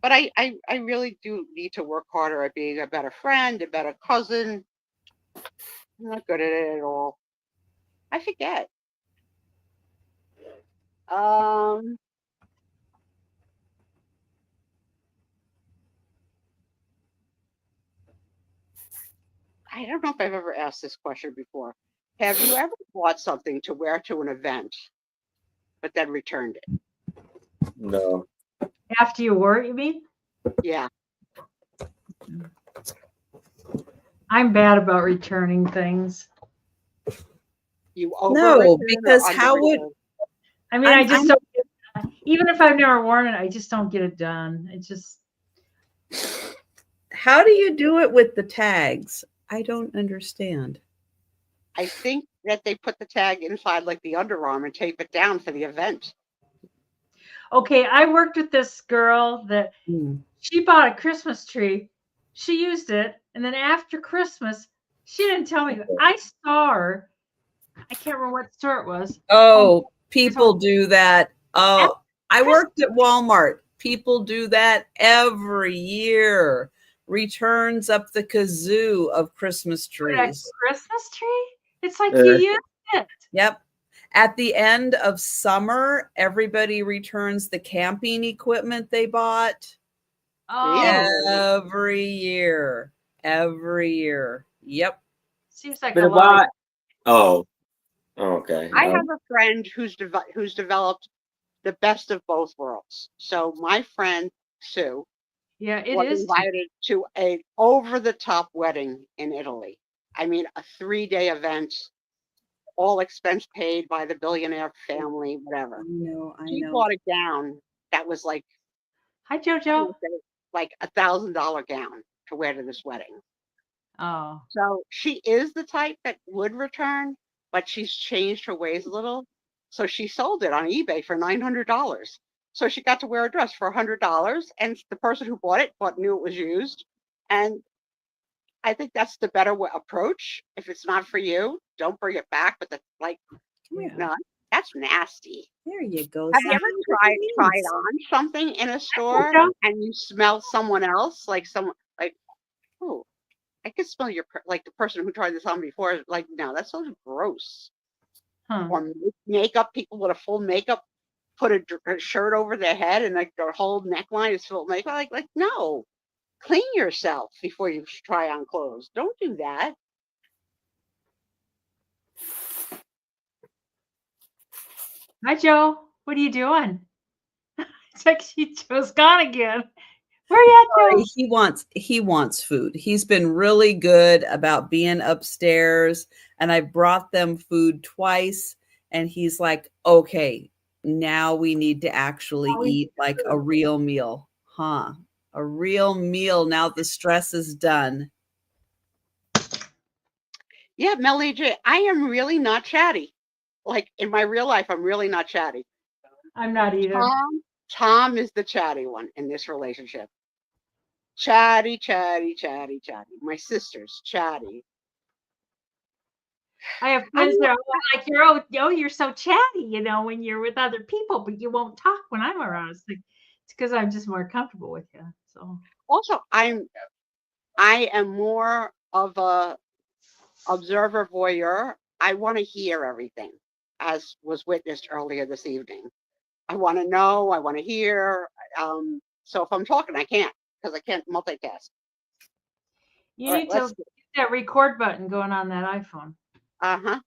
But I really do need to work harder at being a better friend, a better cousin. I'm not good at it at all. I forget. Um, I don't know if I've ever asked this question before. Have you ever bought something to wear to an event, but then returned it? No. After you wore it, you mean? Yeah. I'm bad about returning things. You over No, because how would I mean, I just don't even if I've never worn it, I just don't get it done. It just how do you do it with the tags? I don't understand. I think that they put the tag inside like the underarm and tape it down for the event. okay. I worked with this girl that she bought a Christmas tree. She used it, and then after Christmas, she didn't tell me. I saw her. I can't remember what store it was. Oh, people do that. Oh, I worked at Walmart. People do that every year. Returns up the kazoo of Christmas trees. A Christmas tree? It's like you used it. Yep. At the end of summer, everybody returns the camping equipment they bought. Oh, Every year. Every year. Yep. seems like But a lot. why? Oh, okay. I have a friend who's developed the best of both worlds. So my friend Sue Yeah, it was is. invited to a over-the-top wedding in Italy. I mean, a 3-day event, all expense paid by the billionaire family, whatever. I She know. bought a gown that was like, Hi, JoJo. like $1,000 gown to wear to this wedding. Oh, So she is the type that would return, but she's changed her ways a little. So she sold it on eBay for $900. So she got to wear a dress for $100, and the person who bought it knew it was used. And I think that's the better approach. If it's not for you, don't bring it back. But no, that's nasty. There you go. Have you ever tried on something in a store and you smell someone else, like someone like, oh, I can smell like the person who tried this on before. Like, no, that smells gross. Huh. Or makeup, people with a full makeup put a shirt over their head and like their whole neckline is full of makeup. Like no, clean yourself before you try on clothes. Don't do that. Hi, Joe. What are you doing? It's like Joe's gone again. Where are you at, Joe? He wants food. He's been really good about being upstairs, and I brought them food twice, and he's like, okay, now we need to actually eat like a real meal. Huh? A real meal. Now the stress is done. Yeah, Melly J, I am really not chatty. Like in my real life, I'm really not chatty. I'm not either. Tom is the chatty one in this relationship. Chatty, chatty, chatty, chatty. My sister's chatty. I have friends that are like, you're so chatty, when you're with other people, but you won't talk when I'm around. It's like, it's because I'm just more comfortable with you. So also, I am more of a observer voyeur. I want to hear everything, as was witnessed earlier this evening. I want to know, I want to hear. So if I'm talking, I can't, because I can't multitask. You need to get that record button going on that iPhone. Uh-huh.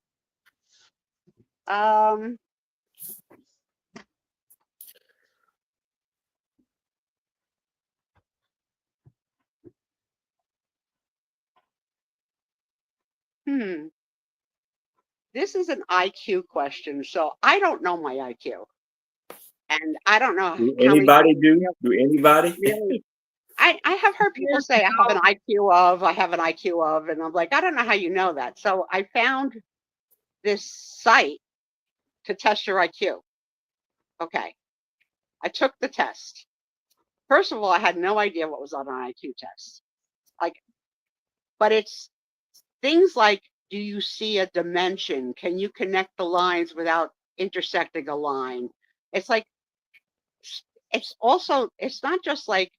This is an IQ question, so I don't know my IQ. And I don't know. Do anybody? Really? I have heard people say I have an IQ of, and I'm like, I don't know how you know that. So I found this site to test your IQ. Okay. I took the test. First of all, I had no idea what was on an IQ test. But it's things like, do you see a dimension? Can you connect the lines without intersecting a line? It's like, it's not just like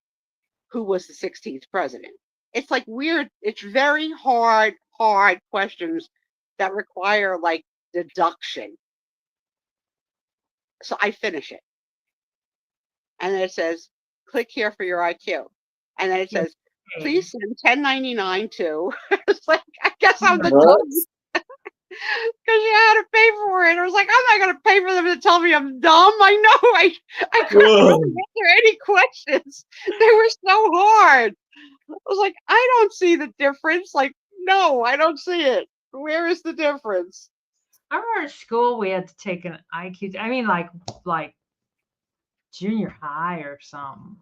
who was the 16th president. It's like weird. It's very hard questions that require like deduction. So I finish it. And then it says, click here for your IQ. And then it says, please send 1099 to. It's like, I guess I'm the dumb. Because you had to pay for it. I was like, I'm not going to pay for them to tell me I'm dumb. I know. I couldn't really answer any questions. They were so hard. I was like, I don't see the difference. Like, no, I don't see it. Where is the difference? I remember at school we had to take an IQ. I mean, like junior high or something.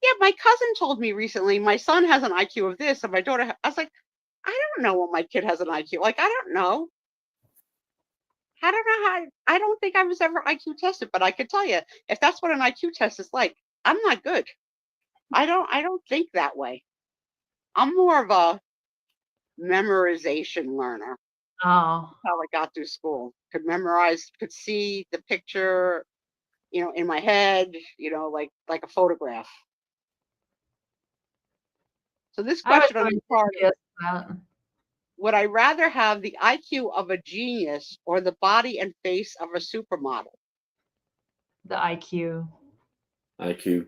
Yeah, my cousin told me recently my son has an IQ of this, and my daughter. I was like, I don't know what my kid has an IQ. Like, I don't know. I don't know how. I don't think I was ever IQ tested, but I could tell you if that's what an IQ test is like. I'm not good. I don't think that way. I'm more of a memorization learner. Oh, How I got through school. Could memorize, could see the picture, in my head, like a photograph. So this question on the card, would I rather have the IQ of a genius or the body and face of a supermodel? The IQ. IQ.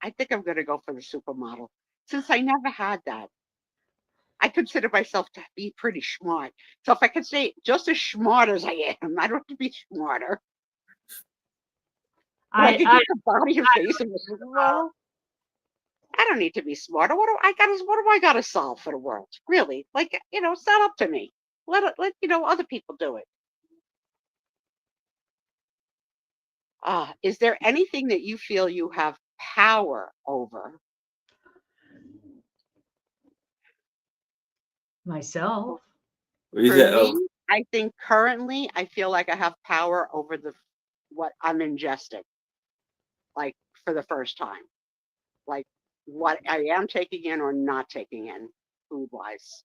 I think I'm going to go for the supermodel since I never had that. I consider myself to be pretty smart. So if I could say just as smart as I am, I don't have to be smarter. I could get the body and face of a supermodel. I don't need to be smarter. What do I got to solve for the world? Really? Like, it's not up to me. Let other people do it. Is there anything that you feel you have power over? Myself. What is that? I think currently I feel like I have power over what I'm ingesting, like for the first time, like what I am taking in or not taking in food wise.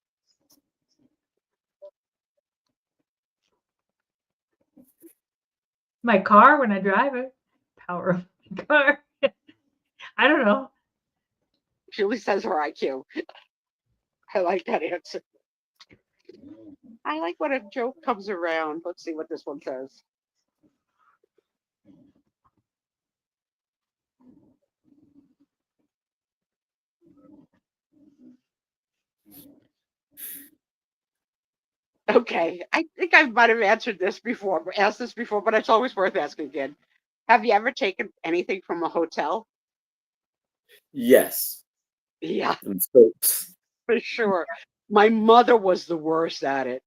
My car when I drive it, power of my car. I don't know. Julie says her IQ. I like that answer. I like when a joke comes around. Let's see what this one says. Okay, I think I might have answered this before, asked this before, but it's always worth asking again. Have you ever taken anything from a hotel? Yes. Yeah, And soaps. for sure. My mother was the worst at it.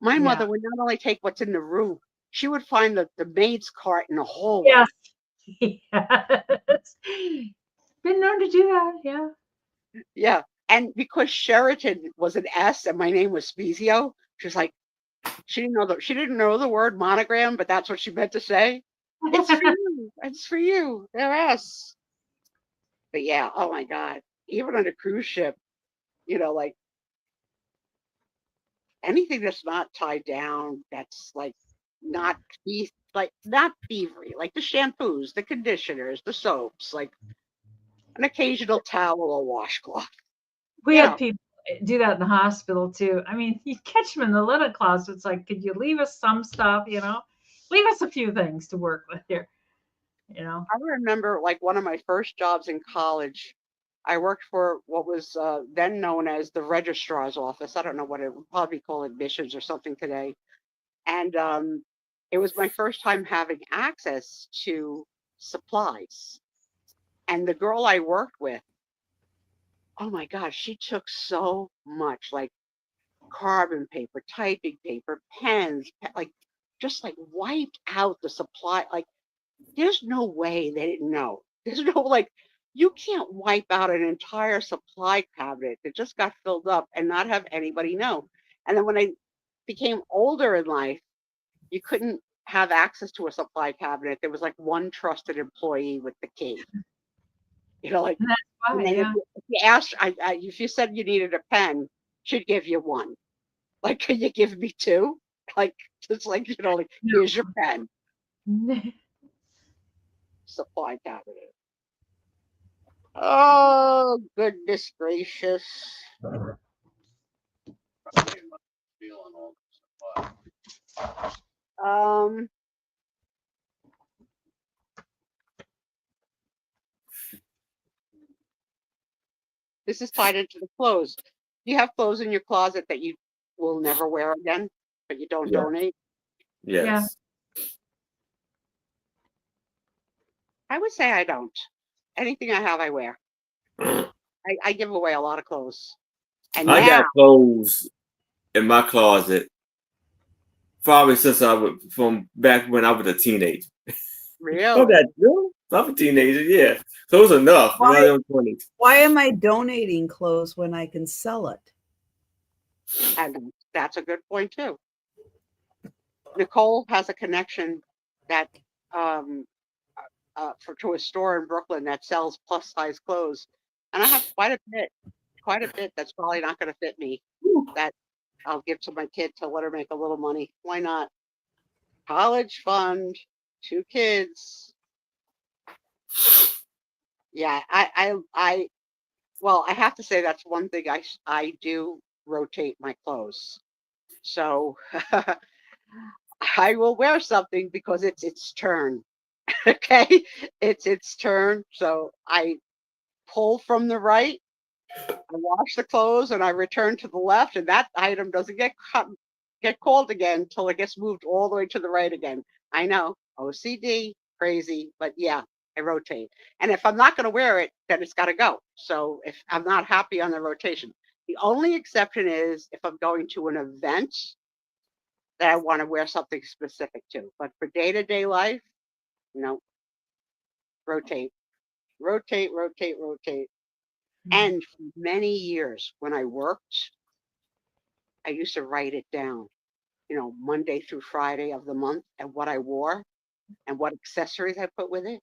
My Yeah. mother would not only take what's in the room, she would find the maid's cart in the hallway. Yes. Yes. Been known to do that. Yeah. Yeah. And because Sheraton was an S and my name was Spiezeo, she was like, she didn't know the word monogram, but that's what she meant to say. It's for you. It's for you. They're S. But yeah, oh my God. Even on a cruise ship, like anything that's not tied down, that's like not not thievery, like the shampoos, the conditioners, the soaps, like an occasional towel or washcloth. We had people do that in the hospital too. I mean, you catch them in the linen closet. It's like, could you leave us some stuff? Leave us a few things to work with here. I remember like one of my first jobs in college. I worked for what was then known as the registrar's office. I don't know what it would probably call admissions or something today. And it was my first time having access to supplies. And the girl I worked with, oh my gosh, she took so much, like carbon paper, typing paper, pens, like just like wiped out the supply. Like there's no way they didn't know. There's no like you can't wipe out an entire supply cabinet that just got filled up and not have anybody know. And then when I became older in life, you couldn't have access to a supply cabinet. There was like one trusted employee with the key. Like, And that's and why, then yeah. if you asked, if you said you needed a pen, she'd give you one. Like, can you give me two? Like, just like, like, here's your pen. Supply cabinet. Oh, goodness gracious. Feeling all this supply. This is tied into the clothes. Do you have clothes in your closet that you will never wear again, but you don't Yeah. donate? Yes. I would say I don't. Anything I have, I wear. I give away a lot of clothes. And I now, got clothes in my closet probably since from back when I was a teenager. really, I'm a teenager, yeah. So it was enough. Why am I donating clothes when I can sell it? and that's a good point too. Nicole has a connection that to a store in Brooklyn that sells plus size clothes, and I have quite a bit that's probably not going to fit me. That I'll give to my kid to let her make a little money. Why not? College fund, 2 kids. Yeah, well, I have to say that's one thing I do rotate my clothes. So I will wear something because it's its turn. Okay, it's its turn. So I pull from the right, I wash the clothes, and I return to the left, and that item doesn't get called again until it gets moved all the way to the right again. I know, OCD, crazy, but yeah, I rotate. And if I'm not going to wear it, then it's got to go. So if I'm not happy on the rotation, the only exception is if I'm going to an event that I want to wear something specific to. But for day-to-day life, no, rotate, rotate, rotate, rotate. And for many years when I worked, I used to write it down Monday through Friday of the month and what I wore and what accessories I put with it?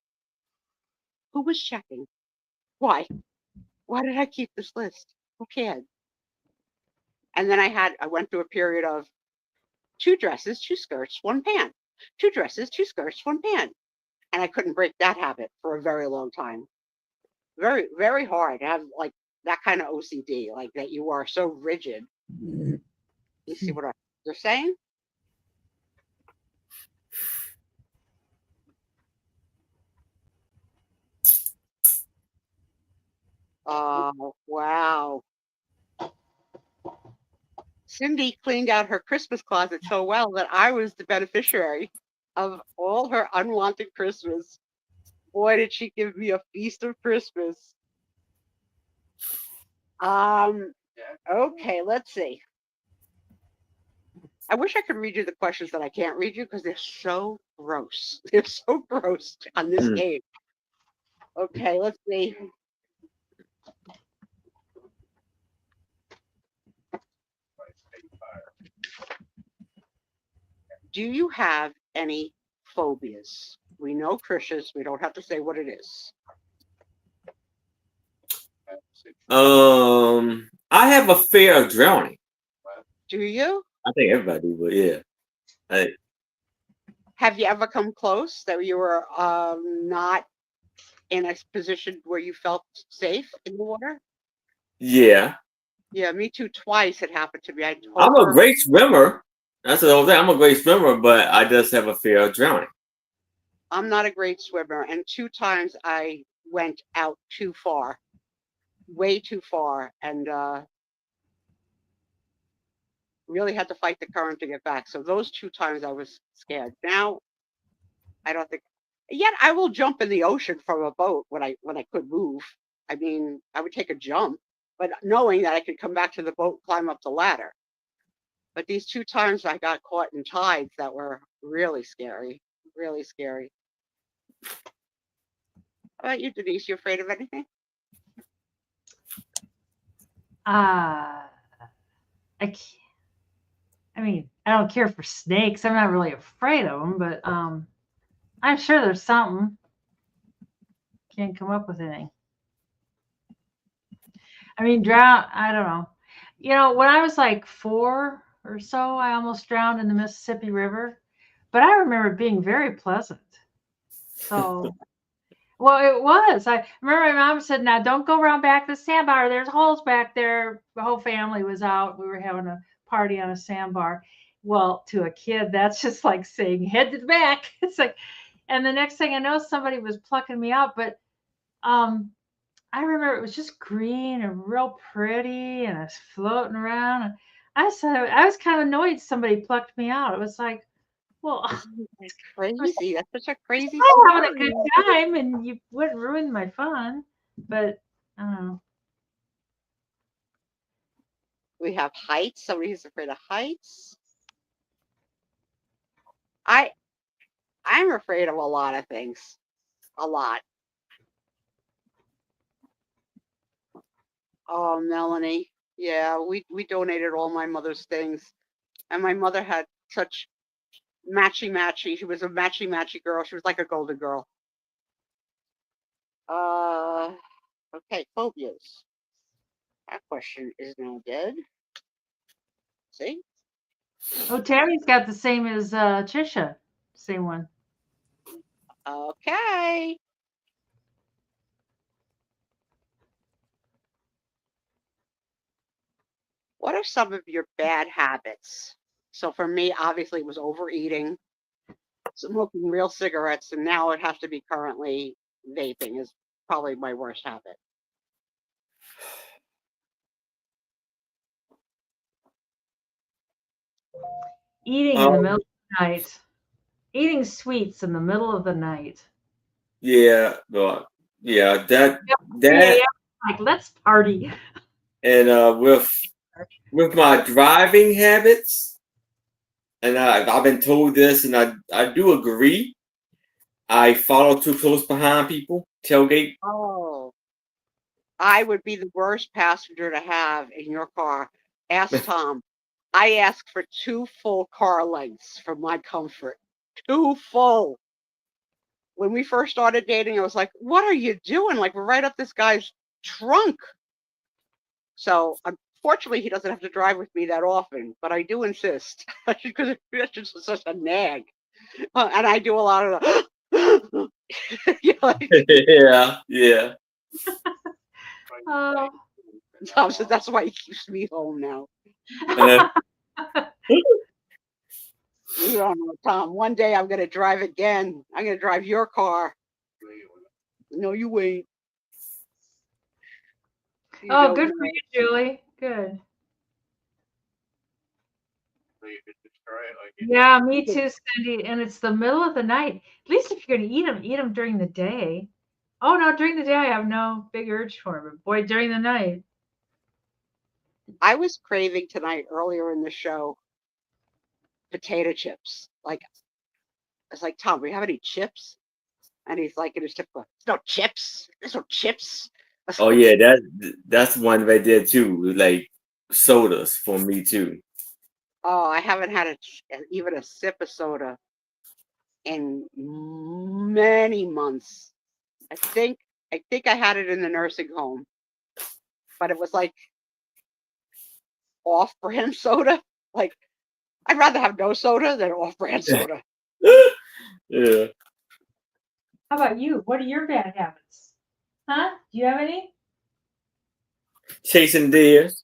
Who was checking? Why? Why did I keep this list? Who cared? And then I went through a period of 2 dresses, 2 skirts, 1 pant. 2 dresses, 2 skirts, 1 pant. And I couldn't break that habit for a very long time. Very, very hard to have like that kind of OCD, like that you are so rigid. You see what they're saying? Oh, wow. Cindy cleaned out her Christmas closet so well that I was the beneficiary of all her unwanted Christmas. Boy, did she give me a feast of Christmas. Okay, let's see. I wish I could read you the questions that I can't read you because they're so gross. They're so gross on this game. Okay, let's see. Do you have any phobias? We know Trisha's. We don't have to say what it is. I have a fear of drowning. Do you? I think everybody would, yeah. Have you ever come close that you were not in a position where you felt safe in the water? Yeah. Yeah, me too. Twice it happened to me. I'm a great swimmer. That's the whole thing. I'm a great swimmer, but I just have a fear of drowning. I'm not a great swimmer, and 2 times I went out too far, way too far, and really had to fight the current to get back. So those 2 times I was scared. Now, I don't think. Yet I will jump in the ocean from a boat when I could move. I mean, I would take a jump, but knowing that I could come back to the boat, climb up the ladder. But these 2 times I got caught in tides that were really scary, really scary. How about you, Denise? You afraid of anything? I mean, I don't care for snakes. I'm not really afraid of them, but I'm sure there's something. Can't come up with anything. I mean, drown. I don't know. When I was like 4 or so, I almost drowned in the Mississippi River, but I remember it being very pleasant. So, well, it was. I remember my mom said, "Now don't go around back the sandbar. There's holes back there." The whole family was out. We were having a party on a sandbar. Well, to a kid, that's just like saying head to the back. It's like, and the next thing I know, somebody was plucking me out. But I remember it was just green and real pretty, and I was floating around. And I was kind of annoyed somebody plucked me out. It was like, well, That's crazy. That's such a crazy I'm having a story. good time, and you wouldn't ruin my fun. But I don't know. We have heights. Somebody who's afraid of heights. I'm afraid of a lot of things. A lot. Oh, Melanie. Yeah, we donated all my mother's things. And my mother had such matchy. She was a matchy girl. She was like a golden girl. Okay, phobias. That question is now dead. See? Oh, Tammy's got the same as Trisha. Same one. Okay. What are some of your bad habits? So for me, obviously, it was overeating, smoking real cigarettes, and now it has to be currently vaping is probably my worst habit. Eating in the middle of the night. Eating sweets in the middle of the night. Yeah, but yeah, that like let's party. And with my driving habits, and I've been told this, and I do agree. I follow too close behind people, tailgate. Oh, I would be the worst passenger to have in your car. Ask Tom. I ask for 2 full car lengths for my comfort. 2 full. When we first started dating, I was like, "What are you doing? Like, we're right up this guy's trunk." So, unfortunately, he doesn't have to drive with me that often, but I do insist because it's just such a nag. And I do a lot of the, like, Yeah. Oh. Tom says that's why he keeps me home now. Uh, You don't know, Tom. One day I'm going to drive again. I'm going to drive your car. No, you ain't. You Oh, don't good know. for you, Julie. Good. So you could just try it like you Yeah, me too, Cindy. And it's the middle of the night. At least if you're going to eat them during the day. Oh, no, during the day I have no big urge for them. But boy, during the night. I was craving tonight earlier in the show potato chips. Like, I was like, Tom, we have any chips? And he's like, in his typical, there's no chips. There's no chips. I was oh like, yeah, that's one right there too. Like sodas for me too. oh, I haven't had even a sip of soda in many months. I think I had it in the nursing home, but it was like off-brand soda. Like, I'd rather have no soda than off-brand soda. Yeah. How about you? What are your bad habits? Huh? Do you have any? Chasing deers.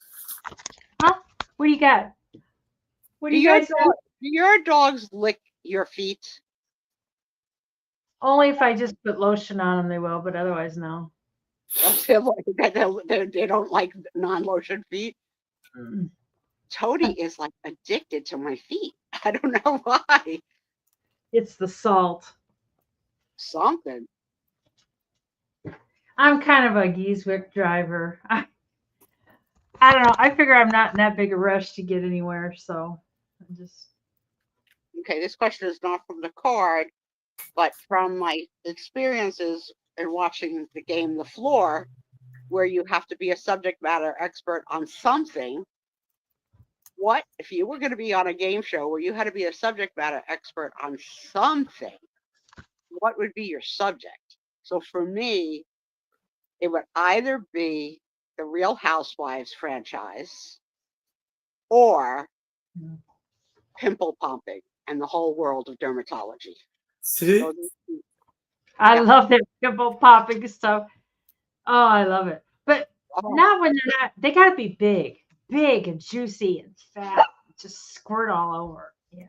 Huh? What do you got? What do Do you your guys do? dogs lick your feet? Only if I just put lotion on them, they will, but otherwise, no. They don't like non-lotion feet. Mm. Tony is like addicted to my feet. I don't know why. It's the salt. Something. I'm kind of a Gieswick driver. I don't know. I figure I'm not in that big a rush to get anywhere, so I'm just. Okay, this question is not from the card, but from my experiences in watching the game The Floor, where you have to be a subject matter expert on something. What if you were going to be on a game show where you had to be a subject matter expert on something? What would be your subject? So for me, it would either be the Real Housewives franchise or pimple pumping and the whole world of dermatology. See? So, I yeah. love their pimple popping stuff. Oh, I love it. But Oh, not when they're not. They got to be big and juicy and fat. Just squirt all over. Yeah.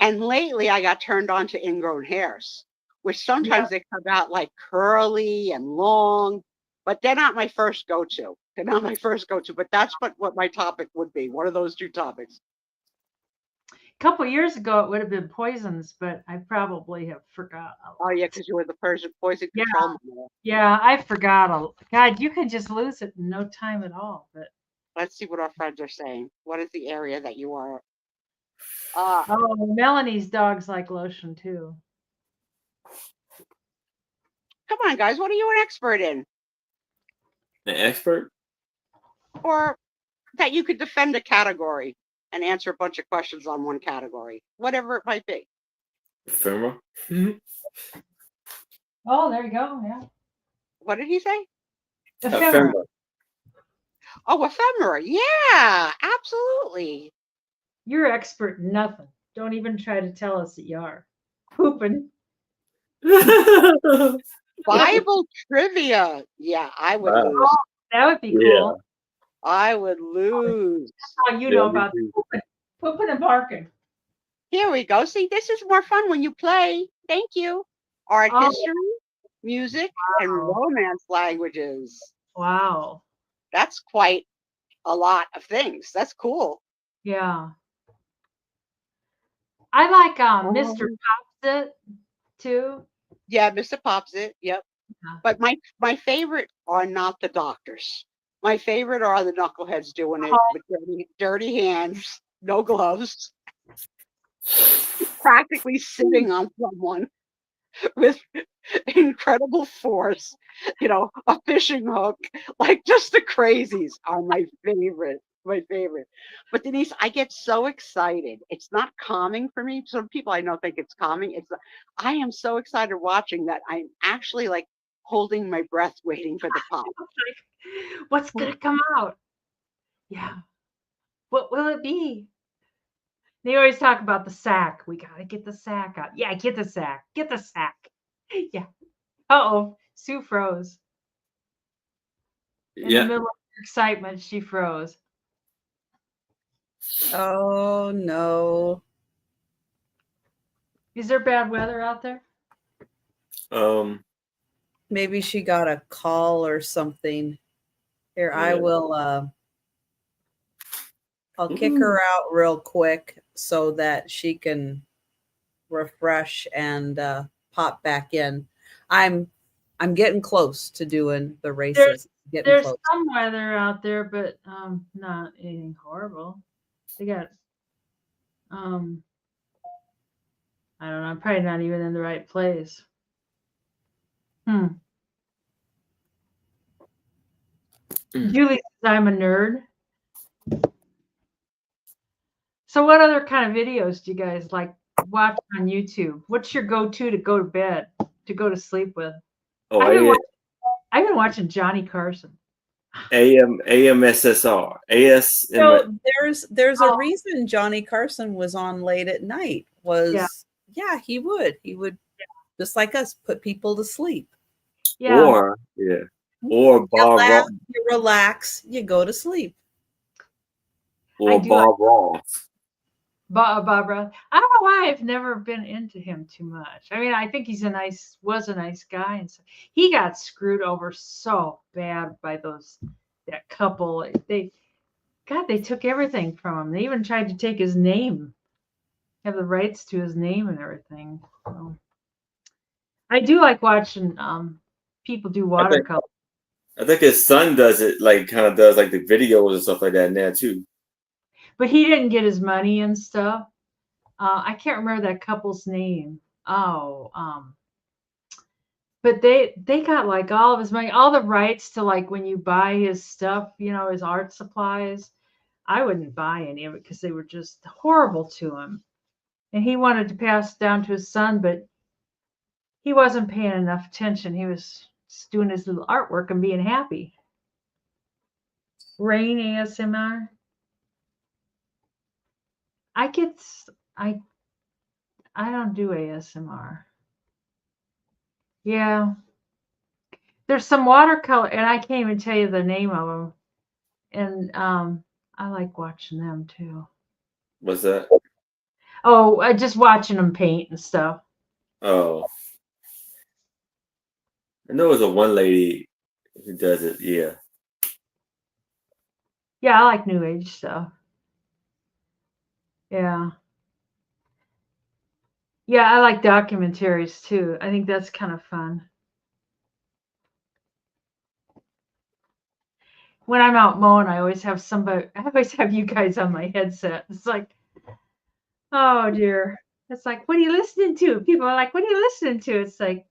and lately I got turned on to ingrown hairs, which sometimes Yeah. they come out like curly and long, but they're not my first go-to. They're not my first go-to, but that's what my topic would be. One of those two topics. A couple years ago, it would have been poisons, but I probably have forgot. Oh yeah, because you were the poison Yeah. control model. Yeah, I forgot. God, you can just lose it in no time at all. But Let's see what our friends are saying. What is the area that you are? oh, Melanie's dogs like lotion too. Come on, guys. What are you an expert in? An expert? Or that you could defend a category and answer a bunch of questions on one category, whatever it might be. Ephemera? Oh, there you go. Yeah. What did he say? Ephemera. Ephemera. Oh, ephemera. Yeah, absolutely. You're expert in nothing. Don't even try to tell us that you are. Pooping. Bible trivia. Yeah, I would Wow. lose. That would be Yeah. cool. I would lose. How you Yeah, know me about too. pooping and barking. Here we go. See, this is more fun when you play. Thank you. Art Oh, history, music, and wow. romance languages. Wow. That's quite a lot of things. That's cool. Yeah. I like Mr. Um, Popsit too. yeah, Mr. Pops it. Yep. Yeah. But my favorite are not the doctors. My favorite are the knuckleheads doing it Oh, with dirty hands, no gloves, practically sitting on someone with incredible force, a fishing hook. Like, just the crazies are my favorite. my favorite. But Denise, I get so excited. It's not calming for me. Some people I know think it's calming. I am so excited watching that I'm actually like holding my breath, waiting for the pop. Like, what's gonna come out? Yeah. What will it be? They always talk about the sack. We gotta get the sack out. Yeah, get the sack. Get the sack. Yeah. Uh-oh. Sue froze. In the Yeah. middle of her excitement, she froze. Oh no. Is there bad weather out there? Maybe she got a call or something. Here, I Yeah. will I'll kick her out real quick so that she can refresh and pop back in. I'm getting close to doing the races. Getting There's close. some weather out there, but not anything horrible. They got I don't know, I'm probably not even in the right place. Julie says I'm a nerd. So what other kind of videos do you guys like watch on YouTube? What's your go-to to go to bed, to go to sleep with? Oh, I've been watching Johnny Carson. AMSSR. AS. So there's a reason Johnny Carson was on late at night. He would just like us put people to sleep. Yeah. Or Bob Ross. You relax, you go to sleep. Or Bob Ross. Barbara. I don't know why I've never been into him too much. I mean, I think was a nice guy, and so he got screwed over so bad by that couple. They took everything from him. They even tried to take his name, have the rights to his name and everything. So, I do like watching people do watercolor. I think his son does it, like kind of does like the videos and stuff like that now too. But he didn't get his money and stuff. I can't remember that couple's name. Oh, but they got like all of his money, all the rights to like when you buy his stuff, his art supplies. I wouldn't buy any of it because they were just horrible to him. And he wanted to pass it down to his son, but he wasn't paying enough attention. He was just doing his little artwork and being happy. Rain ASMR. I don't do ASMR. Yeah. There's some watercolor, and I can't even tell you the name of them. And I like watching them too. What's that? Oh, just watching them paint and stuff. Oh. I know there's a one lady who does it, yeah. Yeah, I like New Age stuff. Yeah. Yeah, I like documentaries too. I think that's kind of fun. When I'm out mowing, I always have you guys on my headset. It's like, oh dear. It's like, what are you listening to? People are like, what are you listening to? It's like,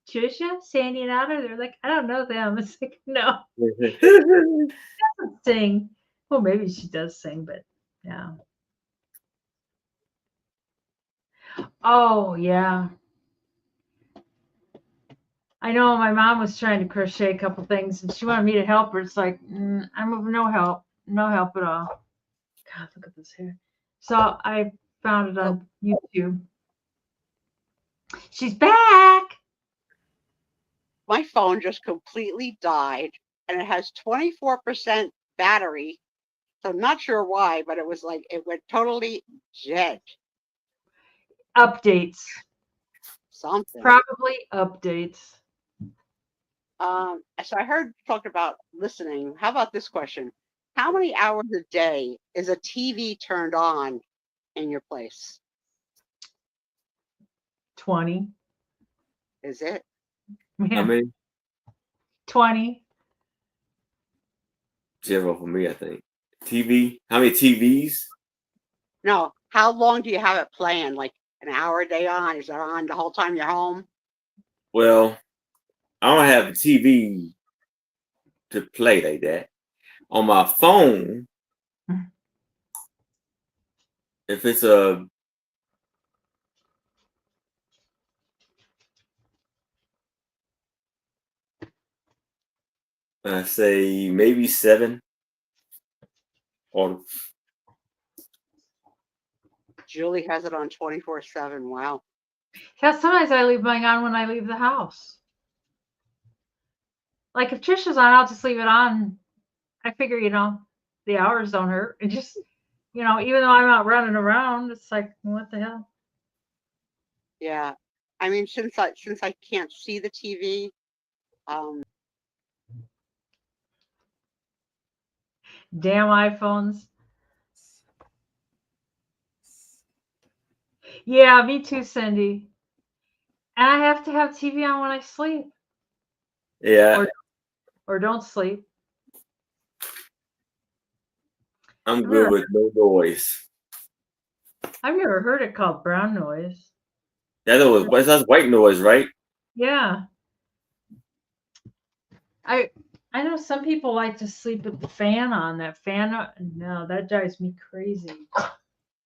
Trisha, Sandy, and Otter. They're like, I don't know them. It's like, no. She doesn't sing. Well, maybe she does sing, but yeah. Oh, yeah. I know my mom was trying to crochet a couple things and she wanted me to help her. It's like, I'm of no help at all. God, look at this hair. So I found it on YouTube. She's back. My phone just completely died and it has 24% battery. So I'm not sure why, but it was like it went totally dead. Updates. Something. Probably updates. So I heard you talk about listening. How about this question? How many hours a day is a TV turned on in your place? 20. Is it? How many? 20. 0 for me, I think. TV? How many TVs? No. How long do you have it playing? Like an hour a day on? Is it on the whole time you're home? Well, I don't have a TV to play like that, On my phone, if it's a say maybe 7 or Julie has it on 24/7. Wow. Yeah, sometimes I leave mine on when I leave the house. Like if Trisha's on, I'll just leave it on. I figure, the hours don't hurt. It just, even though I'm not running around, it's like, what the hell? Yeah. I mean, since I can't see the TV, Damn iPhones. Yeah, me too, Cindy. And I have to have TV on when I sleep. yeah. Or don't sleep. I'm good with no noise. I've never heard it called brown noise. That's white noise, right? Yeah. I know some people like to sleep with the fan on. That fan, no, that drives me crazy.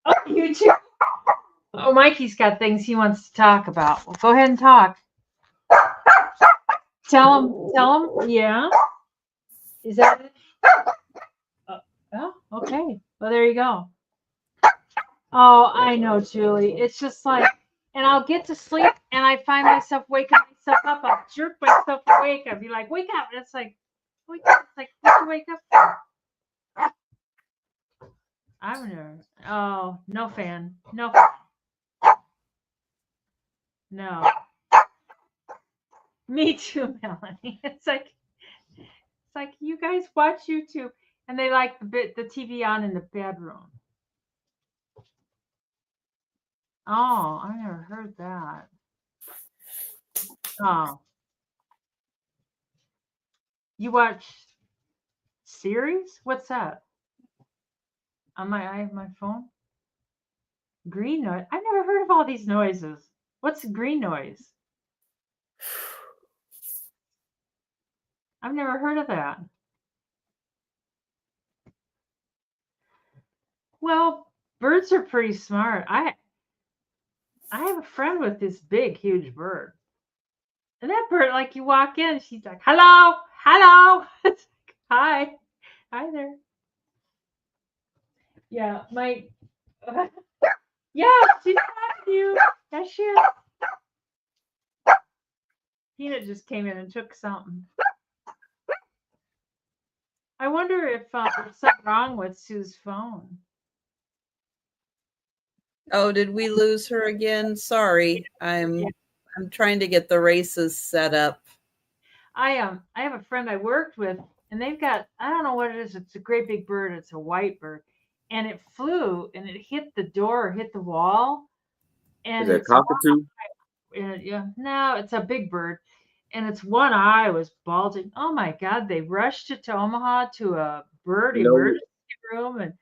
Oh, you too. Oh, Mikey's got things he wants to talk about. Well, go ahead and talk. Tell him. Yeah. Is that it? Oh, okay. Well, there you go. Oh, I know, Julie. It's just like, and I'll get to sleep and I find myself waking myself up. I'll jerk myself awake. I'll be like, wake up. And it's like, wake up. It's like, what you wake up for? I'm nervous. Oh, no fan. No fan. No. Me too, Melanie. It's like you guys watch YouTube and they like the TV on in the bedroom. Oh, I never heard that. Oh. You watch series? What's that? On my phone? Green noise. I've never heard of all these noises. What's green noise? I've never heard of that. Well, birds are pretty smart. I have a friend with this big, huge bird. And that bird, like you walk in, she's like, hello, hello. It's like, hi. Hi there. Yeah, yeah, she's talking to you. Yes, she is. Peanut just came in and took something. I wonder if there's something wrong with Sue's phone. Oh, did we lose her again? Sorry. I'm trying to get the races set up. I have a friend I worked with, and they've got, I don't know what it is. It's a great big bird. It's a white bird, and it flew and it hit the door or hit the wall. And Is it a cockatoo? Yeah, no, it's a big bird, and its one eye was bulging. Oh my God! They rushed it to Omaha to a bird emergency room, and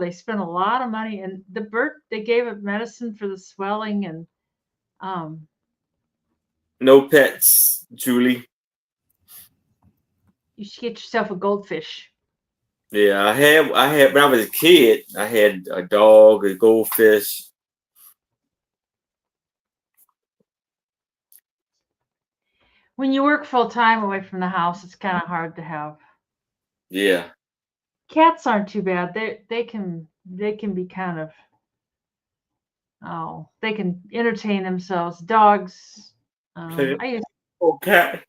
they spent a lot of money. And the bird, they gave it medicine for the swelling, and no pets, Julie. you should get yourself a goldfish. Yeah, I had when I was a kid, I had a dog, a goldfish. When you work full time away from the house, it's kind of hard to have. Yeah. Cats aren't too bad. They can be kind of, they can entertain themselves. Dogs, Okay.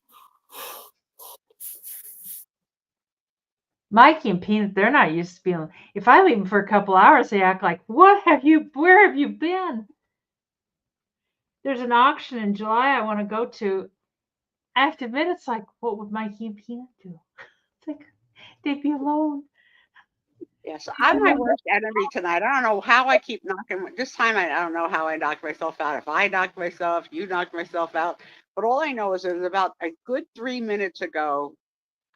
Mikey and Peanut, they're not used to being. If I leave them for a couple hours, they act like, where have you been? There's an auction in July I want to go to. I have to admit, it's like, what would Mikey and Peanut do? It's like, they'd be alone. Yes, I'm my worst enemy tonight. I don't know how I keep knocking. This time, I don't know how I knocked myself out. If I knocked myself, you knocked myself out. But all I know is it was about a good 3 minutes ago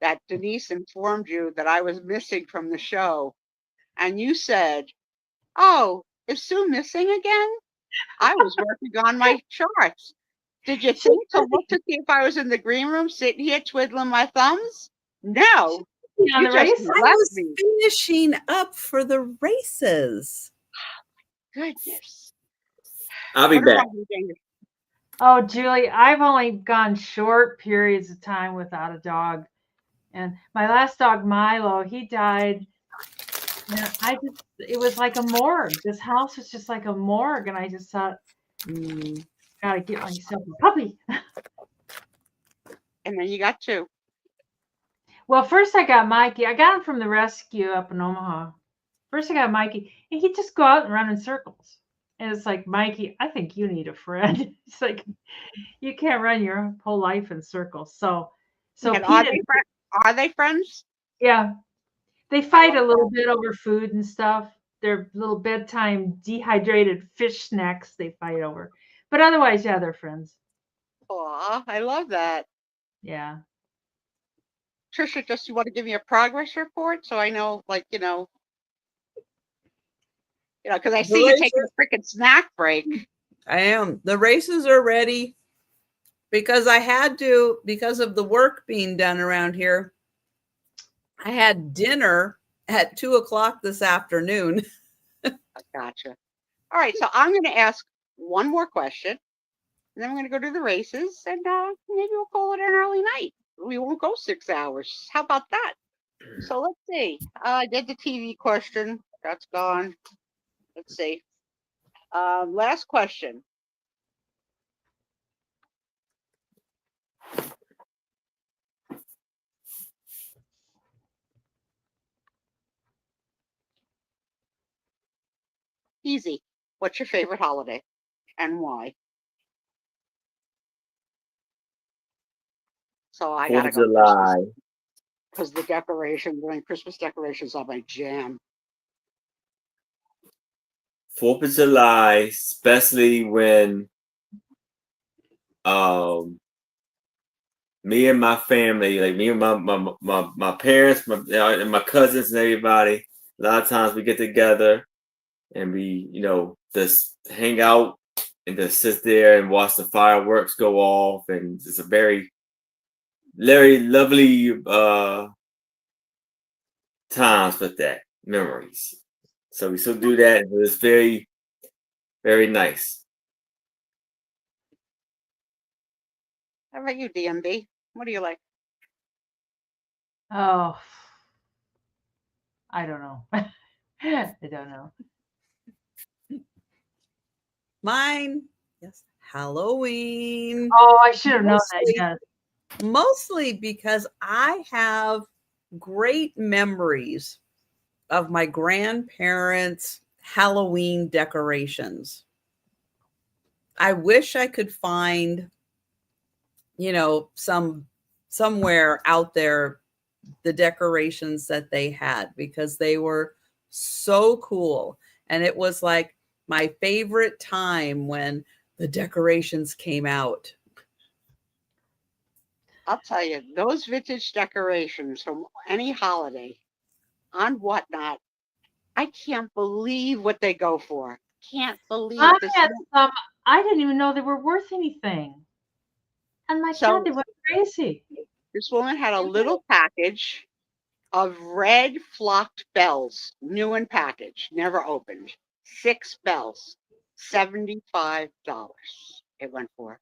that Denise informed you that I was missing from the show. And you said, oh, is Sue missing again? I was working on my charts. Did you think to look to see if I was in the green room sitting here twiddling my thumbs? No, on You the just race. I left was me. finishing up for the races. Goodness. I'll be What back. about you, Dana? Oh, Julie, I've only gone short periods of time without a dog. And my last dog, Milo, he died. And it was like a morgue. This house was just like a morgue. And I just thought, gotta get myself a puppy. And then you got two. Well, first I got Mikey. I got him from the rescue up in Omaha. First I got Mikey, and he'd just go out and run in circles. And it's like, Mikey, I think you need a friend. It's like, you can't run your whole life in circles. So And Pete, are they friends? yeah, they I fight a love little bit over food and stuff. Their little bedtime dehydrated fish snacks they fight over. But otherwise, yeah, they're friends. Aw, I love that. Yeah. Trisha, just you want to give me a progress report so I know, like, because I The see you taking races, a freaking snack break. I am. The races are ready because I had to, because of the work being done around here. I had dinner at 2:00 this afternoon. I gotcha. All right, so I'm going to ask one more question, and then we're going to go to the races, and maybe we'll call it an early night. We won't go 6 hours. How about that? So let's see. I did the TV question. That's gone. Let's see. Last question. Easy. What's your favorite holiday and why? So I 4th gotta of go Christmas July. because the decorations, doing Christmas decorations are my jam. 4th of July, especially when me and my family, like me and my parents, and my cousins and everybody, a lot of times we get together and we, just hang out and just sit there and watch the fireworks go off, and it's a very, very lovely times with that, memories. So we still do that. It was very, very nice. How about you, DMB? What do you like? Oh, I don't know. I don't know. Mine, yes, Halloween. Oh, I should have known that. Yes. Mostly because I have great memories of my grandparents' Halloween decorations. I wish I could find, somewhere out there the decorations that they had because they were so cool. And it was like my favorite time when the decorations came out. I'll tell you, those vintage decorations from any holiday on Whatnot, I can't believe what they go for. Can't believe I this. had some, I didn't even know they were worth anything. And my God, So they went crazy. this woman had a little package of red flocked bells, new in package, never opened. 6 bells, $75. It went for.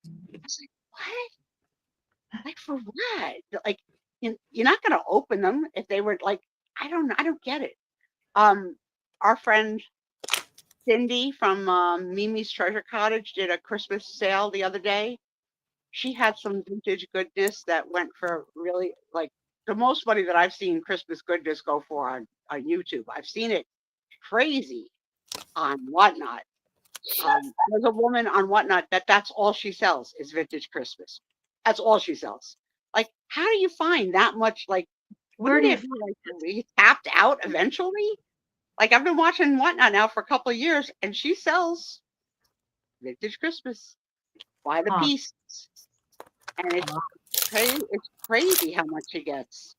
I was like, what? Like for what? Like you're not going to open them if they were like. I don't know. I don't get it. Our friend Cindy from Mimi's Treasure Cottage did a Christmas sale the other day. She had some vintage goodness that went for really like the most money that I've seen Christmas goodness go for on YouTube. I've seen it crazy on Whatnot. There's a woman on Whatnot that's all she sells is vintage Christmas. That's all she sells. Like, how do you find that much? Like, Where wouldn't do you it be like we tapped out eventually? Like, I've been watching Whatnot now for a couple of years, and she sells vintage Christmas by the huh? piece, and it's crazy how much she gets.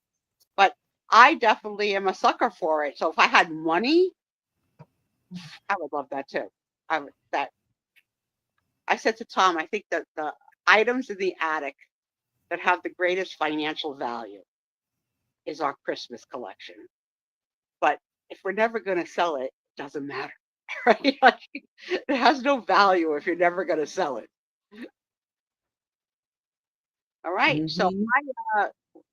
But I definitely am a sucker for it. So if I had money, I would love that too. I would that. I said to Tom, I think that the items in the attic that have the greatest financial value is our Christmas collection. But if we're never going to sell it, it doesn't matter, right? Like, it has no value if you're never going to sell it. All right. So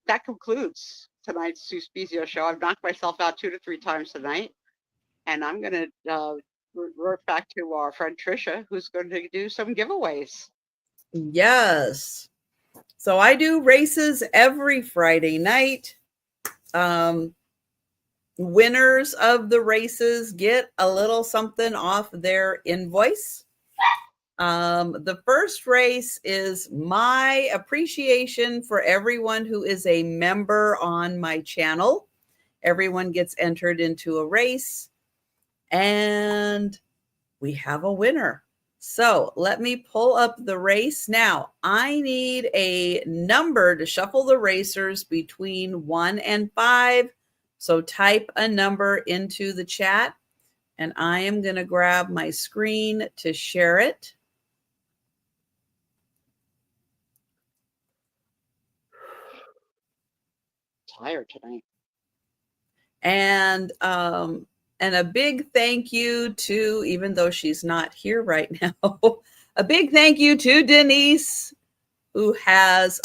that concludes tonight's Sue Spiezeo Show. I've knocked myself out 2 to 3 times tonight. And I'm going to revert back to our friend Trisha, who's going to do some giveaways. Yes. So I do races every Friday night. Winners of the races get a little something off their invoice. The first race is my appreciation for everyone who is a member on my channel. Everyone gets entered into a race, and we have a winner. So let me pull up the race. Now, I need a number to shuffle the racers between 1 and 5. So type a number into the chat, and I am going to grab my screen to share it. Tired tonight. And a big thank you to, even though she's not here right now, a big thank you to Denise, who has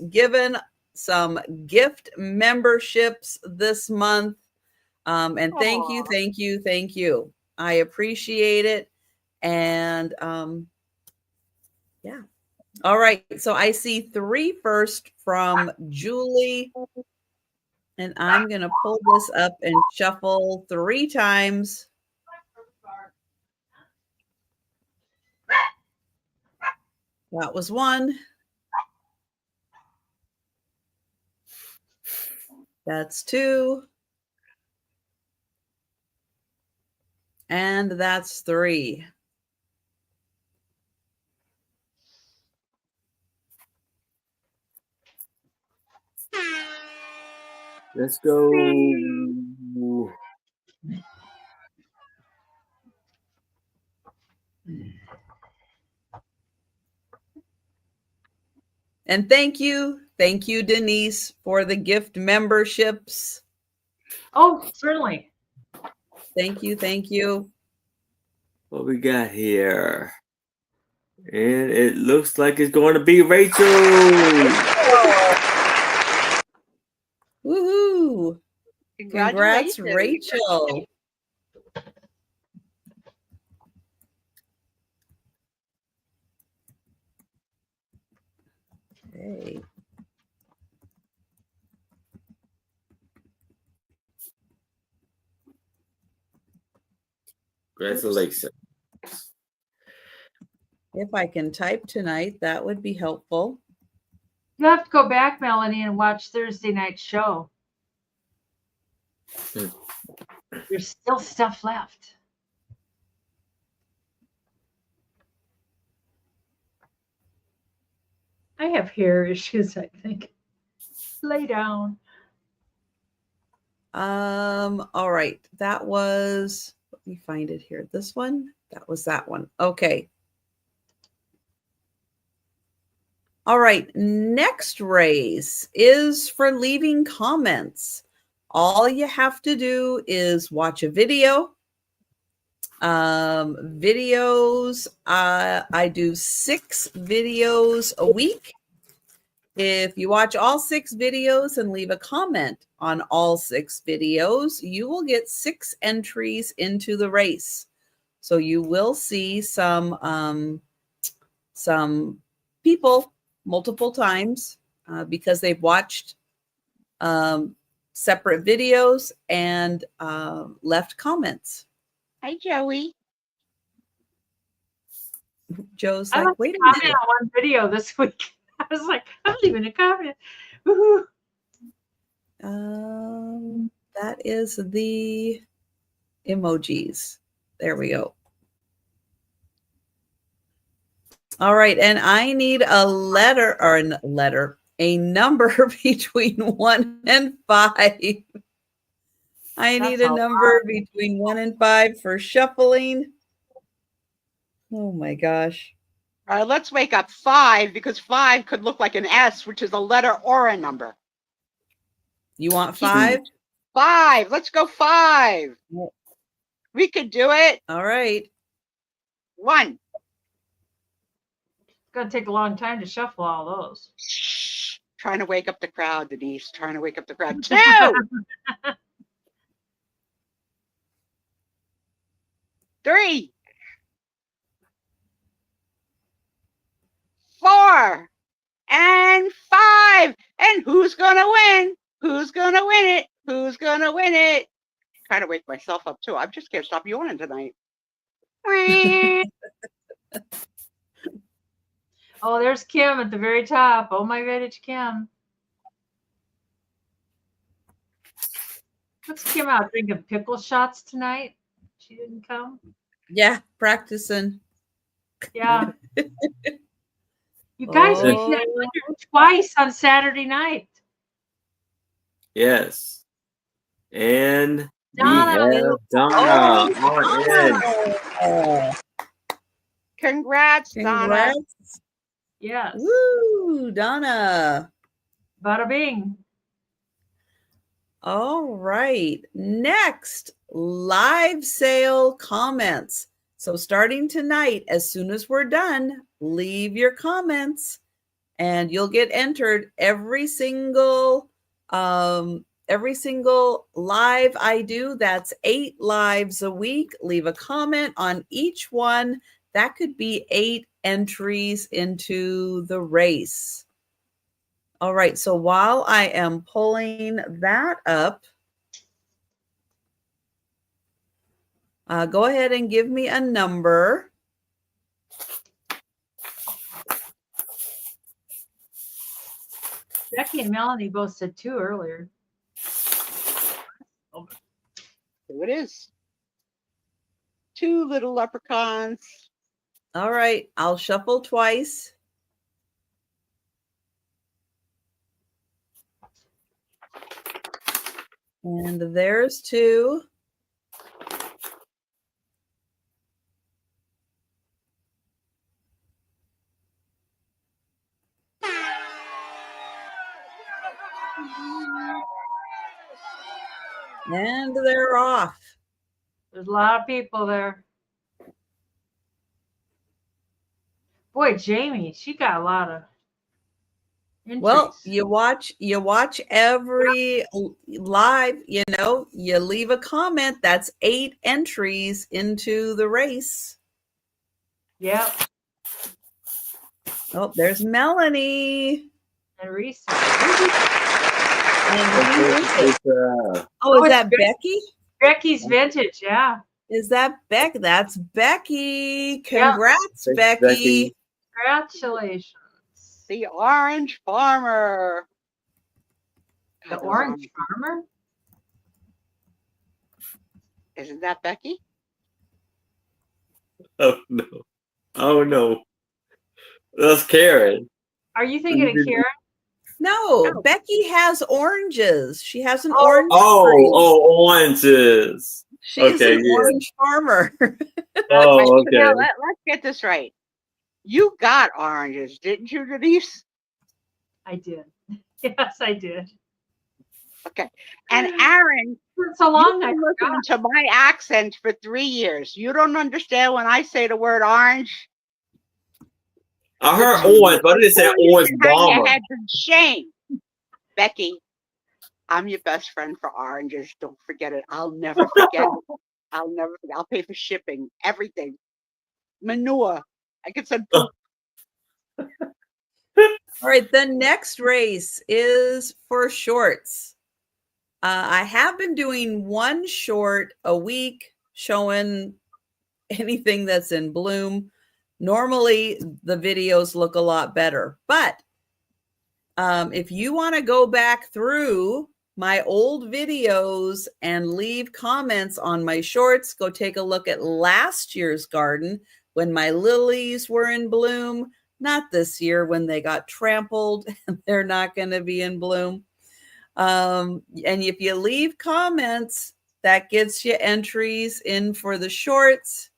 given some gift memberships this month. And thank you, thank you, thank you. I appreciate it. And yeah. All right. So I see 3 first from Julie. And I'm going to pull this up and shuffle 3 times. That was 1. That's 2. And that's 3. Let's go. And thank you, Denise, for the gift memberships. Oh, certainly. Thank you, thank you. What we got here? And it looks like it's going to be Rachel. Woohoo! Congrats, Congratulations. Rachel. Okay. Congratulations. If I can type tonight, that would be helpful. You have to go back, Melanie, and watch Thursday night show. There's still stuff left. I have hair issues, I think. Lay down. All right. That was, let me find it here. This one, that was that one. Okay. All right. Next race is for leaving comments. All you have to do is watch a video. Videos, I do 6 videos a week. If you watch all 6 videos and leave a comment on all 6 videos, you will get 6 entries into the race. So you will see some people multiple times because they've watched separate videos and left comments. Hi, Joey. Joe's I like, wait a comment minute. on one video this week. I was like, I'm leaving a comment. Woohoo. That is the emojis. There we go. All right, and I need a number between 1 and 5. I need a number between 1 and 5 for shuffling. Oh my gosh. All right, let's wake up 5 because 5 could look like an S, which is a letter or a number. You want 5? 5. Let's go 5. We could do it. All right. 1. It's going to take a long time to shuffle all those. Shh. Trying to wake up the crowd, Denise. Trying to wake up the crowd. 2. 3. 4. And 5. And who's going to win? Who's going to win it? Who's going to win it? Trying to wake myself up, too. I just can't stop yawning tonight. Oh, there's Kim at the very top. Oh, my God, it's Kim. What's Kim out drinking pickle shots tonight? She didn't come? Yeah, practicing. Yeah. You guys, we Oh. hit 100 twice on Saturday night. Yes. And Donna, we have Donna on in. Congrats, Donna. Congrats. Yes. Woo, Donna. Bada bing. All right. Next, live sale comments. So starting tonight, as soon as we're done, leave your comments and you'll get entered every single live I do. That's 8 lives a week. Leave a comment on each one. That could be 8 entries into the race. All right, so while I am pulling that up, go ahead and give me a number. Becky and Melanie both said 2 earlier. Here it is. 2 little leprechauns. All right, I'll shuffle twice. And there's 2. And they're off. There's a lot of people there. Boy, Jamie, she got a lot of entries. Well, you watch every live, you leave a comment. That's 8 entries into the race. Yep. Oh, there's Melanie. And Reese. Oh, is that Becky? Becky's vintage, yeah. Is that Beck? That's Becky. Congrats, Yep. Becky. Congratulations. The Orange Farmer. The Orange Farmer? Isn't that Becky? Oh no. Oh no. That's Karen. Are you thinking of Karen? No, Becky has oranges. She has an orange. Oh, oranges. She's an orange farmer. Oh, okay. Now, let's get this right. You got oranges, didn't you, Denise? I did. Yes, I did. Okay. And Aaron, so long you've been listening to my accent for 3 years. You don't understand when I say the word orange? I heard orange, but I didn't say orange bomber. Your head in shame. Becky, I'm your best friend for oranges. Don't forget it. I'll never forget it. I'll never forget. I'll pay for shipping, everything. Manure. I could send poop. All right, the next race is for shorts. I have been doing 1 short a week showing anything that's in bloom. Normally, the videos look a lot better, but if you want to go back through my old videos and leave comments on my shorts, go take a look at last year's garden when my lilies were in bloom, not this year when they got trampled and they're not going to be in bloom. And if you leave comments, that gets you entries in for the shorts.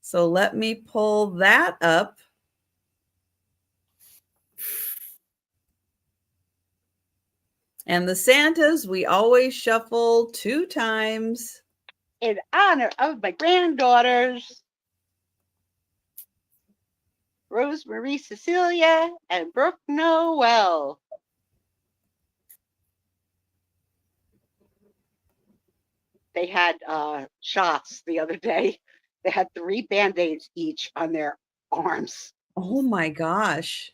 So let me pull that up. And the Santas, we always shuffle 2 times. In honor of my granddaughters, Rosemary Cecilia and Brooke Noel. They had shots the other day. They had 3 Band-Aids each on their arms. Oh my gosh.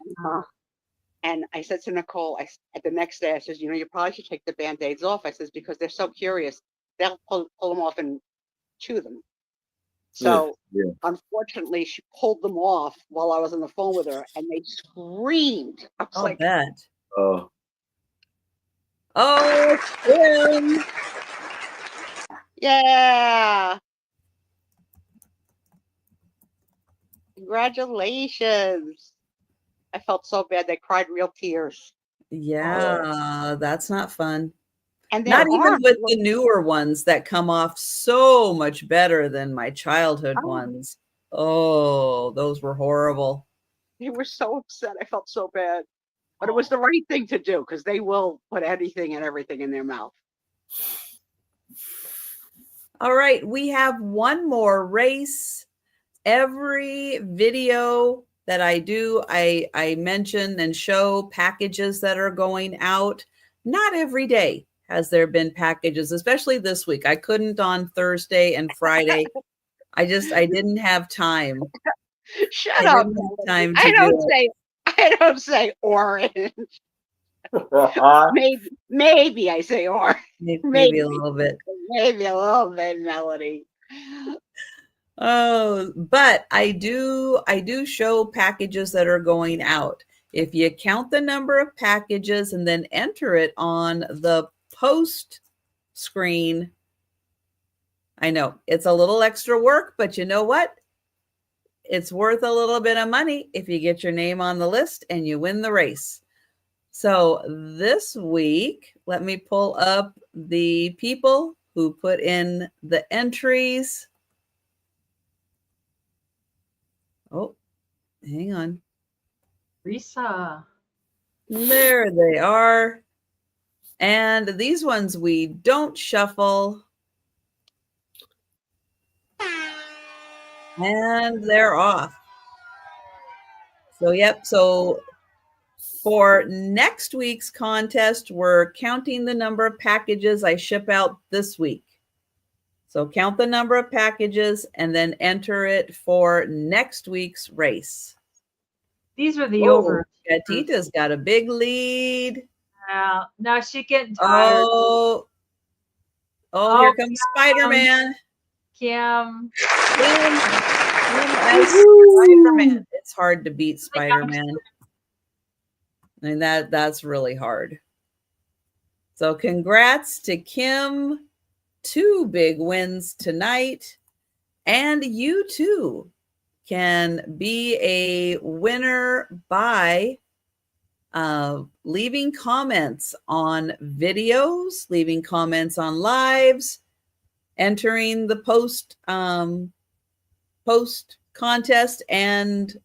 And I said to Nicole, the next day, I says, you probably should take the Band-Aids off. I says, because they're so curious. They'll pull them off and chew them. So unfortunately, she pulled them off while I was on the phone with her, and they screamed. I was like, bet. Kim. Yeah. Congratulations. I felt so bad. They cried real tears. Yeah, that's not fun. And not even with the newer ones that come off so much better than my childhood ones. Oh, those were horrible. They were so upset. I felt so bad. But it was the right thing to do because they will put anything and everything in their mouth. All right, we have one more race. Every video that I do, I mention and show packages that are going out. Not every day has there been packages, especially this week. I couldn't on Thursday and Friday. I didn't have time. Shut up. I don't say orange. maybe I say orange. Maybe a little bit. Maybe a little bit, Melody. Oh, but I do show packages that are going out. If you count the number of packages and then enter it on the post screen, I know it's a little extra work, but you know what? It's worth a little bit of money if you get your name on the list and you win the race. So this week, let me pull up the people who put in the entries. Oh, hang on. Risa. There they are. And these ones we don't shuffle. And they're off. So, yep. So for next week's contest, we're counting the number of packages I ship out this week. So count the number of packages and then enter it for next week's race. These are the over. Gatita's got a big lead. Now she's getting tired. Oh, here comes Spider-Man. Kim. Spider-Man. It's hard to beat Spider-Man. I mean, that's really hard. So congrats to Kim. 2 big wins tonight. And you too can be a winner by leaving comments on videos, leaving comments on lives, entering the post contest, and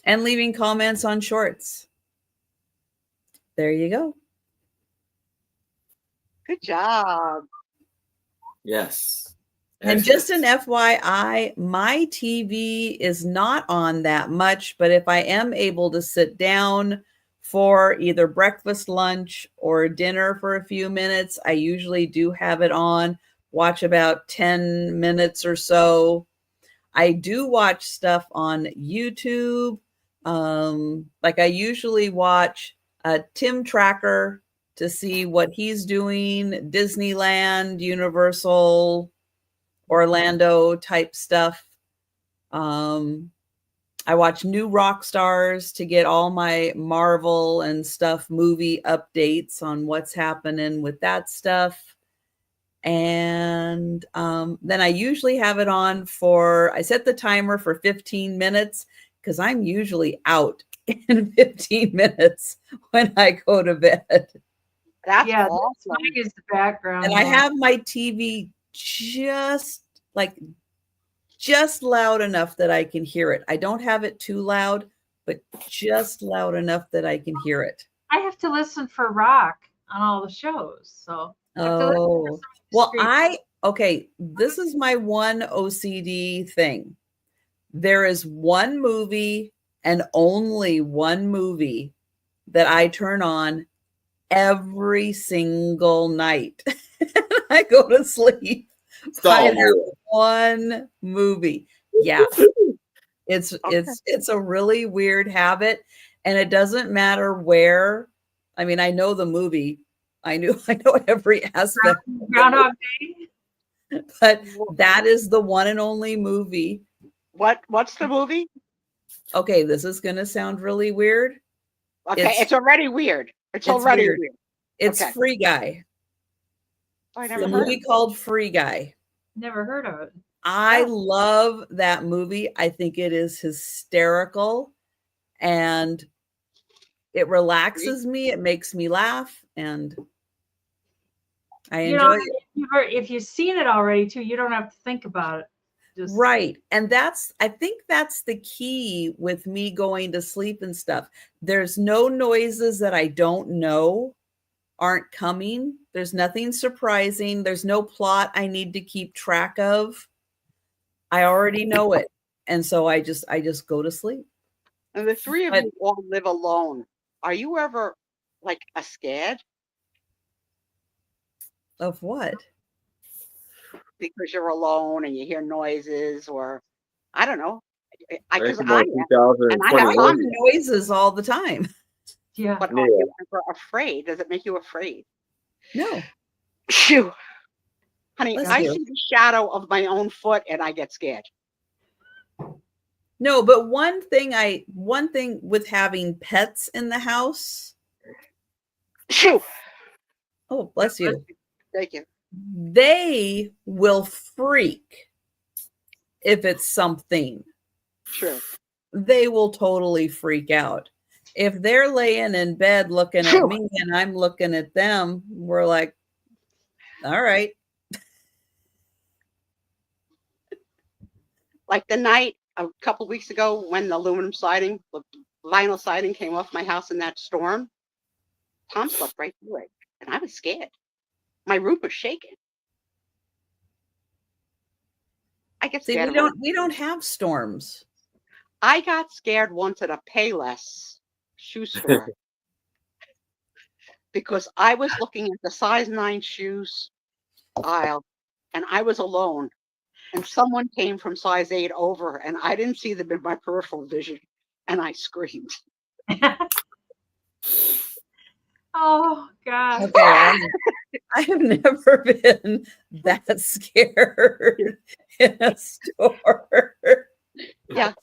leaving comments on shorts. There you go. Good job. Yes. And just an FYI, my TV is not on that much, but if I am able to sit down for either breakfast, lunch, or dinner for a few minutes, I usually do have it on, watch about 10 minutes or so. I do watch stuff on YouTube. Like I usually watch Tim Tracker to see what he's doing, Disneyland, Universal, Orlando type stuff. I watch New Rock Stars to get all my Marvel and stuff movie updates on what's happening with that stuff. And then I usually have it on I set the timer for 15 minutes because I'm usually out in 15 minutes when I go to bed. That's awesome. Mine is the background. And I have my TV just loud enough that I can hear it. I don't have it too loud, but just loud enough that I can hear it. I have to listen for rock on all the shows. So I have to listen to Oh, some well, street- okay, this is my one OCD thing. There is one movie and only one movie that I turn on every single night. I go to sleep Star by Wars. that one movie. Yeah. It's Okay. it's a really weird habit, and it doesn't matter where. I mean, I know the movie. I know every aspect of the Groundhog Day. movie, but that is the one and only movie. What's the movie? Okay, this is going to sound really weird. Okay, it's already weird. It's already weird. weird. It's Okay. Free Guy. I The never heard. movie called Free Guy. Never heard of it. I No. love that movie. I think it is hysterical, and it relaxes me. It makes me laugh, and I You enjoy know, it. if you've seen it already too, you don't have to think about it. Just Right. And I think that's the key with me going to sleep and stuff. There's no noises that I don't know aren't coming. There's nothing surprising. There's no plot I need to keep track of. I already know it. And so I just go to sleep. And the three of But- you all live alone. Are you ever like scared Of what? because you're alone and you hear noises, or I don't know? Because It's I about am, and I have 2021. Tommy. Noises all the time. yeah. But Yeah. are you ever afraid? Does it make you afraid? No. Phew. Honey, Bless I you. see the shadow of my own foot and I get scared. No, but one thing with having pets in the house. Phew. Oh, bless you. Thank you. They will freak if it's something. True. They will totally freak out. If they're laying in bed looking at me and I'm looking at them, we're like, all right. Like the night a couple weeks ago when the vinyl siding came off my house in that storm, Tom slept right through it, and I was scared. My roof was shaking. I get See, scared. we don't have storms. I got scared once at a Payless shoe store because I was looking at the size 9 shoes aisle, and I was alone. And someone came from size 8 over, and I didn't see them in my peripheral vision, and I screamed. Oh gosh. Okay, I have never been that scared in a store. Yeah.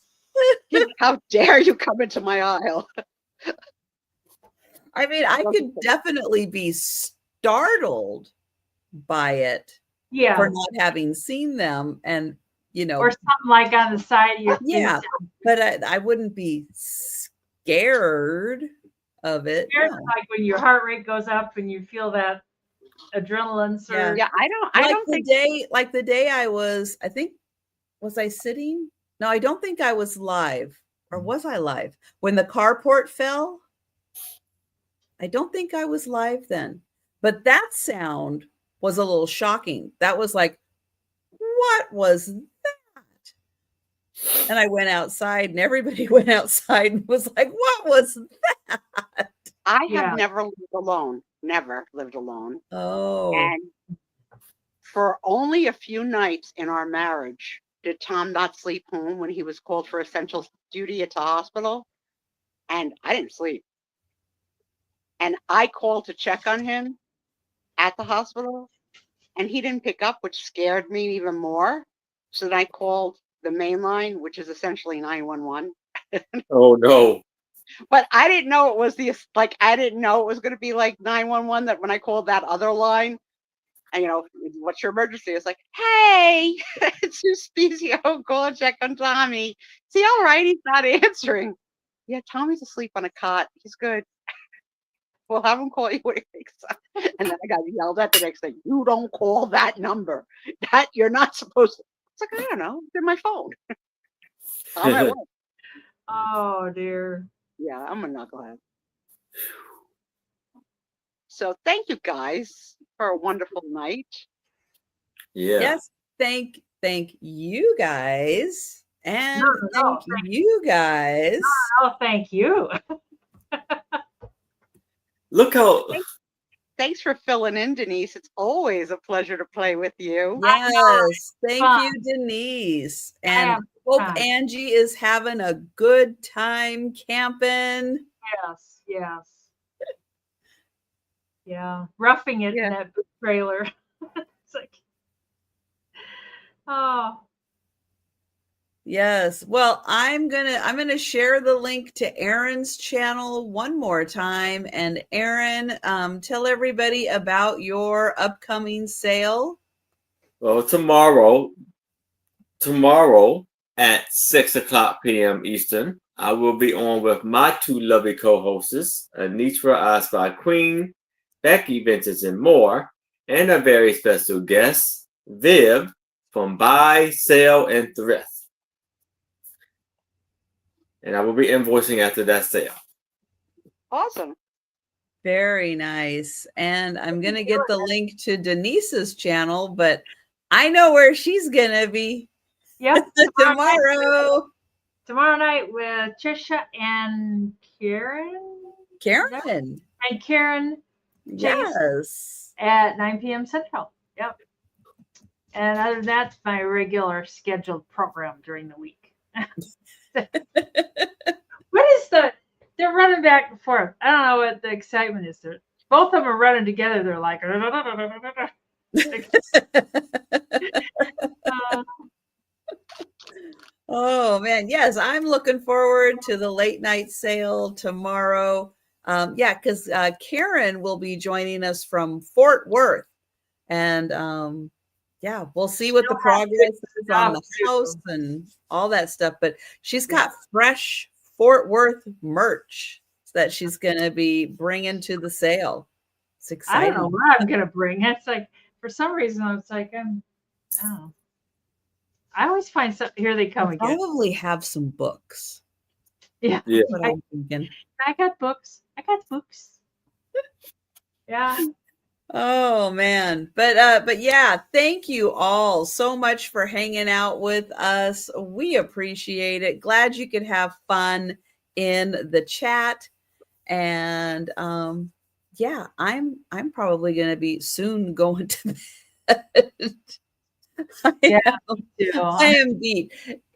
How dare you come into my aisle? I mean, I could definitely be startled by it Yeah. for not having seen them, and Or something like on the side of your face. yeah, but I wouldn't be scared of it. Scared No. like when your heart rate goes up and you feel that adrenaline surge. Yeah, I don't think The day was I sitting? No, I don't think I was live. Or was I live? When the carport fell? I don't think I was live then. But that sound was a little shocking. That was like, what was that? And I went outside, and everybody went outside and was like, what was that? I have never lived alone. Never lived alone. Oh. And for only a few nights in our marriage did Tom not sleep home when he was called for essential duty at the hospital. And I didn't sleep. And I called to check on him at the hospital, and he didn't pick up, which scared me even more. So then I called the main line, which is essentially 911. Oh no. But I didn't know it was I didn't know it was going to be like 911, that when I called that other line, and what's your emergency? It's like, hey, it's your Spiezeo, call and check on Tommy. See, all right, he's not answering. Yeah, Tommy's asleep on a cot. He's good. We'll have him call you when he wakes up. And then I got yelled at the next day. You don't call that number. That you're not supposed to. It's like, I don't know. It's in my phone. I'm at work. Oh dear. Yeah, I'm a knucklehead. So thank you guys for a wonderful night. Yeah. Yes, thank you guys. And No, thank you guys. Oh, thank you. Look how Thanks for filling in, Denise. It's always a pleasure to play with you. Yes, thank fun. you, Denise. I And have hope fun. Angie is having a good time camping. Yes, yes. Yeah, roughing it Yeah. in that big trailer. It's like, oh, Yes. Well, I'm gonna share the link to Erin's channel one more time. And Erin, tell everybody about your upcoming sale. well tomorrow at 6:00 p.m. Eastern, I will be on with my two lovely co-hosts, Anitra I Spy Queen, Becky Vintage and more, and a very special guest, Viv from Buy, Sell, and Thrift. And I will be invoicing after that sale. Awesome. Very nice. And I'm gonna get the link to Denise's channel, but I know where she's gonna be. yep. Tomorrow. Tomorrow night with Trisha and Karen. Karen. And Karen Yes. at 9 p.m. Central. Yep. And other than that, my regular scheduled program during the week. What is they're running back and forth. I don't know what the excitement is. Both of them are running together. They're like, oh man, yes, I'm looking forward to the late night sale tomorrow. Yeah, because Karen will be joining us from Fort Worth, and yeah, we'll see what the progress is on the house and all that stuff. But she's got fresh Fort Worth merch that she's going to be bringing to the sale. It's exciting. I don't know what I'm going to bring. It's like, for some reason, it's like, I don't know. I always find something. Here they come again. Probably have some books. Yeah. Yeah. That's what I'm thinking. I got books. Yeah. Oh man. But yeah, thank you all so much for hanging out with us. We appreciate it. Glad you could have fun in the chat. And yeah, I'm probably gonna be soon going to bed. I am beat.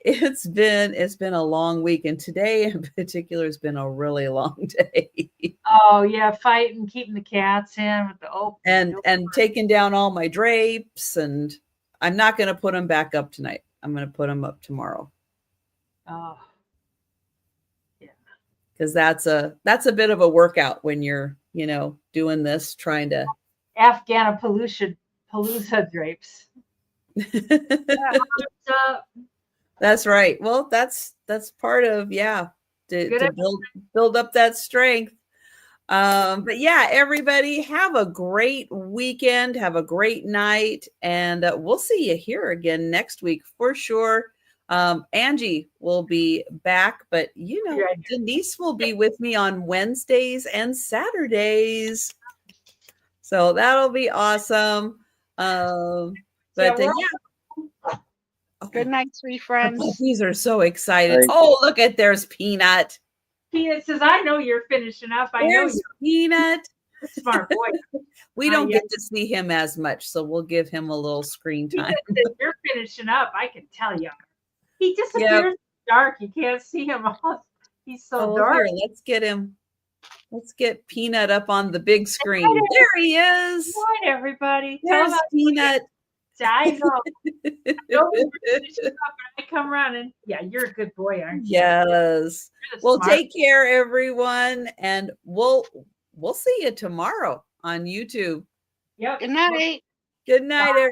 It's been a long week, and today in particular has been a really long day. Oh yeah, fighting, keeping the cats in with the open and taking down all my drapes, and I'm not going to put them back up tonight. I'm going to put them up tomorrow. Oh, yeah, because that's a bit of a workout when you're doing this, trying to Afghanapalooza drapes. That's right. Well, that's part of to build up that strength. But yeah, everybody have a great weekend, have a great night, and we'll see you here again next week for sure. Angie will be back, but Denise will be with me on Wednesdays and Saturdays, so that'll be awesome. But good night, sweet friends. These are so excited. Oh, look at there's Peanut. Peanut says, I know you're finishing up. I know you're Peanut. Smart boy. We don't get to see him as much, so we'll give him a little screen time. You're finishing up, I can tell you. He disappears in the dark. You can't see him. He's so dark. Here, let's get him. Let's get Peanut up on the big screen. There he is. Good night, everybody. There's Peanut. I know. I know you're finishing up, and I come running. Yeah, you're a good boy, aren't you? Yes. Well, take care, everyone, and we'll see you tomorrow on YouTube. Yep. Good night. Good night, everyone.